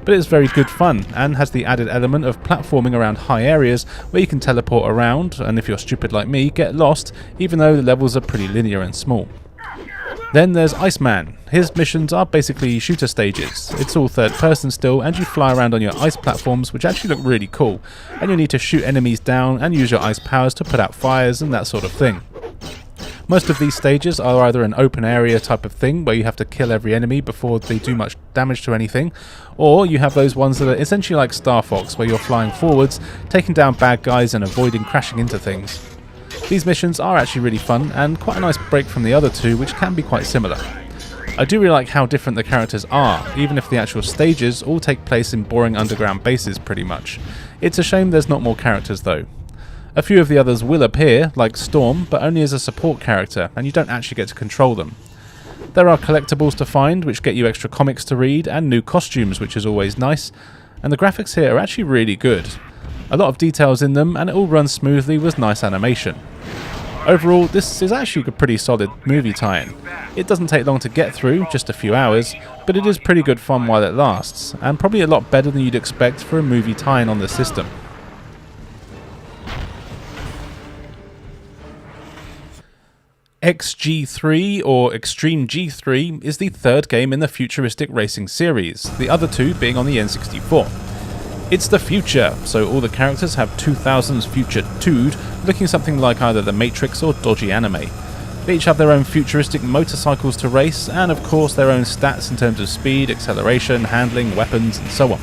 But it's very good fun, and has the added element of platforming around high areas where you can teleport around, and if you're stupid like me, get lost, even though the levels are pretty linear and small. Then there's Iceman. His missions are basically shooter stages. It's all third person still, and you fly around on your ice platforms, which actually look really cool, and you need to shoot enemies down and use your ice powers to put out fires and that sort of thing. Most of these stages are either an open area type of thing where you have to kill every enemy before they do much damage to anything, or you have those ones that are essentially like Star Fox where you're flying forwards, taking down bad guys and avoiding crashing into things. These missions are actually really fun and quite a nice break from the other two, which can be quite similar. I do really like how different the characters are, even if the actual stages all take place in boring underground bases pretty much. It's a shame there's not more characters though. A few of the others will appear, like Storm, but only as a support character, and you don't actually get to control them. There are collectibles to find, which get you extra comics to read, and new costumes, which is always nice, and the graphics here are actually really good. A lot of details in them, and it all runs smoothly with nice animation. Overall, this is actually a pretty solid movie tie-in. It doesn't take long to get through, just a few hours, but it is pretty good fun while it lasts, and probably a lot better than you'd expect for a movie tie-in on the system. XG3 or Extreme G3 is the third game in the futuristic racing series, the other two being on the N64. It's the future, so all the characters have 2000s future 2'd, looking something like either The Matrix or dodgy anime. They each have their own futuristic motorcycles to race, and of course their own stats in terms of speed, acceleration, handling, weapons, and so on.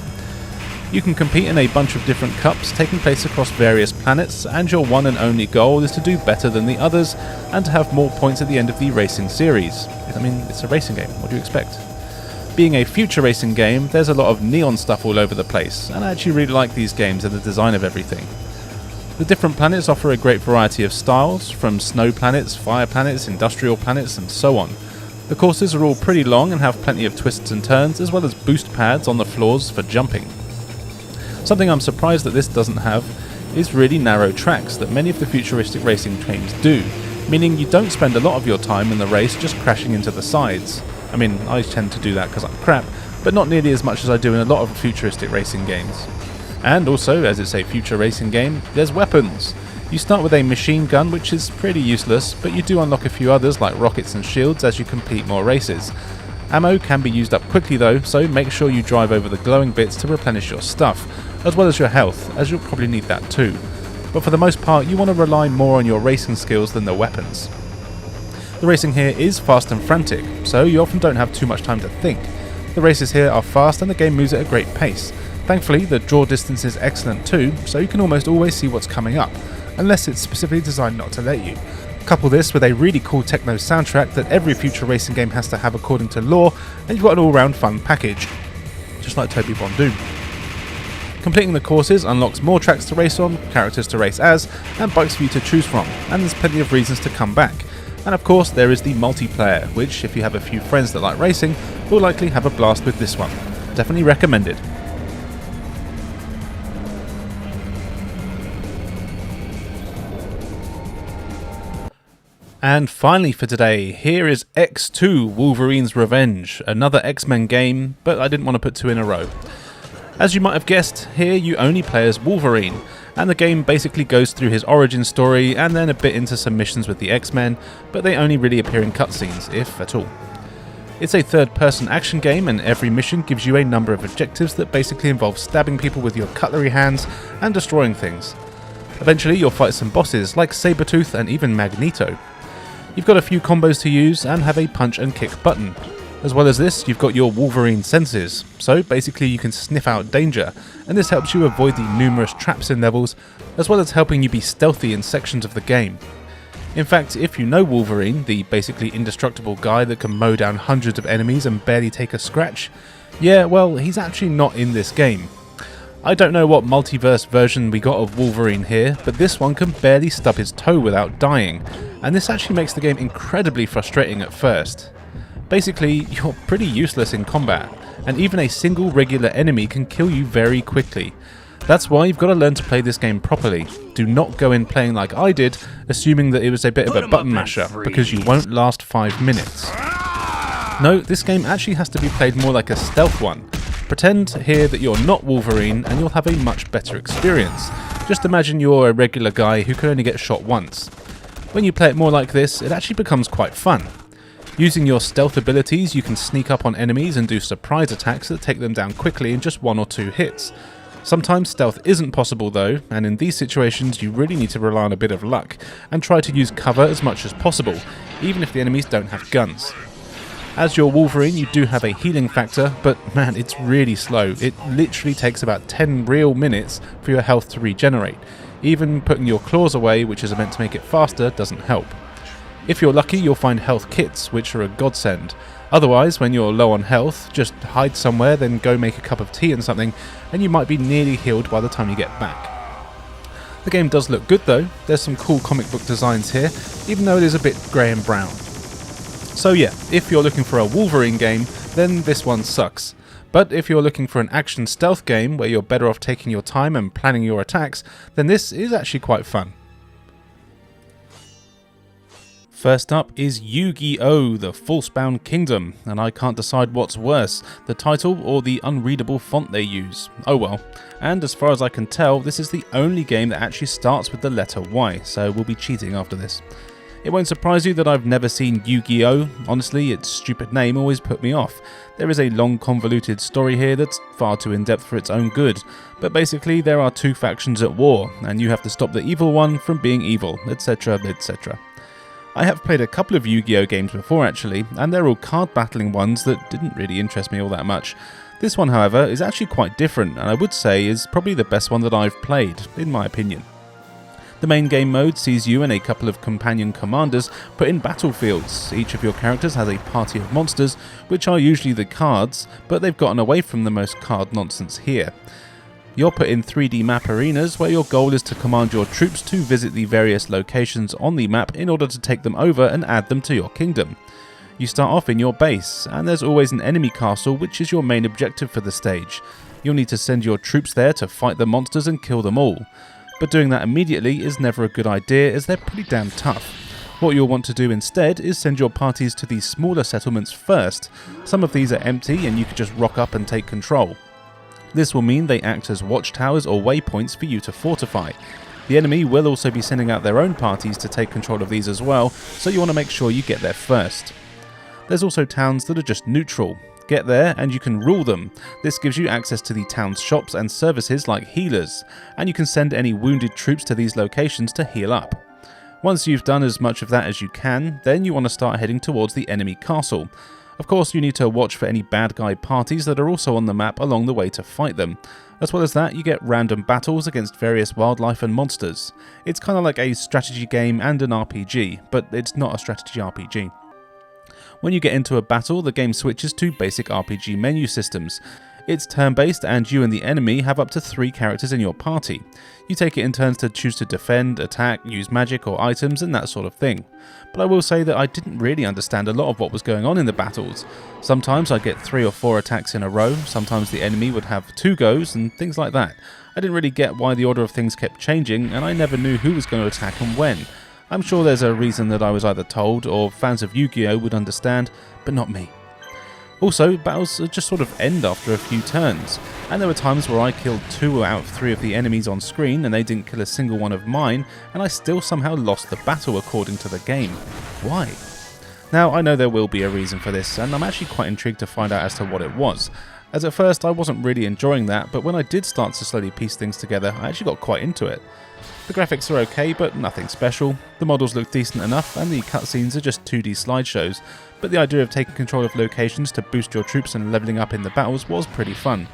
You can compete in a bunch of different cups taking place across various planets, and your one and only goal is to do better than the others and to have more points at the end of the racing series. I mean, it's a racing game, what do you expect? Being a future racing game, there's a lot of neon stuff all over the place, and I actually really like these games and the design of everything. The different planets offer a great variety of styles, from snow planets, fire planets, industrial planets, and so on. The courses are all pretty long and have plenty of twists and turns, as well as boost pads on the floors for jumping. Something I'm surprised that this doesn't have is really narrow tracks that many of the futuristic racing games do, meaning you don't spend a lot of your time in the race just crashing into the sides. I mean, I tend to do that because I'm crap, but not nearly as much as I do in a lot of futuristic racing games. And also, as it's a future racing game, there's weapons. You start with a machine gun, which is pretty useless, but you do unlock a few others like rockets and shields as you complete more races. Ammo can be used up quickly though, so make sure you drive over the glowing bits to replenish your stuff, as well as your health, as you'll probably need that too. But for the most part, you want to rely more on your racing skills than the weapons. The racing here is fast and frantic, so you often don't have too much time to think. The races here are fast and the game moves at a great pace. Thankfully, the draw distance is excellent too, so you can almost always see what's coming up, unless it's specifically designed not to let you. Couple this with a really cool techno soundtrack that every future racing game has to have according to law, and you've got an all-round fun package. Just like Toby Von Doom. Completing the courses unlocks more tracks to race on, characters to race as, and bikes for you to choose from, and there's plenty of reasons to come back. And of course there is the multiplayer, which if you have a few friends that like racing, will likely have a blast with this one. Definitely recommended. And finally for today, here is X2 Wolverine's Revenge, another X-Men game, but I didn't want to put two in a row. As you might have guessed, here you only play as Wolverine, and the game basically goes through his origin story and then a bit into some missions with the X-Men, but they only really appear in cutscenes, if at all. It's a third-person action game, and every mission gives you a number of objectives that basically involve stabbing people with your cutlery hands and destroying things. Eventually you'll fight some bosses like Sabretooth and even Magneto. You've got a few combos to use and have a punch and kick button. As well as this, you've got your Wolverine senses, so basically you can sniff out danger, and this helps you avoid the numerous traps in levels, as well as helping you be stealthy in sections of the game. In fact, if you know Wolverine, the basically indestructible guy that can mow down hundreds of enemies and barely take a scratch, yeah, well, he's actually not in this game. I don't know what multiverse version we got of Wolverine here, but this one can barely stub his toe without dying, and this actually makes the game incredibly frustrating at first. Basically, you're pretty useless in combat, and even a single regular enemy can kill you very quickly. That's why you've got to learn to play this game properly. Do not go in playing like I did, assuming that it was a bit of a button masher, because you won't last 5 minutes. No, this game actually has to be played more like a stealth one. Pretend here that you're not Wolverine and you'll have a much better experience. Just imagine you're a regular guy who can only get shot once. When you play it more like this, it actually becomes quite fun. Using your stealth abilities, you can sneak up on enemies and do surprise attacks that take them down quickly in just 1 or 2 hits. Sometimes stealth isn't possible though, and in these situations you really need to rely on a bit of luck and try to use cover as much as possible, even if the enemies don't have guns. As your Wolverine, you do have a healing factor, but man, it's really slow. It literally takes about 10 real minutes for your health to regenerate. Even putting your claws away, which is meant to make it faster, doesn't help. If you're lucky, you'll find health kits, which are a godsend. Otherwise, when you're low on health, just hide somewhere, then go make a cup of tea and something, and you might be nearly healed by the time you get back. The game does look good though. There's some cool comic book designs here, even though it is a bit grey and brown. So yeah, if you're looking for a Wolverine game, then this one sucks. But if you're looking for an action stealth game where you're better off taking your time and planning your attacks, then this is actually quite fun. First up is Yu-Gi-Oh! The Falsebound Kingdom, and I can't decide what's worse, the title or the unreadable font they use. Oh well. And as far as I can tell, this is the only game that actually starts with the letter Y, so we'll be cheating after this. It won't surprise you that I've never seen Yu-Gi-Oh! Honestly, its stupid name always put me off. There is a long convoluted story here that's far too in-depth for its own good, but basically there are two factions at war, and you have to stop the evil one from being evil, etc, etc. I have played a couple of Yu-Gi-Oh! Games before actually, and they're all card battling ones that didn't really interest me all that much. This one, however, is actually quite different, and I would say is probably the best one that I've played, in my opinion. The main game mode sees you and a couple of companion commanders put in battlefields. Each of your characters has a party of monsters, which are usually the cards, but they've gotten away from the most card nonsense here. You're put in 3D map arenas where your goal is to command your troops to visit the various locations on the map in order to take them over and add them to your kingdom. You start off in your base, and there's always an enemy castle which is your main objective for the stage. You'll need to send your troops there to fight the monsters and kill them all. But doing that immediately is never a good idea as they're pretty damn tough. What you'll want to do instead is send your parties to these smaller settlements first. Some of these are empty and you can just rock up and take control. This will mean they act as watchtowers or waypoints for you to fortify. The enemy will also be sending out their own parties to take control of these as well, so you want to make sure you get there first. There's also towns that are just neutral. Get there and you can rule them. This gives you access to the town's shops and services like healers, and you can send any wounded troops to these locations to heal up. Once you've done as much of that as you can, then you want to start heading towards the enemy castle. Of course, you need to watch for any bad guy parties that are also on the map along the way to fight them. As well as that, you get random battles against various wildlife and monsters. It's kind of like a strategy game and an RPG, but it's not a strategy RPG. When you get into a battle, the game switches to basic RPG menu systems. It's turn-based and you and the enemy have up to 3 characters in your party. You take it in turns to choose to defend, attack, use magic or items and that sort of thing. But I will say that I didn't really understand a lot of what was going on in the battles. Sometimes I'd get 3 or 4 attacks in a row, sometimes the enemy would have 2 goes and things like that. I didn't really get why the order of things kept changing and I never knew who was going to attack and when. I'm sure there's a reason that I was either told or fans of Yu-Gi-Oh! Would understand, but not me. Also, battles just sort of end after a few turns, and there were times where I killed 2 out of 3 of the enemies on screen and they didn't kill a single one of mine, and I still somehow lost the battle according to the game. Why? Now, I know there will be a reason for this, and I'm actually quite intrigued to find out as to what it was, as at first I wasn't really enjoying that, but when I did start to slowly piece things together, I actually got quite into it. The graphics are okay, but nothing special. The models look decent enough, and the cutscenes are just 2D slideshows, but the idea of taking control of locations to boost your troops and leveling up in the battles was pretty fun.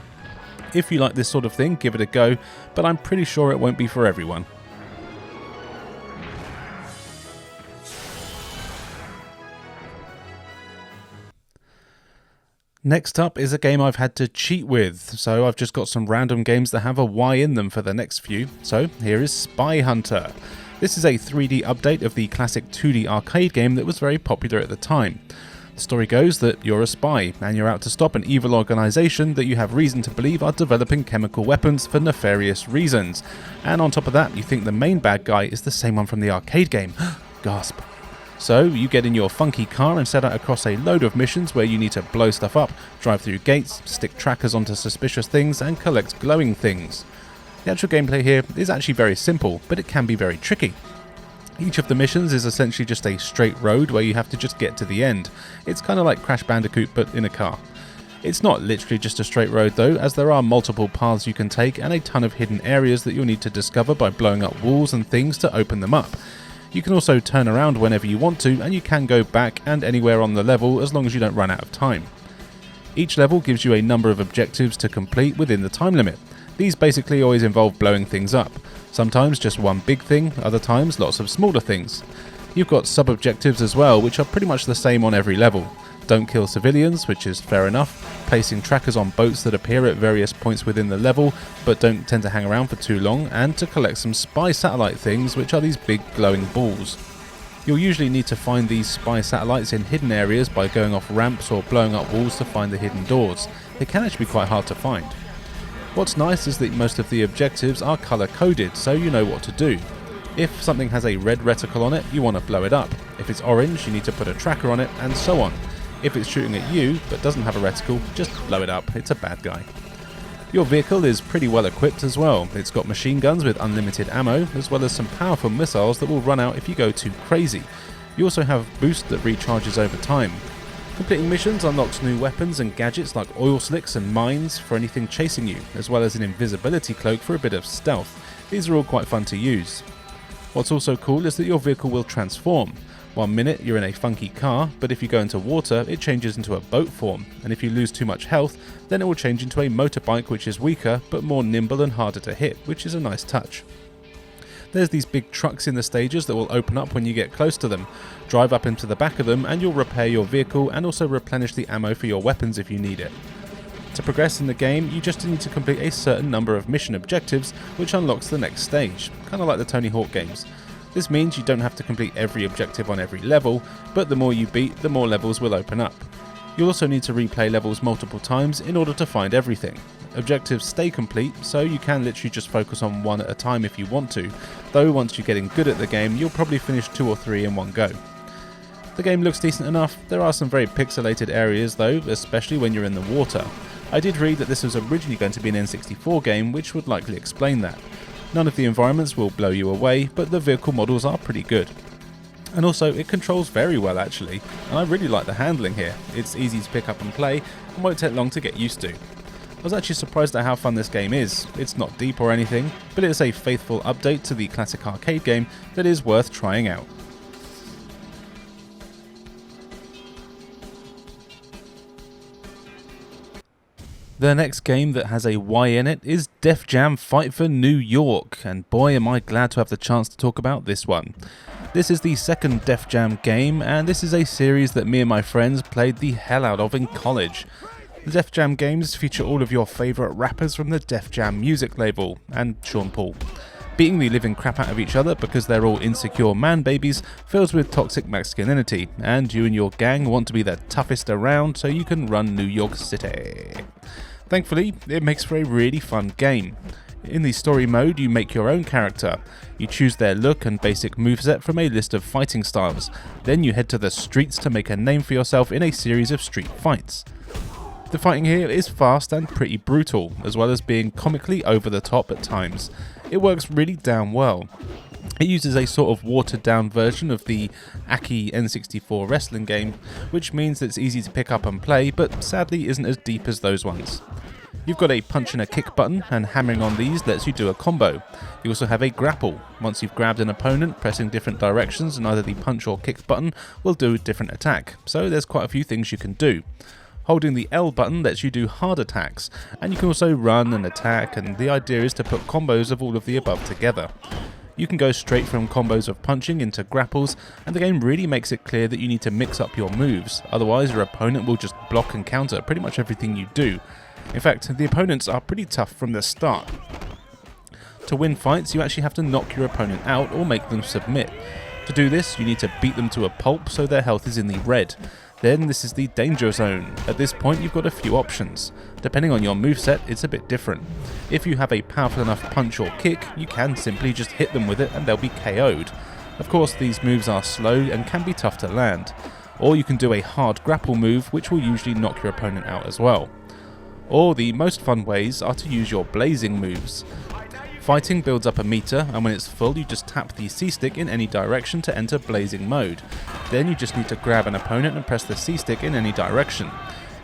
If you like this sort of thing, give it a go, but I'm pretty sure it won't be for everyone. Next up is a game I've had to cheat with, so I've just got some random games that have a Y in them for the next few. So here is Spy Hunter. This is a 3D update of the classic 2D arcade game that was very popular at the time. The story goes that you're a spy, and you're out to stop an evil organisation that you have reason to believe are developing chemical weapons for nefarious reasons. And on top of that, you think the main bad guy is the same one from the arcade game. Gasp. So you get in your funky car and set out across a load of missions where you need to blow stuff up, drive through gates, stick trackers onto suspicious things and collect glowing things. The actual gameplay here is actually very simple, but it can be very tricky. Each of the missions is essentially just a straight road where you have to just get to the end. It's kind of like Crash Bandicoot but in a car. It's not literally just a straight road though, as there are multiple paths you can take and a ton of hidden areas that you'll need to discover by blowing up walls and things to open them up. You can also turn around whenever you want to, and you can go back and anywhere on the level as long as you don't run out of time. Each level gives you a number of objectives to complete within the time limit. These basically always involve blowing things up. Sometimes just one big thing, other times lots of smaller things. You've got sub-objectives as well, which are pretty much the same on every level. Don't kill civilians, which is fair enough, placing trackers on boats that appear at various points within the level but don't tend to hang around for too long, and to collect some spy satellite things, which are these big glowing balls. You'll usually need to find these spy satellites in hidden areas by going off ramps or blowing up walls to find the hidden doors. They can actually be quite hard to find. What's nice is that most of the objectives are colour coded, so you know what to do. If something has a red reticle on it, you want to blow it up. If it's orange, you need to put a tracker on it, and so on. If it's shooting at you, but doesn't have a reticle, just blow it up, it's a bad guy. Your vehicle is pretty well equipped as well. It's got machine guns with unlimited ammo, as well as some powerful missiles that will run out if you go too crazy. You also have boost that recharges over time. Completing missions unlocks new weapons and gadgets like oil slicks and mines for anything chasing you, as well as an invisibility cloak for a bit of stealth. These are all quite fun to use. What's also cool is that your vehicle will transform. 1 minute you're in a funky car, but if you go into water it changes into a boat form, and if you lose too much health then it will change into a motorbike which is weaker but more nimble and harder to hit, which is a nice touch. There's these big trucks in the stages that will open up when you get close to them. Drive up into the back of them and you'll repair your vehicle and also replenish the ammo for your weapons if you need it. To progress in the game, you just need to complete a certain number of mission objectives which unlocks the next stage, kind of like the Tony Hawk games. This means you don't have to complete every objective on every level, but the more you beat, the more levels will open up. You'll also need to replay levels multiple times in order to find everything. Objectives stay complete, so you can literally just focus on one at a time if you want to, though once you're getting good at the game, you'll probably finish 2 or 3 in one go. The game looks decent enough. There are some very pixelated areas though, especially when you're in the water. I did read that this was originally going to be an N64 game, which would likely explain that. None of the environments will blow you away, but the vehicle models are pretty good. And also, it controls very well actually, and I really like the handling here. It's easy to pick up and play, and won't take long to get used to. I was actually surprised at how fun this game is. It's not deep or anything, but it's a faithful update to the classic arcade game that is worth trying out. The next game that has a Y in it is Def Jam Fight for New York, and boy am I glad to have the chance to talk about this one. This is the second Def Jam game, and this is a series that me and my friends played the hell out of in college. The Def Jam games feature all of your favourite rappers from the Def Jam music label, and Sean Paul, beating the living crap out of each other because they're all insecure man babies filled with toxic masculinity, and you and your gang want to be the toughest around so you can run New York City. Thankfully, it makes for a really fun game. In the story mode, you make your own character. You choose their look and basic moveset from a list of fighting styles. Then you head to the streets to make a name for yourself in a series of street fights. The fighting here is fast and pretty brutal, as well as being comically over the top at times. It works really damn well. It uses a sort of watered down version of the Aki N64 wrestling game, which means that it's easy to pick up and play, but sadly isn't as deep as those ones. You've got a punch and a kick button, and hammering on these lets you do a combo. You also have a grapple. Once you've grabbed an opponent, pressing different directions and either the punch or kick button will do a different attack, so there's quite a few things you can do. Holding the L button lets you do hard attacks, and you can also run and attack, and the idea is to put combos of all of the above together. You can go straight from combos of punching into grapples, and the game really makes it clear that you need to mix up your moves, otherwise your opponent will just block and counter pretty much everything you do. In fact, the opponents are pretty tough from the start. To win fights, you actually have to knock your opponent out or make them submit. To do this, you need to beat them to a pulp so their health is in the red. Then this is the danger zone. At this point you've got a few options. Depending on your moveset, it's a bit different. If you have a powerful enough punch or kick, you can simply just hit them with it and they'll be KO'd. Of course, these moves are slow and can be tough to land. Or you can do a hard grapple move, which will usually knock your opponent out as well. Or the most fun ways are to use your blazing moves. Fighting builds up a meter, and when it's full you just tap the C-stick in any direction to enter blazing mode. Then you just need to grab an opponent and press the C-stick in any direction.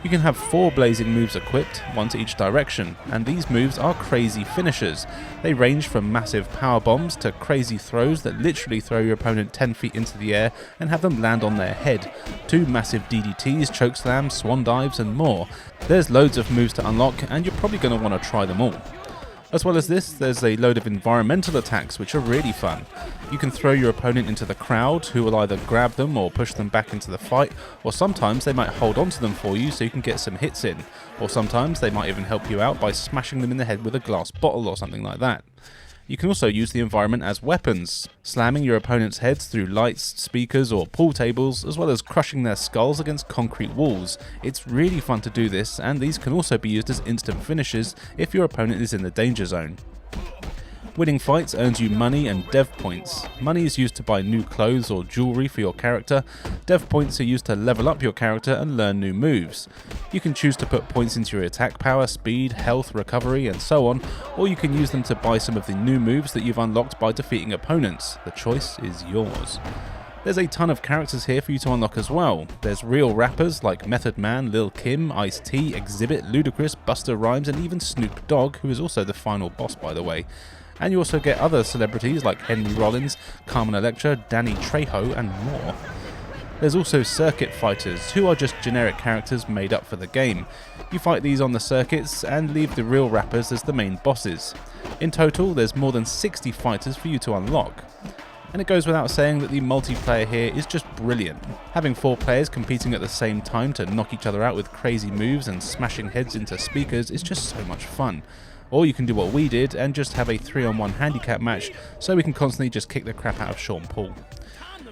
You can have 4 blazing moves equipped, 1 to each direction, and these moves are crazy finishers. They range from massive power bombs to crazy throws that literally throw your opponent 10 feet into the air and have them land on their head, to massive DDTs, chokeslams, swan dives and more. There's loads of moves to unlock, and you're probably going to want to try them all. As well as this, there's a load of environmental attacks which are really fun. You can throw your opponent into the crowd, who will either grab them or push them back into the fight, or sometimes they might hold on to them for you so you can get some hits in, or sometimes they might even help you out by smashing them in the head with a glass bottle or something like that. You can also use the environment as weapons, slamming your opponent's heads through lights, speakers or pool tables, as well as crushing their skulls against concrete walls. It's really fun to do this, and these can also be used as instant finishes if your opponent is in the danger zone. Winning fights earns you money and dev points. Money is used to buy new clothes or jewellery for your character. Dev points are used to level up your character and learn new moves. You can choose to put points into your attack power, speed, health, recovery and so on, or you can use them to buy some of the new moves that you've unlocked by defeating opponents. The choice is yours. There's a ton of characters here for you to unlock as well. There's real rappers like Method Man, Lil Kim, Ice-T, Exhibit, Ludacris, Busta Rhymes and even Snoop Dogg, who is also the final boss by the way. And you also get other celebrities like Henry Rollins, Carmen Electra, Danny Trejo and more. There's also circuit fighters, who are just generic characters made up for the game. You fight these on the circuits and leave the real rappers as the main bosses. In total, there's more than 60 fighters for you to unlock. And it goes without saying that the multiplayer here is just brilliant. Having 4 players competing at the same time to knock each other out with crazy moves and smashing heads into speakers is just so much fun. Or you can do what we did and just have a 3-on-1 handicap match so we can constantly just kick the crap out of Sean Paul.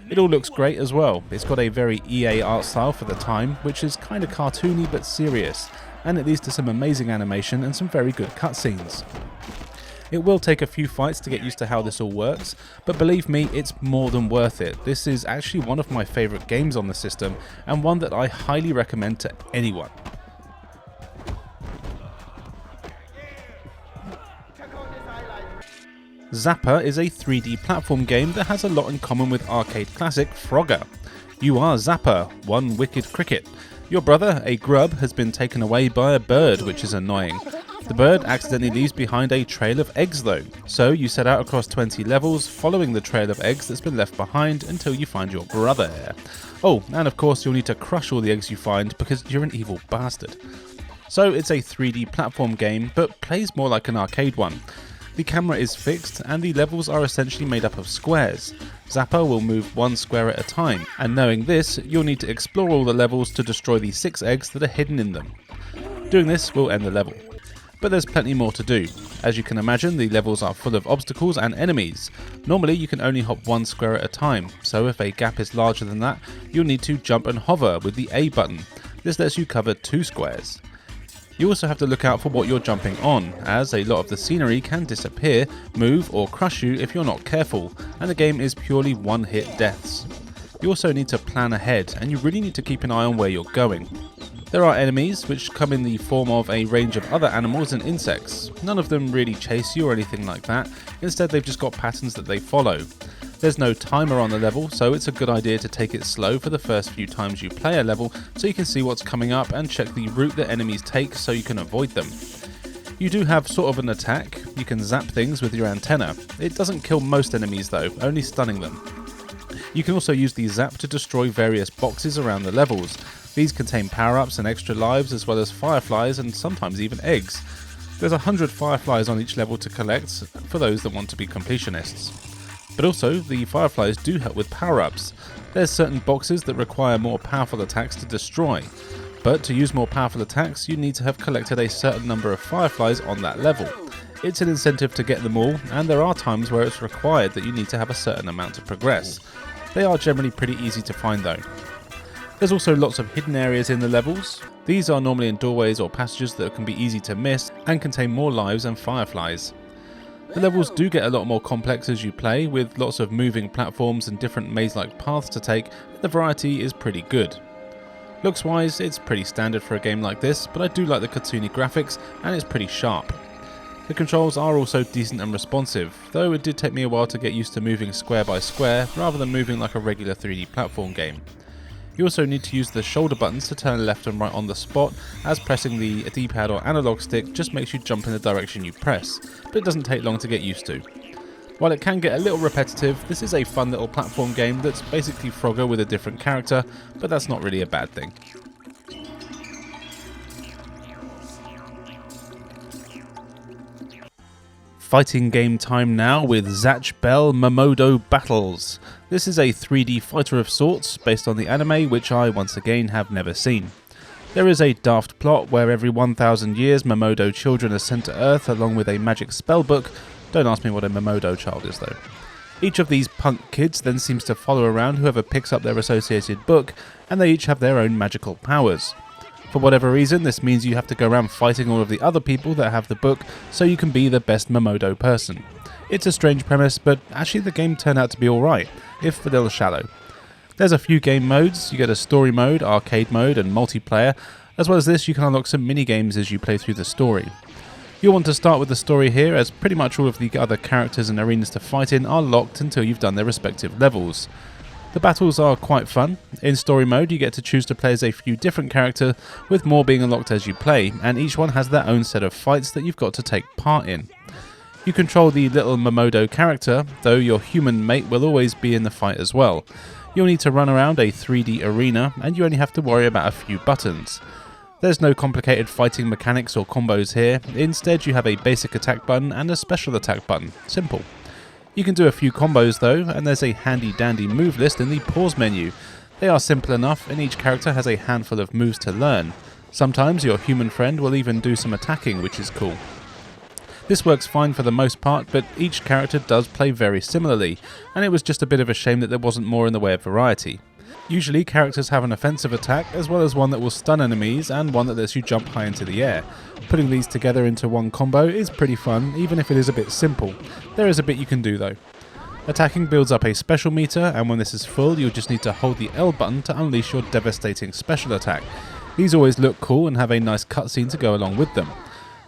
It all looks great as well. It's got a very EA art style for the time, which is kind of cartoony but serious, and it leads to some amazing animation and some very good cutscenes. It will take a few fights to get used to how this all works, but believe me, it's more than worth it. This is actually one of my favourite games on the system, and one that I highly recommend to anyone. Zapper is a 3D platform game that has a lot in common with arcade classic Frogger. You are Zapper, one wicked cricket. Your brother, a grub, has been taken away by a bird, which is annoying. The bird accidentally leaves behind a trail of eggs though, so you set out across 20 levels following the trail of eggs that's been left behind until you find your brother. Oh, and of course you'll need to crush all the eggs you find because you're an evil bastard. So it's a 3D platform game, but plays more like an arcade one. The camera is fixed and the levels are essentially made up of squares. Zapper will move one square at a time, and knowing this, you'll need to explore all the levels to destroy the 6 eggs that are hidden in them. Doing this will end the level. But there's plenty more to do. As you can imagine, the levels are full of obstacles and enemies. Normally you can only hop one square at a time, so if a gap is larger than that, you'll need to jump and hover with the A button. This lets you cover 2 squares. You also have to look out for what you're jumping on, as a lot of the scenery can disappear, move or crush you if you're not careful, and the game is purely one-hit deaths. You also need to plan ahead, and you really need to keep an eye on where you're going. There are enemies which come in the form of a range of other animals and insects. None of them really chase you or anything like that, instead they've just got patterns that they follow. There's no timer on the level, so it's a good idea to take it slow for the first few times you play a level so you can see what's coming up and check the route that enemies take so you can avoid them. You do have sort of an attack. You can zap things with your antenna. It doesn't kill most enemies though, only stunning them. You can also use the zap to destroy various boxes around the levels. These contain power-ups and extra lives as well as fireflies and sometimes even eggs. There's 100 fireflies on each level to collect for those that want to be completionists. But also, the fireflies do help with power-ups. There's certain boxes that require more powerful attacks to destroy, but to use more powerful attacks you need to have collected a certain number of fireflies on that level. It's an incentive to get them all, and there are times where it's required that you need to have a certain amount to progress. They are generally pretty easy to find though. There's also lots of hidden areas in the levels. These are normally in doorways or passages that can be easy to miss and contain more lives and fireflies. The levels do get a lot more complex as you play, with lots of moving platforms and different maze-like paths to take, and the variety is pretty good. Looks wise, it's pretty standard for a game like this, but I do like the cartoony graphics and it's pretty sharp. The controls are also decent and responsive, though it did take me a while to get used to moving square by square rather than moving like a regular 3D platform game. You also need to use the shoulder buttons to turn left and right on the spot, as pressing the D-pad or analog stick just makes you jump in the direction you press, but it doesn't take long to get used to. While it can get a little repetitive, this is a fun little platform game that's basically Frogger with a different character, but that's not really a bad thing. Fighting game time now with Zatch Bell Momodo Battles. This is a 3D fighter of sorts based on the anime, which I once again have never seen. There is a daft plot where every 1,000 years Momodo children are sent to Earth along with a magic spellbook. Don't ask me what a Momodo child is though. Each of these punk kids then seems to follow around whoever picks up their associated book, and they each have their own magical powers. For whatever reason, this means you have to go around fighting all of the other people that have the book so you can be the best Momodo person. It's a strange premise, but actually the game turned out to be alright, if a little shallow. There's a few game modes. You get a story mode, arcade mode and multiplayer. As well as this, you can unlock some mini games as you play through the story. You'll want to start with the story here, as pretty much all of the other characters and arenas to fight in are locked until you've done their respective levels. The battles are quite fun. In story mode you get to choose to play as a few different characters, with more being unlocked as you play, and each one has their own set of fights that you've got to take part in. You control the little Momodo character, though your human mate will always be in the fight as well. You'll need to run around a 3D arena, and you only have to worry about a few buttons. There's no complicated fighting mechanics or combos here. Instead you have a basic attack button and a special attack button. Simple. You can do a few combos though, and there's a handy dandy move list in the pause menu. They are simple enough, and each character has a handful of moves to learn. Sometimes your human friend will even do some attacking, which is cool. This works fine for the most part, but each character does play very similarly, and it was just a bit of a shame that there wasn't more in the way of variety. Usually characters have an offensive attack, as well as one that will stun enemies and one that lets you jump high into the air. Putting these together into one combo is pretty fun, even if it is a bit simple. There is a bit you can do though. Attacking builds up a special meter, and when this is full you'll just need to hold the L button to unleash your devastating special attack. These always look cool and have a nice cutscene to go along with them.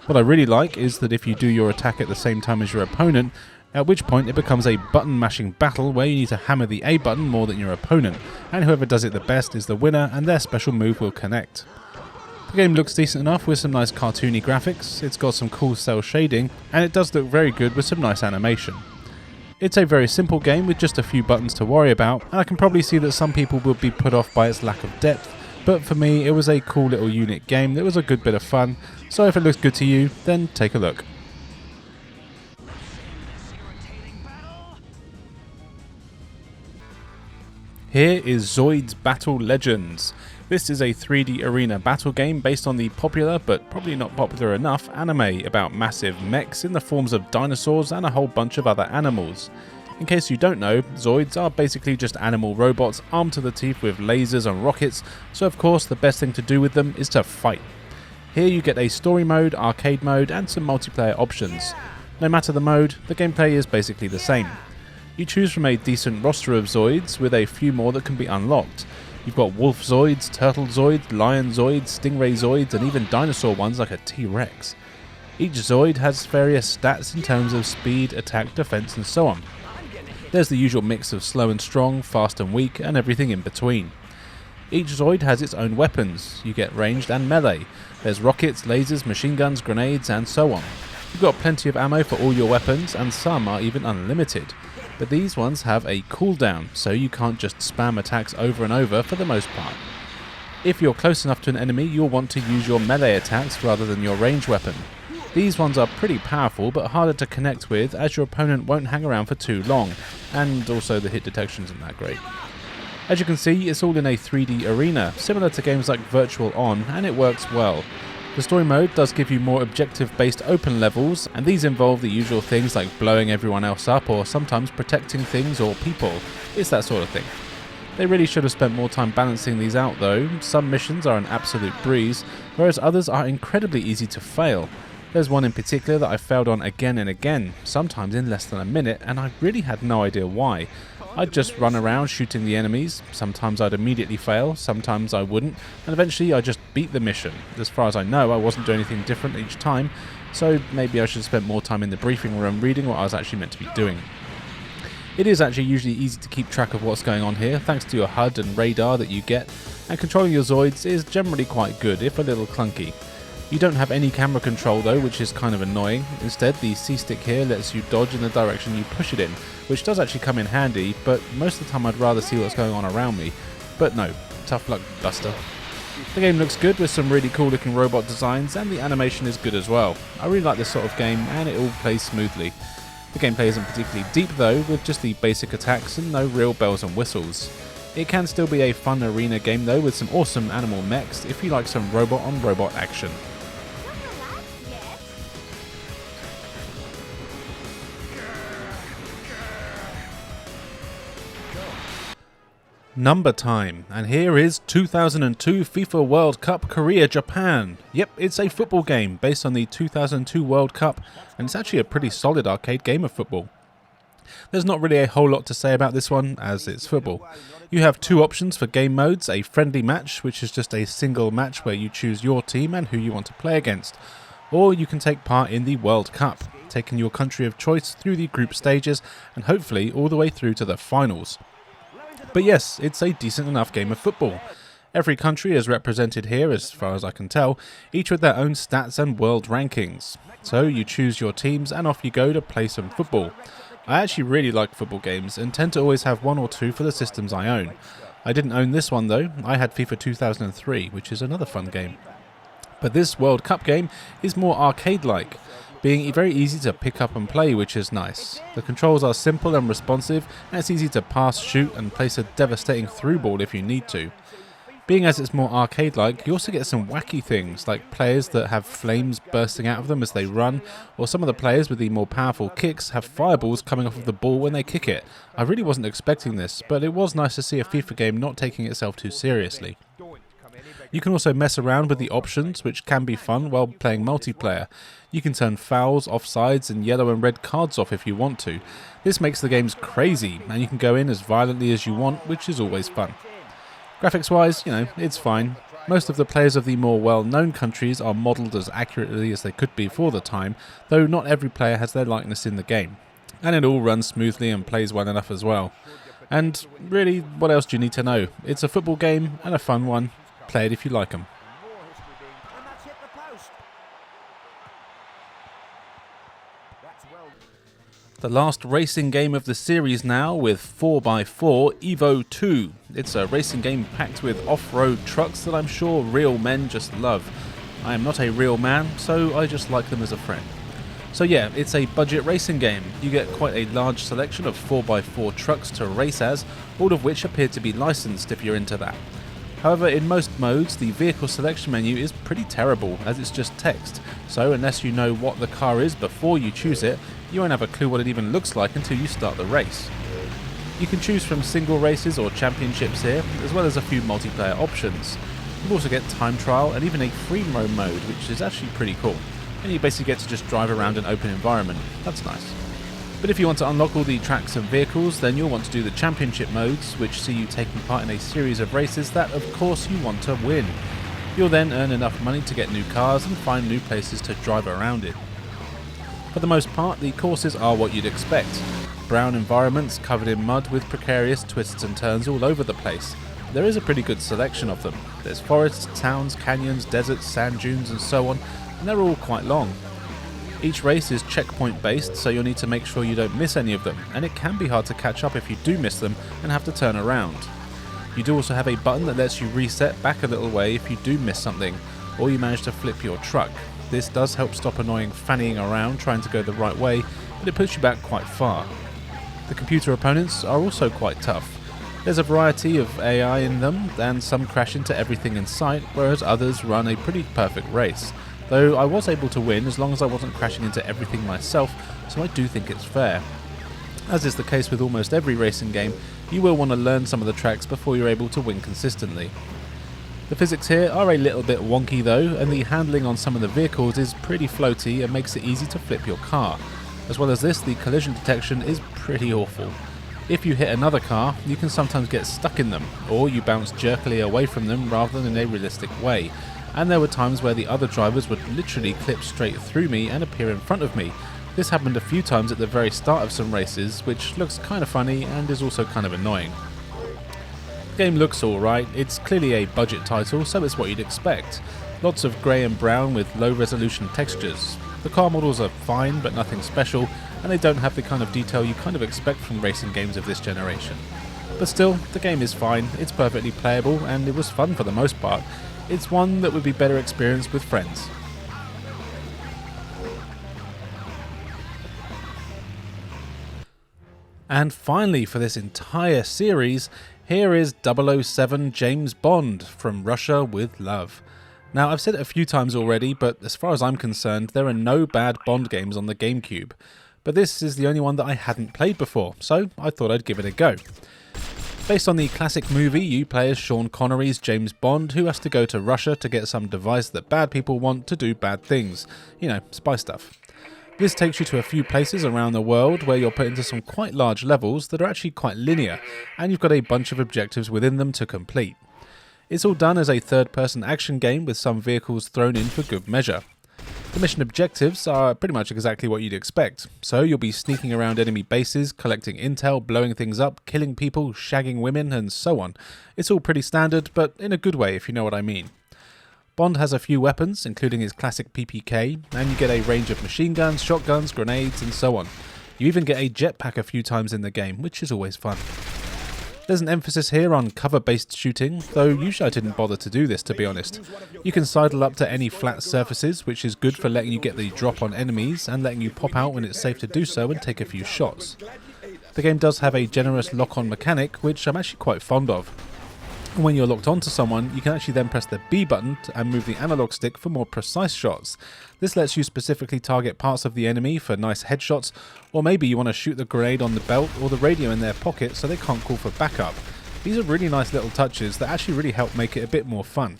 What I really like is that if you do your attack at the same time as your opponent, at which point it becomes a button mashing battle where you need to hammer the A button more than your opponent, and whoever does it the best is the winner and their special move will connect. The game looks decent enough with some nice cartoony graphics, it's got some cool cel shading, and it does look very good with some nice animation. It's a very simple game with just a few buttons to worry about, and I can probably see that some people will be put off by its lack of depth, but for me it was a cool little unit game that was a good bit of fun, so if it looks good to you, then take a look. Here is Zoid's Battle Legends. This is a 3D arena battle game based on the popular, but probably not popular enough, anime about massive mechs in the forms of dinosaurs and a whole bunch of other animals. In case you don't know, Zoids are basically just animal robots armed to the teeth with lasers and rockets, so of course the best thing to do with them is to fight. Here you get a story mode, arcade mode and some multiplayer options. No matter the mode, the gameplay is basically the same. You choose from a decent roster of Zoids, with a few more that can be unlocked. You've got Wolf Zoids, Turtle Zoids, Lion Zoids, Stingray Zoids, and even dinosaur ones like a T-Rex. Each Zoid has various stats in terms of speed, attack, defense, and so on. There's the usual mix of slow and strong, fast and weak, and everything in between. Each Zoid has its own weapons. You get ranged and melee. There's rockets, lasers, machine guns, grenades, and so on. You've got plenty of ammo for all your weapons, and some are even unlimited. But these ones have a cooldown, so you can't just spam attacks over and over for the most part. If you're close enough to an enemy, you'll want to use your melee attacks rather than your ranged weapon. These ones are pretty powerful but harder to connect with, as your opponent won't hang around for too long, and also the hit detection isn't that great. As you can see, it's all in a 3D arena, similar to games like Virtual On, and it works well. The story mode does give you more objective-based open levels, and these involve the usual things like blowing everyone else up or sometimes protecting things or people. It's that sort of thing. They really should have spent more time balancing these out though. Some missions are an absolute breeze, whereas others are incredibly easy to fail. There's one in particular that I failed on again and again, sometimes in less than a minute, and I really had no idea why. I'd just run around shooting the enemies, sometimes I'd immediately fail, sometimes I wouldn't, and eventually I just beat the mission. As far as I know, I wasn't doing anything different each time, so maybe I should have spent more time in the briefing room reading what I was actually meant to be doing. It is actually usually easy to keep track of what's going on here, thanks to your HUD and radar that you get, and controlling your Zoids is generally quite good, if a little clunky. You don't have any camera control though, which is kind of annoying. Instead, the C-stick here lets you dodge in the direction you push it in, which does actually come in handy, but most of the time I'd rather see what's going on around me. But no, tough luck, Buster. The game looks good with some really cool looking robot designs, and the animation is good as well. I really like this sort of game, and it all plays smoothly. The gameplay isn't particularly deep though, with just the basic attacks and no real bells and whistles. It can still be a fun arena game though, with some awesome animal mechs if you like some robot on robot action. Number time, and here is 2002 FIFA World Cup Korea Japan. Yep, it's a football game based on the 2002 World Cup, and it's actually a pretty solid arcade game of football. There's not really a whole lot to say about this one, as it's football. You have two options for game modes: a friendly match, which is just a single match where you choose your team and who you want to play against, or you can take part in the World Cup, taking your country of choice through the group stages and hopefully all the way through to the finals. But yes, it's a decent enough game of football. Every country is represented here as far as I can tell, each with their own stats and world rankings. So you choose your teams and off you go to play some football. I actually really like football games and tend to always have one or two for the systems I own. I didn't own this one though, I had FIFA 2003, which is another fun game. But this World Cup game is more arcade-like, being very easy to pick up and play, which is nice. The controls are simple and responsive, and it's easy to pass, shoot and place a devastating through ball if you need to. Being as it's more arcade-like, you also get some wacky things, like players that have flames bursting out of them as they run, or some of the players with the more powerful kicks have fireballs coming off of the ball when they kick it. I really wasn't expecting this, but it was nice to see a FIFA game not taking itself too seriously. You can also mess around with the options, which can be fun while playing multiplayer. You can turn fouls, offsides and yellow and red cards off if you want to. This makes the games crazy, and you can go in as violently as you want, which is always fun. Graphics wise, it's fine. Most of the players of the more well-known countries are modelled as accurately as they could be for the time, though not every player has their likeness in the game. And it all runs smoothly and plays well enough as well. And really, what else do you need to know? It's a football game and a fun one. Play it if you like them. The last racing game of the series now with 4x4 Evo 2. It's a racing game packed with off-road trucks that I'm sure real men just love. I am not a real man, so I just like them as a friend. So yeah, it's a budget racing game. You get quite a large selection of 4x4 trucks to race as, all of which appear to be licensed if you're into that. However, in most modes, the vehicle selection menu is pretty terrible, as it's just text, so unless you know what the car is before you choose it, you won't have a clue what it even looks like until you start the race. You can choose from single races or championships here, as well as a few multiplayer options. You also get time trial and even a free roam mode, which is actually pretty cool, and you basically get to just drive around an open environment. That's nice. But if you want to unlock all the tracks and vehicles, then you'll want to do the championship modes, which see you taking part in a series of races that of course you want to win. You'll then earn enough money to get new cars and find new places to drive around in. For the most part, the courses are what you'd expect. Brown environments covered in mud with precarious twists and turns all over the place. There is a pretty good selection of them. There's forests, towns, canyons, deserts, sand dunes and so on, and they're all quite long. Each race is checkpoint based, so you'll need to make sure you don't miss any of them, and it can be hard to catch up if you do miss them and have to turn around. You do also have a button that lets you reset back a little way if you do miss something, or you manage to flip your truck. This does help stop annoying fannying around trying to go the right way, but it puts you back quite far. The computer opponents are also quite tough. There's a variety of AI in them, and some crash into everything in sight, whereas others run a pretty perfect race. Though I was able to win as long as I wasn't crashing into everything myself, so I do think it's fair. As is the case with almost every racing game, you will want to learn some of the tracks before you're able to win consistently. The physics here are a little bit wonky though, and the handling on some of the vehicles is pretty floaty and makes it easy to flip your car. As well as this, the collision detection is pretty awful. If you hit another car, you can sometimes get stuck in them, or you bounce jerkily away from them rather than in a realistic way. And there were times where the other drivers would literally clip straight through me and appear in front of me. This happened a few times at the very start of some races, which looks kind of funny and is also kind of annoying. The game looks alright, it's clearly a budget title, so it's what you'd expect. Lots of grey and brown with low resolution textures. The car models are fine, but nothing special, and they don't have the kind of detail you kind of expect from racing games of this generation. But still, the game is fine, it's perfectly playable, and it was fun for the most part. It's one that would be better experienced with friends. And finally, for this entire series, here is 007 James Bond, From Russia with Love. Now, I've said it a few times already, but as far as I'm concerned, there are no bad Bond games on the GameCube. But this is the only one that I hadn't played before, so I thought I'd give it a go. Based on the classic movie, you play as Sean Connery's James Bond, who has to go to Russia to get some device that bad people want to do bad things. You know, spy stuff. This takes you to a few places around the world where you're put into some quite large levels that are actually quite linear, and you've got a bunch of objectives within them to complete. It's all done as a third-person action game with some vehicles thrown in for good measure. The mission objectives are pretty much exactly what you'd expect, so you'll be sneaking around enemy bases, collecting intel, blowing things up, killing people, shagging women, and so on. It's all pretty standard, but in a good way if you know what I mean. Bond has a few weapons, including his classic PPK, and you get a range of machine guns, shotguns, grenades, and so on. You even get a jetpack a few times in the game, which is always fun. There's an emphasis here on cover-based shooting, though usually I didn't bother to do this, to be honest. You can sidle up to any flat surfaces, which is good for letting you get the drop on enemies and letting you pop out when it's safe to do so and take a few shots. The game does have a generous lock-on mechanic, which I'm actually quite fond of. When you're locked onto someone, you can actually then press the B button and move the analog stick for more precise shots. This lets you specifically target parts of the enemy for nice headshots, or maybe you want to shoot the grenade on the belt or the radio in their pocket so they can't call for backup. These are really nice little touches that actually really help make it a bit more fun.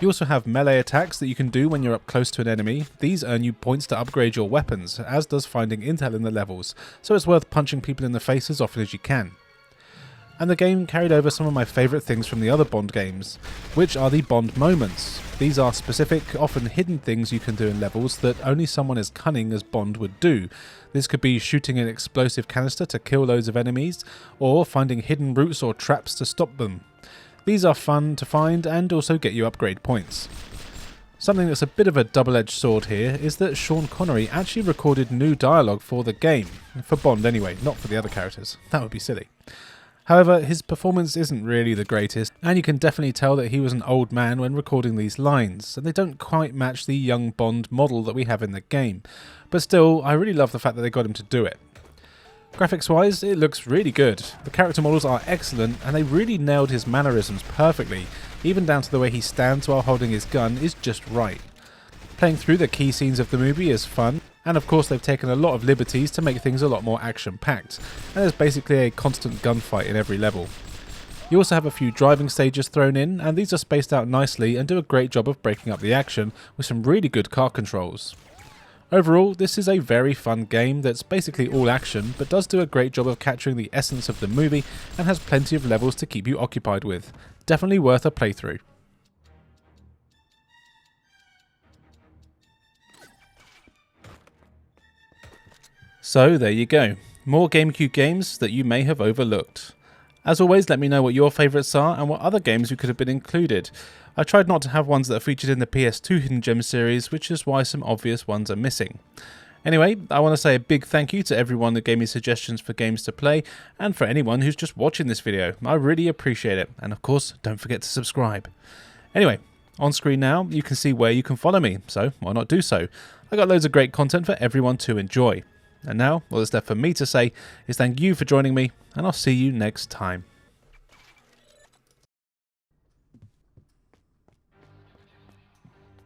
You also have melee attacks that you can do when you're up close to an enemy. These earn you points to upgrade your weapons, as does finding intel in the levels, so it's worth punching people in the face as often as you can. And the game carried over some of my favourite things from the other Bond games, which are the Bond moments. These are specific, often hidden things you can do in levels that only someone as cunning as Bond would do. This could be shooting an explosive canister to kill loads of enemies, or finding hidden routes or traps to stop them. These are fun to find and also get you upgrade points. Something that's a bit of a double-edged sword here is that Sean Connery actually recorded new dialogue for the game. For Bond anyway, not for the other characters. That would be silly. However, his performance isn't really the greatest, and you can definitely tell that he was an old man when recording these lines, and they don't quite match the young Bond model that we have in the game. But still, I really love the fact that they got him to do it. Graphics-wise, it looks really good. The character models are excellent, and they really nailed his mannerisms perfectly, even down to the way he stands while holding his gun is just right. Playing through the key scenes of the movie is fun, and of course they've taken a lot of liberties to make things a lot more action-packed, and there's basically a constant gunfight in every level. You also have a few driving stages thrown in, and these are spaced out nicely and do a great job of breaking up the action with some really good car controls. Overall, this is a very fun game that's basically all action, but does do a great job of capturing the essence of the movie and has plenty of levels to keep you occupied with. Definitely worth a playthrough. So there you go, more GameCube games that you may have overlooked. As always, let me know what your favourites are and what other games you could have been included. I tried not to have ones that are featured in the PS2 Hidden Gem series, which is why some obvious ones are missing. Anyway, I want to say a big thank you to everyone that gave me suggestions for games to play, and for anyone who's just watching this video. I really appreciate it, and of course, don't forget to subscribe. Anyway, on screen now, you can see where you can follow me, so why not do so? I got loads of great content for everyone to enjoy. And now, all that's left for me to say is thank you for joining me, and I'll see you next time.